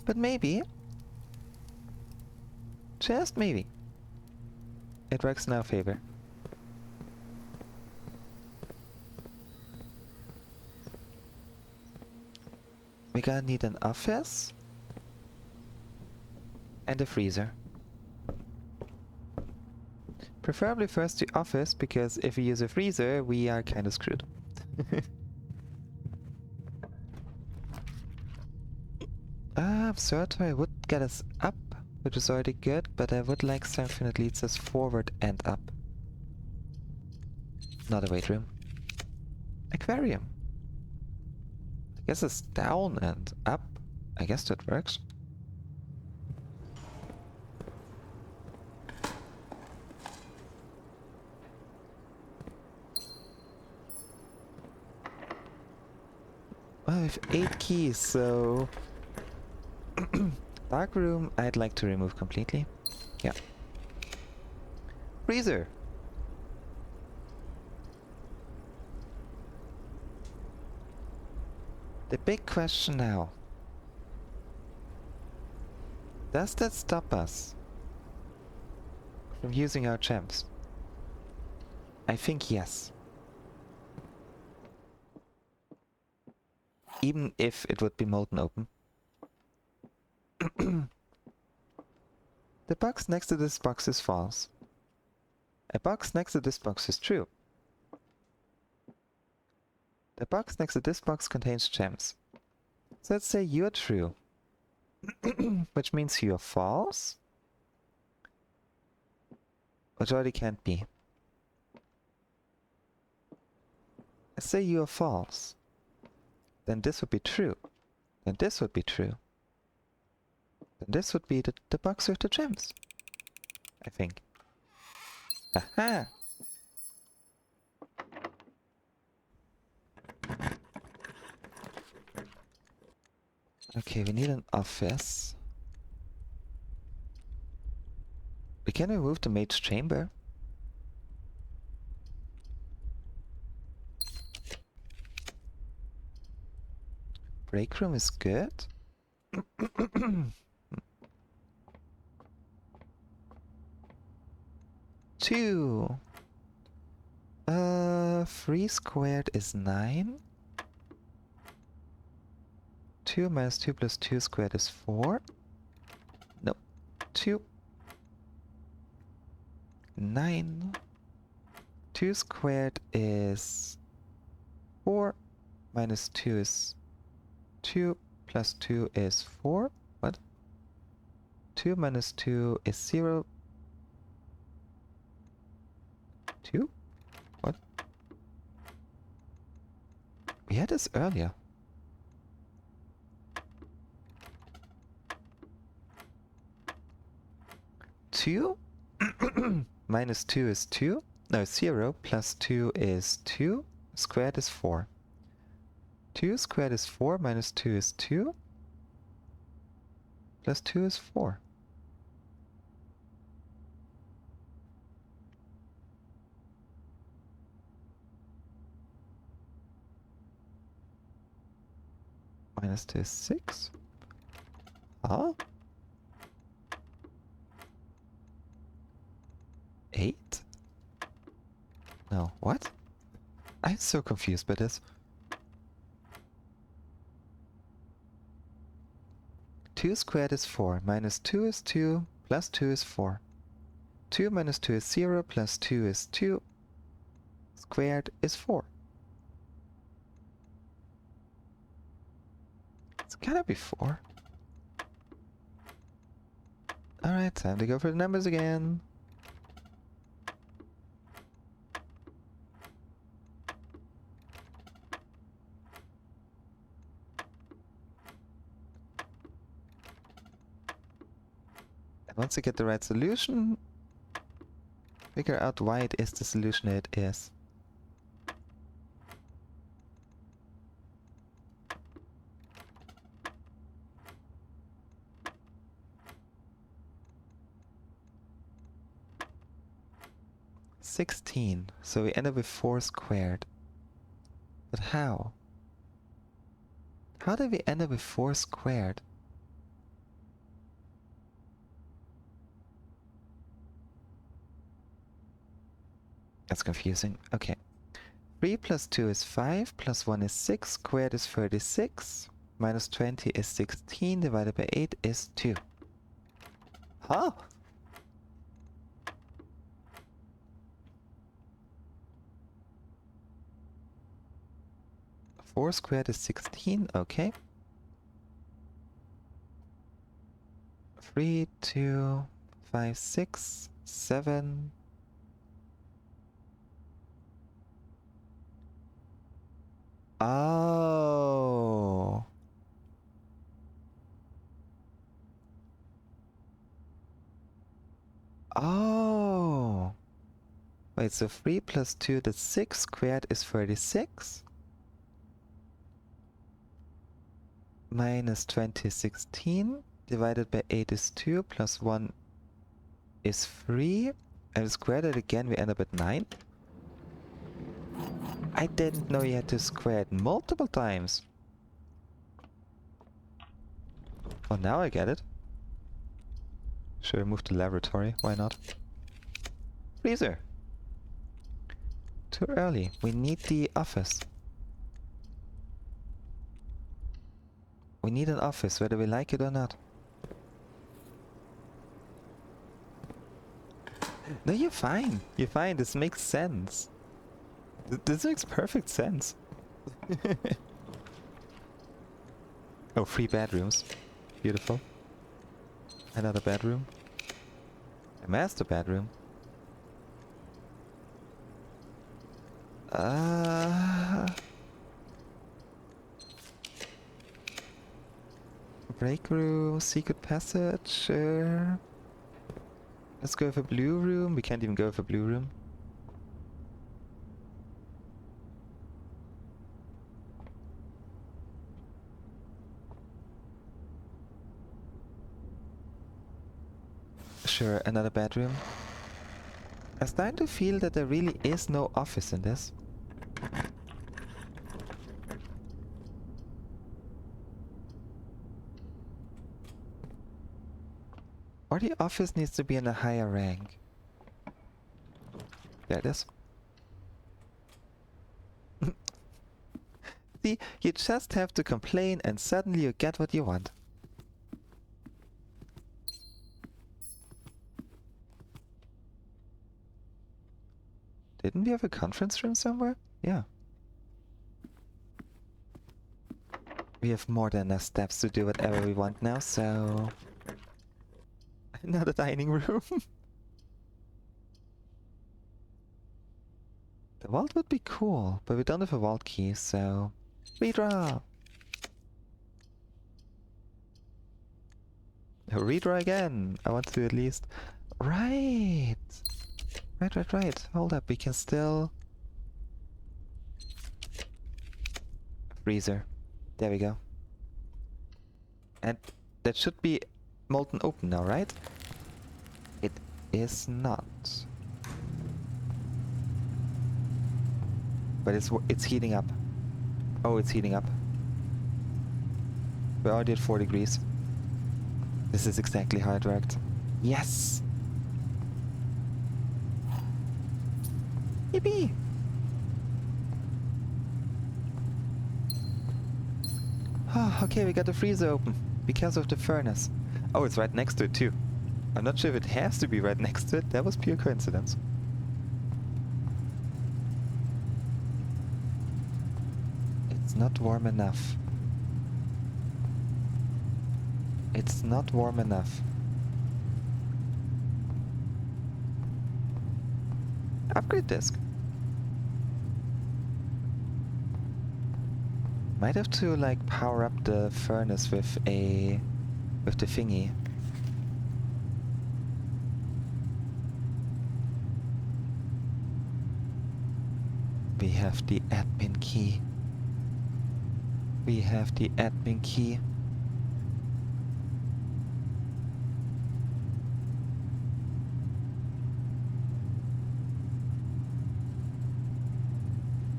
But maybe, just maybe, it works in our favor. We're gonna need an office and a freezer. Preferably first the office, because if we use a freezer, we are kinda screwed. Observatory would get us up, which is already good, but I would like something that leads us forward and up. Not a weight room. Aquarium. I guess it's down and up. I guess that works. Well, we have 8 keys, so... Dark room, I'd like to remove completely. Yeah. Freezer! The big question now. Does that stop us from using our gems? I think yes. Even if it would be molten open. The box next to this box is false. A box next to this box is true. The box next to this box contains gems. So let's say you're true. Which means you're false. Which already can't be. Let's say you're false. Then this would be true. Then this would be true. Then this would be the box with the gems. I think. Aha! Okay, we need an office. We can remove the maid's chamber. Break room is good. 2. 3 squared is 9. 2 minus 2 plus 2 squared is 4. No. 2. 9. 2 squared is 4. Minus 2 is 2. Plus 2 is 4. What? 2 minus 2 is 0. 2? What? We had this earlier. Two? Minus 2 is 2. No, 0 plus 2 is 2. Squared is 4. 2 squared is 4, minus 2 is 2. Plus 2 is 4. Minus 2 is 6. Huh? 8? No, what? I'm so confused by this. 2 squared is 4, minus 2 is 2, plus 2 is 4. 2 minus 2 is 0, plus 2 is 2. Squared is 4. It's gotta be 4. Alright, time to go for the numbers again. And once you get the right solution, figure out why it is the solution it is. $16, so we end up with 4 squared. But how? How did we end up with 4 squared? That's confusing. Okay. 3 plus 2 is 5, plus 1 is 6, squared is 36, minus 20 is 16, divided by 8 is 2. Huh? Four squared is 16, okay. 3, 2, 5, 6, 7. Oh. Oh. Wait, so 3 plus 2, that's 6 squared is 36. Minus 20 is 16. Divided by 8 is 2. Plus 1 is 3. And we square that again, we end up at 9. I didn't know you had to square it multiple times. Oh, now I get it. Should I move to laboratory? Why not? Freezer! Too early. We need the office. We need an office, whether we like it or not. No, you're fine. You're fine. This makes sense. This makes perfect sense. Oh, 3 bedrooms. Beautiful. Another bedroom. A master bedroom. Break room, secret passage. Let's go for blue room. We can't even go for blue room. Sure, another bedroom. I'm starting to feel that there really is no office in this. Or the office needs to be in a higher rank. There it is. See, you just have to complain and suddenly you get what you want. Didn't we have a conference room somewhere? Yeah. We have more than enough steps to do whatever we want now, so... Another dining room. The vault would be cool, but we don't have a vault key, so... Redraw! Oh, redraw again! I want to at least... Right! Right. Hold up, we can still... Freezer. There we go. And that should be molten open now, right? It is not. But it's heating up. Oh, it's heating up. We're already at 4 degrees. This is exactly how it worked. Yes! Yippee! Oh, okay, we got the freezer open. Because of the furnace. Oh, it's right next to it too. I'm not sure if it has to be right next to it. That was pure coincidence. It's not warm enough. It's not warm enough. Upgrade disk. Might have to like power up the furnace with the thingy. We have the admin key. We have the admin key.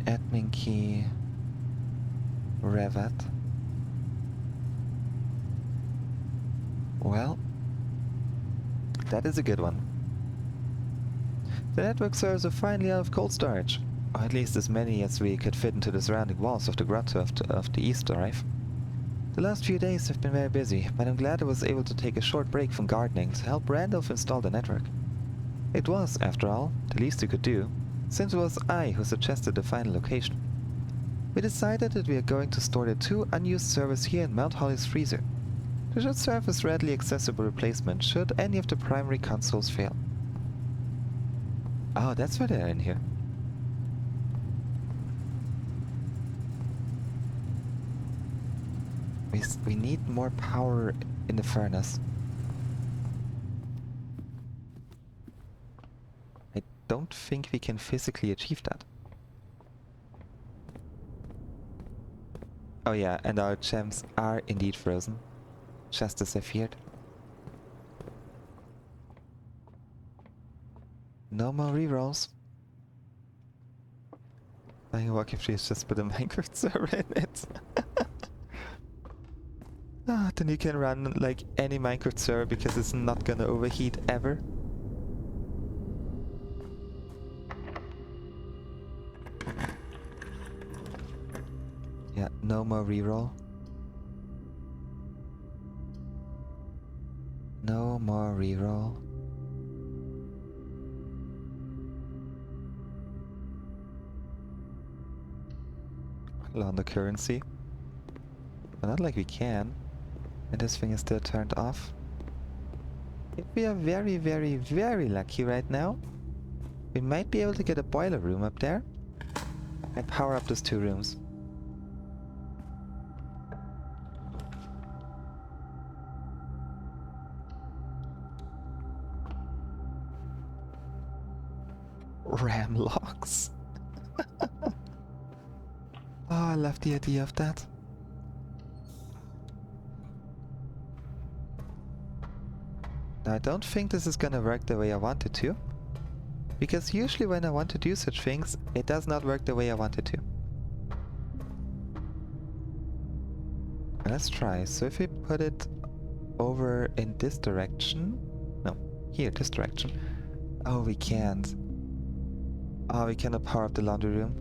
Admin key. Revat. Well, that is a good one. The network servers are finally out of cold storage, or at least as many as we could fit into the surrounding walls of the grotto of the East Drive. The last few days have been very busy, but I'm glad I was able to take a short break from gardening to help Randolph install the network. It was, after all, the least he could do, since it was I who suggested the final location. We decided that we are going to store the 2 unused servers here in Mount Holly's freezer. They should serve as readily accessible replacement should any of the primary consoles fail. Oh, that's why they're in here. We need more power in the furnace. I don't think we can physically achieve that. Oh yeah, and our gems are indeed frozen. Just as I feared. No more rerolls. Dying Walking Free is just put a Minecraft server in it. Ah, then you can run like any Minecraft server because it's not gonna overheat ever. Yeah, no more reroll. No more reroll. Launder currency. But not like we can. And this thing is still turned off. If we are very, very, very lucky right now, we might be able to get a boiler room up there and power up those 2 rooms. Ram logs. Oh, I love the idea of that. Now, I don't think this is gonna work the way I want it to. Because usually when I want to do such things, it does not work the way I want it to. Let's try. So if we put it over in this direction... No, here, this direction. Oh, we can't. Oh, we cannot power up the laundry room.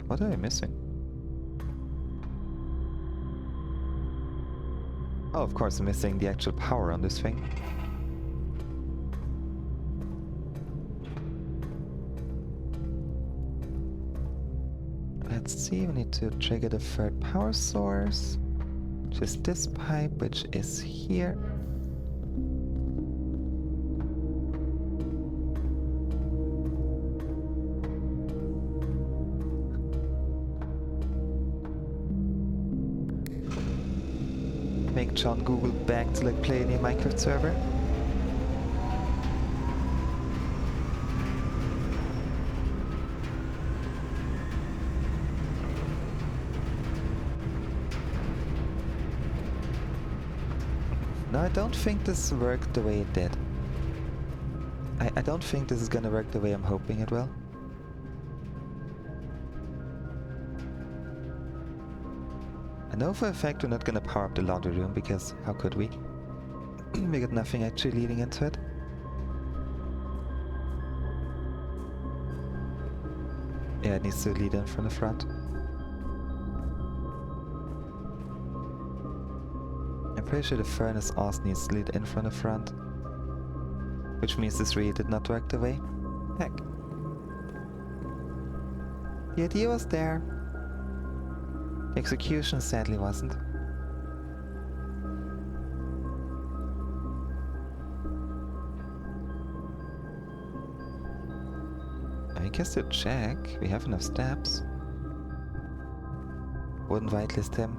What am I missing? Oh, of course I'm missing the actual power on this thing. Let's see, we need to trigger the 3rd power source, which is this pipe, which is here. Make John Google back to like play any Minecraft server. No, I don't think this worked the way it did. I don't think this is gonna work the way I'm hoping it will. I know for a fact we're not gonna power up the laundry room because how could we? We got nothing actually leading into it. Yeah, it needs to lead in from the front. I'm pretty sure the furnace also needs to lead in from the front. Which means this really did not work the way. Heck. The idea was there. The execution sadly wasn't. I guess to check, we have enough steps. Wouldn't whitelist him.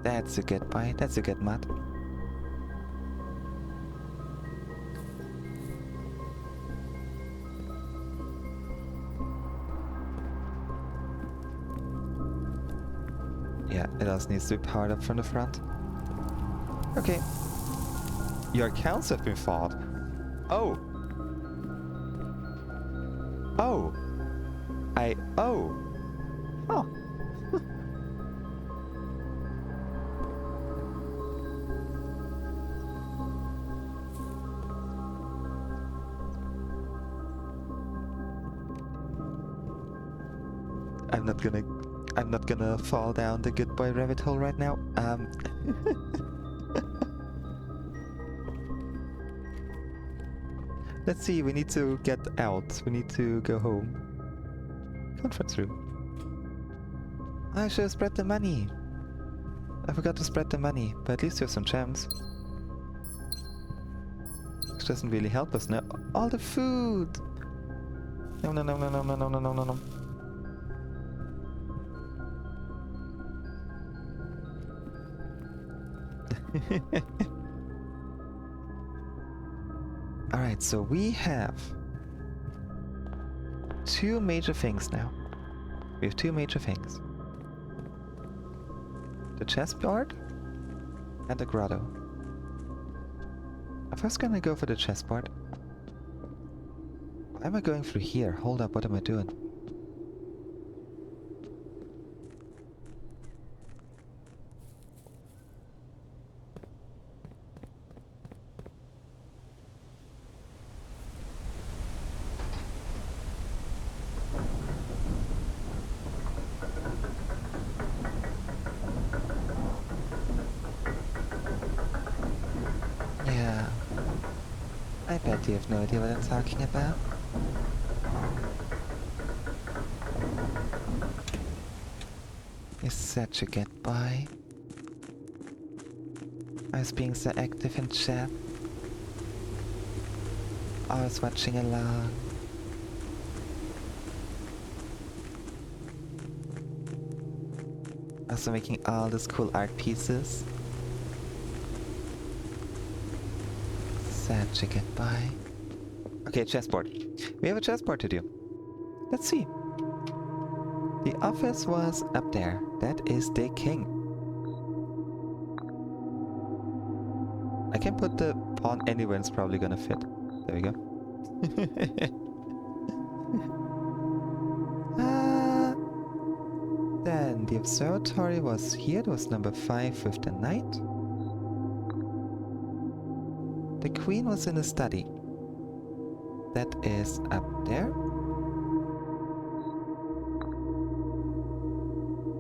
That's a good buy, that's a good mod. Yeah, it also needs to be powered up from the front. Okay. Your accounts have been fought. Oh! Oh! Oh! Oh! I'm not gonna fall down the good boy rabbit hole right now. Let's see, we need to get out. We need to go home. Conference room. I should have spread the money. I forgot to spread the money, but at least you have some gems. Which doesn't really help us now. All the food! No, no, no, no, no, no, no, no, no, no, no. Alright, so we have two major things now. We have two major things. The chessboard and the grotto. I'm first gonna go for the chessboard. Why am I going through here? Hold up, what am I doing? Yeah. I bet you have no idea what I'm talking about. You're such a good boy. I was being so active in chat. I was watching along. Also making all these cool art pieces. Such a good boy. Okay, chessboard. We have a chessboard to do. Let's see. The office was up there. That is the king. I can put the pawn anywhere, it's probably gonna fit. There we go. Then the observatory was here. It was number 5 with the knight. The queen was in the study. That is up there.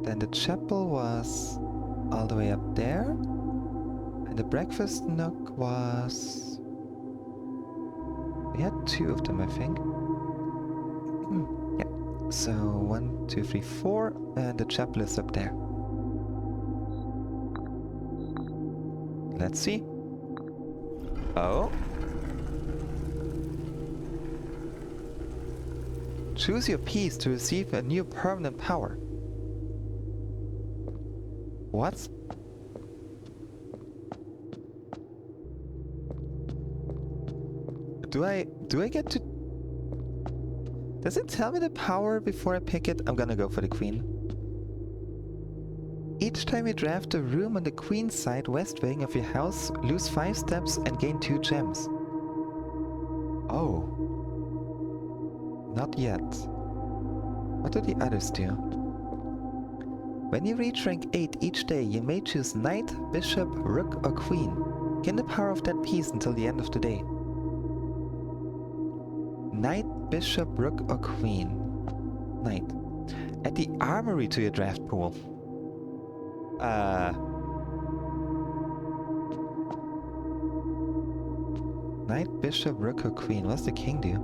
Then the chapel was all the way up there. And the breakfast nook was... We had two of them, I think. Yeah. So 1, 2, 3, 4, and the chapel is up there. Let's see. Oh. Choose your piece to receive a new permanent power. What? Do I get to... Does it tell me the power before I pick it? I'm gonna go for the queen. Each time you draft a room on the queen side west wing of your house, lose 5 steps and gain 2 gems. Oh. Not yet. What do the others do? When you reach rank 8 each day, you may choose knight, bishop, rook or queen. Gain the power of that piece until the end of the day. Knight, bishop, rook or queen. Knight. Add the armory to your draft pool. Knight, bishop, rook or queen. What's the king do?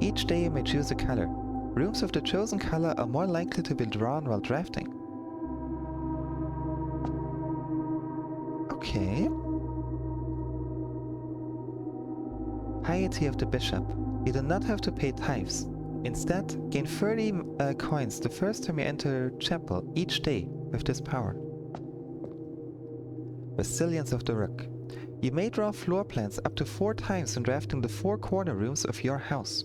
Each day you may choose a color. Rooms of the chosen color are more likely to be drawn while drafting. Okay. Piety of the bishop. You do not have to pay tithes. Instead, gain 30 coins the first time you enter chapel each day with this power. Resilience of the rook. You may draw floor plans up to 4 times when drafting the 4 corner rooms of your house.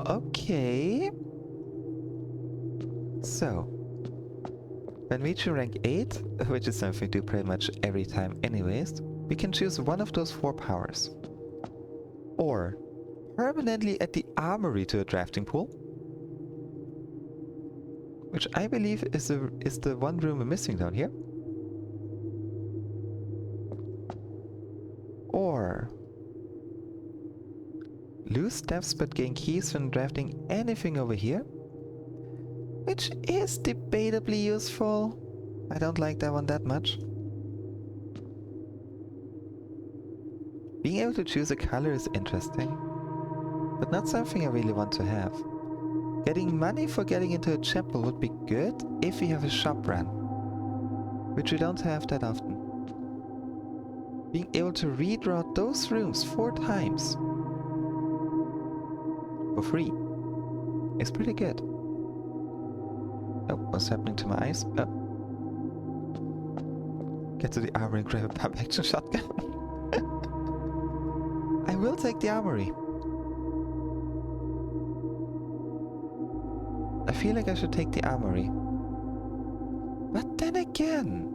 Okay. So, when reaching rank 8, which is something we do pretty much every time anyways, we can choose one of those 4 powers. Or permanently add the armory to a drafting pool, which I believe is the one room we're missing down here. Or lose steps but gain keys when drafting anything over here, which is debatably useful. I don't like that one that much. Being able to choose a color is interesting, but not something I really want to have. Getting money for getting into a chapel would be good if we have a shop run, which we don't have that often. Being able to redraw those rooms 4 times for free is pretty good. Oh, what's happening to my eyes? Oh. Get to the armory and grab a pump action shotgun. I will take the armory. I feel like I should take the armory. But then again...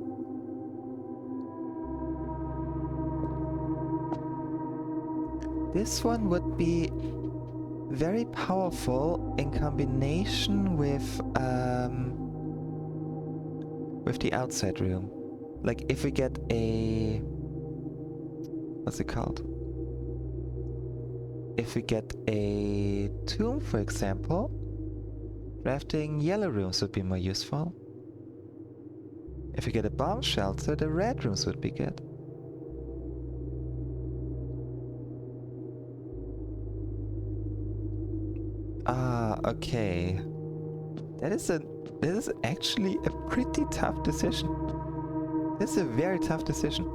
this one would be very powerful in combination with the outside room. Like if we get a... what's it called? If we get a tomb, for example, drafting yellow rooms would be more useful. If we get a bomb shelter, the red rooms would be good. Ah, okay. That is actually a pretty tough decision. This is a very tough decision.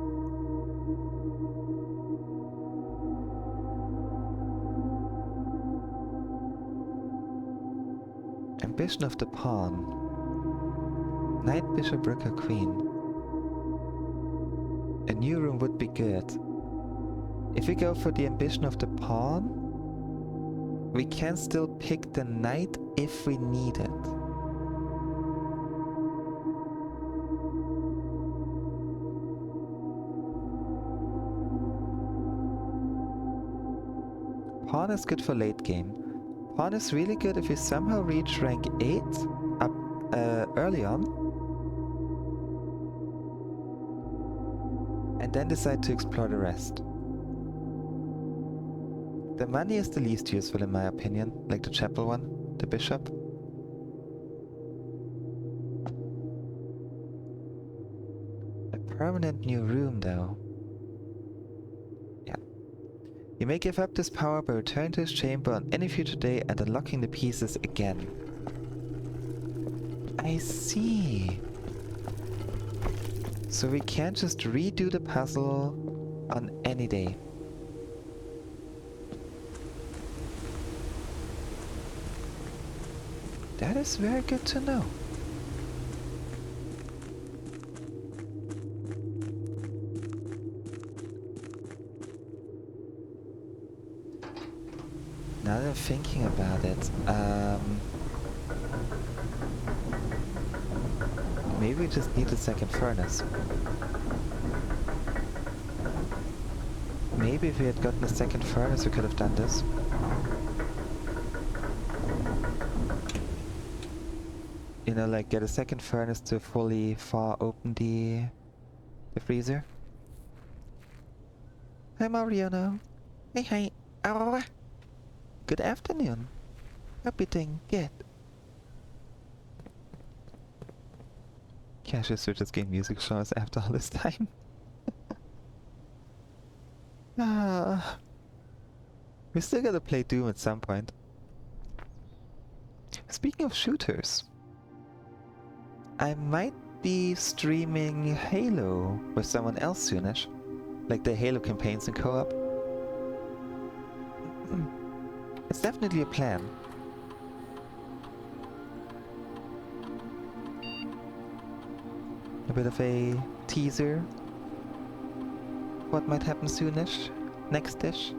Ambition of the pawn. Knight, bishop, rook, or queen. A new room would be good. If we go for the ambition of the pawn, we can still pick the knight if we need it. Pawn is good for late game. Pawn is really good if you somehow reach rank 8 up early on and then decide to explore the rest. The money is the least useful in my opinion, like the chapel one, the bishop. A permanent new room though. Yeah. You may give up this power by returning to his chamber on any future day and unlocking the pieces again. I see. So we can't just redo the puzzle on any day. That is very good to know. Now that I'm thinking about it, maybe we just need a second furnace. Maybe if we had gotten a second furnace we could have done this. You know, like get a second furnace to fully far open the freezer. Hi Mariano. Hey hi. Aurora. Good afternoon. Hope you're doing good. Cash is just game music shows after all this time. We still gotta play Doom at some point. Speaking of shooters, I might be streaming Halo with someone else soonish. Like the Halo campaigns in co-op. It's definitely a plan. A bit of a teaser. What might happen soonish? Next-ish.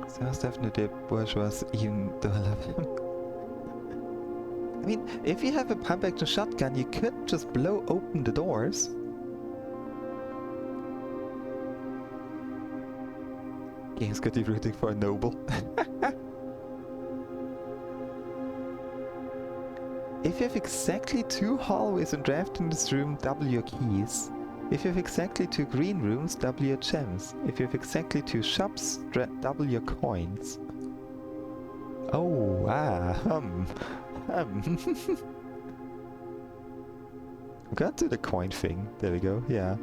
Sounds definitely bourgeois, even though I love him. I mean, if you have a pump action shotgun, you could just blow open the doors. Game's got you rooting for a noble. If you have exactly 2 hallways and drafting this room, double your keys. If you have exactly 2 green rooms, double your gems. If you have exactly 2 shops, double your coins. Oh, We got to the coin thing. There we go, yeah.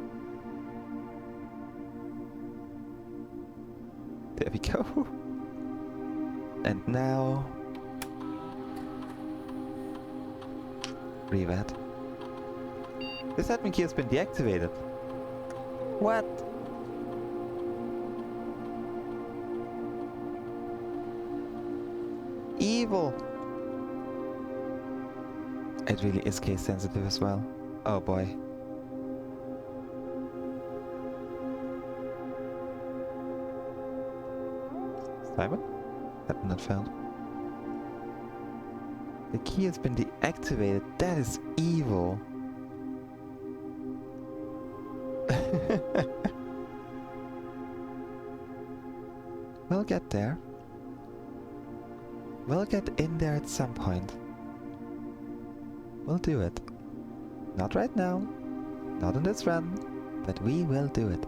There we go. And now... Revet. This admin key has been deactivated. What? Evil! It really is case sensitive as well. Oh boy. Simon? Had not found. The key has been deactivated. That is evil. We'll get there. We'll get in there at some point. We'll do it. Not right now. Not on this run. But we will do it.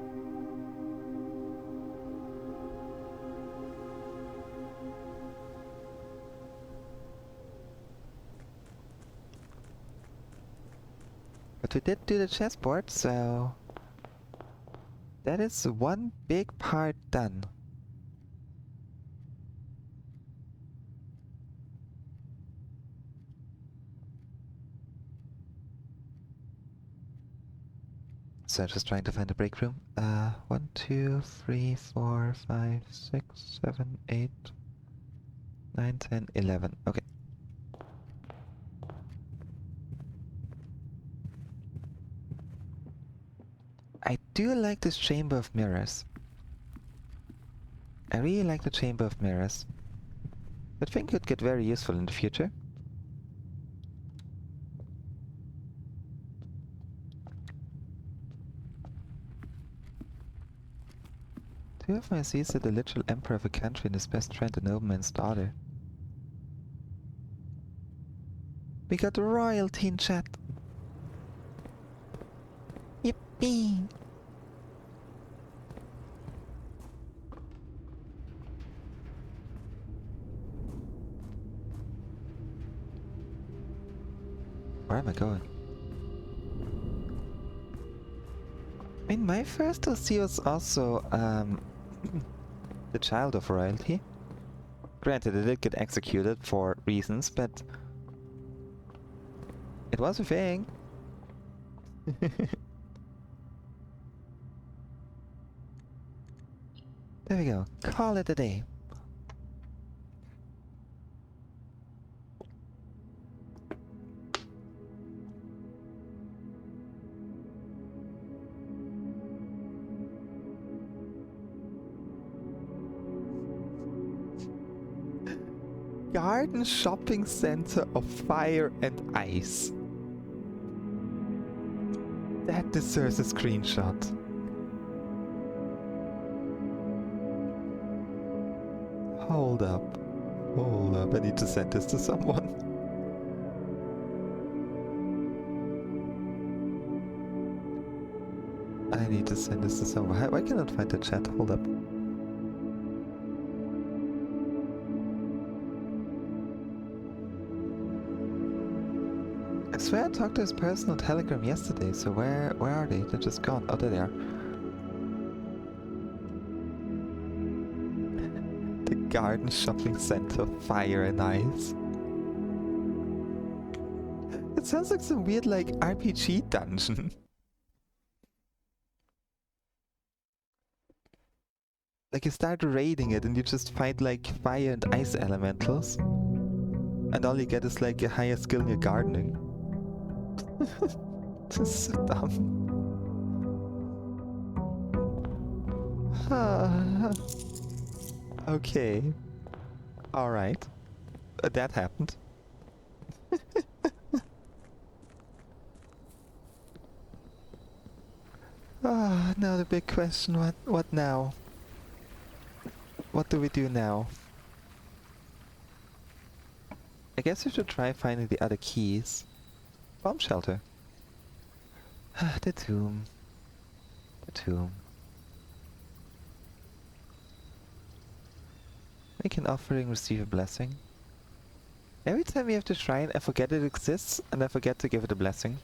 But we did do the chessboard, so... that is one big part done. So just trying to find a break room. 1, 2, 3, 4, 5, 6, 7, 8, 9, 10, 11. Okay. I do like this Chamber of Mirrors. I really like the Chamber of Mirrors. I think it could get very useful in the future. Two of my sees are the literal emperor of a country and his best friend, a nobleman's daughter. We got royalty in chat. Yippee! Where am I going? I mean, my first LC was also, the child of royalty. Granted, it did get executed for reasons, but... it was a thing. There we go. Call it a day. Garden Shopping Center of Fire and Ice. That deserves a screenshot. Hold up. Hold up. I need to send this to someone. I need to send this to someone. Why cannot find the chat? Hold up. I swear I talked to this person on Telegram yesterday, so where are they? They're just gone. Oh, there they are. The Garden Shopping Center, Fire and Ice. It sounds like some weird, like, RPG dungeon. Like, you start raiding it and you just find, like, fire and ice elementals. And all you get is, like, a higher skill in your gardening. This is so dumb. Okay. Alright. That happened. Now the big question, what now? What do we do now? I guess we should try finding the other keys. Bomb shelter. The tomb. The tomb. Make an offering, receive a blessing. Every time we have to shrine, I forget it exists and I forget to give it a blessing.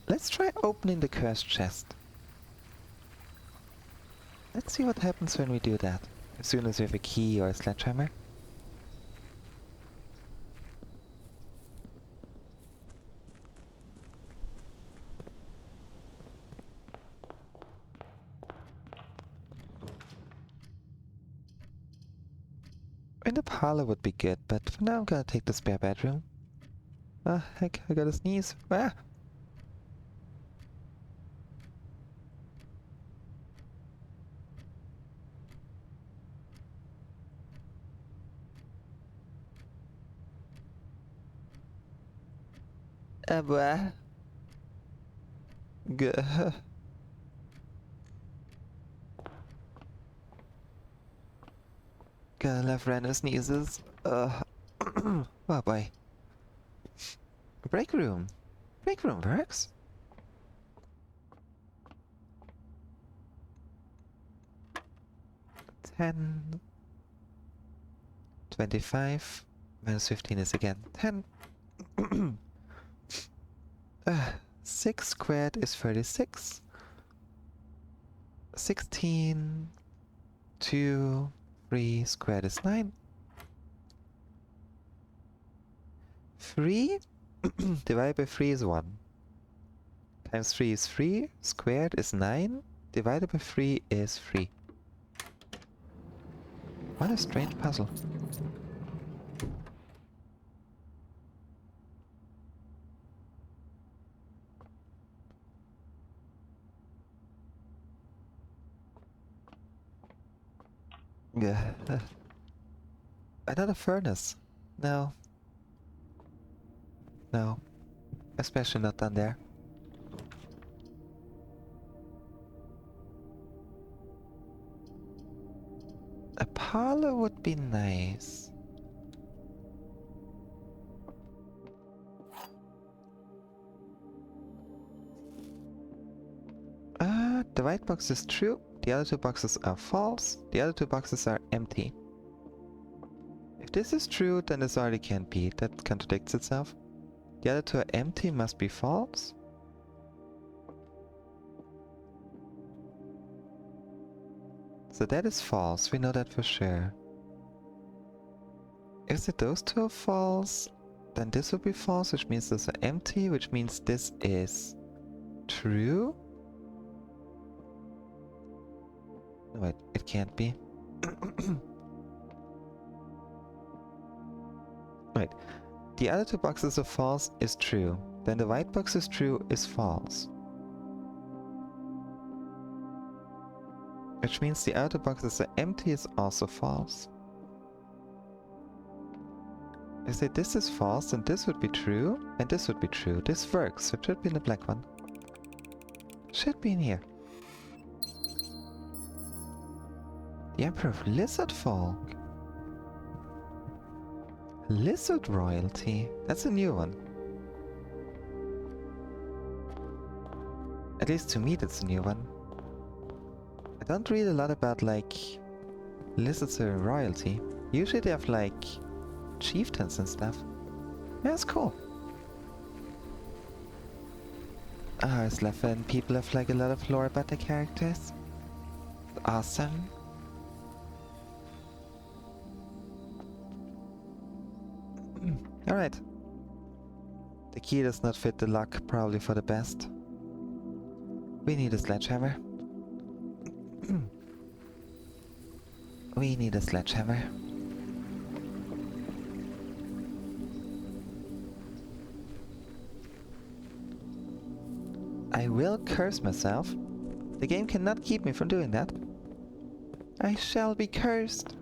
Let's try opening the cursed chest. Let's see what happens when we do that. As soon as we have a key or a sledgehammer. In the parlor would be good, but for now I'm gonna take the spare bedroom. Ah, heck, I gotta sneeze. Ah! Blah. Gah. Gotta love random sneezes. Oh boy. Break room. Break room works. $10. 25. Minus 15 is again 10. 6 squared is 36. 16. 2. 3 squared is 9. 3 divided by 3 is 1. Times 3 is 3. Squared is 9. Divided by 3 is 3. What a strange puzzle. Yeah. Another furnace. No. No. Especially not down there. A parlor would be nice. The white box is true. The other 2 boxes are false. The other 2 boxes are empty. If this is true, then this already can't be. That contradicts itself. The other 2 are empty, must be false. So that is false, we know that for sure. If those 2 are false, then this would be false, which means those are empty, which means this is true. No, wait, it can't be. Right. The other 2 boxes are false is true. Then the white box is true is false. Which means the other 2 boxes are empty is also false. I say this is false, then this would be true, and this would be true. This works, so it should be in the black one. Should be in here. The Emperor of Lizard Folk. Lizard royalty. That's a new one. At least to me that's a new one. I don't read a lot about like lizards or royalty. Usually they have like chieftains and stuff. Yeah, it's cool. Ah, it's left when people have like a lot of lore about their characters. Awesome. Alright. The key does not fit the lock, probably for the best. We need a sledgehammer. We need a sledgehammer. I will curse myself. The game cannot keep me from doing that. I shall be cursed.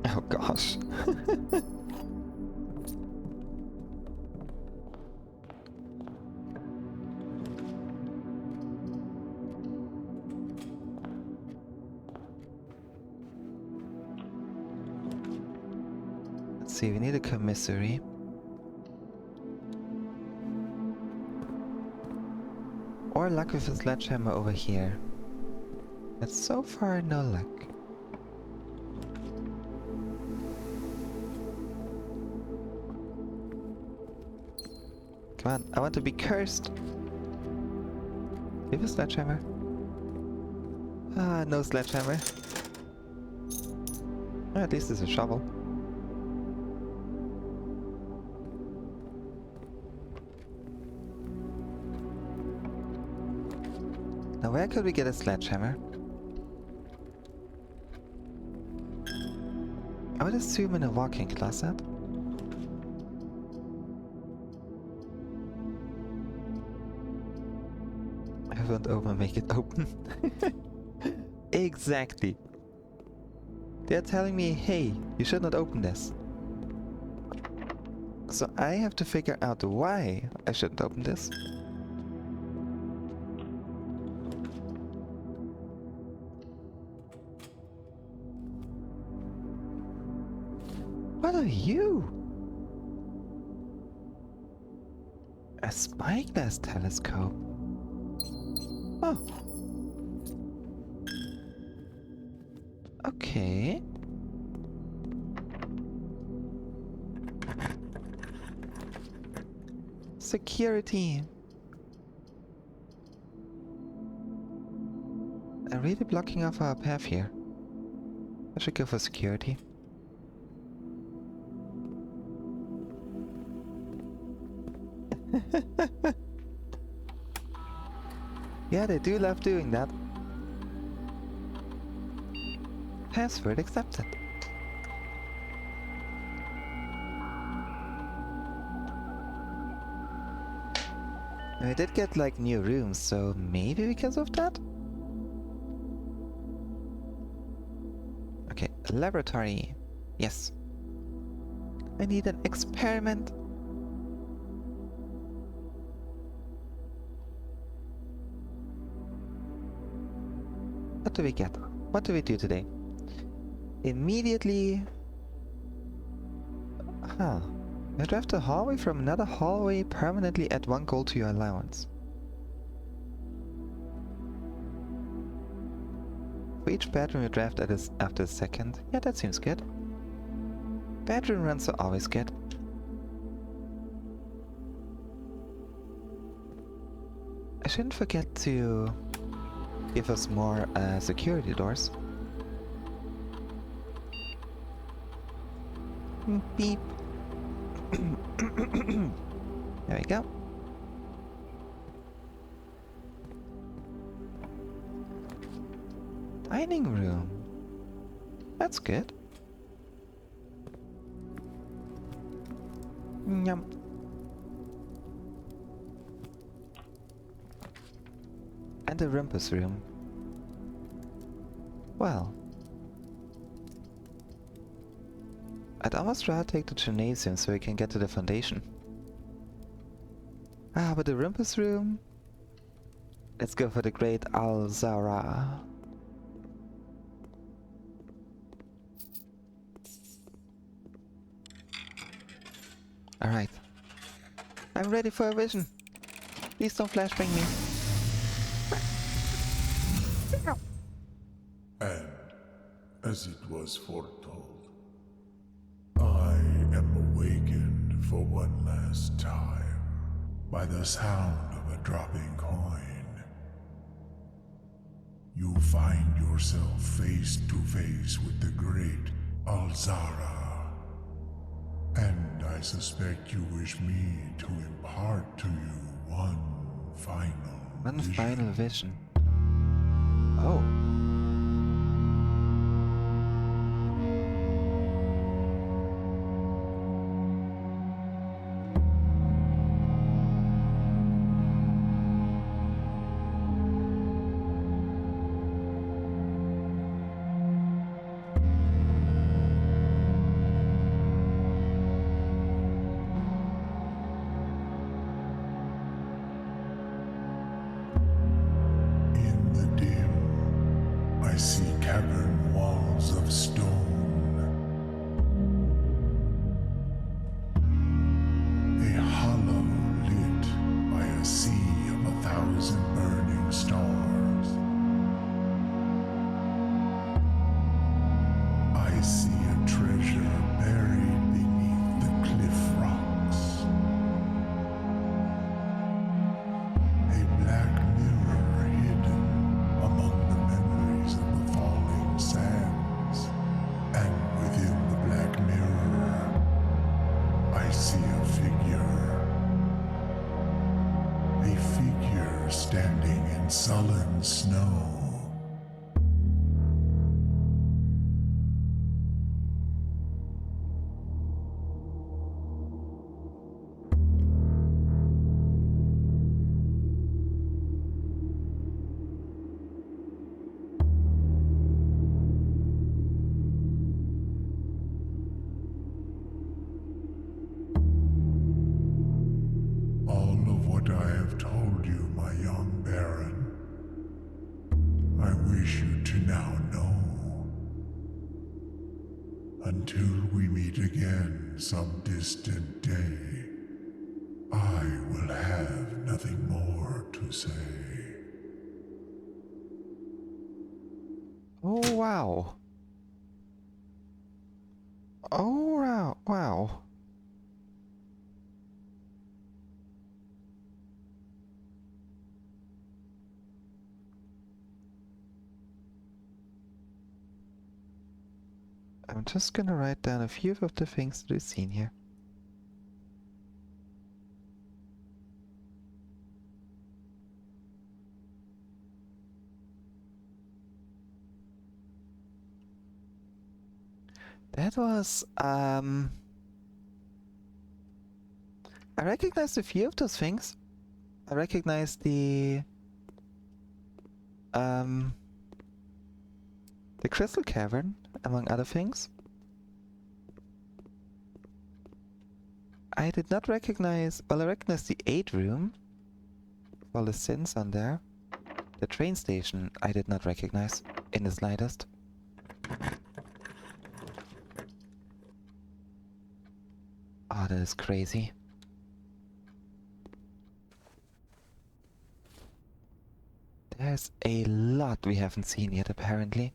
Oh gosh. Let's see, we need a commissary. Or luck with a sledgehammer over here. But so far, no luck. Come on, I want to be cursed. Do you have a sledgehammer? Ah, no sledgehammer. Oh, at least there's a shovel. Now where could we get a sledgehammer? I would assume in a walk-in closet. I won't make it open. Exactly. They're telling me, hey, you should not open this. So I have to figure out why I shouldn't open this. What are you? A spyglass telescope. Oh. Okay. Security. I'm really blocking off our path here. I should go for security. Yeah, they do love doing that. Password accepted. We did get like new rooms, so maybe because of that? Okay, laboratory. Yes. I need an experiment. What do we get? What do we do today? Immediately... Huh. You draft a hallway from another hallway, permanently add 1 gold to your allowance. For each bedroom you draft after a second. Yeah, that seems good. Bedroom runs are always good. I shouldn't forget to give us more security doors. Beep. There we go. Dining room. That's good. Yum. And a rumpus room. Well. I'd almost rather take the gymnasium so we can get to the foundation. Ah, but the rumpus room? Let's go for the great Al-Zara. Alright. I'm ready for a vision. Please don't flashbang me. And as it was foretold, I am awakened for one last time by the sound of a dropping coin. You find yourself face to face with the great Alzara. And I suspect you wish me to impart to you one final vision. Oh. I see cavern walls of stone, a hollow lit by a sea of 1,000 burning stars. there standing in sullen snow. All of what I have told you, my young Baron, I wish you to now know. Until we meet again some distant day, I will have nothing more to say. Oh wow. Oh wow. Wow. I'm just gonna write down a few of the things that we've seen here. That was, I recognized a few of those things. I recognized the Crystal Cavern, among other things. I did not recognize, well, I recognized the aid room. All the sins on there. The train station I did not recognize in the slightest. Oh, that is crazy. There's a lot we haven't seen yet, apparently.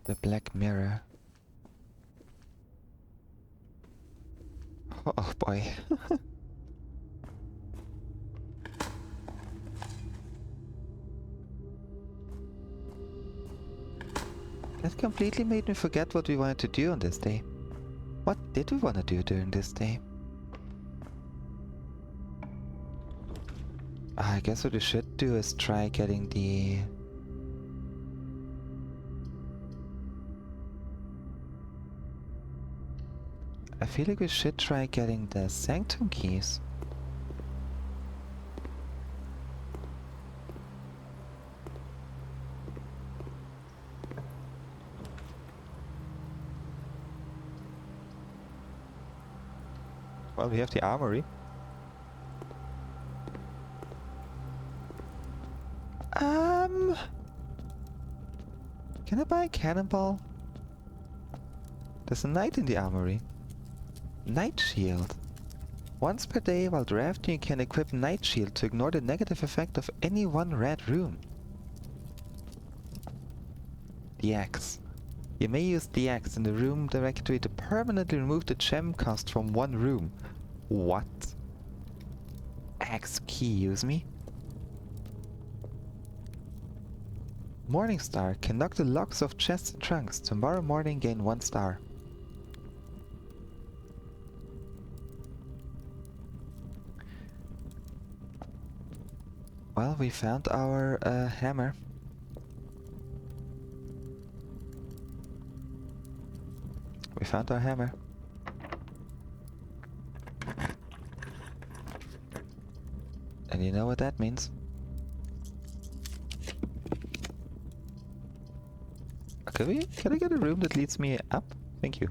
The Black Mirror. Oh boy. That completely made me forget what we wanted to do on this day. What did we want to do during this day? I guess what we should do is try getting the... I feel like we should try getting the Sanctum keys. Well, we have the armory. Can I buy a cannonball? There's a knight in the armory. Night Shield. Once per day while drafting you can equip Night Shield to ignore the negative effect of any one red room. The axe. You may use the axe in the room directory to permanently remove the gem cost from one room. What? Axe key, use me? Morningstar. Can knock the locks of chests and trunks. Tomorrow morning gain 1 star. Well, we found our hammer. We found our hammer. And you know what that means. Can I get a room that leads me up? Thank you.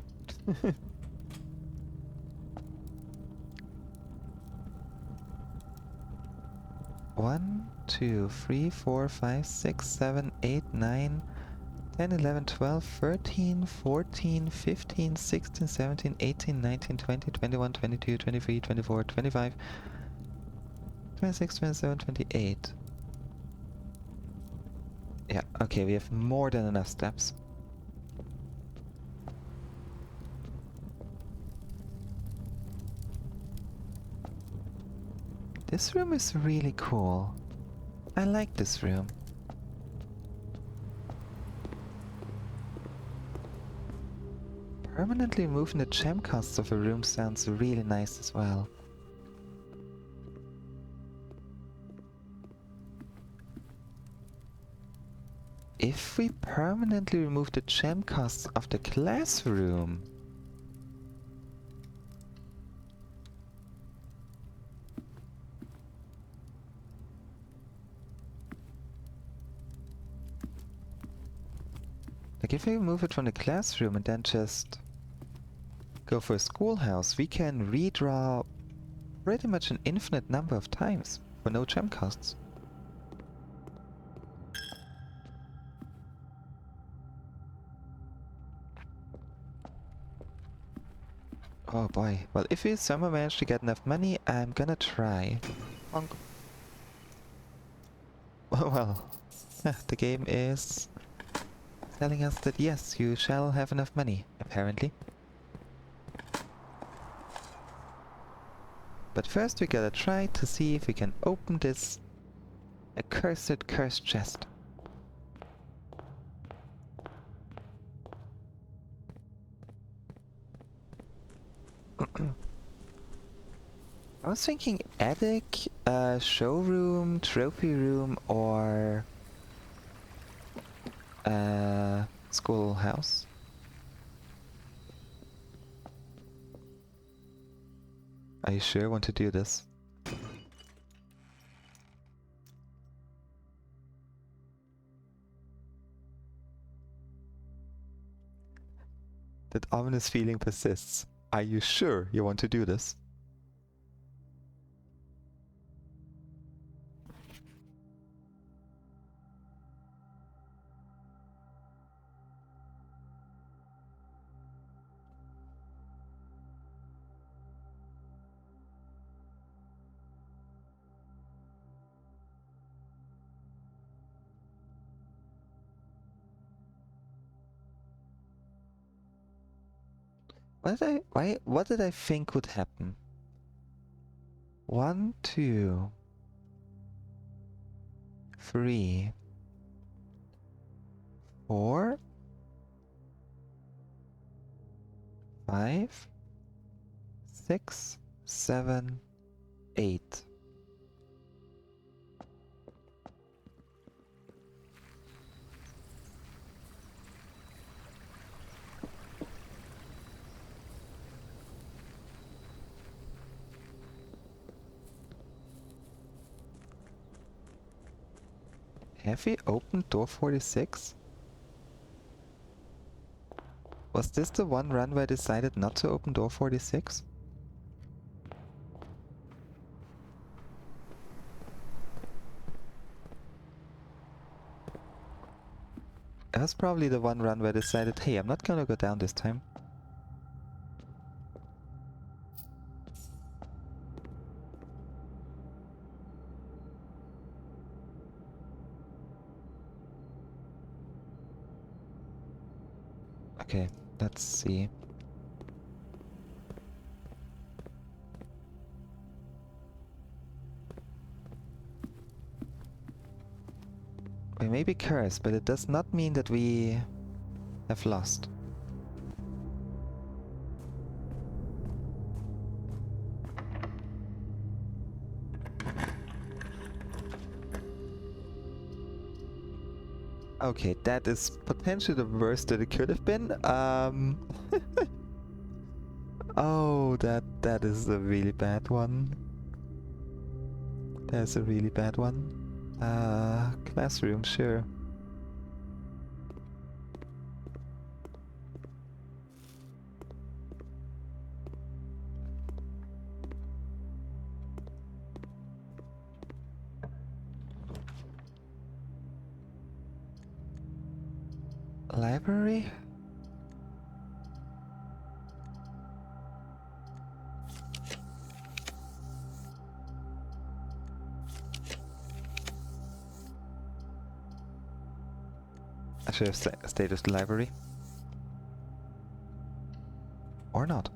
1, 2, 3, 4, 5, 6, 7, 8, 9, 10, 11, 12, 13, 14, 15, 16, 17, 18, 19, 20, 21, 22, 23, 24, 25, 26, 27, 28. Yeah, okay, we have more than enough steps. This room is really cool. I like this room. Permanently removing the gem costs of a room sounds really nice as well. if we permanently remove the gem costs of the classroom... Like if we remove it from the classroom and then just go for a schoolhouse, we can redraw pretty much an infinite number of times for no gem costs. Oh boy. Well, if we somehow manage to get enough money, I'm gonna try. Bonk. Well, the game is telling us that yes, you shall have enough money, apparently. But first we gotta try to see if we can open this accursed cursed chest. I was thinking attic, showroom, trophy room, or schoolhouse. Are you sure you want to do this? That ominous feeling persists. Are you sure you want to do this? What did I think would happen? 1, 2, 3, 4, 5, 6, 7, 8. Have we opened door 46? Was this the one run where I decided not to open door 46? That was probably the one run where I decided, hey, I'm not gonna go down this time. Okay, let's see. We may be cursed, but it does not mean that we have lost. Okay, that is potentially the worst that it could have been. Oh, that is a really bad one. That's a really bad one. Classroom, sure. Library? I should have stayed with the library. Or not.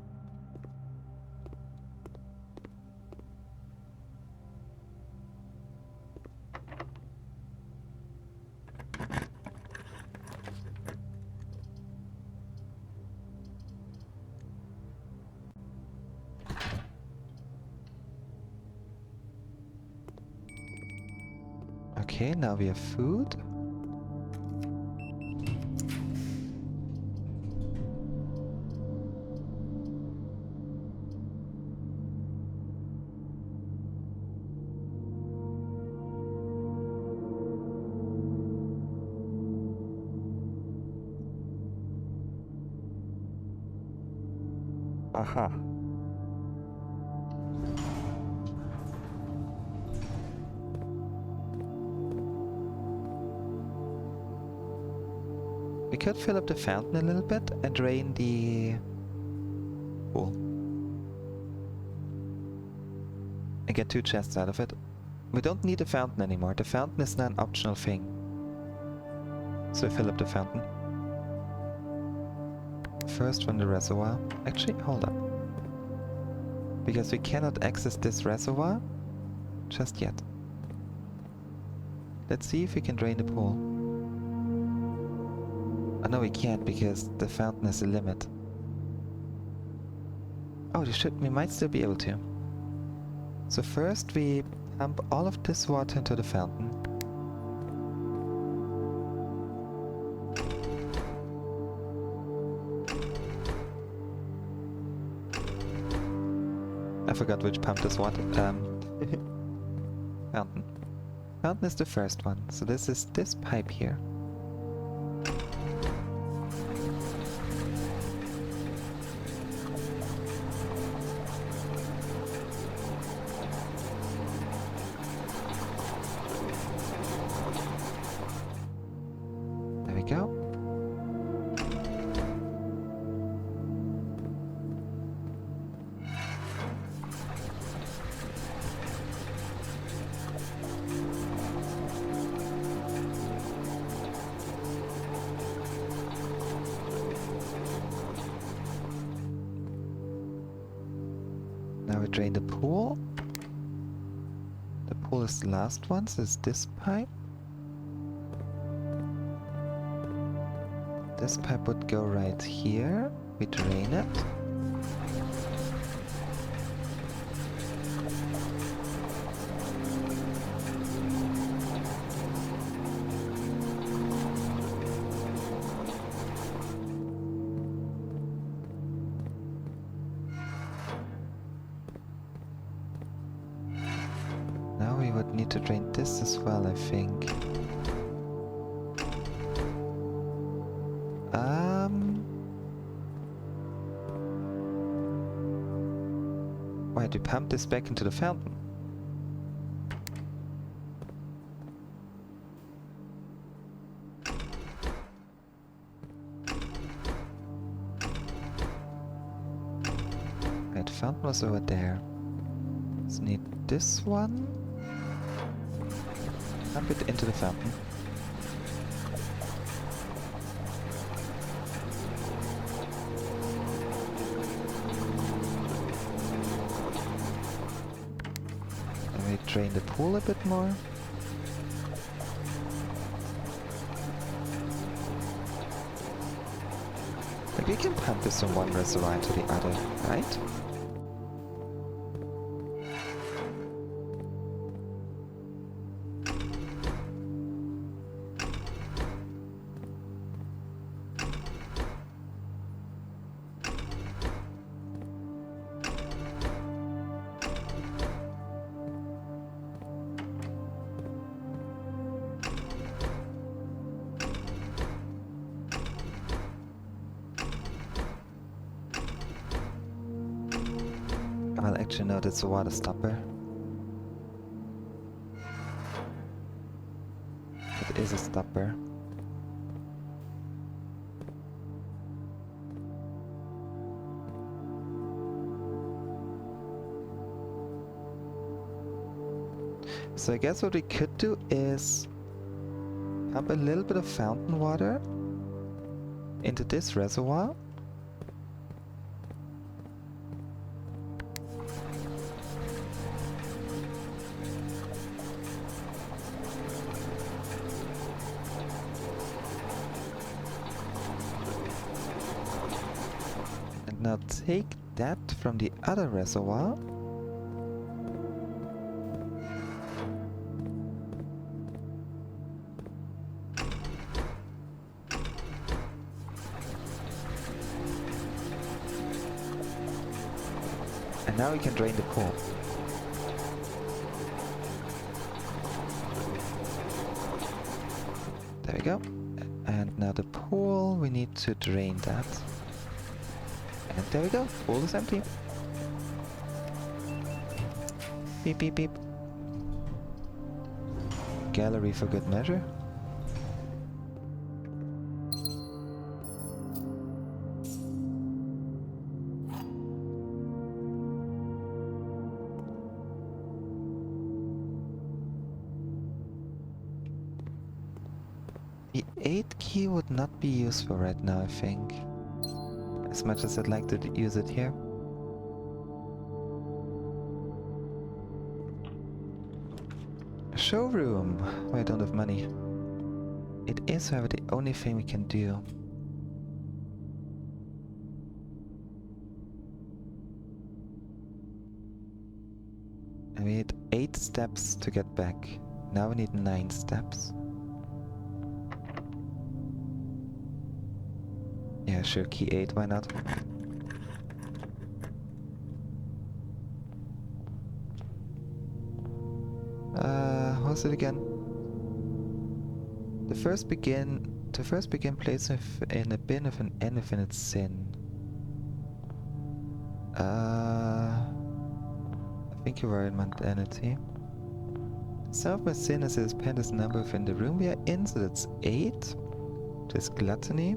Okay, now we have food. Aha. We could fill up the fountain a little bit and drain the pool. And get 2 chests out of it. We don't need the fountain anymore. The fountain is now an optional thing. So fill up the fountain. First from the reservoir. Actually, hold up. Because we cannot access this reservoir just yet. Let's see if we can drain the pool. Oh no, we can't because the fountain has a limit. Oh, we might still be able to. So first we pump all of this water into the fountain. I forgot which pump this water. Fountain. Fountain is the first one. So this is this pipe here. There we go. Now we drain the pool. The pool is the last one, so it's this pipe. This pipe would go right here. We drain it. Now we would need to drain this as well, I think. Why do you pump this back into the fountain? Right, the fountain was over there. Let's need this one. Pump it into the fountain. And we drain the pool a bit more. Like we can pump this from one reservoir to the other, right? Well, actually no, that's a water stopper. It is a stopper. So I guess what we could do is pump a little bit of fountain water into this reservoir. And now take that from the other reservoir. And now we can drain the pool. There we go. And now the pool, we need to drain that. And there we go. Pool is empty. Beep, beep, beep. Gallery for good measure. The 8 key would not be useful right now, I think. As much as I'd like to use it here. A showroom! Oh, I don't have money. It is, however, the only thing we can do. And we need 8 steps to get back. Now we need 9 steps. Yeah, sure, key 8, why not? What was it again? To first begin place in a bin of an infinite sin. I think you were in mundanity. Some of my sin is the pendant number within the room we are in, so that's 8. There's gluttony.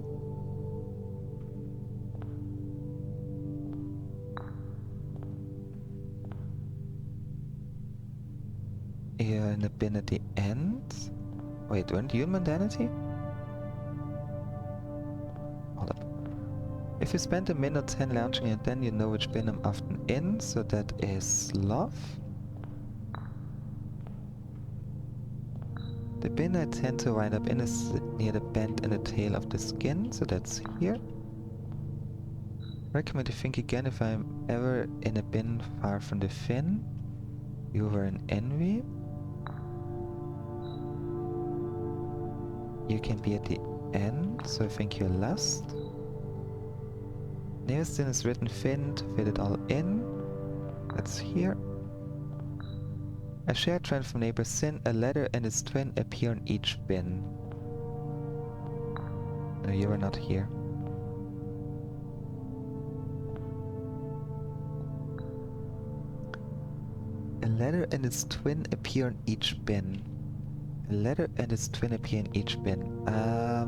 Here in the bin at the end. Wait, weren't you in mundanity? Hold up. If you spend a minute or 10 lounging and then you know which bin I'm often in, so that is sloth. The bin I tend to wind up in is near the bend in the tail of the skin, so that's here. Recommend to think again if I'm ever in a bin far from the fin. You were in envy. You can be at the end, so I think you're lust. Nearest sin is written fin to fit it all in. That's here. A shared trend from neighbor's sin, a letter and its twin appear in each bin. No, you are not here. A letter and its twin appear in each bin. A letter and its twin appear in each bin. A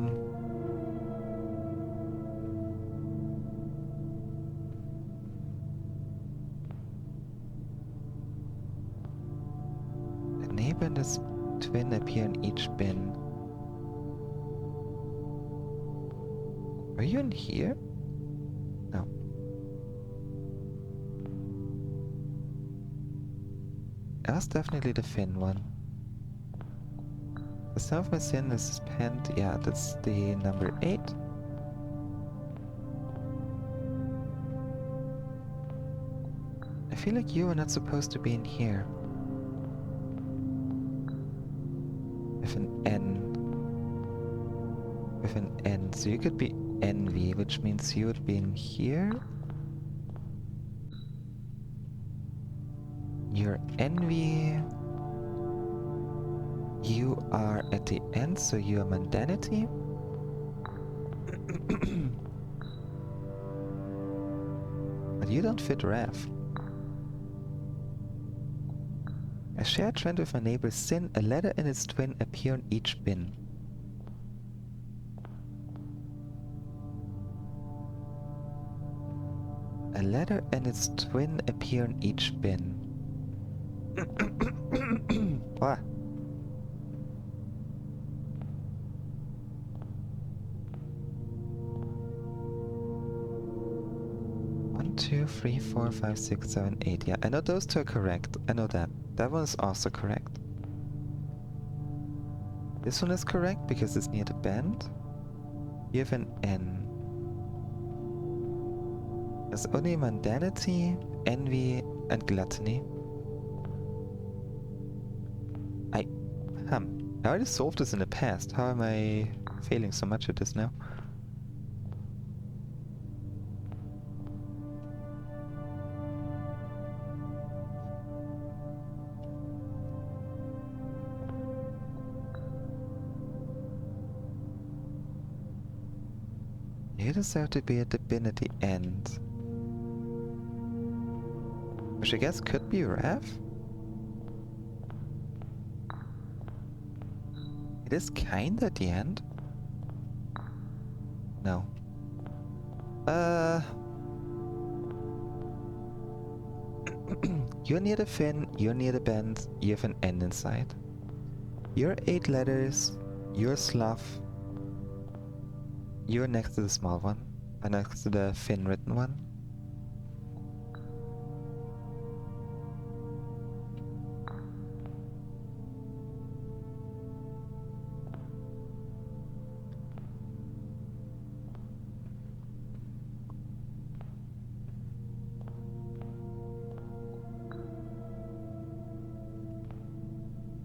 neighbor and its twin appear in each bin. Are you in here? No. That's definitely the fin one. The sum of my sin is spent. Yeah, that's the number 8. I feel like you are not supposed to be in here. With an N. With an N. So you could be envy, which means you would be in here. You're envy. You are at the end, so you are mundanity. But you don't fit wrath. A shared trend with my neighbor's sin, a letter and its twin appear in each bin. A letter and its twin appear in each bin. What? 2, 3, 4, 5, 6, 7, 8. Yeah, I know those 2 are correct. I know that. That one is also correct. This one is correct because it's near the bend. You have an N. There's only mundanity, envy, and gluttony. I already solved this in the past. How am I failing so much at this now? You deserve to be at the bin at the end. Which I guess could be Rev. It is kinda at the end. No. You're near the fin, you're near the bend, you have an N inside. You're 8 letters, you're Slough. You're next to the small one, and next to the fin written one.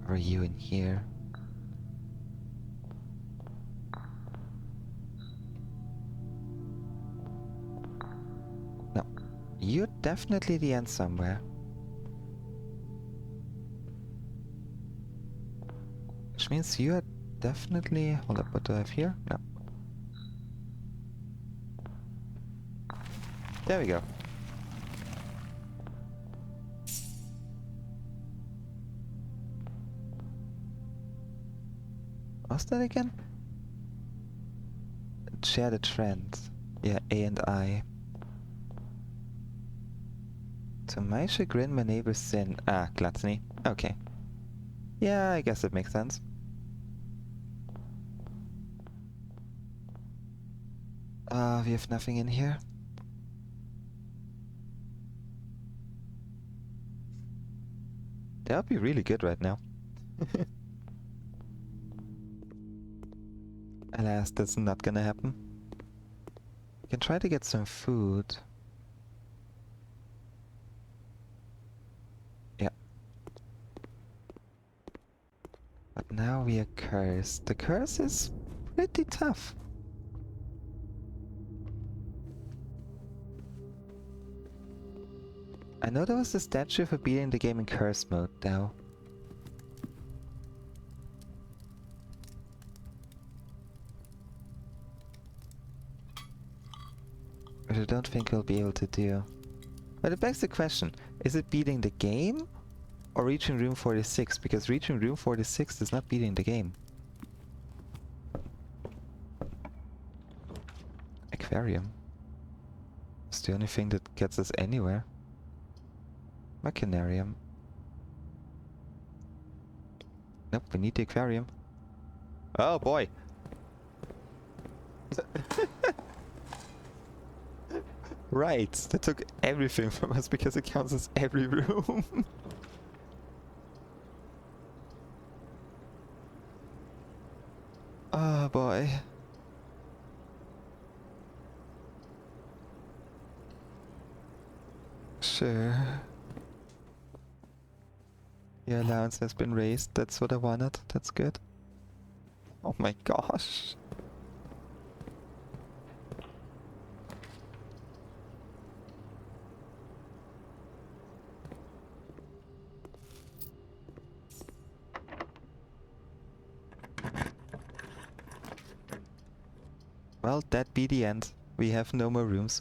Or are you in here? No. You're definitely the end somewhere. Which means you're definitely... Hold up, what do I have here? No. There we go. What's that again? Share the trend. Yeah, A and I. To my chagrin, my neighbor's sin. Ah, gluttony. Okay. Yeah, I guess it makes sense. We have nothing in here. That would be really good right now. Alas, that's not gonna happen. We can try to get some food. Yeah. But now we are cursed. The curse is pretty tough. I know there was a statue for beating the game in curse mode, though. Which I don't think we'll be able to do. But it begs the question, is it beating the game? Or reaching room 46? Because reaching room 46 is not beating the game. Aquarium. It's the only thing that gets us anywhere. Machinarium. Nope, we need the aquarium. Oh boy! Right, that took everything from us because it counts as every room. Oh boy. Sure. Your allowance has been raised, that's what I wanted, that's good. Oh my gosh. Well, that be the end. We have no more rooms.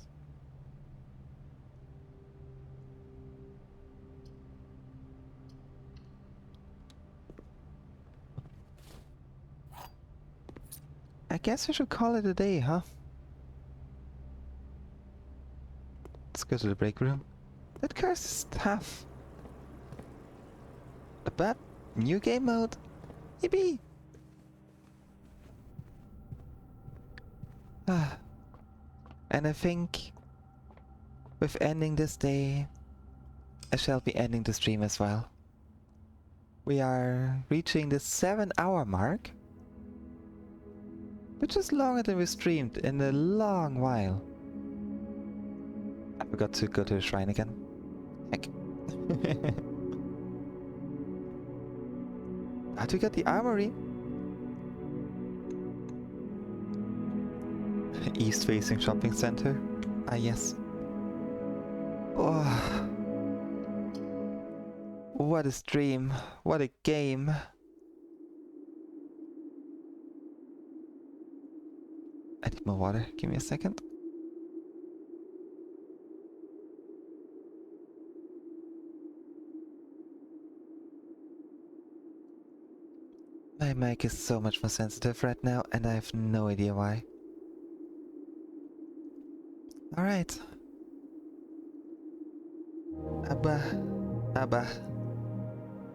I guess we should call it a day, huh? Let's go to the break room. That curse is tough. But new game mode. Yippee! And I think with ending this day, I shall be ending the stream as well. We are reaching the 7-hour mark, which is longer than we streamed in a long while. I forgot to go to the shrine again. Heck. But we got the armory. East-facing shopping center. Ah, yes. Oh. What a stream. What a game. I need more water. Give me a second. My mic is so much more sensitive right now, and I have no idea why. Alright. Abba. Abba.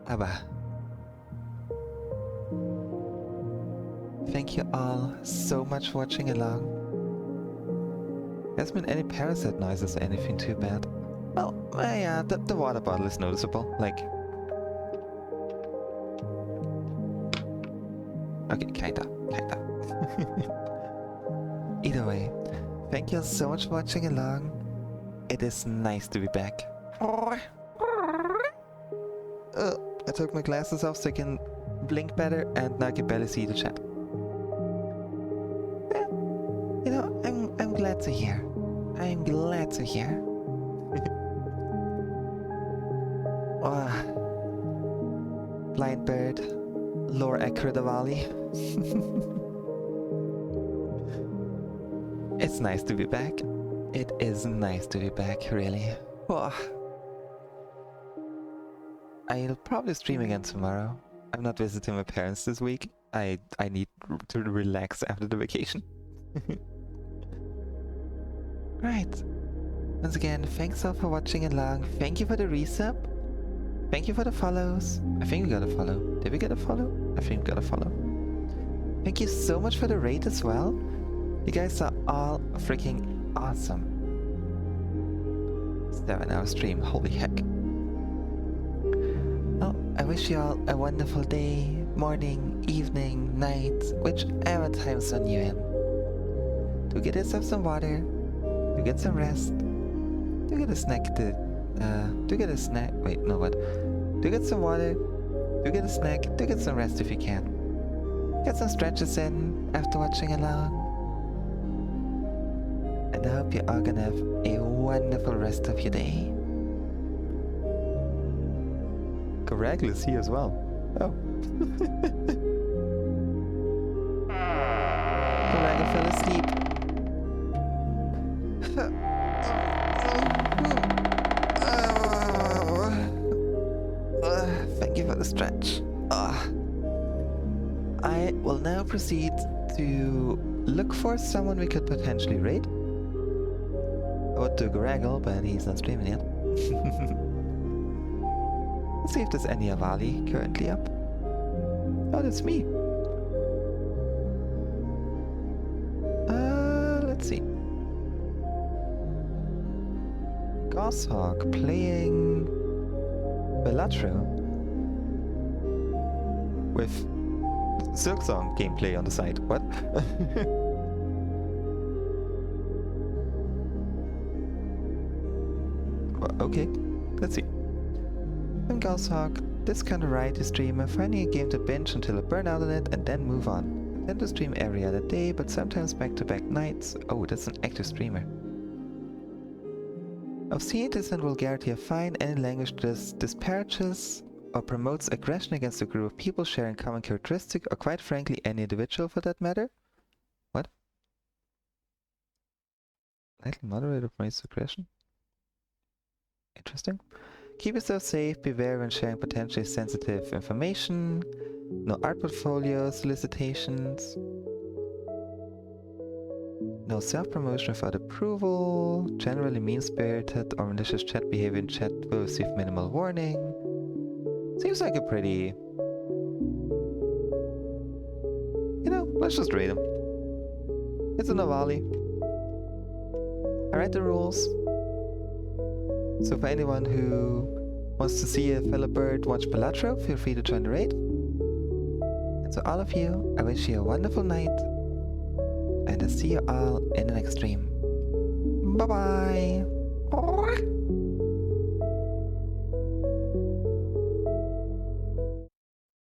Abba. Thank you all so much for watching along. There hasn't been any parasite noises or anything too bad. Well, yeah, the water bottle is noticeable, like... Okay, kinda. Either way, thank you all so much for watching along. It is nice to be back. I took my glasses off so I can blink better, and now I can barely see the chat. Well, you know, I'm glad to hear. I'm glad to hear. Blind Bird, Lore Akradavali. It's nice to be back. It is nice to be back, really. I'll probably stream again tomorrow. I'm not visiting my parents this week. I need to relax after the vacation. Right. Once again, thanks all for watching along. Thank you for the resub. Thank you for the follows. I think we got a follow. Did we get a follow? I think we got a follow. Thank you so much for the raid as well. You guys are all freaking awesome. 7-hour stream, holy heck. Well, I wish you all a wonderful day, morning, evening, night, whichever time zone you're in. Do get yourself some water, do get some rest, do get a snack wait, no what? Do get some water, do get a snack, do get some rest if you can. Get some stretches in after watching along. And I hope you're all gonna have a wonderful rest of your day. Correct is here as well. Oh. Correct fell asleep. Thank you for the stretch. I will now proceed to look for someone we could potentially raid. I would do Garaggle, but he's not streaming yet. Let's see if there's any Avali currently up. Oh, that's me. Let's see. Goshawk playing Balatro with Silksong gameplay on the side. What? Okay, let's see. I'm Goshawk, this kind of variety streamer, finding a game to binge until I burn out on it and then move on. I tend to stream every other day, but sometimes back-to-back nights. Oh, that's an active streamer. Obscenities and vulgarity are fine. Any language that disparages or promotes aggression against a group of people sharing common characteristic, or quite frankly any individual for that matter. What? Lightly moderated promotes aggression? Interesting. Keep yourself safe, beware when sharing potentially sensitive information. No art portfolio solicitations. No self-promotion without approval. Generally mean-spirited or malicious chat behavior in chat will receive minimal warning. Seems like a pretty... You know, let's just raid him. It's a Navali. I read the rules. So for anyone who wants to see a fellow bird watch Balatro, feel free to join the raid. And to all of you, I wish you a wonderful night. And I'll see you all in the next stream. Bye bye!